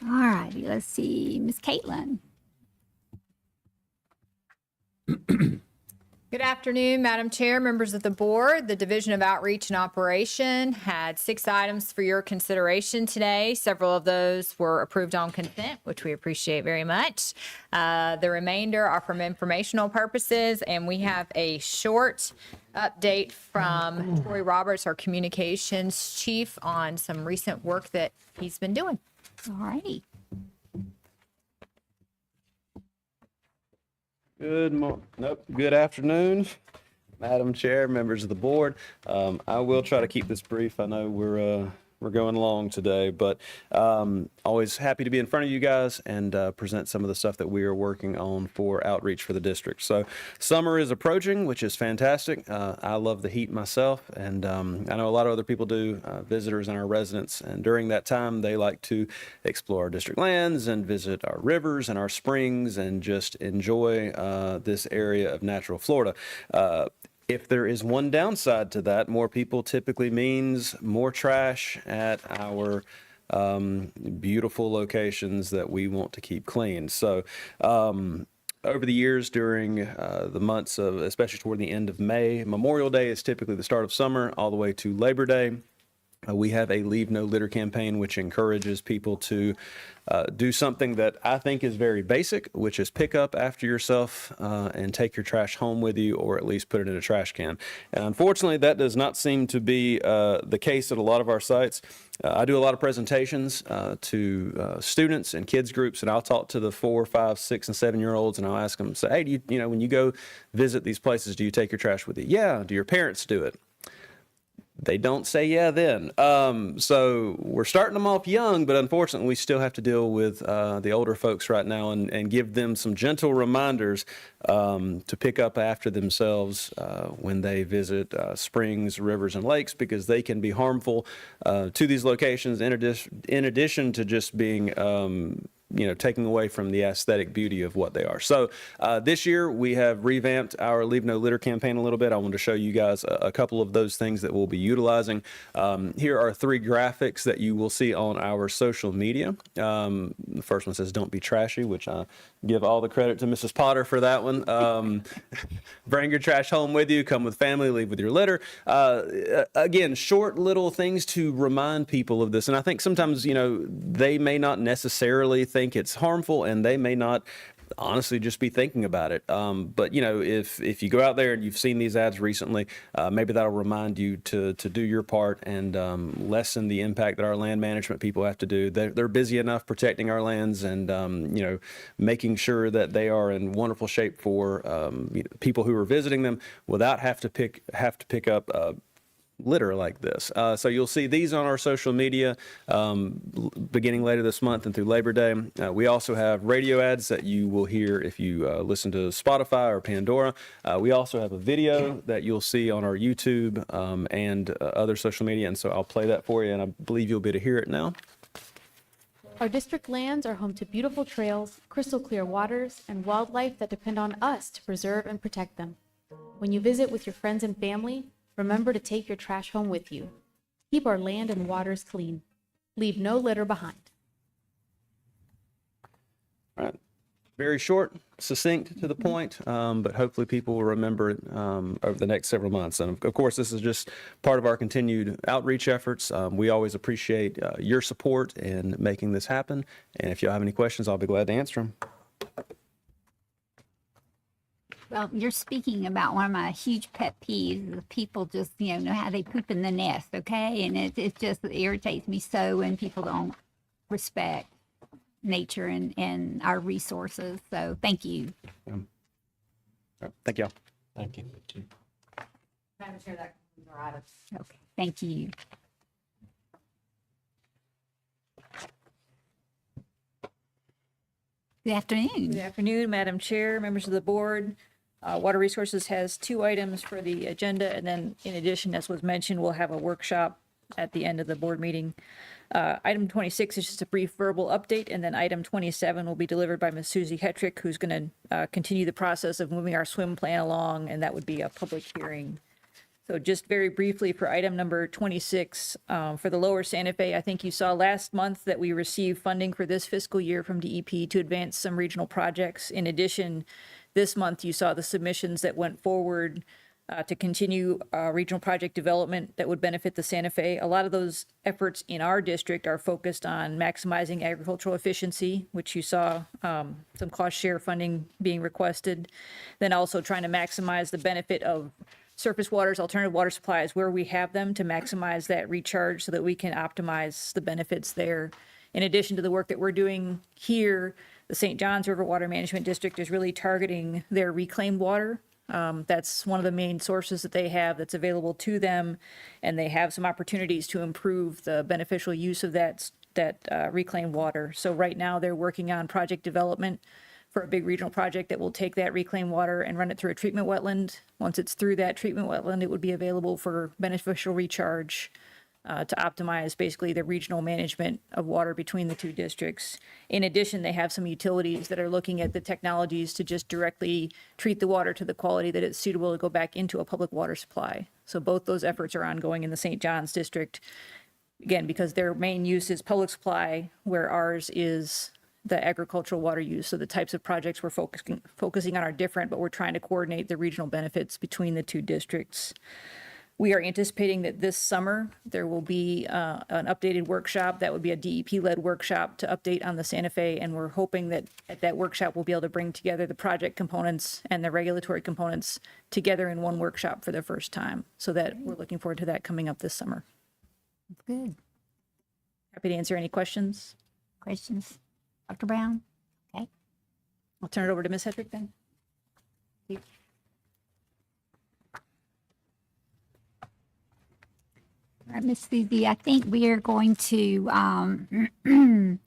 All righty, let's see, Ms. Caitlin. Good afternoon, Madam Chair, members of the board. The Division of Outreach and Operation had 6 items for your consideration today. Several of those were approved on consent, which we appreciate very much. The remainder are from informational purposes, and we have a short update from Troy Roberts, our communications chief, on some recent work that he's been doing. All righty. Good afternoon, Madam Chair, members of the board. I will try to keep this brief. I know we're going long today, but always happy to be in front of you guys and present some of the stuff that we are working on for outreach for the district. So summer is approaching, which is fantastic. I love the heat myself, and I know a lot of other people do, visitors and our residents. And during that time, they like to explore our district lands and visit our rivers and our springs and just enjoy this area of natural Florida. If there is one downside to that, more people typically means more trash at our beautiful locations that we want to keep clean. So over the years, during the months of, especially toward the end of May, Memorial Day is typically the start of summer, all the way to Labor Day. We have a Leave No Litter campaign, which encourages people to do something that I think is very basic, which is pick up after yourself and take your trash home with you, or at least put it in a trash can. And unfortunately, that does not seem to be the case at a lot of our sites. I do a lot of presentations to students and kids groups, and I'll talk to the 4, 5, 6, and 7-year-olds, and I'll ask them, say, hey, do you when you go visit these places, do you take your trash with you? Yeah. Do your parents do it? They don't say yeah then. So we're starting them off young, but unfortunately we still have to deal with the older folks right now and give them some gentle reminders to pick up after themselves when they visit springs, rivers, and lakes, because they can be harmful to these locations in addition to just being taking away from the aesthetic beauty of what they are. So this year we have revamped our Leave No Litter campaign a little bit. I wanted to show you guys a couple of those things that we'll be utilizing. Here are 3 graphics that you will see on our social media. The first one says, "Don't be trashy," which I give all the credit to Mrs. Potter for that one. Bring your trash home with you, come with family, leave with your litter. Again, short little things to remind people of this. And I think sometimes, they may not necessarily think it's harmful, and they may not honestly just be thinking about it. But if you go out there and you've seen these ads recently, maybe that'll remind you to do your part and lessen the impact that our land management people have to do. They're busy enough protecting our lands and making sure that they are in wonderful shape for people who are visiting them without have to pick up litter like this. So you'll see these on our social media beginning later this month and through Labor Day. We also have radio ads that you will hear if you listen to Spotify or Pandora. We also have a video that you'll see on our YouTube and other social media, and so I'll play that for you, and I believe you'll be able to hear it now. Our district lands are home to beautiful trails, crystal clear waters, and wildlife that depend on us to preserve and protect them. When you visit with your friends and family, remember to take your trash home with you. Keep our land and waters clean. Leave no litter behind. All right. Very short, succinct, to the point, but hopefully people will remember it over the next several months. And of course, this is just part of our continued outreach efforts. We always appreciate your support in making this happen. And if you have any questions, I'll be glad to answer them. Well, you're speaking about one of my huge pet peeves. Is people just, know how they poop in the nest, okay? And it just irritates me so when people don't respect nature and our resources. So thank you. Thank you. Thank you. Madam Chair, that concludes our items. Okay, thank you. Good afternoon. Good afternoon, Madam Chair, members of the board. Water Resources has 2 items for the agenda, and then in addition, as was mentioned, we'll have a workshop at the end of the board meeting. Item 26 is just a brief verbal update, and then item 27 will be delivered by Ms. Susie Hetrick, who's going to continue the process of moving our swim plan along, and that would be a public hearing. So just very briefly for item number 26, for the Lower Santa Fe, I think you saw last month that we received funding for this fiscal year from DEP to advance some regional projects. In addition, this month you saw the submissions that went forward to continue regional project development that would benefit the Santa Fe. A lot of those efforts in our district are focused on maximizing agricultural efficiency, which you saw some cost share funding being requested. Then also trying to maximize the benefit of surface waters, alternative water supplies where we have them to maximize that recharge so that we can optimize the benefits there. In addition to the work that we're doing here, the St. Johns River Water Management District is really targeting their reclaimed water. That's one of the main sources that they have that's available to them, and they have some opportunities to improve the beneficial use of that reclaimed water. So right now they're working on project development for a big regional project that will take that reclaimed water and run it through a treatment wetland. Once it's through that treatment wetland, it would be available for beneficial recharge to optimize basically the regional management of water between the 2 districts. In addition, they have some utilities that are looking at the technologies to just directly treat the water to the quality that it's suitable to go back into a public water supply. So both those efforts are ongoing in the St. Johns district, again, because their main use is public supply, where ours is the agricultural water use. So the types of projects we're focusing on are different, but we're trying to coordinate the regional benefits between the 2 districts. We are anticipating that this summer there will be an updated workshop that would be a DEP-led workshop to update on the Santa Fe, and we're hoping that at that workshop we'll be able to bring together the project components and the regulatory components together in one workshop for the first time. So that we're looking forward to that coming up this summer. Good. Happy to answer any questions. Questions? Dr. Brown? Okay. I'll turn it over to Ms. Hetrick then. All right, Ms. Susie, I think we are going to, do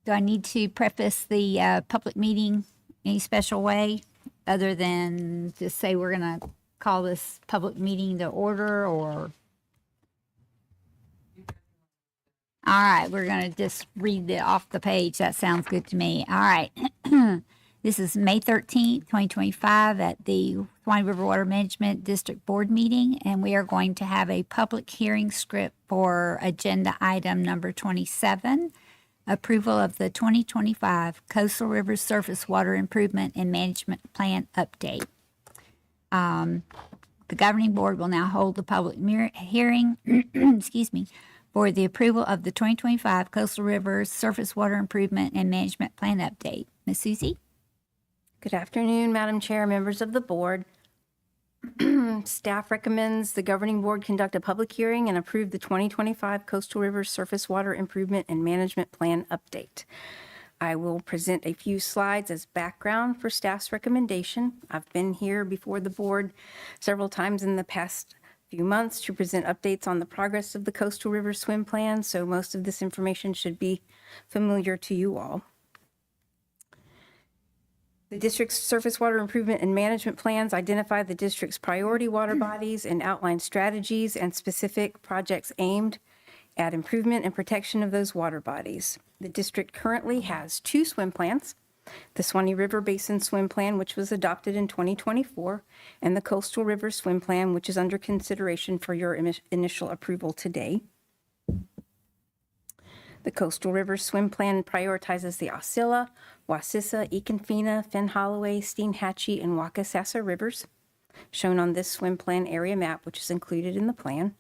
I need to preface the public meeting any special way other than just say we're going to call this public meeting to order, or? All right, we're going to just read it off the page. That sounds good to me. All right. This is May 13th, 2025 at the Swanee River Water Management District Board meeting, and we are going to have a public hearing script for agenda item number 27, approval of the 2025 Coastal River Surface Water Improvement and Management Plan update. The governing board will now hold the public hearing, excuse me, for the approval of the 2025 Coastal River Surface Water Improvement and Management Plan update. Ms. Susie? Good afternoon, Madam Chair, members of the board. Staff recommends the governing board conduct a public hearing and approve the 2025 Coastal River Surface Water Improvement and Management Plan update. I will present a few slides as background for staff's recommendation. I've been here before the board several times in the past few months to present updates on the progress of the Coastal River Swim Plan, so most of this information should be familiar to you all. The district's surface water improvement and management plans identify the district's priority water bodies and outline strategies and specific projects aimed at improvement and protection of those water bodies. The district currently has 2 swim plans, the Swanee River Basin Swim Plan, which was adopted in 2024, and the Coastal River Swim Plan, which is under consideration for your initial approval today. The Coastal River Swim Plan prioritizes the Osceola, Wassissa, Econfina, Finn-Holloway, Steinhatchee, and Wakasasa rivers, shown on this swim plan area map, which is included in the plan.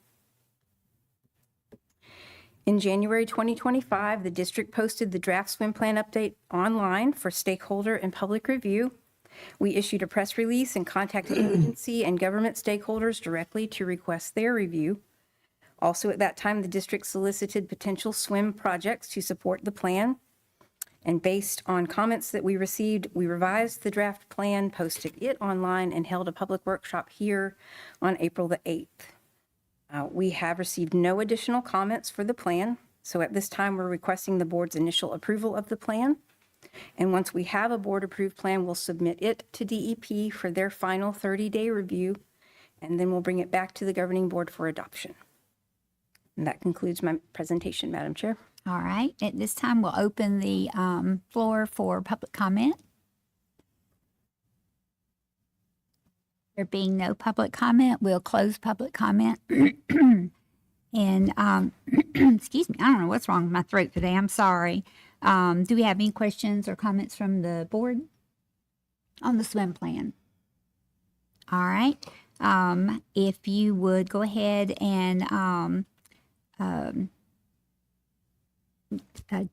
In January 2025, the district posted the draft swim plan update online for stakeholder and public review. We issued a press release and contacted agency and government stakeholders directly to request their review. Also, at that time, the district solicited potential swim projects to support the plan. And based on comments that we received, we revised the draft plan, posted it online, and held a public workshop here on April the 8th. We have received no additional comments for the plan. So at this time, we're requesting the board's initial approval of the plan. And once we have a board-approved plan, we'll submit it to DEP for their final 30-day review, and then we'll bring it back to the governing board for adoption. And that concludes my presentation, Madam Chair. All right. At this time, we'll open the floor for public comment. There being no public comment, we'll close public comment. And, excuse me, I don't know what's wrong with my throat today. I'm sorry. Do we have any questions or comments from the board on the swim plan? All right. If you would go ahead and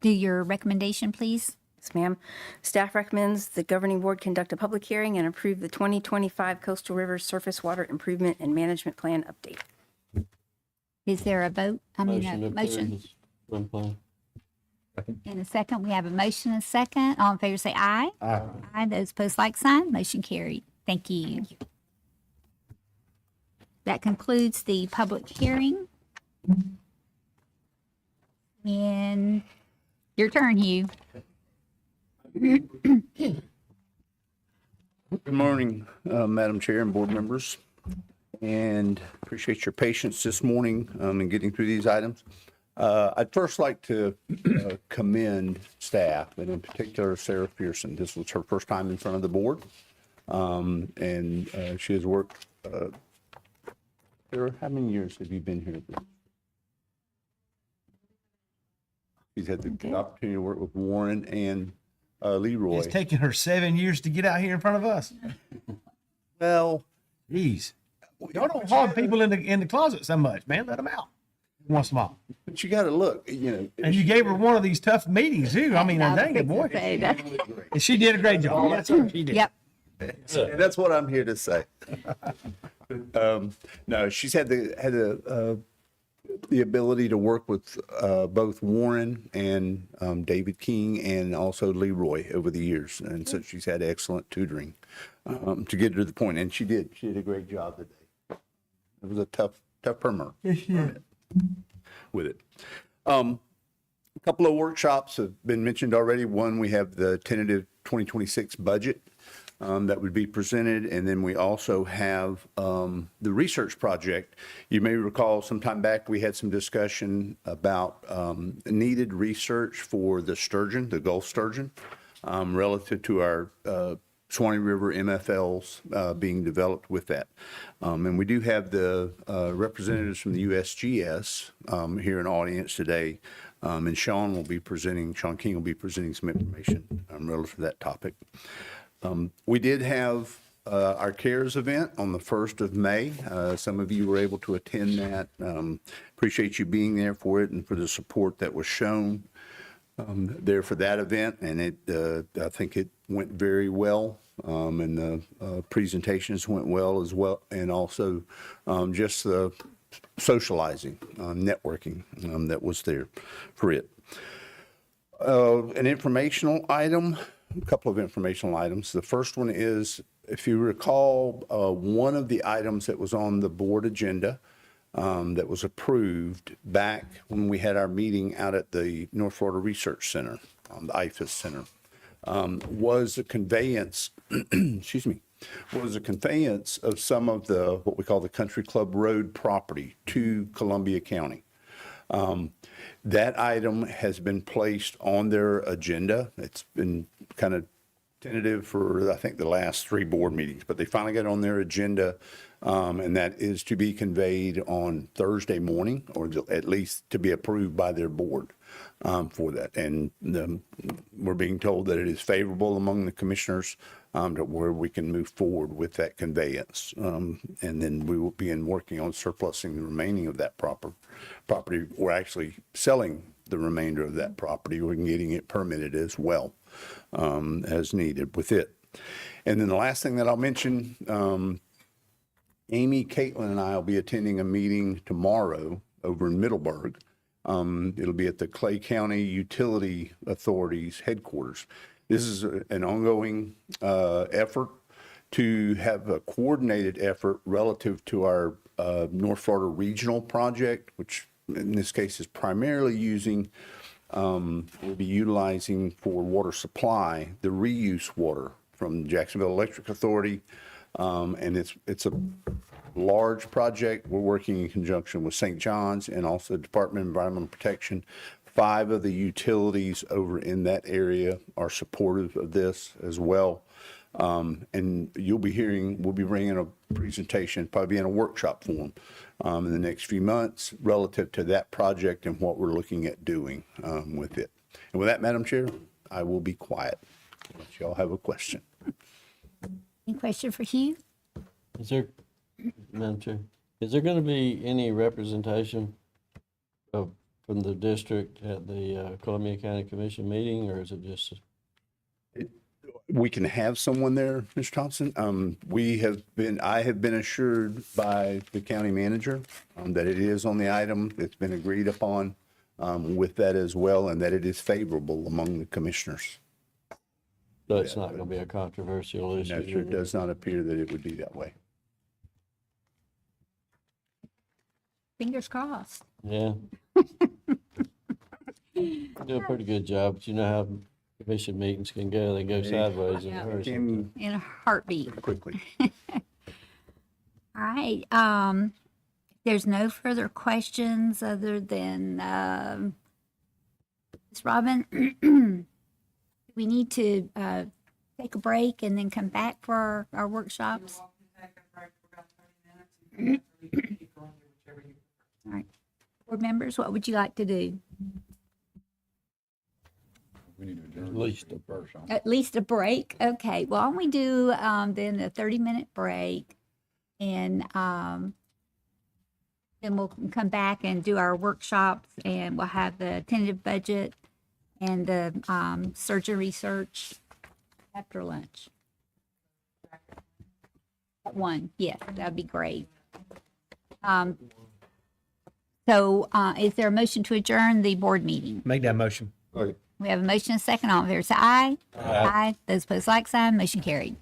do your recommendation, please. Yes, ma'am. Staff recommends the governing board conduct a public hearing and approve the 2025 Coastal Rivers Surface Water Improvement and Management Plan update. Is there a vote? I mean, a to approve motion? the swim plan. In a second, we have a motion and a second. All in favor say aye. Aye. Aye. Those opposed, like sign. Motion carried. Thank you. That concludes the public hearing. And your turn, Hugh. Good morning, Madam Chair and board members, and appreciate your patience this morning in getting through these items. I'd first like to commend staff, and in particular Sarah Pearson. This was her first time in front of the board, and she has worked. Sarah, how many years have you been here? She's had the opportunity to work with Warren and Leroy. It's taken her 7 years to get out here in front of us. Well, geez, y'all don't hog people in the closet so much, man. Let them out once in a while. But you got to look, And you gave her one of these tough meetings too. I mean, dang it, boy. And she did a great job. That's what she did. Yep. That's what I'm here to say. No, she's had the ability to work with both Warren and David King and also Leroy over the years. And so she's had excellent tutoring to get her to the point. And she did a great job today. It was a tough permit with it. A couple of workshops have been mentioned already. One, we have the tentative 2026 budget that would be presented. And then we also have the research project. You may recall sometime back, we had some discussion about needed research for the sturgeon, the Gulf sturgeon, relative to our Swanee River MFLs being developed with that. And we do have the representatives from the USGS here in audience today. And Sean King will be presenting some information relative to that topic. We did have our CARES event on the 1st of May. Some of you were able to attend that. Appreciate you being there for it and for the support that was shown there for that event. And I think it went very well. And the presentations went well as well. And also just the socializing, networking that was there for it. An informational item. A couple of informational items. The first one is, if you recall, one of the items that was on the board agenda that was approved back when we had our meeting out at the North Florida Research Center, the IFAS Center, was a conveyance, was a conveyance of some of the, what we call the Country Club Road property to Columbia County. That item has been placed on their agenda. It's been kind of tentative for, I think, the last 3 board meetings, but they finally got on their agenda, and that is to be conveyed on Thursday morning, or at least to be approved by their board for that. And we're being told that it is favorable among the commissioners to where we can move forward with that conveyance. And then we will be working on surplusing the remaining of that property, or actually selling the remainder of that property, or getting it permitted as well as needed with it. And then the last thing that I'll mention, Amy, Caitlin, and I will be attending a meeting tomorrow over in Middleburg. It'll be at the Clay County Utility Authority's headquarters. This is an ongoing effort to have a coordinated effort relative to our North Florida Regional Project, which in this case is primarily using, we'll be utilizing for water supply, the reuse water from Jacksonville Electric Authority. And it's a large project. We're working in conjunction with St. John's and also Department of Environmental Protection. 5 of the utilities over in that area are supportive of this as well. And we'll be bringing a presentation, probably in a workshop form, in the next few months relative to that project and what we're looking at doing, with it. And with that, Madam Chair, I will be quiet unless y'all have a question. Any question for Hugh? Is there, Madam Chair, is there going to be any representation from the district at the Columbia County Commission meeting, or is it just? We can have someone there, Mr. Thompson. I have been assured by the county manager that it is on the item. It's been agreed upon with that as well, and that it is favorable among the commissioners. So it's not going to be a controversial issue? No, sure, it does not appear that it would be that way. Fingers crossed. Yeah. You do a pretty good job, but you know how commission meetings can go. They go sideways in a hurry. In a heartbeat. Quickly. All right. There's no further questions other than, Ms. Robin, we need to take a break and then come back for our workshops. All right. Board members, what would you like to do? We need to At least a person. At least a break? Okay, well, why don't we do then a 30-minute break, and then we'll come back and do our workshops, and we'll have the tentative budget and the surgeon research after lunch. At 1, yes, that'd be great. So is there a motion to adjourn the board meeting? Make that motion. We have a motion and a second. All in favor, say aye. Aye. Those opposed, like sign. Motion carried.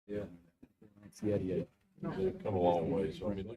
Yeah. Yeah. Come a long way, so I mean.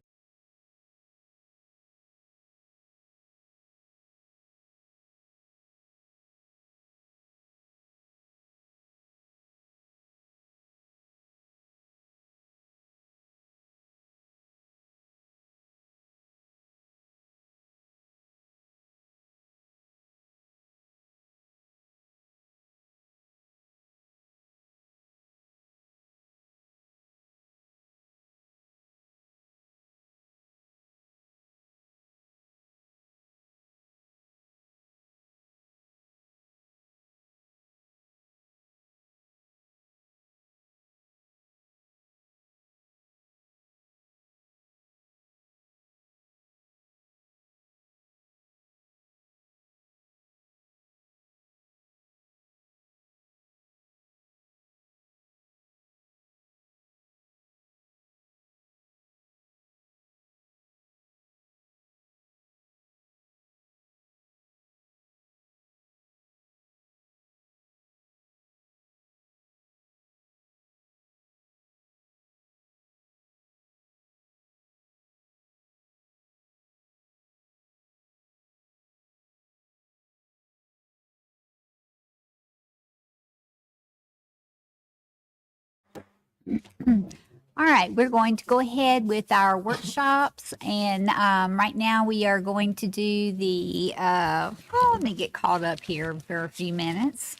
All right, we're going to go ahead with our workshops, and right now we are going to do the, let me get caught up here for a few minutes.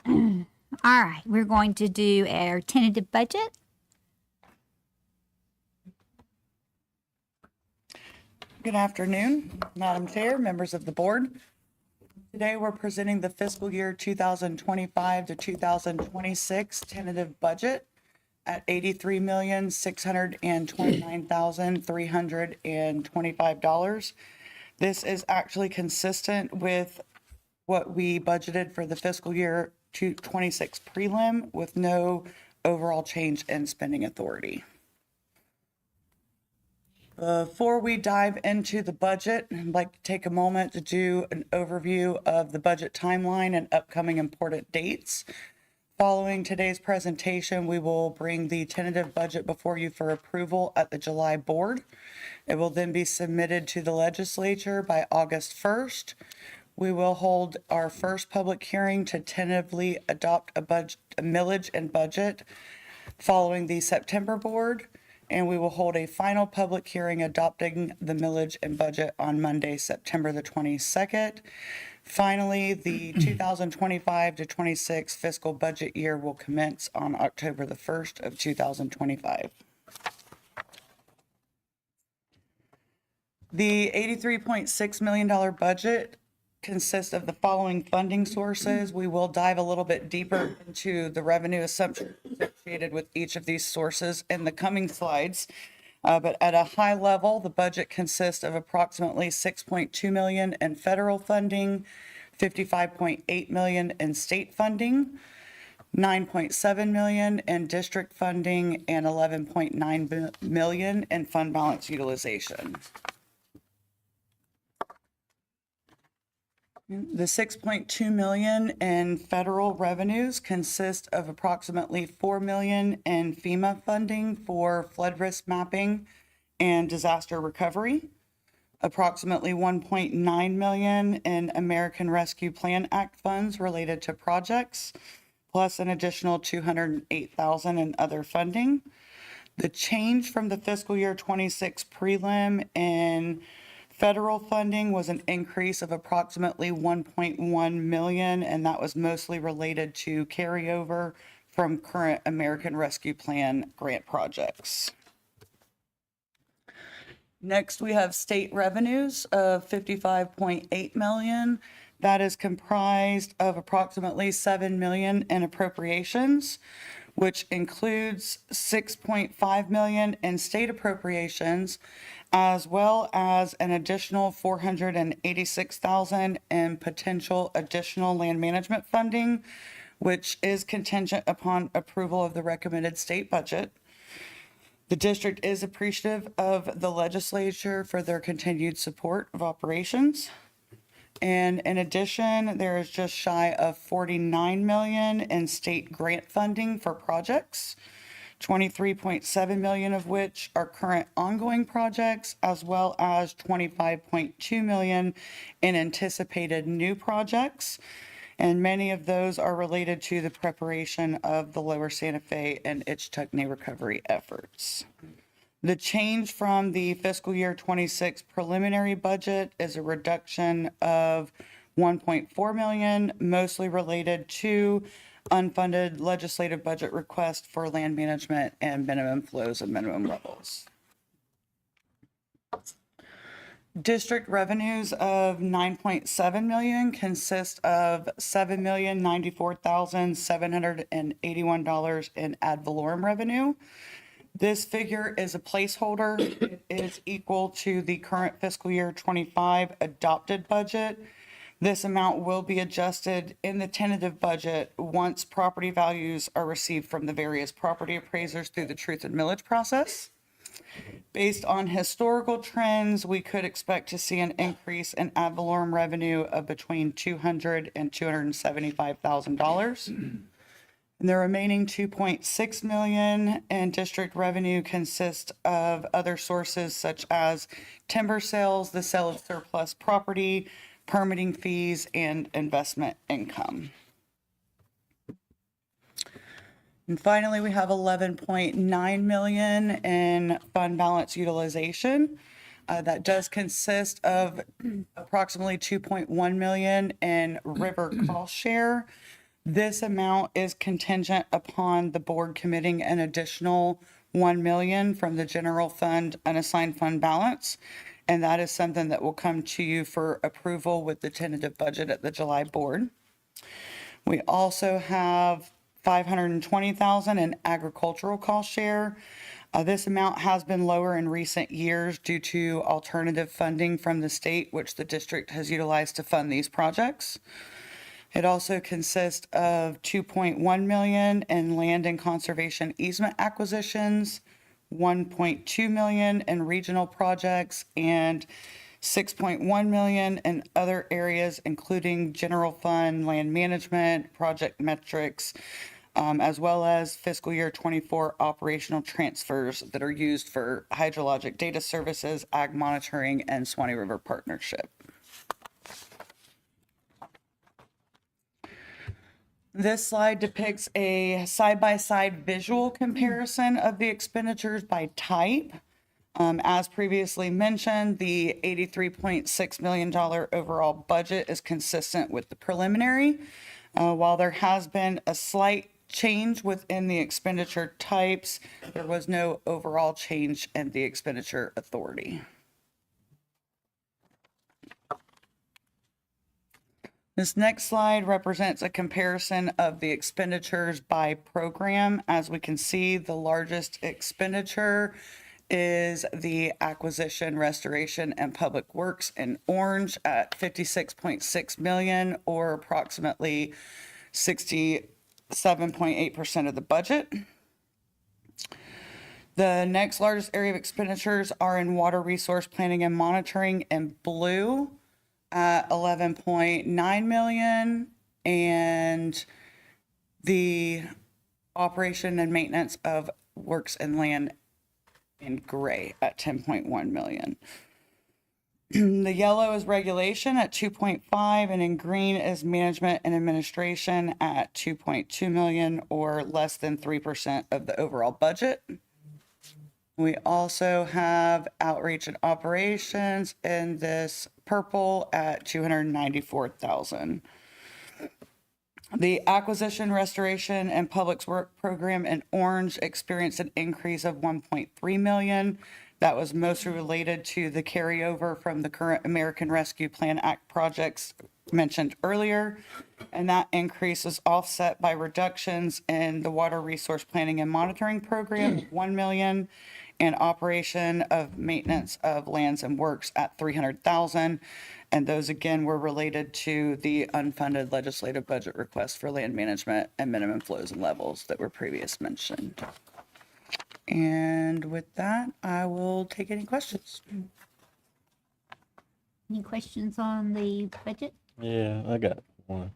All right, we're going to do our tentative budget. Good afternoon, Madam Chair, members of the board. Today, we're presenting the fiscal year 2025 to 2026 tentative budget at $83,629,325. This is actually consistent with what we budgeted for the fiscal year 2026 prelim, with no overall change in spending authority. Before we dive into the budget, I'd like to take a moment to do an overview of the budget timeline and upcoming important dates. Following today's presentation, we will bring the tentative budget before you for approval at the July board. It will then be submitted to the legislature by August 1st. We will hold our first public hearing to tentatively adopt a millage and budget following the September board. And we will hold a final public hearing adopting the millage and budget on Monday, September the 22nd. Finally, the 2025 to 26 fiscal budget year will commence on October the 1st of 2025. The $83.6 million budget consists of the following funding sources. We will dive a little bit deeper into the revenue assumptions associated with each of these sources in the coming slides. But at a high level, the budget consists of approximately $6.2 million in federal funding, $55.8 million in state funding, $9.7 million in district funding, and $11.9 million in fund balance utilization. The $6.2 million in federal revenues consist of approximately $4 million in FEMA funding for flood risk mapping and disaster recovery, approximately $1.9 million in American Rescue Plan Act funds related to projects, plus an additional $208,000 in other funding. The change from the fiscal year 26 prelim in federal funding was an increase of approximately $1.1 million, and that was mostly related to carryover from current American Rescue Plan grant projects. Next, we have state revenues of $55.8 million. That is comprised of approximately $7 million in appropriations, which includes $6.5 million in state appropriations, as well as an additional $486,000 in potential additional land management funding, which is contingent upon approval of the recommended state budget. The district is appreciative of the legislature for their continued support of operations. And in addition, there is just shy of 49 million in state grant funding for projects, 23.7 million of which are current ongoing projects, as well as 25.2 million in anticipated new projects. And many of those are related to the preparation of the Lower Santa Fe and Itchtuckney recovery efforts. The change from the fiscal year 26 preliminary budget is a reduction of 1.4 million, mostly related to unfunded legislative budget request for land management and minimum flows and minimum levels. District revenues of 9.7 million consist of $7,094,781 in ad valorem revenue. This figure is a placeholder. It is equal to the current fiscal year 25 adopted budget. This amount will be adjusted in the tentative budget once property values are received from the various property appraisers through the truth and millage process. Based on historical trends, we could expect to see an increase in ad valorem revenue of between $200,000 and $275,000. And the remaining 2.6 million in district revenue consists of other sources such as timber sales, the sale of surplus property, permitting fees, and investment income. And finally, we have 11.9 million in fund balance utilization. That does consist of approximately 2.1 million in river cost share. This amount is contingent upon the board committing an additional 1 million from the general fund unassigned fund balance. And that is something that will come to you for approval with the tentative budget at the July board. We also have 520,000 in agricultural cost share. This amount has been lower in recent years due to alternative funding from the state, which the district has utilized to fund these projects. It also consists of 2.1 million in land and conservation easement acquisitions, 1.2 million in regional projects, and 6.1 million in other areas, including general fund, land management, project metrics, as well as fiscal year 24 operational transfers that are used for hydrologic data services, ag monitoring, and Swanee River Partnership. This slide depicts a side-by-side visual comparison of the expenditures by type. As previously mentioned, the $83.6 million overall budget is consistent with the preliminary. While there has been a slight change within the expenditure types, there was no overall change in the expenditure authority. This next slide represents a comparison of the expenditures by program. As we can see, the largest expenditure is the acquisition, restoration, and public works in orange at 56.6 million, or approximately 67.8% of the budget. The next largest area of expenditures are in water resource planning and monitoring in blue at 11.9 million, and the operation and maintenance of works and land in gray at 10.1 million. The yellow is regulation at 2.5, and in green is management and administration at 2.2 million, or less than 3% of the overall budget. We also have outreach and operations in this purple at 294,000. The acquisition, restoration, and public work program in orange experienced an increase of 1.3 million. That was mostly related to the carryover from the current American Rescue Plan Act projects mentioned earlier. And that increase was offset by reductions in the water resource planning and monitoring program, 1 million, and operation of maintenance of lands and works at 300,000. And those again were related to the unfunded legislative budget request for land management and minimum flows and levels that were previously mentioned. And with that, I will take any questions. Any questions on the budget? Yeah, I got one.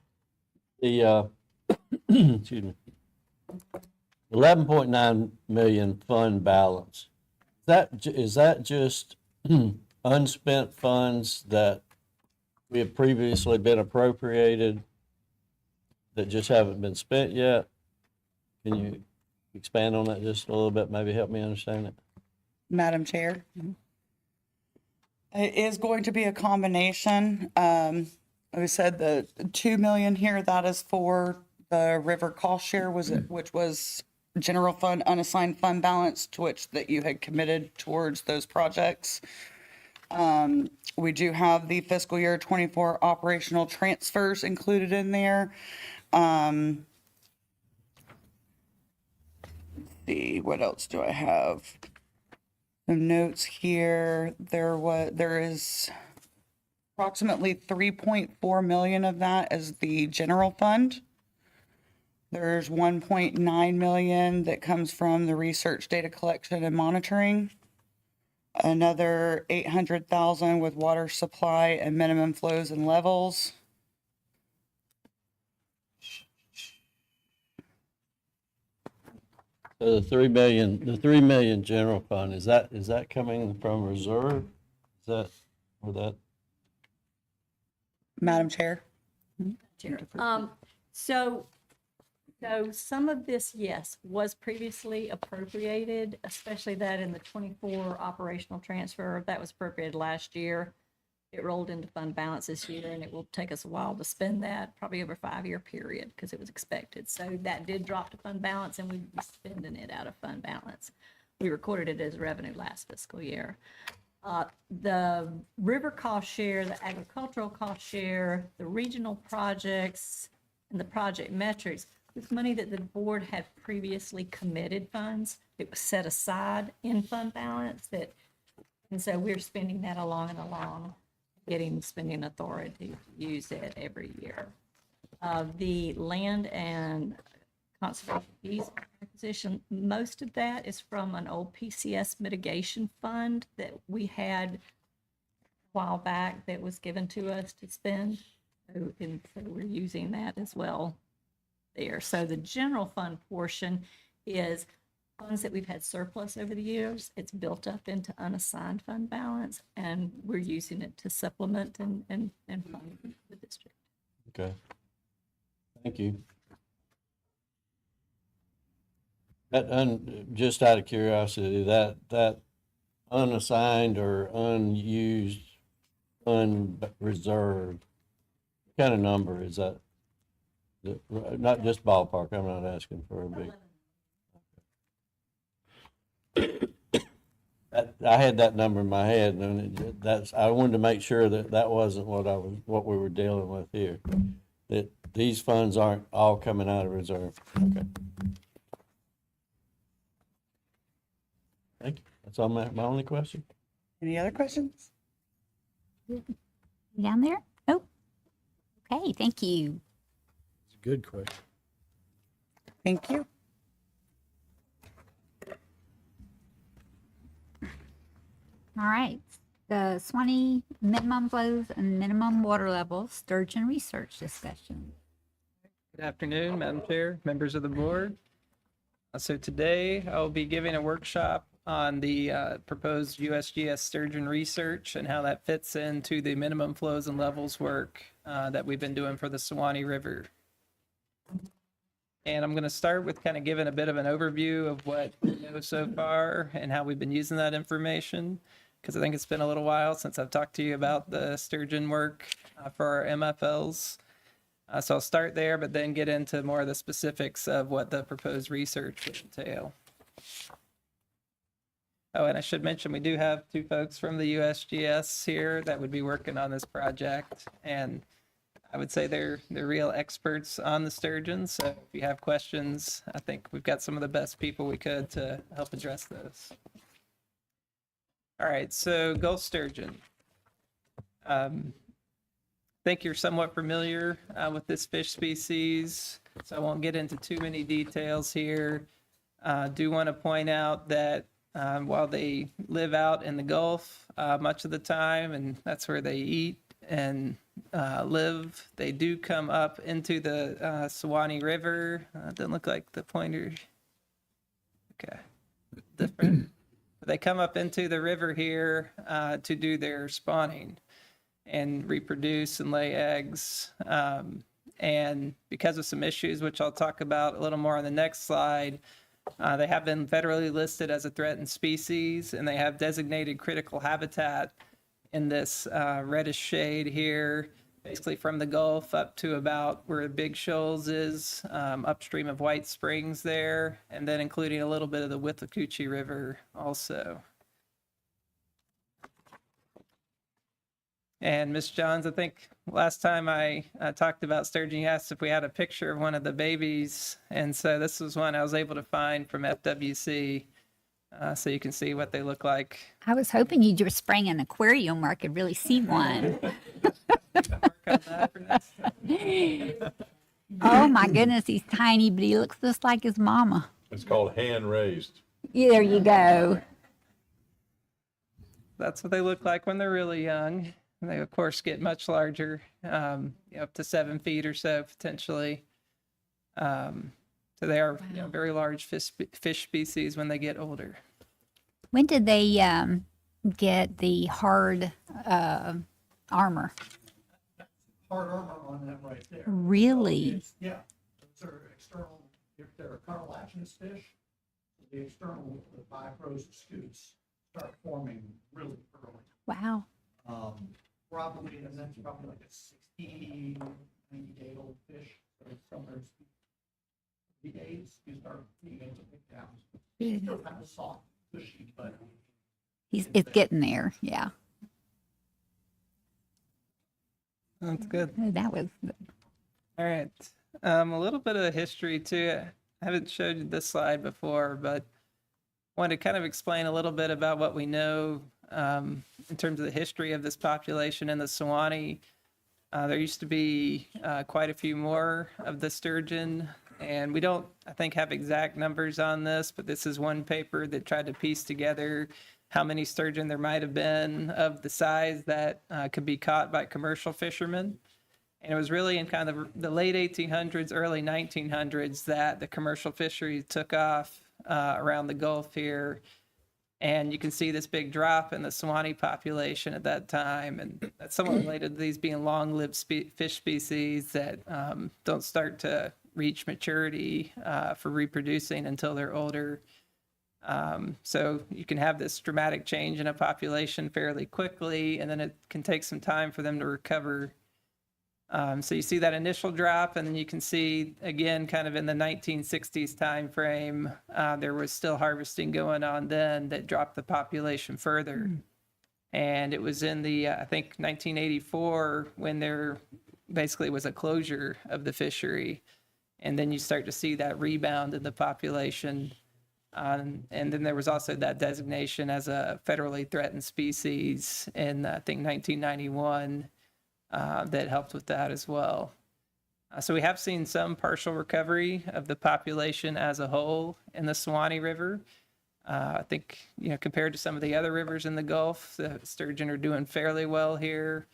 The, excuse me. 11.9 million fund balance. Is that just unspent funds that we have previously been appropriated that just haven't been spent yet? Can you expand on that just a little bit, maybe help me understand it? Madam Chair. It is going to be a combination. Like I said, the 2 million here, that is for the river cost share, which was general fund, unassigned fund balance to which that you had committed towards those projects. We do have the fiscal year 24 operational transfers included in there. Let's see, what else do I have? Some notes here. There is approximately 3.4 million of that as the general fund. There's 1.9 million that comes from the research, data collection, and monitoring. Another 800,000 with water supply and minimum flows and levels. So the 3 million general fund, is that coming from reserve? Is that, or that? Madam Chair. So some of this, yes, was previously appropriated, especially that in the 24 operational transfer that was appropriated last year. It rolled into fund balance this year, and it will take us a while to spend that, probably over a 5-year period, because it was expected. So that did drop to fund balance, and we'll be spending it out of fund balance. We recorded it as revenue last fiscal year. The river cost share, the agricultural cost share, the regional projects, and the project metrics, this money that the board had previously committed funds, it was set aside in fund balance and so we're spending that along, getting spending authority to use it every year. The land and conservation fees acquisition, most of that is from an old PCS mitigation fund that we had a while back that was given to us to spend. And so we're using that as well there. So the general fund portion is funds that we've had surplus over the years. It's built up into unassigned fund balance, and we're using it to supplement and fund the district. Okay. Thank you. That just out of curiosity, that unassigned or unused unreserved, what kind of number is that? Not just ballpark, I'm not asking for a big. I had that number in my head, and I wanted to make sure that wasn't what we were dealing with here. That these funds aren't all coming out of reserve. Okay. Thank you. That's all my only question. Any other questions? Down there? Oh, okay, thank you. It's a good question. Thank you. All right, the Swanee minimum flows and minimum water levels, sturgeon research discussion. Good afternoon, Madam Chair, members of the board. So today I'll be giving a workshop on the proposed USGS sturgeon research and how that fits into the minimum flows and levels work that we've been doing for the Suwannee River. And I'm going to start with kind of giving a bit of an overview of what we know so far and how we've been using that information, because I think it's been a little while since I've talked to you about the sturgeon work for our MFLs. So I'll start there, but then get into more of the specifics of what the proposed research would entail. Oh, and I should mention, we do have 2 folks from the USGS here that would be working on this project. And I would say they're real experts on the sturgeon. So if you have questions, I think we've got some of the best people we could to help address those. All right, so Gulf sturgeon. I think you're somewhat familiar with this fish species, so I won't get into too many details here. Do want to point out that while they live out in the Gulf much of the time, and that's where they eat and live. They do come up into the Suwannee River. Doesn't look like the pointer. Okay, different. But they come up into the river here to do their spawning and reproduce and lay eggs. And because of some issues, which I'll talk about a little more on the next slide, they have been federally listed as a threatened species, and they have designated critical habitat in this reddish shade here, basically from the Gulf up to about where Big Shoals is, upstream of White Springs there, and then including a little bit of the Withlacoochee River also. And Ms. Johns, I think last time I talked about sturgeon, you asked if we had a picture of one of the babies. And so this was one I was able to find from FWC. So you can see what they look like. I was hoping you just sprang an aquarium where I could really see one. Oh my goodness, he's tiny, but he looks just like his mama. It's called hand raised. Yeah, there you go. That's what they look like when they're really young. And they, of course, get much larger, up to 7 feet or so, potentially. So they are very large fish species when they get older. When did they get the hard armor? Hard armor on them right there. Really? Yeah, those are external, if they're cartilaginous fish, the external vibros scutes start forming really early. Wow. Probably, and that's probably like a 60, 90-day-old fish. So somewhere 3 days, you start being able to pick down. It's still kind of soft, cushy, but It's getting there, yeah. That's good. That was All right. A little bit of the history too. I haven't showed you this slide before, but wanted to kind of explain a little bit about what we know in terms of the history of this population in the Suwannee. There used to be quite a few more of the sturgeon, and we don't, I think, have exact numbers on this, but this is one paper that tried to piece together how many sturgeon there might have been of the size that could be caught by commercial fishermen. And it was really in kind of the late 1800s, early 1900s that the commercial fishery took off around the Gulf here. And you can see this big drop in the Suwannee population at that time. And that's somewhat related to these being long-lived fish species that don't start to reach maturity for reproducing until they're older. So you can have this dramatic change in a population fairly quickly, and then it can take some time for them to recover. So you see that initial drop, and then you can see, again, kind of in the 1960s time frame, there was still harvesting going on then that dropped the population further. And it was in the, I think, 1984 when there basically was a closure of the fishery. And then you start to see that rebound in the population. And then there was also that designation as a federally threatened species in, I think, 1991. That helped with that as well. So we have seen some partial recovery of the population as a whole in the Suwannee River. I think, compared to some of the other rivers in the Gulf, the sturgeon are doing fairly well here.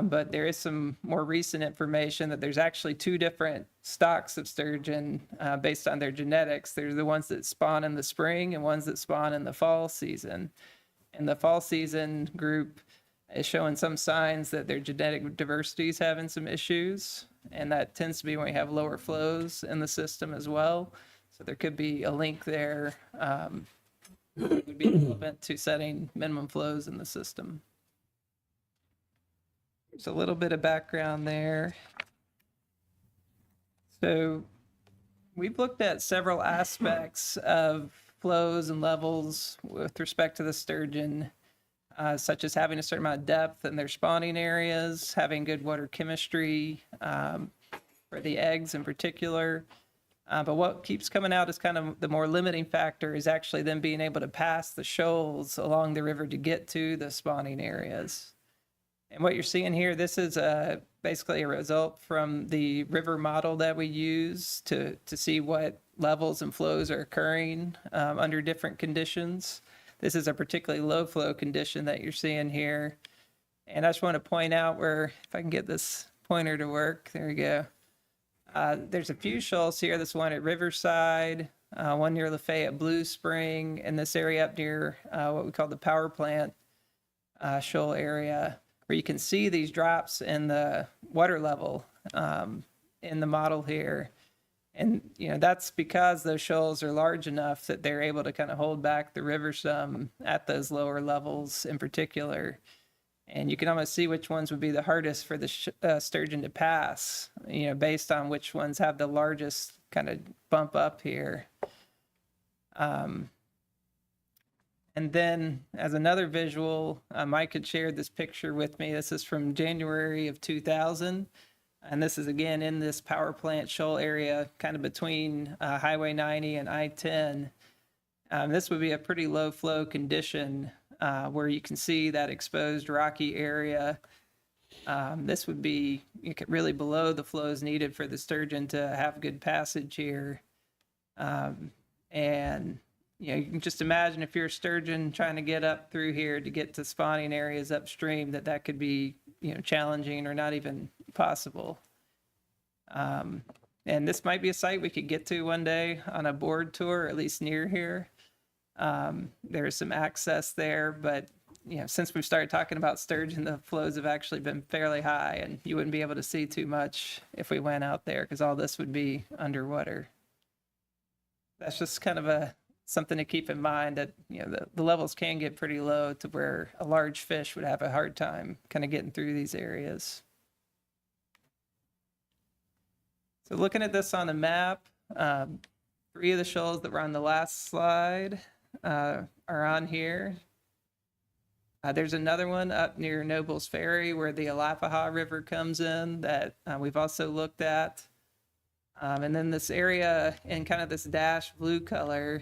But there is some more recent information that there's actually 2 different stocks of sturgeon based on their genetics. There's the ones that spawn in the spring and ones that spawn in the fall season. And the fall season group is showing some signs that their genetic diversity is having some issues, and that tends to be when we have lower flows in the system as well. So there could be a link there. It would be relevant to setting minimum flows in the system. There's a little bit of background there. So we've looked at several aspects of flows and levels with respect to the sturgeon. Such as having a certain amount of depth in their spawning areas, having good water chemistry for the eggs in particular. But what keeps coming out as kind of the more limiting factor is actually them being able to pass the shoals along the river to get to the spawning areas. And what you're seeing here, this is basically a result from the river model that we use to see what levels and flows are occurring under different conditions. This is a particularly low flow condition that you're seeing here. And I just want to point out where, if I can get this pointer to work, there we go. There's a few shoals here. This one at Riverside, one near Lafayette Blue Spring, and this area up near what we call the power plant shoal area, where you can see these drops in the water level in the model here. And, that's because those shoals are large enough that they're able to kind of hold back the river some at those lower levels in particular. And you can almost see which ones would be the hardest for the sturgeon to pass, based on which ones have the largest kind of bump up here. And then as another visual, Mike had shared this picture with me. This is from January of 2000. And this is again in this power plant shoal area, kind of between Highway 90 and I-10. This would be a pretty low flow condition where you can see that exposed rocky area. This would be really below the flows needed for the sturgeon to have good passage here. And you can just imagine if you're a sturgeon trying to get up through here to get to spawning areas upstream, that could be challenging or not even possible. And this might be a site we could get to one day on a board tour, at least near here. There's some access there, but since we've started talking about sturgeon, the flows have actually been fairly high, and you wouldn't be able to see too much if we went out there because all this would be underwater. That's just kind of something to keep in mind, that the levels can get pretty low to where a large fish would have a hard time kind of getting through these areas. So looking at this on the map, 3 of the shoals that were on the last slide are on here. There's another one up near Nobles Ferry where the Alapaha River comes in that we've also looked at. And then this area in kind of this dash blue color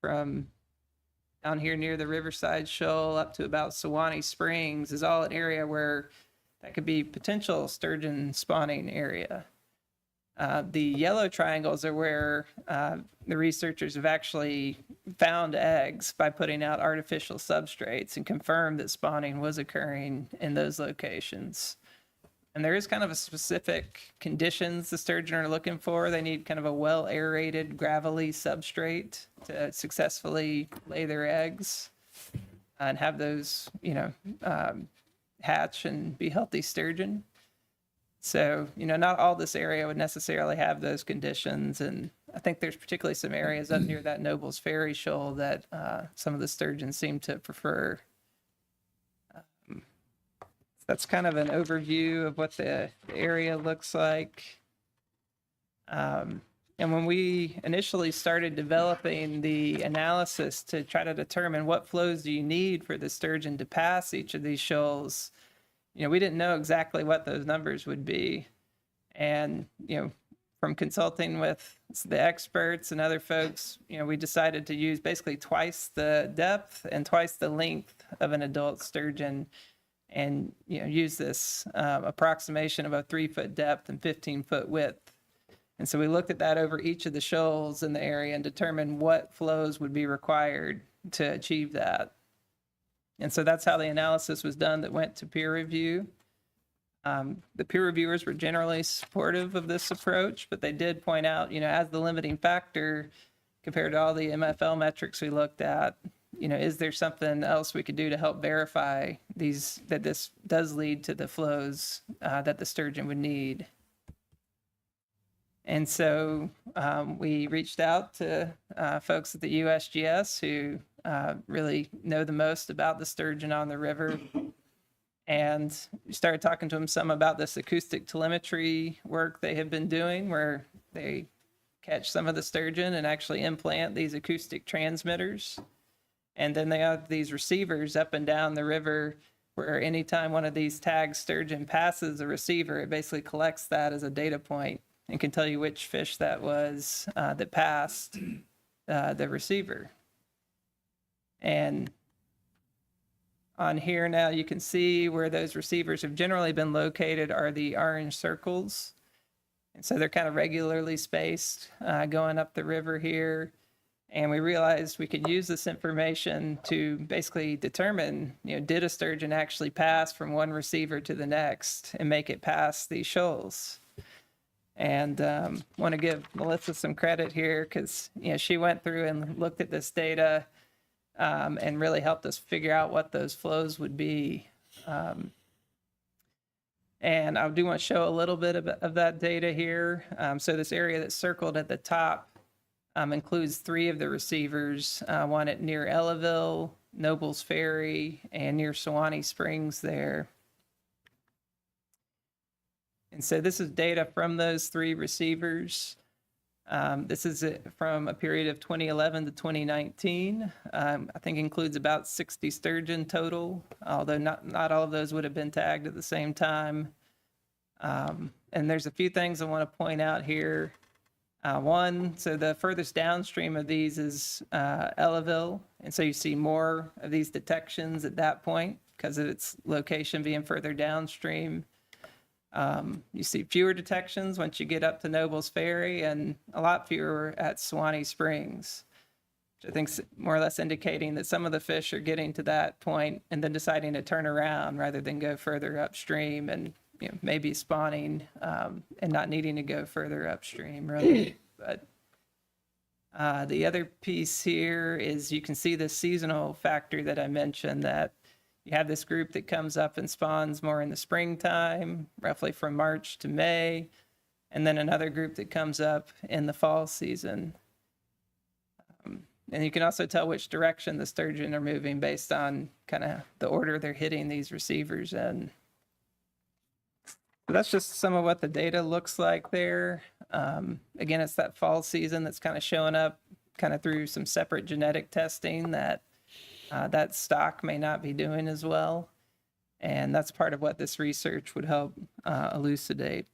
from down here near the Riverside Shoal up to about Sewanee Springs is all an area where that could be potential sturgeon spawning area. The yellow triangles are where the researchers have actually found eggs by putting out artificial substrates and confirmed that spawning was occurring in those locations. And there is kind of a specific conditions the sturgeon are looking for. They need kind of a well-aerated, gravelly substrate to successfully lay their eggs and have those, hatch and be healthy sturgeon. So, not all this area would necessarily have those conditions. And I think there's particularly some areas up near that Nobles Ferry shoal that some of the sturgeon seem to prefer. That's kind of an overview of what the area looks like. And when we initially started developing the analysis to try to determine what flows do you need for the sturgeon to pass each of these shoals, we didn't know exactly what those numbers would be. And, from consulting with the experts and other folks, we decided to use basically twice the depth and twice the length of an adult sturgeon and, use this approximation of a 3-foot depth and 15-foot width. And so we looked at that over each of the shoals in the area and determined what flows would be required to achieve that. And so that's how the analysis was done that went to peer review. The peer reviewers were generally supportive of this approach, but they did point out, as the limiting factor compared to all the MFL metrics we looked at, is there something else we could do to help verify that this does lead to the flows that the sturgeon would need? And so we reached out to folks at the USGS who really know the most about the sturgeon on the river, and started talking to them some about this acoustic telemetry work they have been doing, where they catch some of the sturgeon and actually implant these acoustic transmitters. And then they have these receivers up and down the river where anytime one of these tagged sturgeon passes a receiver, it basically collects that as a data point and can tell you which fish that was that passed the receiver. And on here now you can see where those receivers have generally been located are the orange circles. And so they're kind of regularly spaced going up the river here. And we realized we could use this information to basically determine, did a sturgeon actually pass from one receiver to the next and make it past these shoals? And want to give Melissa some credit here because, she went through and looked at this data and really helped us figure out what those flows would be. And I do want to show a little bit of that data here. So this area that's circled at the top includes 3 of the receivers, one at near Ellaville, Nobles Ferry, and near Sewanee Springs there. And so this is data from those 3 receivers. This is from a period of 2011 to 2019. I think includes about 60 sturgeon total, although not all of those would have been tagged at the same time. And there's a few things I want to point out here. One, so the furthest downstream of these is Ellaville. And so you see more of these detections at that point because of its location being further downstream. You see fewer detections once you get up to Nobles Ferry and a lot fewer at Sewanee Springs, which I think is more or less indicating that some of the fish are getting to that point and then deciding to turn around rather than go further upstream and maybe spawning and not needing to go further upstream, really. But the other piece here is you can see the seasonal factor that I mentioned, that you have this group that comes up and spawns more in the springtime, roughly from March to May, and then another group that comes up in the fall season. And you can also tell which direction the sturgeon are moving based on kind of the order they're hitting these receivers in. So that's just some of what the data looks like there. Again, it's that fall season that's kind of showing up kind of through some separate genetic testing that that stock may not be doing as well. And that's part of what this research would help elucidate.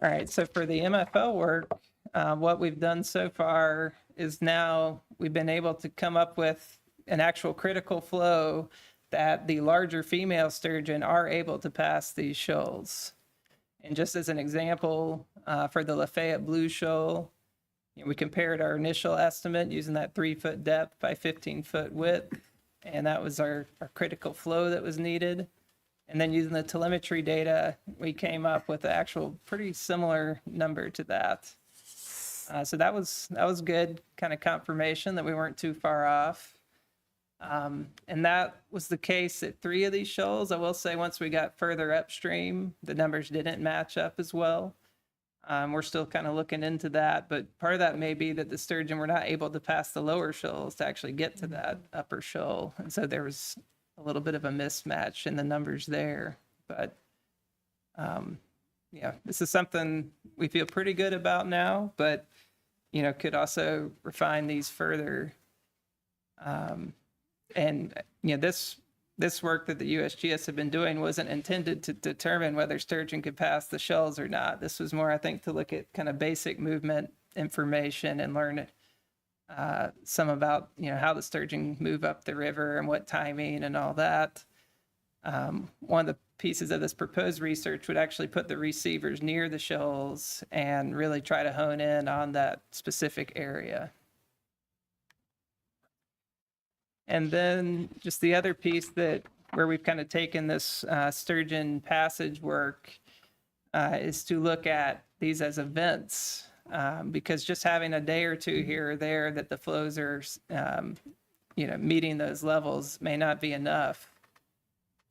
All right, so for the MFL work, what we've done so far is now we've been able to come up with an actual critical flow that the larger female sturgeon are able to pass these shoals. And just as an example, for the Lafayette Blue Shoal, we compared our initial estimate using that 3-foot depth by 15-foot width, and that was our critical flow that was needed. And then using the telemetry data, we came up with an actual pretty similar number to that. So that was good kind of confirmation that we weren't too far off. And that was the case at 3 of these shoals. I will say once we got further upstream, the numbers didn't match up as well. We're still kind of looking into that, but part of that may be that the sturgeon were not able to pass the lower shoals to actually get to that upper shoal. And so there was a little bit of a mismatch in the numbers there. But yeah, this is something we feel pretty good about now, but could also refine these further. And this work that the USGS have been doing wasn't intended to determine whether sturgeon could pass the shells or not. This was more, I think, to look at kind of basic movement information and learn some about, how the sturgeon move up the river and what timing and all that. One of the pieces of this proposed research would actually put the receivers near the shoals and really try to hone in on that specific area. And then just the other piece where we've kind of taken this sturgeon passage work is to look at these as events, because just having a day or two here or there that the flows are, meeting those levels may not be enough.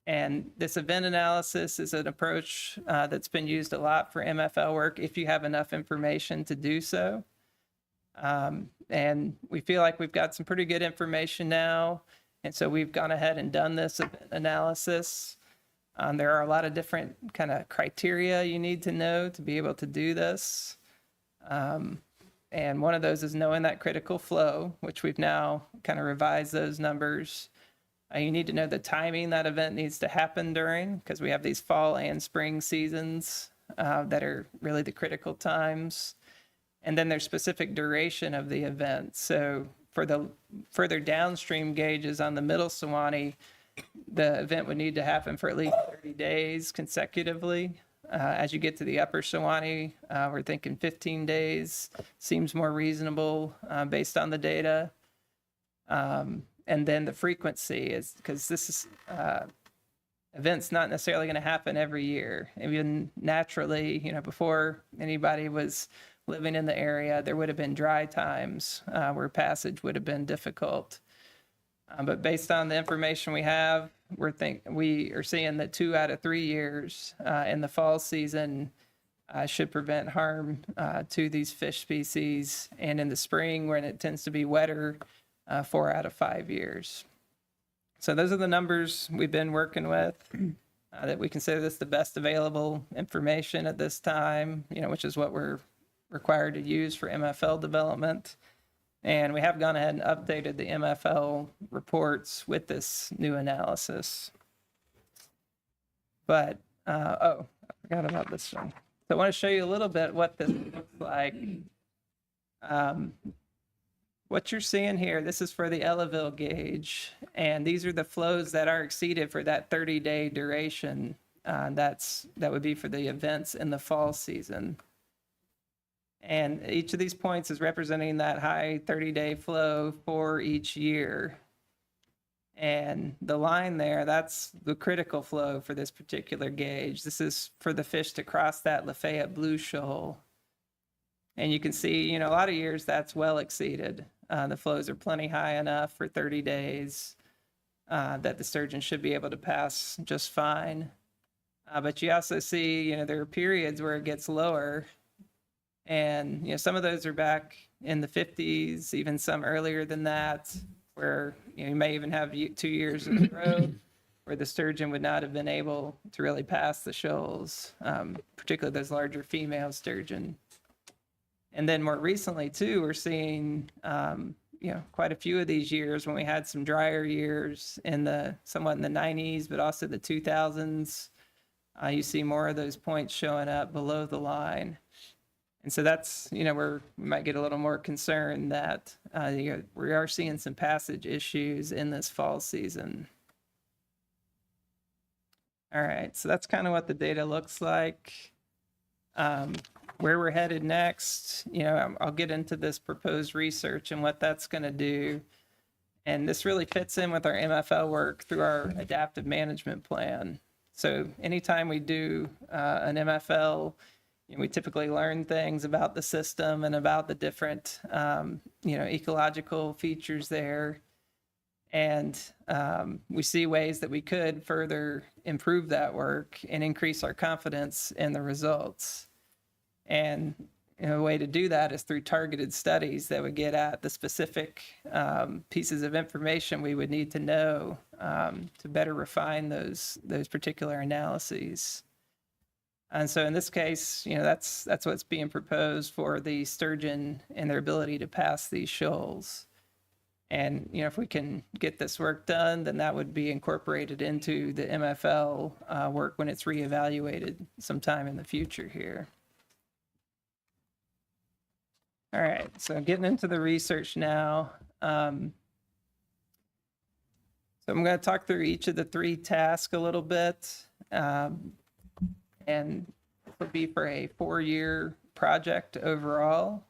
And this event analysis is an approach that's been used a lot for MFL work if you have enough information to do so. And we feel like we've got some pretty good information now. And so we've gone ahead and done this analysis. There are a lot of different kind of criteria you need to know to be able to do this. And one of those is knowing that critical flow, which we've now kind of revised those numbers. You need to know the timing that event needs to happen during, because we have these fall and spring seasons that are really the critical times. And then there's specific duration of the event. So for the further downstream gauges on the middle Sewanee, the event would need to happen for at least 30 days consecutively. As you get to the upper Suwannee, we're thinking 15 days seems more reasonable based on the data. And then the frequency is because this is event's not necessarily going to happen every year. Even naturally, before anybody was living in the area, there would have been dry times where passage would have been difficult. But based on the information we have, we are seeing that 2 out of 3 years in the fall season should prevent harm to these fish species. And in the spring, when it tends to be wetter, 4 out of 5 years. So those are the numbers we've been working with, that we consider this the best available information at this time, which is what we're required to use for MFL development. And we have gone ahead and updated the MFL reports with this new analysis. But, I forgot about this one. So I want to show you a little bit what this looks like. What you're seeing here, this is for the Ellaville gauge, and these are the flows that are exceeded for that 30-day duration. That would be for the events in the fall season. And each of these points is representing that high 30-day flow for each year. And the line there, that's the critical flow for this particular gauge. This is for the fish to cross that Lafayette Blue Shoal. And you can see, a lot of years that's well exceeded. The flows are plenty high enough for 30 days that the sturgeon should be able to pass just fine. But you also see, there are periods where it gets lower. And, some of those are back in the 50s, even some earlier than that, where you may even have 2 years in a row where the sturgeon would not have been able to really pass the shoals, particularly those larger female sturgeon. And then more recently, too, we're seeing, quite a few of these years when we had some drier years somewhat in the 90s, but also the 2000s. You see more of those points showing up below the line. And so that's, where we might get a little more concerned that we are seeing some passage issues in this fall season. All right, so that's kind of what the data looks like. Where we're headed next, I'll get into this proposed research and what that's going to do. And this really fits in with our MFL work through our adaptive management plan. So anytime we do an MFL, we typically learn things about the system and about the different, ecological features there. And we see ways that we could further improve that work and increase our confidence in the results. And a way to do that is through targeted studies that would get at the specific pieces of information we would need to know to better refine those particular analyses. And so in this case, that's what's being proposed for the sturgeon and their ability to pass these shoals. And, if we can get this work done, then that would be incorporated into the MFL work when it's reevaluated sometime in the future here. All right, so getting into the research now. So I'm going to talk through each of the 3 tasks a little bit. And it would be for a 4-year project overall.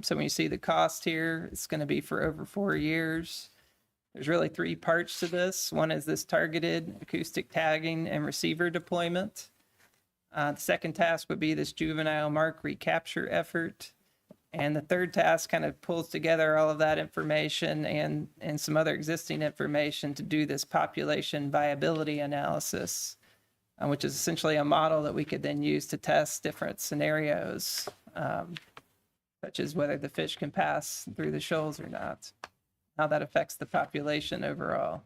So when you see the cost here, it's going to be for over 4 years. There's really 3 parts to this. One is this targeted acoustic tagging and receiver deployment. The second task would be this juvenile mark recapture effort. And the third task kind of pulls together all of that information and some other existing information to do this population viability analysis, which is essentially a model that we could then use to test different scenarios, such as whether the fish can pass through the shoals or not, how that affects the population overall.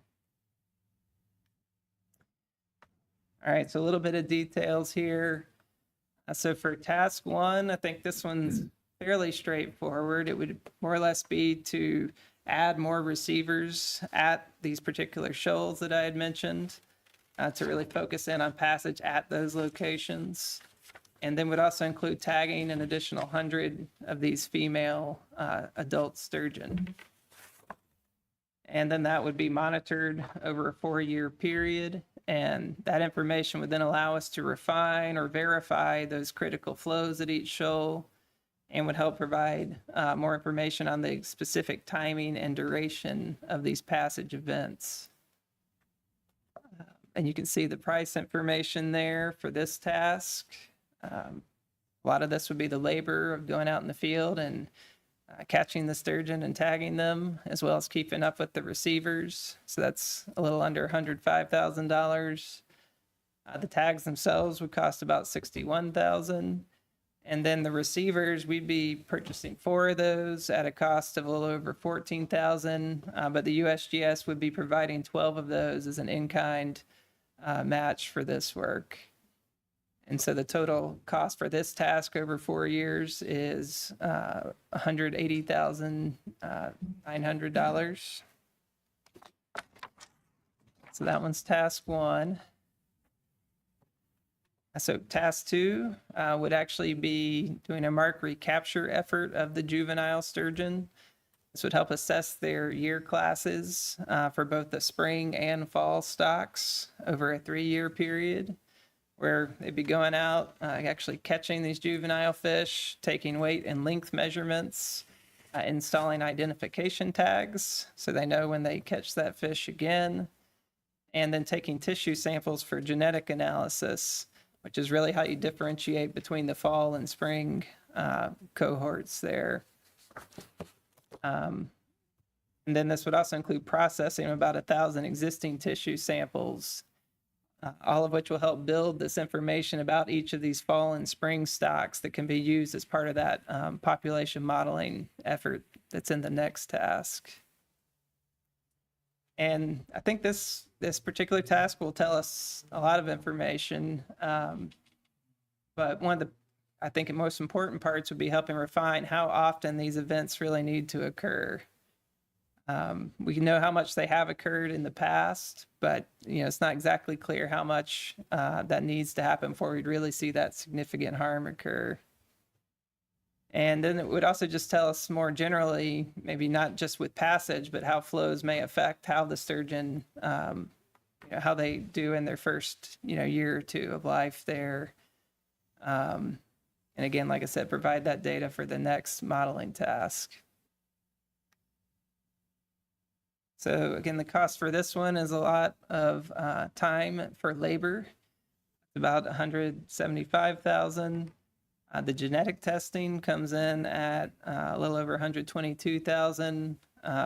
All right, so a little bit of details here. So for task 1, I think this one's fairly straightforward. It would more or less be to add more receivers at these particular shoals that I had mentioned, to really focus in on passage at those locations. And then would also include tagging an additional 100 of these female adult sturgeon. And then that would be monitored over a 4-year period. And that information would then allow us to refine or verify those critical flows at each shoal and would help provide more information on the specific timing and duration of these passage events. And you can see the price information there for this task. A lot of this would be the labor of going out in the field and catching the sturgeon and tagging them, as well as keeping up with the receivers. So that's a little under $105,000. The tags themselves would cost about $61,000. And then the receivers, we'd be purchasing 4 of those at a cost of a little over $14,000. But the USGS would be providing 12 of those as an in-kind match for this work. And so the total cost for this task over 4 years is $180,900. So that one's task 1. So task 2 would actually be doing a mark recapture effort of the juvenile sturgeon. This would help assess their year classes for both the spring and fall stocks over a 3-year period, where they'd be going out, actually catching these juvenile fish, taking weight and length measurements, installing identification tags so they know when they catch that fish again, and then taking tissue samples for genetic analysis, which is really how you differentiate between the fall and spring cohorts there. And then this would also include processing about 1,000 existing tissue samples, all of which will help build this information about each of these fall and spring stocks that can be used as part of that population modeling effort that's in the next task. And I think this particular task will tell us a lot of information, but one of the, I think, most important parts would be helping refine how often these events really need to occur. We know how much they have occurred in the past, but it's not exactly clear how much that needs to happen before we'd really see that significant harm occur. And then it would also just tell us more generally, maybe not just with passage, but how flows may affect how the sturgeon, how they do in their first year or 2 of life there. And again, like I said, provide that data for the next modeling task. So again, the cost for this one is a lot of time for labor. It's about $175,000. The genetic testing comes in at a little over $122,000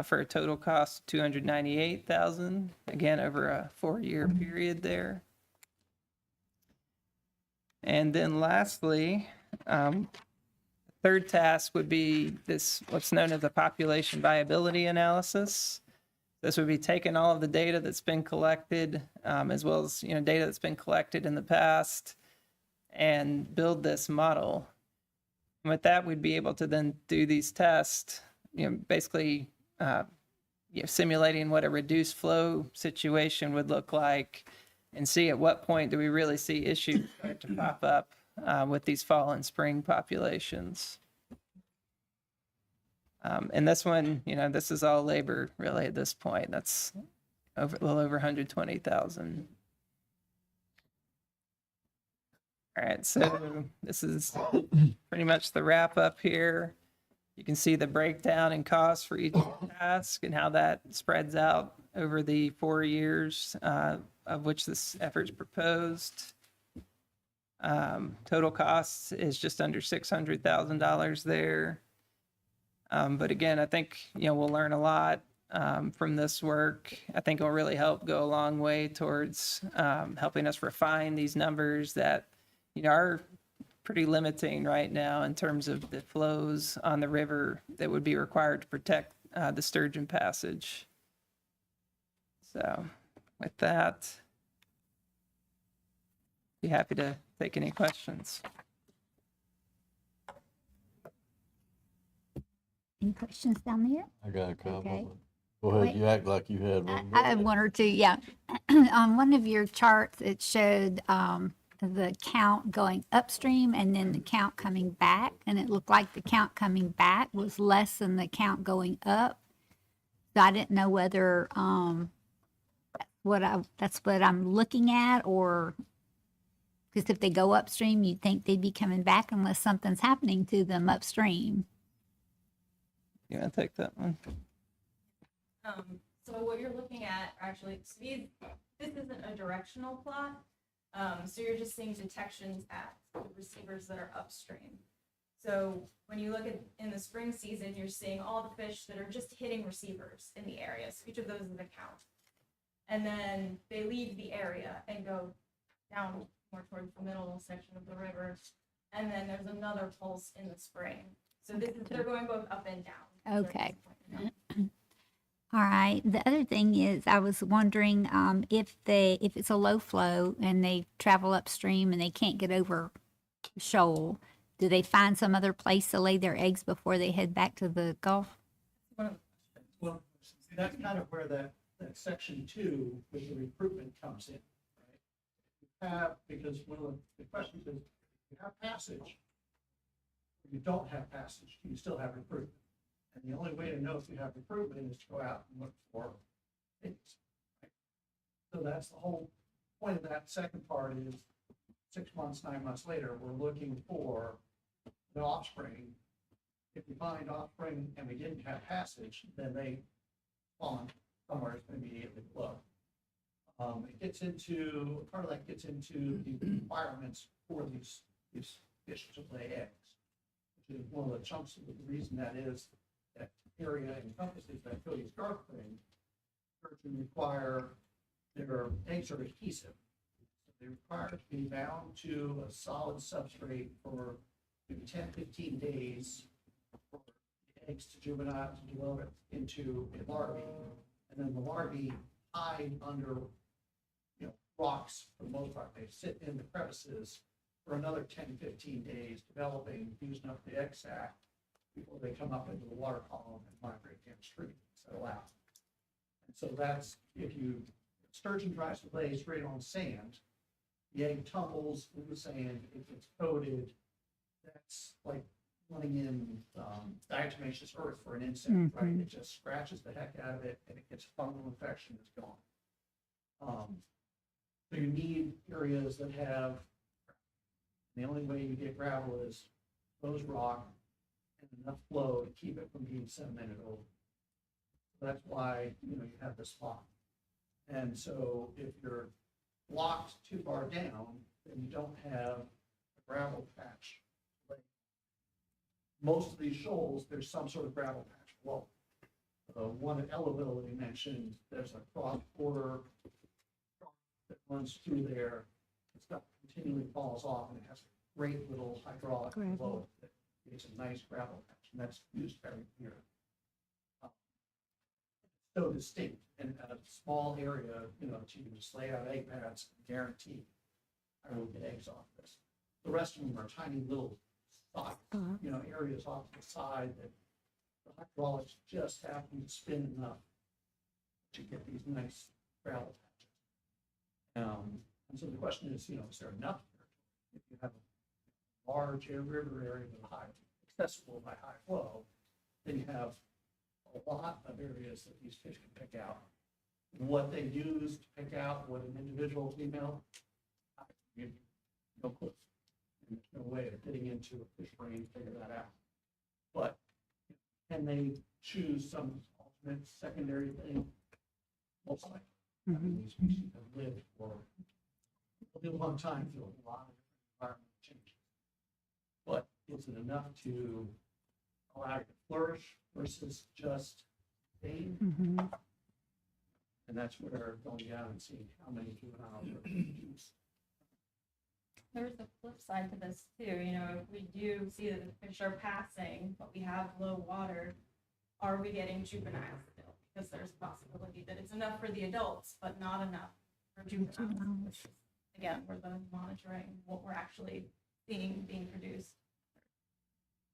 for a total cost of $298,000. Again, over a 4-year period there. And then lastly, third task would be this, what's known as a population viability analysis. This would be taking all of the data that's been collected, as well as data that's been collected in the past, and build this model. And with that, we'd be able to then do these tests, basically simulating what a reduced flow situation would look like, and see at what point do we really see issues start to pop up with these fall and spring populations. And this one, this is all labor really at this point. That's a little over 120,000. All right, so this is pretty much the wrap up here. You can see the breakdown in costs for each task and how that spreads out over the 4 years of which this effort is proposed. Total costs is just under $600,000 there. But again, I think, we'll learn a lot from this work. I think it'll really help go a long way towards helping us refine these numbers that, are pretty limiting right now in terms of the flows on the river that would be required to protect the sturgeon passage. So with that, be happy to take any questions. Any questions down there? I got a couple. Okay. Go ahead, Wait. you act like you had one. I have 1 or 2, yeah. On one of your charts, it showed the count going upstream and then the count coming back, and it looked like the count coming back was less than the count going up. So I didn't know whether that's that's what I'm looking at, or because if they go upstream, you'd think they'd be coming back unless something's happening to them upstream. You want to take that one? So what you're looking at, actually, so this isn't a directional plot. So you're just seeing detections at the receivers that are upstream. So when you look at in the spring season, you're seeing all the fish that are just hitting receivers in the area. So each of those is a count. And then they leave the area and go down more towards the middle section of the river. And then there's another pulse in the spring. So they're going both up and down. Okay. All right. The other thing is, I was wondering if it's a low flow and they travel upstream and they can't get over shoal, do they find some other place to lay their eggs before they head back to the Gulf? Well, see, that's kind of where that section 2 with the recruitment comes in, right? Because one of the questions is, if you have passage, or you don't have passage, do you still have recruitment? And the only way to know if you have recruitment is to go out and look for things. Right? So that's the whole point of that second part is 6 months, 9 months later, we're looking for the offspring. If we find offspring and we didn't have passage, then they spawn somewhere it's going to immediately below. It gets into, part of that gets into the requirements for these fish to lay eggs, which is one of the chunks of the reason that is that area encompasses that Cody's Scarf thing. Sturgeon require their eggs are adhesive. So they require to be bound to a solid substrate for maybe 10, 15 days for the eggs to juvenile to develop into a larvae. And then the larvae hide under rocks for the most part. They sit in the crevices for another 10, 15 days, developing, using up the egg sac before they come up into the water column and migrate downstream and settle out. And so that's, if sturgeon tries to lay straight on sand, the egg tumbles in the sand, it gets coated. That's like running in diatomaceous earth for an insect, right? It just scratches the heck out of it and it gets fungal infection, it's gone. So you need areas that have, the only way you get gravel is exposed rock and enough flow to keep it from being sedimented over. So that's why, you have this spot. And so if you're blocked too far down, then you don't have a gravel patch. Most of these shoals, there's some sort of gravel patch below. One at Ellaville we mentioned, there's a cross-border that runs through there. The stuff continually falls off and it has a great little hydraulic below it that gives a nice gravel patch, and that's used every year. So distinct in a small area, that you can just lay out egg pads and guarantee I will get eggs off this. The rest of them are tiny little spots, areas off to the side that the hydraulics just happen to spin enough to get these nice gravel patches. And so the question is, is there enough territory? If you have a large river area with high, accessible by high flow, then you have a lot of areas that these fish can pick out. What they use to pick out what an individual female, no clue. And there's no way of getting into a fish brain to figure that out. But can they choose some alternate secondary thing? Most likely. I mean, these species have lived for a really long time through a lot of different environmental changes. But is it enough to allow it to flourish versus just fade? And that's where going down and seeing how many juveniles are produced. There's a flip side to this too. If we do see that the fish are passing, but we have low water, are we getting juveniles still? Because there's a possibility that it's enough for the adults, but not enough for juveniles. Again, we're the monitoring what we're actually seeing being produced.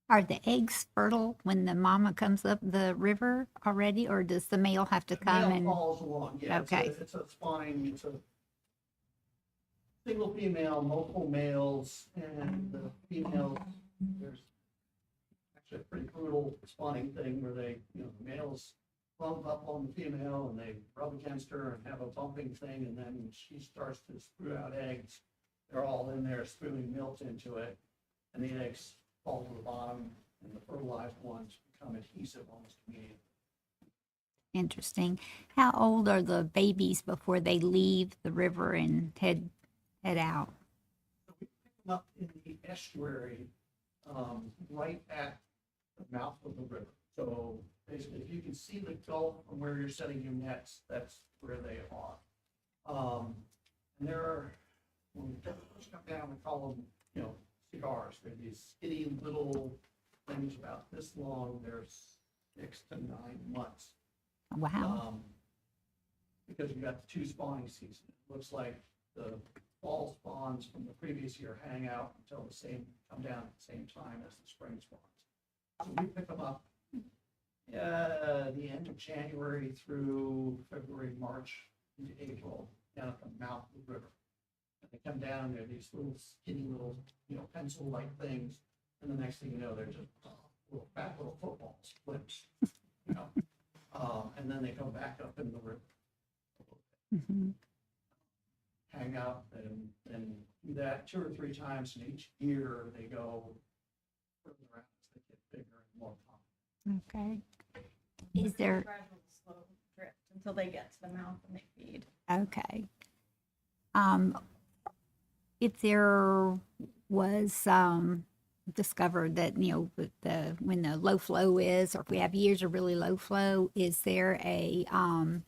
Are the eggs fertile when the mama comes up the river already, or does the male have to come Male and? falls along, yeah. Okay. It's a spawning, it's a single female, multiple males, and the females, there's actually a pretty brutal spawning thing where they, the males bump up on the female and they rub against her and have a bumping thing, and then she starts to spew out eggs. They're all in there spewing milk into it, and the eggs fall to the bottom, and the fertilized ones become adhesive almost immediately. Interesting. How old are the babies before they leave the river and head out? Pick them up in the estuary, right at the mouth of the river. So basically, if you can see the gulf from where you're setting your nets, that's where they are. And there are, when we first come down, we call them, cigars. They're these skinny little things about this long. They're 6 to 9 months. Wow. Because you got the 2 spawning seasons. It looks like the fall spawns from the previous year hang out until come down at the same time as the spring spawns. So we pick them up the end of January through February, March into April, down at the mouth of the river. And they come down, they're these little skinny little, pencil-like things, and the next thing you know, they're just little fat little footballs, flips, and then they go back up in the river. Mm-hmm. Hang out and do that 2 or 3 times in each year. They go further out as they get bigger and more common. Okay. Is there, Gradual slow drift until they get to the mouth and they feed. okay. If there was, discovered that, with when the low flow is, or if we have years of really low flow, is there a, kind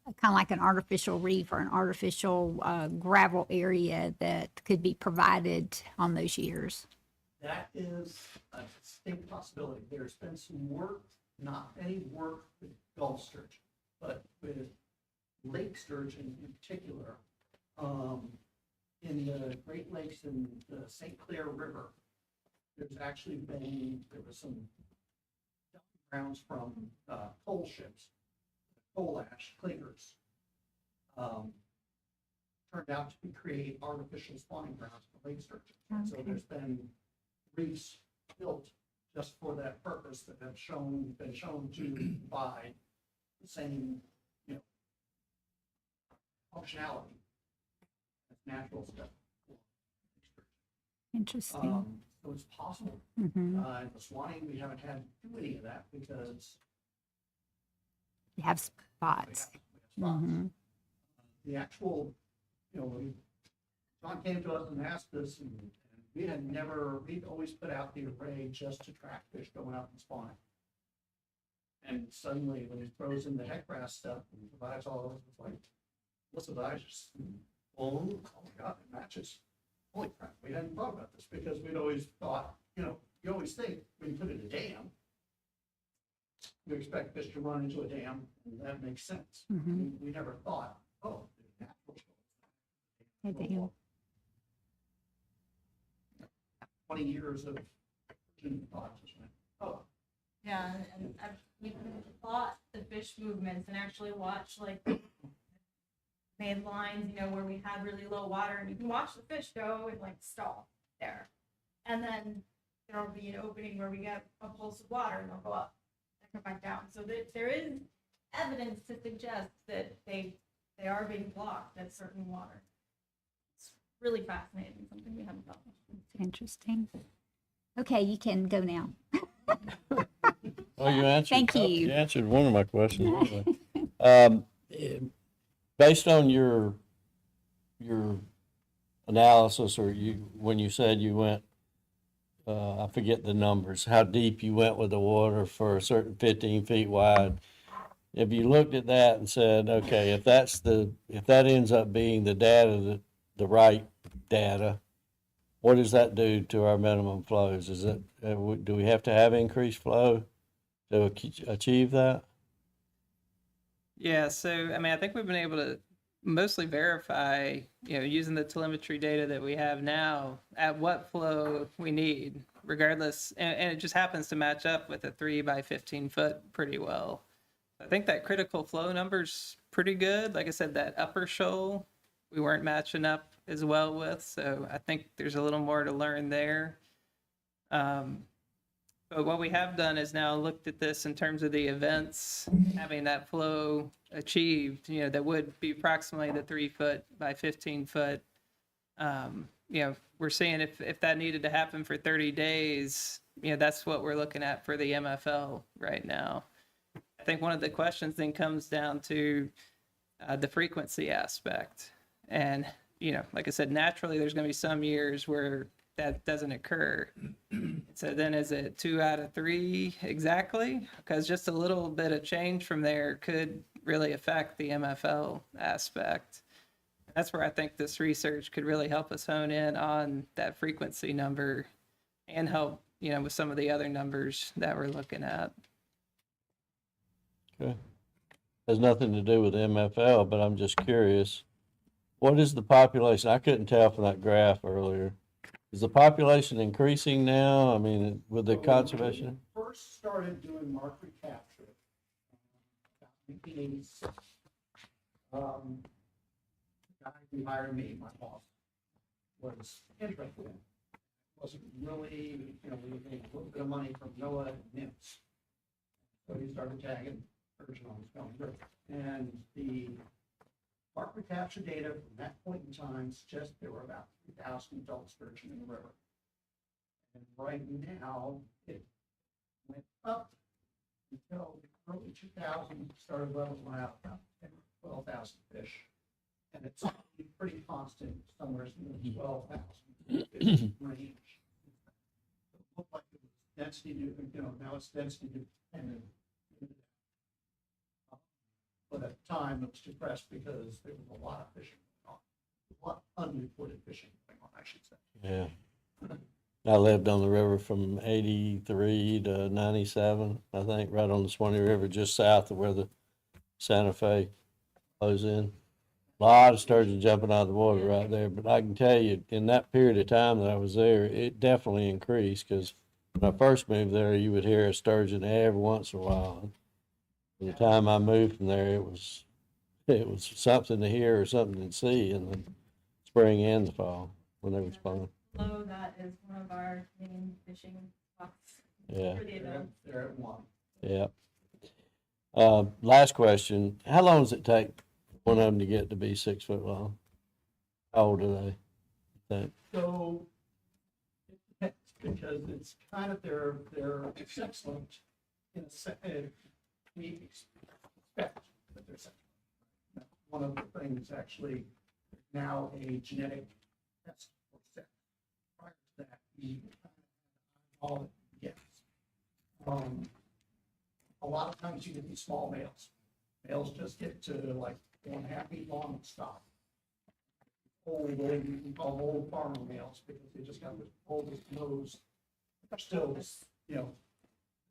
of like an artificial reef or an artificial, gravel area that could be provided on those years? That is a distinct possibility. There's been some work, not any work with Gulf sturgeon, but with lake sturgeon in particular. In the Great Lakes and the St. Clair River, there was some dumping grounds from coal ships, coal ash clinkers, turned out to create artificial spawning grounds for lake sturgeon. So there's been reefs built just for that purpose that have been shown to provide the same, functionality as natural stuff. Interesting. So it's possible. Mhm. In the Swanee, we haven't had to do any of that because You have spots. we have spots. Mhm. The actual, John came to us and asked us, and we'd always put out the array just to track fish going out and spawning. And suddenly, when he throws in the heck grass stuff and provides all of it, it's like, what's it? I just, oh my God, it matches. Holy crap, we hadn't thought about this because we'd always thought, you always think when you put in a dam, you expect fish to run into a dam, and that makes sense. Mhm. We never thought, oh, there's natural. I do. 20 years of thoughts just went, oh. Yeah, and we plot the fish movements and actually watch made lines, where we had really low water, and you can watch the fish go and stall there. And then there'll be an opening where we get a pulse of water and they'll go up and come back down. So there is evidence to suggest that they are being blocked at certain water. It's really fascinating, something we haven't thought of. Interesting. Okay, you can go now. Well, you answered. Thank you. You answered one of my questions. Based on your analysis, or when you said you went, I forget the numbers, how deep you went with the water for a certain 15 feet wide. If you looked at that and said, okay, if that ends up being the data, the right data, what does that do to our minimum flows? Is it, do we have to have increased flow to achieve that? Yeah, so I think we've been able to mostly verify, using the telemetry data that we have now, at what flow we need, regardless, and it just happens to match up with a 3 by 15 foot pretty well. I think that critical flow number's pretty good. Like I said, that upper shoal we weren't matching up as well with, so I think there's a little more to learn there. But what we have done is now looked at this in terms of the events, having that flow achieved, that would be approximately the 3 foot by 15 foot. We're seeing if that needed to happen for 30 days, that's what we're looking at for the MFL right now. I think one of the questions then comes down to the frequency aspect. And, like I said, naturally, there's going to be some years where that doesn't occur. So then is it 2 out of 3 exactly? Because just a little bit of change from there could really affect the MFL aspect. That's where I think this research could really help us hone in on that frequency number and help, with some of the other numbers that we're looking at. Okay. Has nothing to do with MFL, but I'm just curious. What is the population? I couldn't tell from that graph earlier. Is the population increasing now? I mean, with the conservation? First started doing mark recapture, about 1986. The guy who hired me, my boss, was interested in it. Wasn't really, we were getting a little bit of money from NOAA and NIMS. So he started tagging sturgeon on the Stony River. And the mark recapture data from that point in time suggests there were about 3,000 adult sturgeon in the river. And right now, it went up until the early 2000s, started leveling out about 10,000 or 12,000 fish. And it's pretty constant, somewhere in the 12,000 fish range. It looked like it was density, now it's density dependent. But at the time, it was depressed because there was a lot of fishing going on. A lot of unreported fishing going on, I should say. Yeah. I lived on the river from 83 to 97, I think, right on the Swanee River, just south of where the Santa Fe flows in. A lot of sturgeon jumping out of the water right there. But I can tell you, in that period of time that I was there, it definitely increased, because when I first moved there, you would hear a sturgeon every once in a while. By the time I moved from there, it was something to hear or something to see in the spring and the fall when they were spawning. Below that is one of our main fishing spots. Yeah. For the event. They're at one. Yeah. Last question. How long does it take one of them to get to be 6 foot long? How old are they? Think? So it depends, because it's kind of their sex linked in a second. We expect that they're sex linked. One of the things actually now a genetic test for sex. Prior to that, we all it gets. A lot of times you get these small males. Males just get to like 1.5 feet long and stop. Old, we call them old farmer males because they just got this oldest nose. They're still,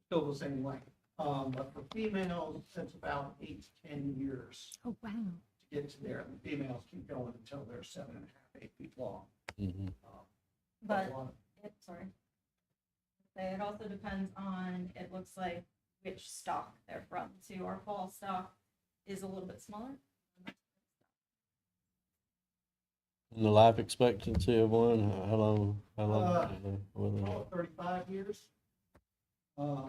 still the same length. But for females, it's about 8 to 10 years. Oh, wow. To get to there. And the females keep going until they're 7.5, 8 feet long. Mm-hmm. But, sorry. It also depends on, it looks like, which stock they're from. So our fall stock is a little bit smaller. And the life expectancy of one, how long? Call it 35 years. I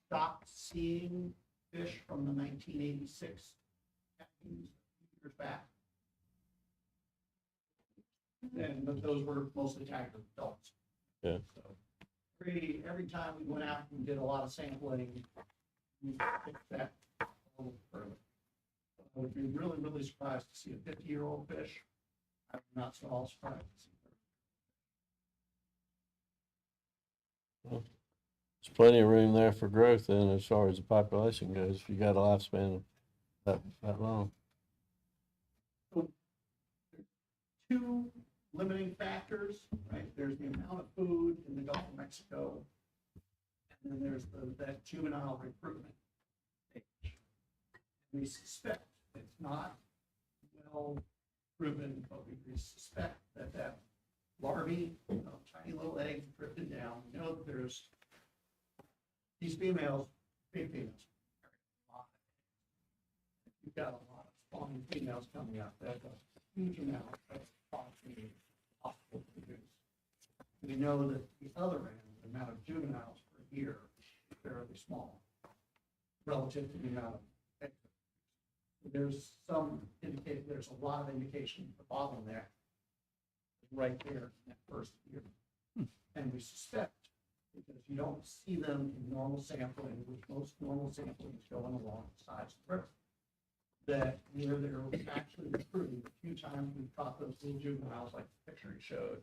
stopped seeing fish from the 1986 years back. And those were mostly tagged with adults. Yeah. So every time we went out and did a lot of sampling, we picked that a little further. I would be really, really surprised to see a 50-year-old fish. I'm not so all surprised to see. Well, there's plenty of room there for growth then, as far as the population goes, if you got a lifespan that long. Two limiting factors, right? There's the amount of food in the Gulf of Mexico, and then there's that juvenile recruitment stage. We suspect it's not well proven, but we suspect that larvae, tiny little eggs drifting down. We know that there's these females, big females. You've got a lot of spawning females coming out. That's a huge amount of possible to produce. We know that the other end, the amount of juveniles per small relative to the amount of eggs. There's there's a lot of indication of the bottleneck right there in that first year. And we suspect, because you don't see them in normal sampling, which most normal sampling is going along the sides of the river, that where they're actually recruiting, the few times we've caught those little juveniles like the picture you showed,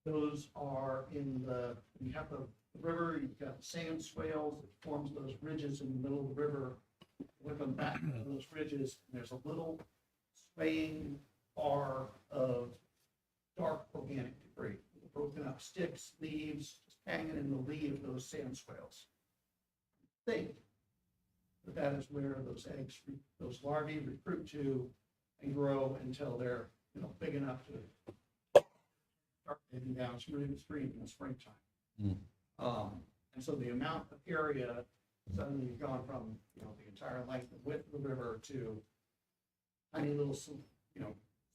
those are in you have the river, you've got sand swales that forms those ridges in the middle of the river. With them back on those ridges, and there's a little swaying bar of dark organic debris, broken up sticks, leaves, just hanging in the lee of those sand swales. I think that is where those eggs, those larvae recruit to and grow until they're big enough to start heading downstream in the springtime. And so the amount of area, suddenly you've gone from the entire length and width of the river to tiny little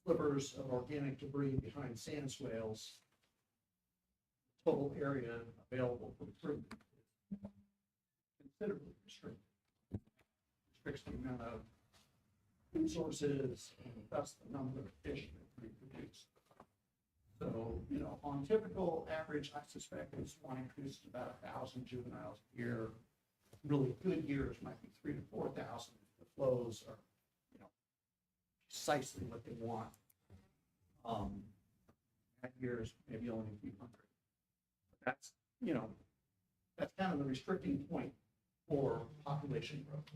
slivers of organic debris behind sand swales. Total area available for recruitment is considerably restricted. Restricts the amount of food sources and thus the number of fish that we produce. So, on typical average, I suspect this swine produces about 1,000 juveniles a year. Really good years might be 3,000 to 4,000 if the flows are, precisely what they want. That years maybe only a few hundred. But that's kind of the restricting point for population growth.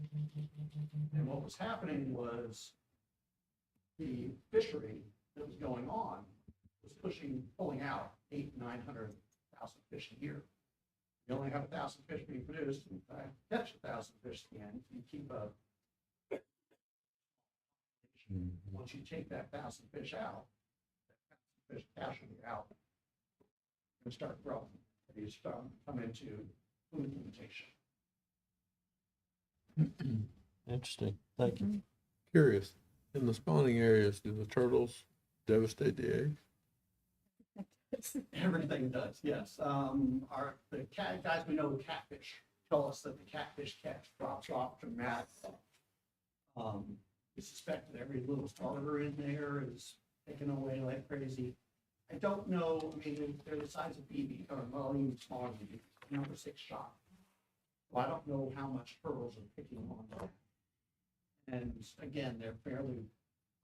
And what was happening was the fishery that was going on was pulling out 800,000 to 900,000 fish a year. You only have 1,000 fish being produced, and if I catch 1,000 fish at the end, you keep a. Once you take that 1,000 fish out, that 1,000 fish casually out, and start growing, and you start come into food limitation. Interesting. Thank you. Curious, in the spawning areas, do the turtles devastate the eggs? Everything does, yes. The guys we know, the catfish, tell us that the catfish catch drops off dramatically. We suspect that every little starter in there is taken away like crazy. I don't know, they're the size of BB, or well, even smaller than BB, number 6 shot. Well, I don't know how much turtles are picking on that. And again, they're fairly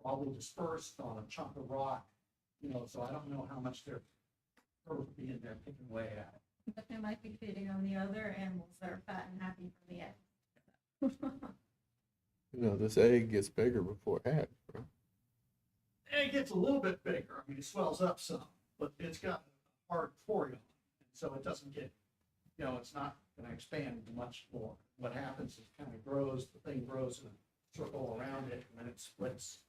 probably dispersed on a chunk of rock, so I don't know how much they're turtles be in there picking away at it. But they might be feeding on the other animals that are fat and happy from the egg. This egg gets bigger before it hatches, right? It gets a little bit bigger. It swells up some, but it's got a hard core on it. And so it doesn't get, it's not going to expand much more. What happens is it kind of grows, the thing grows in a circle around it, and then it splits.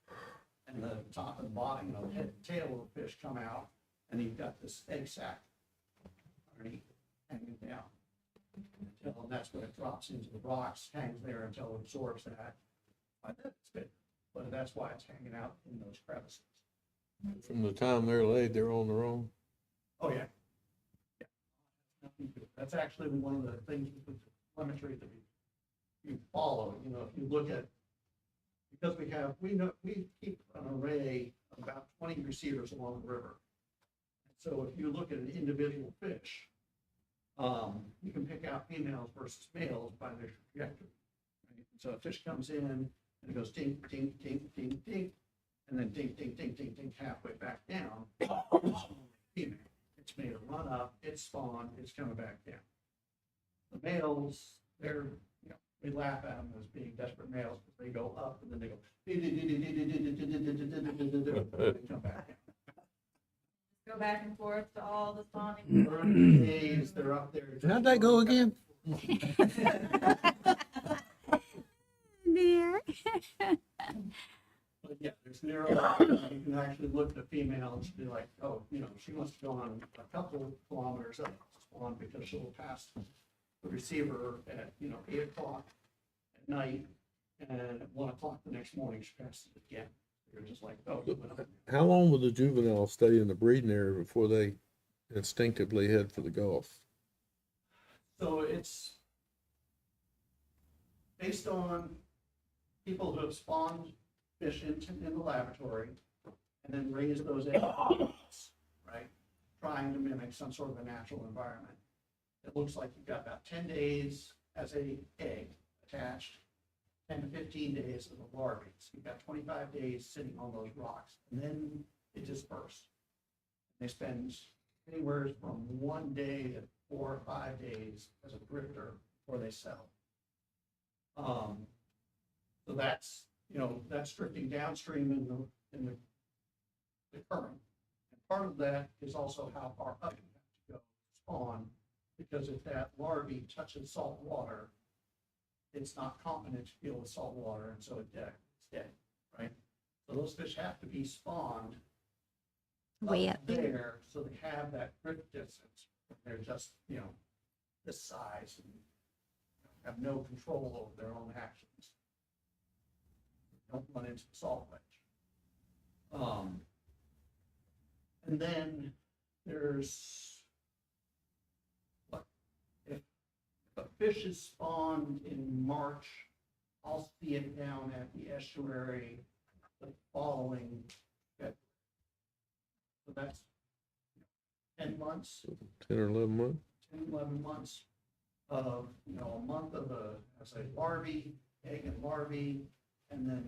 And the top and bottom, the head and tail of the fish come out, and you've got this egg sac underneath hanging down. And that's when it drops into the rocks, hangs there until it absorbs that. By then it's big, but that's why it's hanging out in those crevices. From the time they're laid, they're on their own. Oh, yeah. That's actually one of the things with the telemetry that you follow. If you look at, because we keep an array of about 20 receivers along the river. So if you look at an individual fish, you can pick out females versus males by their trajectory. Right? So a fish comes in and it goes ding, ding, ding, ding, ding, and then ding, ding, ding, ding, ding, halfway back down. Female. It's made a run up, it's spawned, it's coming back down. The males, we laugh at them as being desperate males because they go up and then they go and come back down. Go back and forth to all the spawning. 30 days, they're up there. How'd that go again? There. But yeah, there's narrow, you can actually look at the female and be like, oh, she wants to go on a couple of kilometers up to spawn because she'll pass the receiver at, 8 o'clock at night, and at 1 o'clock the next morning, she passes it again. You're just like, oh. How long will the juveniles stay in the breeding area before they instinctively head for the Gulf? So it's based on people who have spawned fish in the laboratory and then raised those eggs, right? Trying to mimic some sort of a natural environment. It looks like you've got about 10 days as a egg attached, 10 to 15 days as a larvae. So you've got 25 days sitting on those rocks, and then it disperses. They spend anywhere from 1 day to 4 or 5 days as a drifter before they settle. So that's, that's drifting downstream in the current. And part of that is also how far up you have to go to spawn, because if that larvae touches salt water, it's not competent to deal with salt water, and so it's dead, right? So those fish have to be spawned Way up there. there, so they have that drift distance. They're just, this size and have no control over their own actions. Don't run into the salt ledge. And then there's, if a fish is spawned in March, I'll see it down at the estuary the following February. So that's 10 months. 10 or 11 months? 10, 11 months of, a month of as a larvae, egg and larvae, and then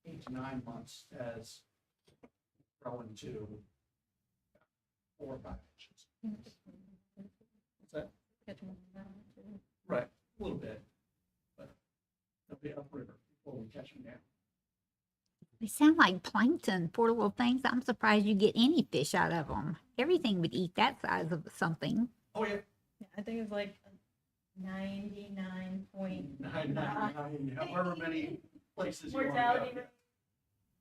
8 to 9 months as growing to 4 or 5 inches. What's that? Right, a little bit, but they'll be upriver before we catch them down. They sound like plankton, poor little things. I'm surprised you get any fish out of them. Everything would eat that size of something. Oh, yeah. I think it's like 99.9. 999, however many places you want to Mortality go. rate.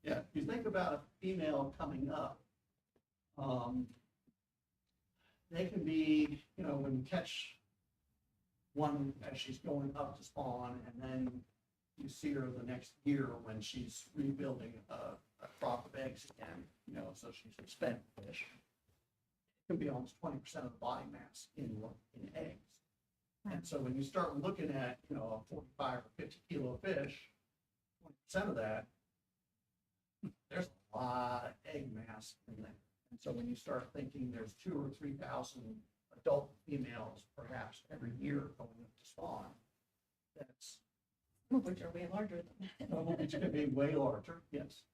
Yeah, if you think about a female coming up, they can be, when you catch one as she's going up to spawn, and then you see her the next year when she's rebuilding a crop of eggs again, so she's a spent fish. It can be almost 20% of the body mass in eggs. And so when you start looking at, a 45 or 50 kilo fish, 20% of that, there's a lot of egg mass in there. And so when you start thinking there's 2,000 or 3,000 adult females perhaps every year going up to spawn, that's Which are way larger than that. which could be way larger, yes.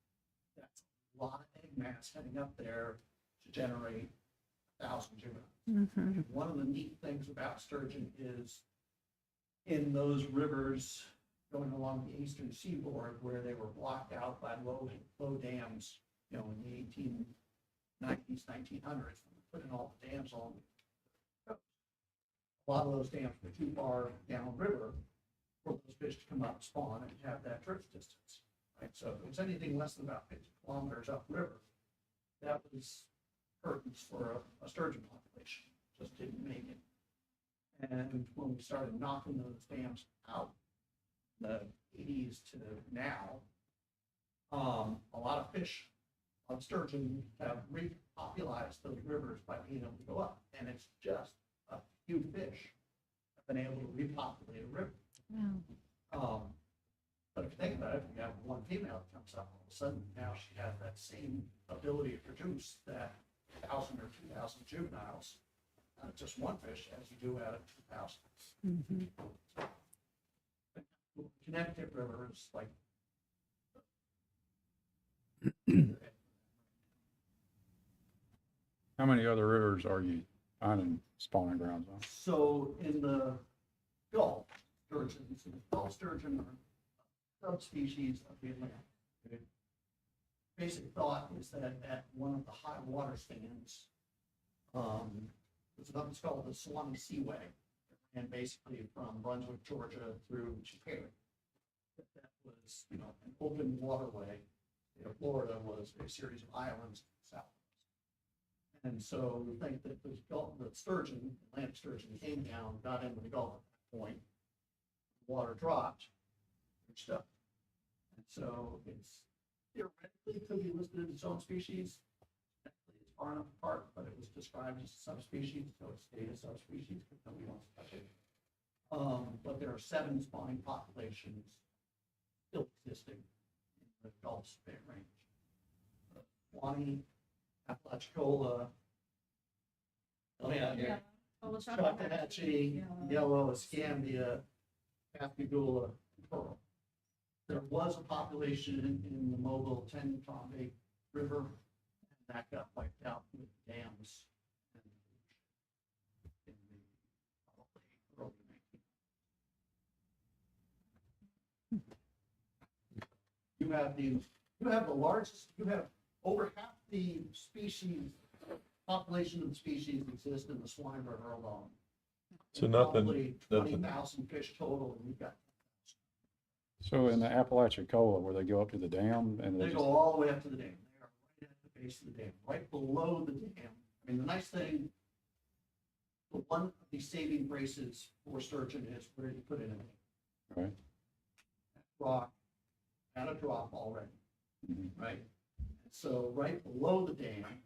That's a lot of egg mass heading up there to generate 1,000 juveniles. And one of the neat things about sturgeon is in those rivers going along the eastern seaboard where they were blocked out by low dams, in the 1890s, 1900s, when we put in all the dams on the coast. A lot of those dams were too far downriver for those fish to come up and spawn and have that drift distance, right? So if it was anything less than about 50 kilometers upriver, that was curtains for a sturgeon population, just didn't make it. And when we started knocking those dams out, the 80s to now, a lot of fish, a lot of sturgeon have repopularized those rivers by being able to go up, and it's just a few fish have been able to repopulate a river. But if you think about it, if you have one female that comes up, all of a sudden now she has that same ability to produce that 1,000 or 2,000 juveniles, just one fish, as you do out of 2,000. Connecticut River is like. How many other rivers are you finding spawning grounds on? So in the Gulf, sturgeons, Gulf sturgeon are subspecies of the Atlantic. Okay? Basic thought is that at one of the high water spans, there's something called the Suwannee Seaway, and basically from Brunswick, Georgia through Superior. That was, an open waterway. Florida was a series of islands south. And so we think that the sturgeon, Atlantic sturgeon, came down, got into the Gulf at that point. Water dropped, and stuff. And so it's theoretically could be listed as its own species. Technically, it's far enough apart, but it was described as a subspecies, so it stayed a subspecies because nobody wants to touch it. But there are 7 spawning populations still existing in the Gulf Spit Range. Swanee, Apalachicola, Chattahoochee, Yellow, Escambia, Pascagoula, and Pearl. There was a population in the Mobile Tentombe River, and that got wiped out with dams and in the probably early 1900s. You have the largest, you have over half the species, population of the species exist in the Swanee River alone. So Probably 20,000 fish total, and we've got. So in the Apalachicola, where they go up to the dam and They go all the way up to the dam. They are right at the base of the dam, right below the dam. I mean, the nice thing, the one of the saving graces for sturgeon is where you put it in. Right. Rock at a drop already, right? And so right below the dam,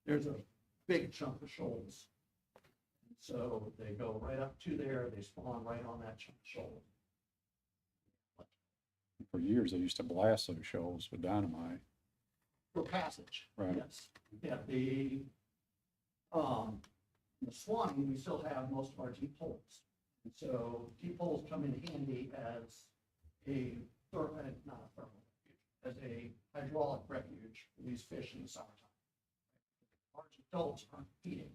there's a big chunk of shoals. And so they go right up to there, they spawn right on that chunk of shoal. For years, they used to blast those shoals with dynamite. For passage. Right. Yes. Yeah, the Swanee, we still have most of our deep holes. And so deep holes come in handy as a, not a thermal refuge, as a hydraulic refuge for these fish in the summertime. Large adults aren't feeding.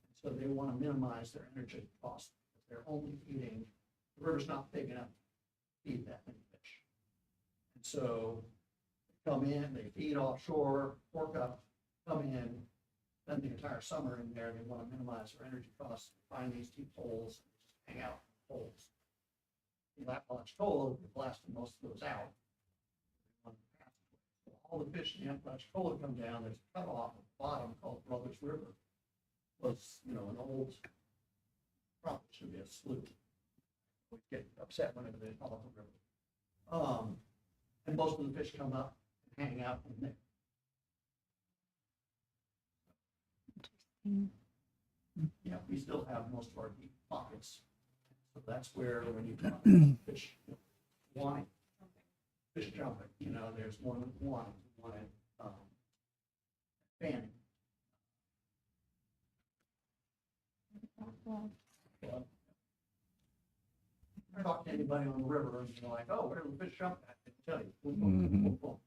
And so they want to minimize their energy costs. They're only feeding, the river's not big enough to feed that many fish. And so they come in, they feed offshore, fork up, come in, spend the entire summer in there. They want to minimize their energy costs, find these deep holes, and just hang out in holes. In Apalachicola, we're blasting most of those out. So all the fish in the Apalachicola come down, there's a cutoff at the bottom called Brothers River. Was, an old, probably should be a slough. We get upset whenever they call it a river. And most of the fish come up and hang out in there. Yeah, we still have most of our deep pockets. So that's where when you talk about fish wanting, fish jumping, there's one at Fanning. Talk to anybody on the river and you're like, oh, where do the fish jump at? They tell you. Boom, boom, boom, boom.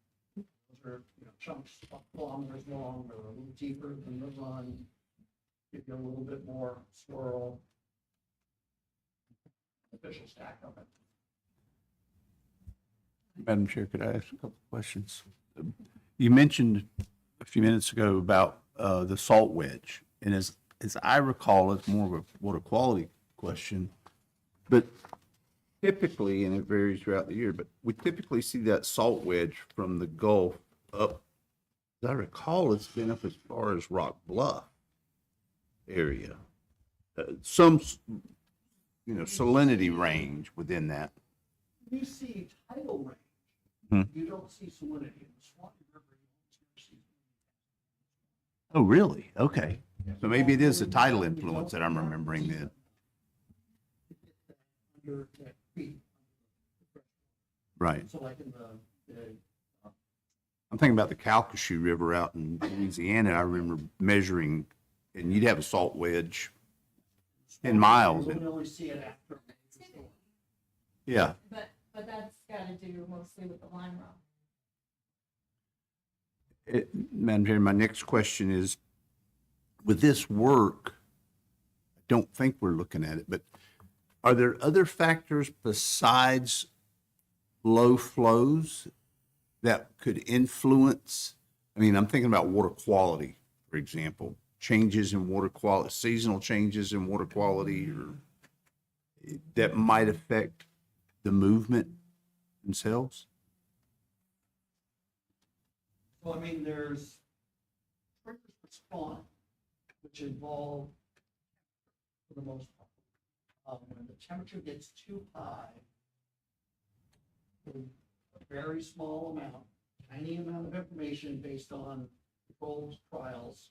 Those are chunks a kilometers long or a little deeper than the run. Give you a little bit more swirl. The fish will stack up. Madam Chair, could I ask a couple of questions? You mentioned a few minutes ago about the salt wedge, and as I recall, it's more of a water quality question, but typically, and it varies throughout the year, but we typically see that salt wedge from the Gulf up. As I recall, it's been up as far as Rock Bluff area. Some, salinity range within that. You see tidal range. You don't see salinity in the Swanee River. You see. Oh, really? Okay. So maybe it is the tidal influence that I'm remembering then. Under that creek. Right. So like in I'm thinking about the Calcasieu River out in Louisiana. I remember measuring, and you'd have a salt wedge 10 miles. You only see it after a major storm. Yeah. But that's got to do mostly with the lime rock. Madam Chair, my next question is, with this work, I don't think we're looking at it, but are there other factors besides low flows that could influence? I mean, I'm thinking about water quality, for example, changes in water quality, seasonal changes in water quality, or that might affect the movement themselves? Well, I mean, there's triggers for spawn, which involve, for the most part, when the temperature gets too high, with a very small amount, tiny amount of information based on controlled trials,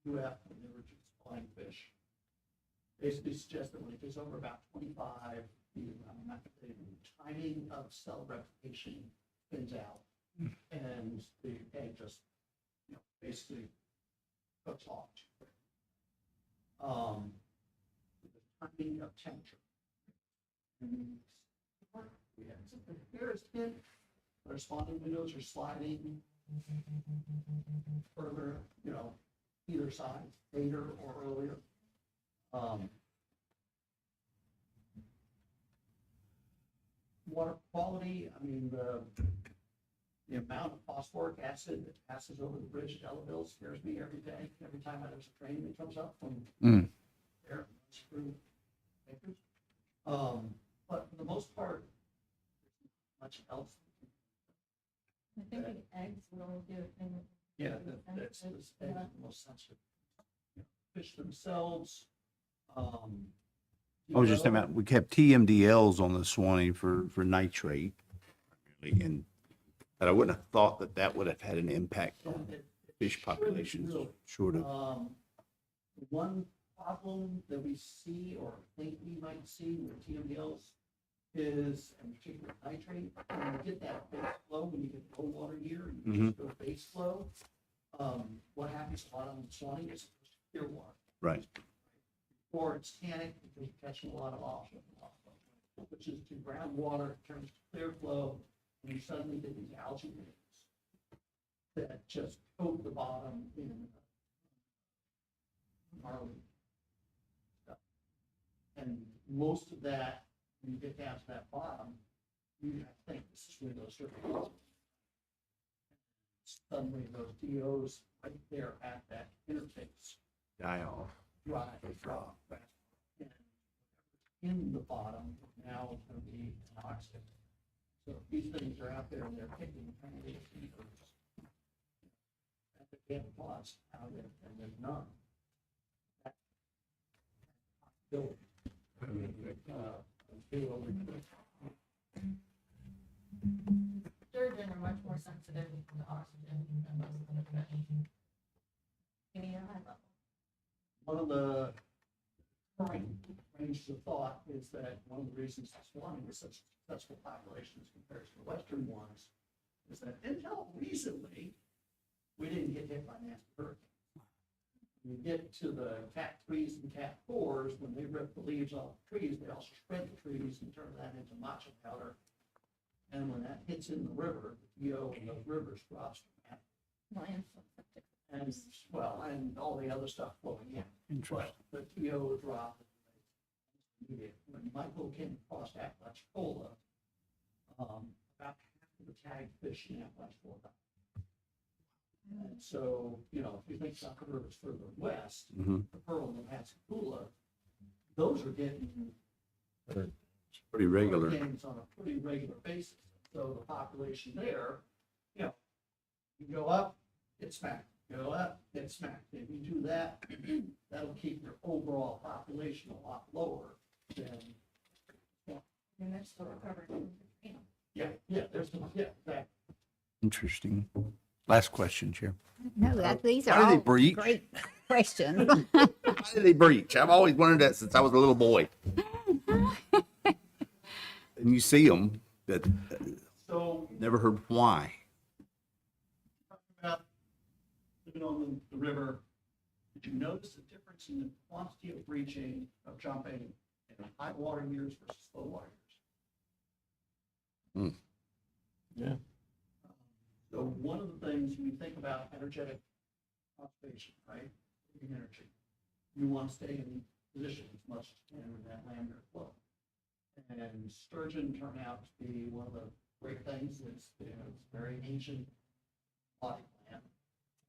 UF, when they were just spawning fish, basically suggests that when it gets over about 25, the timing of cell replication thins out, and the egg just, basically cooks off. The timing of temperature. And we have something here is hint. Our spawning windows are sliding further, either side, later or earlier. Water quality, I mean, the amount of phosphoric acid that passes over the bridge at Ellaville scares me every day. Every time there's a train that comes up from there, through acres. But for the most part, much else. I think the eggs will do it. Yeah, that's the most sensitive. Fish themselves. I was just thinking about, we kept TMDLs on the Swanee for nitrate. And but I wouldn't have thought that that would have had an impact on fish populations, short of. The one problem that we see or think we might see with TMDLs is, in particular nitrate, when you get that base flow, when you get low water year, and you just go base flow, what happens a lot on the Swanee is clear water. Right. Or it's tannic because you're catching a lot of offshore, which is to groundwater, turns to clear flow, and you suddenly get these algae blooms that just coat the bottom in gnarly stuff. And most of that, when you get down to that bottom, you have to think this is where those are. Suddenly those DOs right there at that interface Die off. drop. And in the bottom now is going to be toxic. So if these things are out there and they're picking trying to get feeders, they have plots out there and there's none. That possibility. Sturgeon are much more sensitive to oxygen than most of the fish. Give me a high level. One of the current ranges of thought is that one of the reasons the Swanee was such a successful population as compared to the western ones is that until recently, we didn't get hit by nasty hurricanes. When you get to the Cat 3s and Cat 4s, when they rip the leaves off the trees, they also spread the trees and turn that into matcha powder. And when that hits in the river, the DO in those rivers drops dramatically. And, well, and all the other stuff flowing in. But the TO dropped. When Michael came across Apalachicola, about half of the tagged fish in Apalachicola died. And so, if you think about the rivers further west, the Pearl and the Pascagoula, those are getting Pretty regular. hurricanes on a pretty regular basis. So the population there, you go up, get smacked. Go up, get smacked. If you do that, that'll keep your overall population a lot lower than. And they're still recovering. Yeah, exactly. Interesting. Last question, Chair. No, these Why are do they all breach? great questions. Why do they breach? I've always wondered that since I was a little boy. And you see them, but So, never heard why. about living on the river, did you notice the difference in the quantity of breaching, of jumping in high water years versus low water years? Yeah. So one of the things when you think about energetic conservation, right, saving energy, you want to stay in position as much as you can with that laminar flow. And sturgeon turn out to be one of the great things. It's very ancient body plan.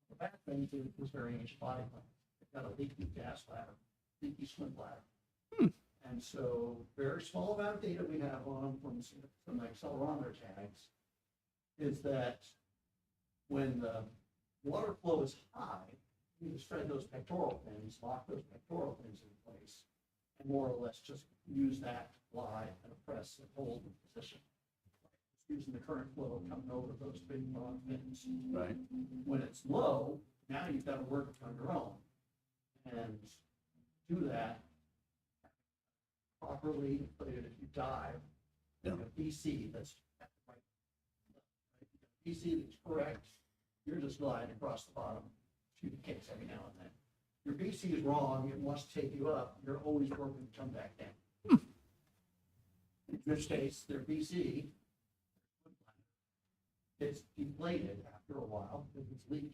The bad thing is it was very ancient body plan. It's got a leaky gas ladder, leaky swim bladder. And so very small amount of data we have on them from some accelerometer tags is that when the water flow is high, you spread those pectoral fins, lock those pectoral fins in place, and more or less just use that to fly and press and hold in position. Using the current flow coming over those big long fins. Right. When it's low, now you've got to work it on your own. And do that, properly inflated, if you dive, Yeah. like a BC, that's right. BC that's correct, you're just gliding across the bottom, few kicks every now and then. Your BC is wrong, it wants to take you up, you're always working to come back down. In which case, their BC, it's deflated after a while because it's leaking.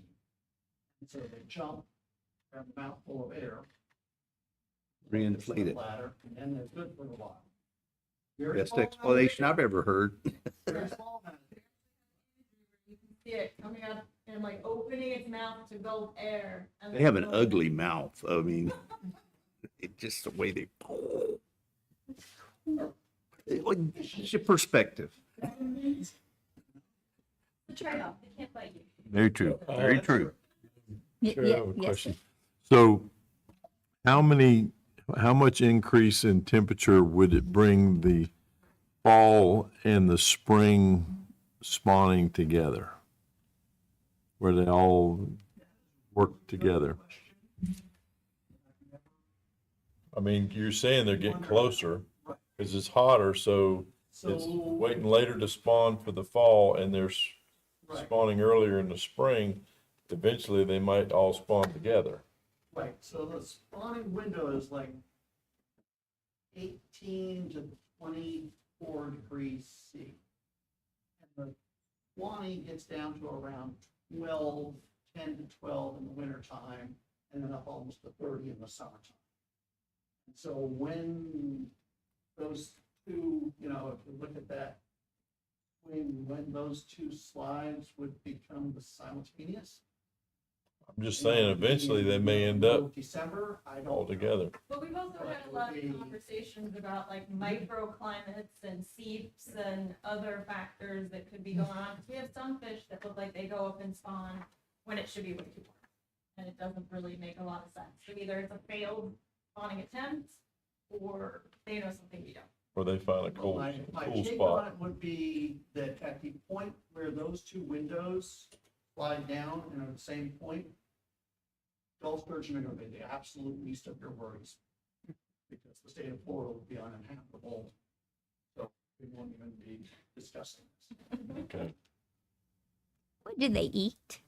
And so they jump, grab a mouthful of air, Reinflate it. ladder, and then they're good for a while. Very Best small amount of explanation air, I've ever heard. very small amount of air. You can see it coming up and like opening its mouth to gulp air. And They then have an going- ugly mouth. I mean, it just the way they. It's your perspective. It's a trade-off. They can't bite you. Very true. Very true. Chair, I have a Yes, question. So how much increase in temperature would it bring the fall and the spring spawning together? Where they all work together? I mean, you're saying they're getting closer because it's hotter, so it's waiting later to spawn for the fall and they're spawning earlier in the spring. Eventually, they might all spawn together. Right, so the spawning window is like 18 to 24 degrees C. And the spawning gets down to around 12, 10 to 12 in the wintertime, and then up almost to 30 in the summertime. And so when those two, you know, if you look at that, when those two slides would become the simultaneous. I'm just saying, eventually they may end up December, I don't all know. together. But we've also had a lot of conversations about like microclimates and seeps and other factors that could be going on. Because we have some fish that look like they go up and spawn when it should be way too warm. And it doesn't really make a lot of sense. So either it's a failed spawning attempt or they know something we don't. Or they find a Well, cool, my cool take on spot. it would be that at the point where those two windows slide down and are the same point, Gulf sturgeon are gonna be the absolute least of your worries. Because the state of Florida will be uninhabitable. So we won't even be discussing this. Okay. What do they eat?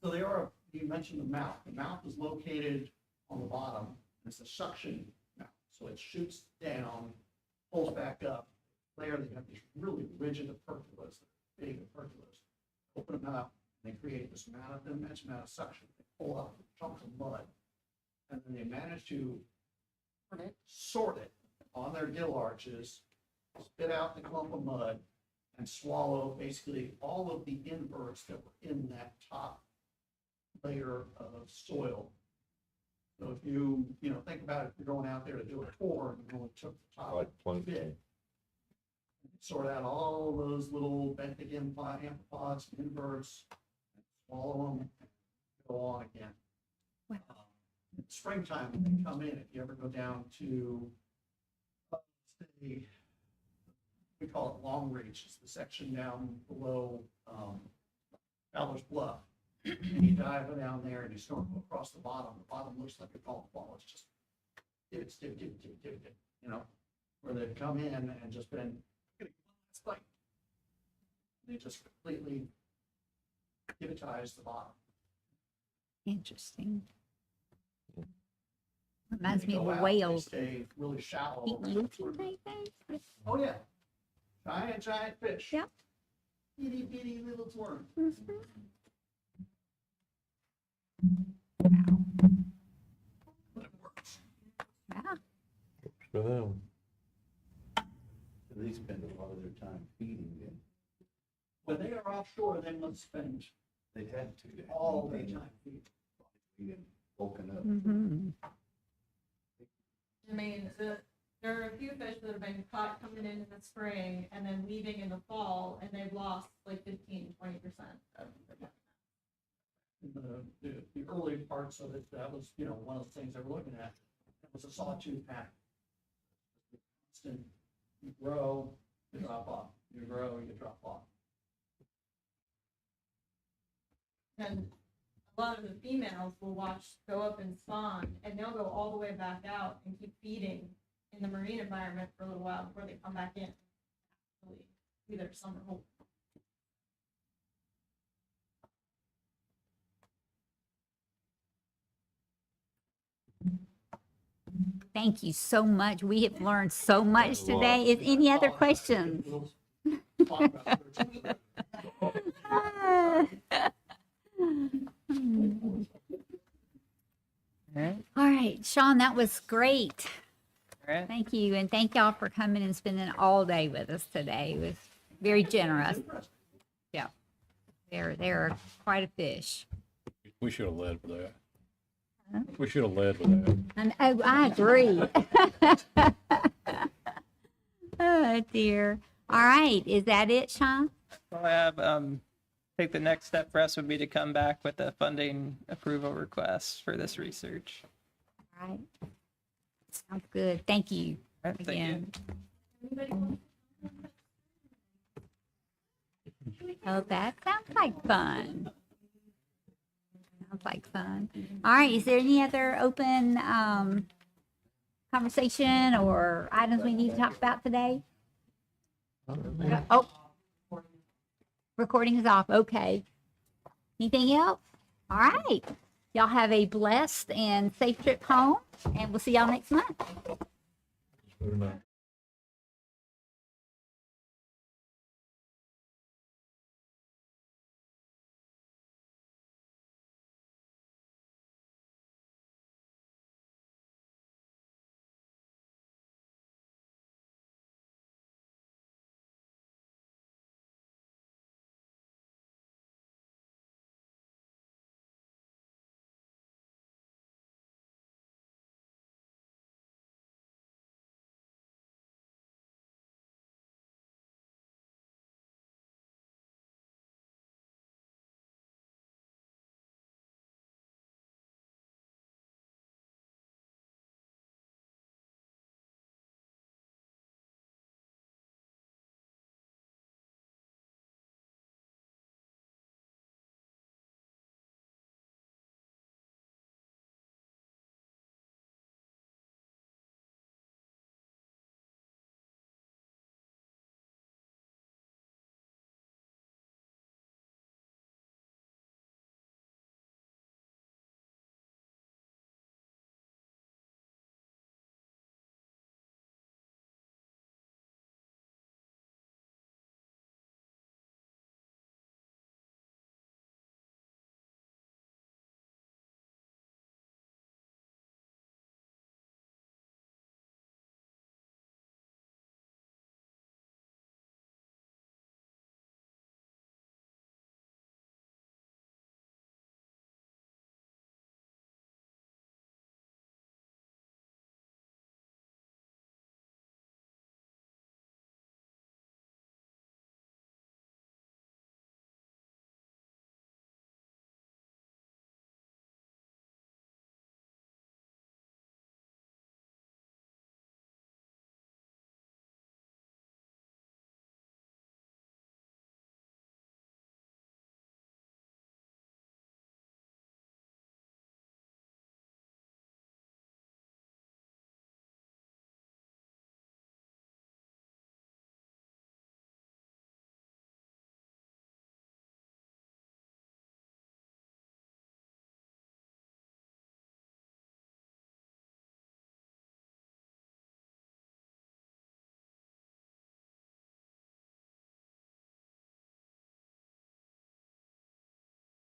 So they are, you mentioned the mouth. The mouth is located on the bottom. It's a suction mouth. So it shoots down, pulls back up. There they have these really rigid operculars, big operculars. Open them up, and they create this immense amount of suction. They pull out chunks of mud. And then they manage to sort it on their gill arches, spit out the clump of mud, and swallow basically all of the inverts that were in that top layer of soil. So if you think about it, if you're going out there to do a tour, and you only took the top Like plankton. bit, sort out all those little benthic amphipods, inverts, and swallow them, and go on again. In springtime, when they come in, if you ever go down to, say, we call it Long Reach, it's the section down below Fowler's Bluff. And you dive down there and you snorkel across the bottom looks like a golf ball, it's just divot, you know, where they've come in and just been, it's like, they just completely divotize the bottom. Interesting. Reminds When me they of go a out, whale. They stay really shallow. Eat around Lucy sort of- type thing? Oh, yeah. Giant fish. Yep. Itty bitty little worm. But it works. Yeah. For them. They spend a lot of their time feeding them. When they are offshore, they must spend They had to. all their time feeding. Feeding, woken up. Mm-hmm. I mean, there are a few fish that have been caught coming in the spring and then leaving in the fall, and they've lost like 15 to 20% of their In the early parts of it, that was, one of the things they were looking at. It was a sawtooth pattern. Constant, you grow, you drop off, you grow, you drop off. And a lot of the females will go up and spawn, and they'll go all the way back out and keep feeding in the marine environment for a little while before they come back in. Do their summer home. Thank you so much. We have learned so much today. Is any other questions? All right, Sean, that was great. All right. Thank you, and thank y'all for coming and spending all day with us today. It was very generous. Yeah, they're quite a fish. We should have led with that. We should have led with that. And oh, I agree. Oh dear. All right, is that it, Sean? We'll have, I think the next step for us would be to come back with a funding approval request for this research. All right. Sounds good. Thank you All right, thank you. again. Oh, that sounds like fun. Sounds like fun. All right, is there any other open conversation or items we need to talk about today? Oh, recording is off. Okay. Anything else? All right. Y'all have a blessed and safe trip home, and we'll see y'all next month.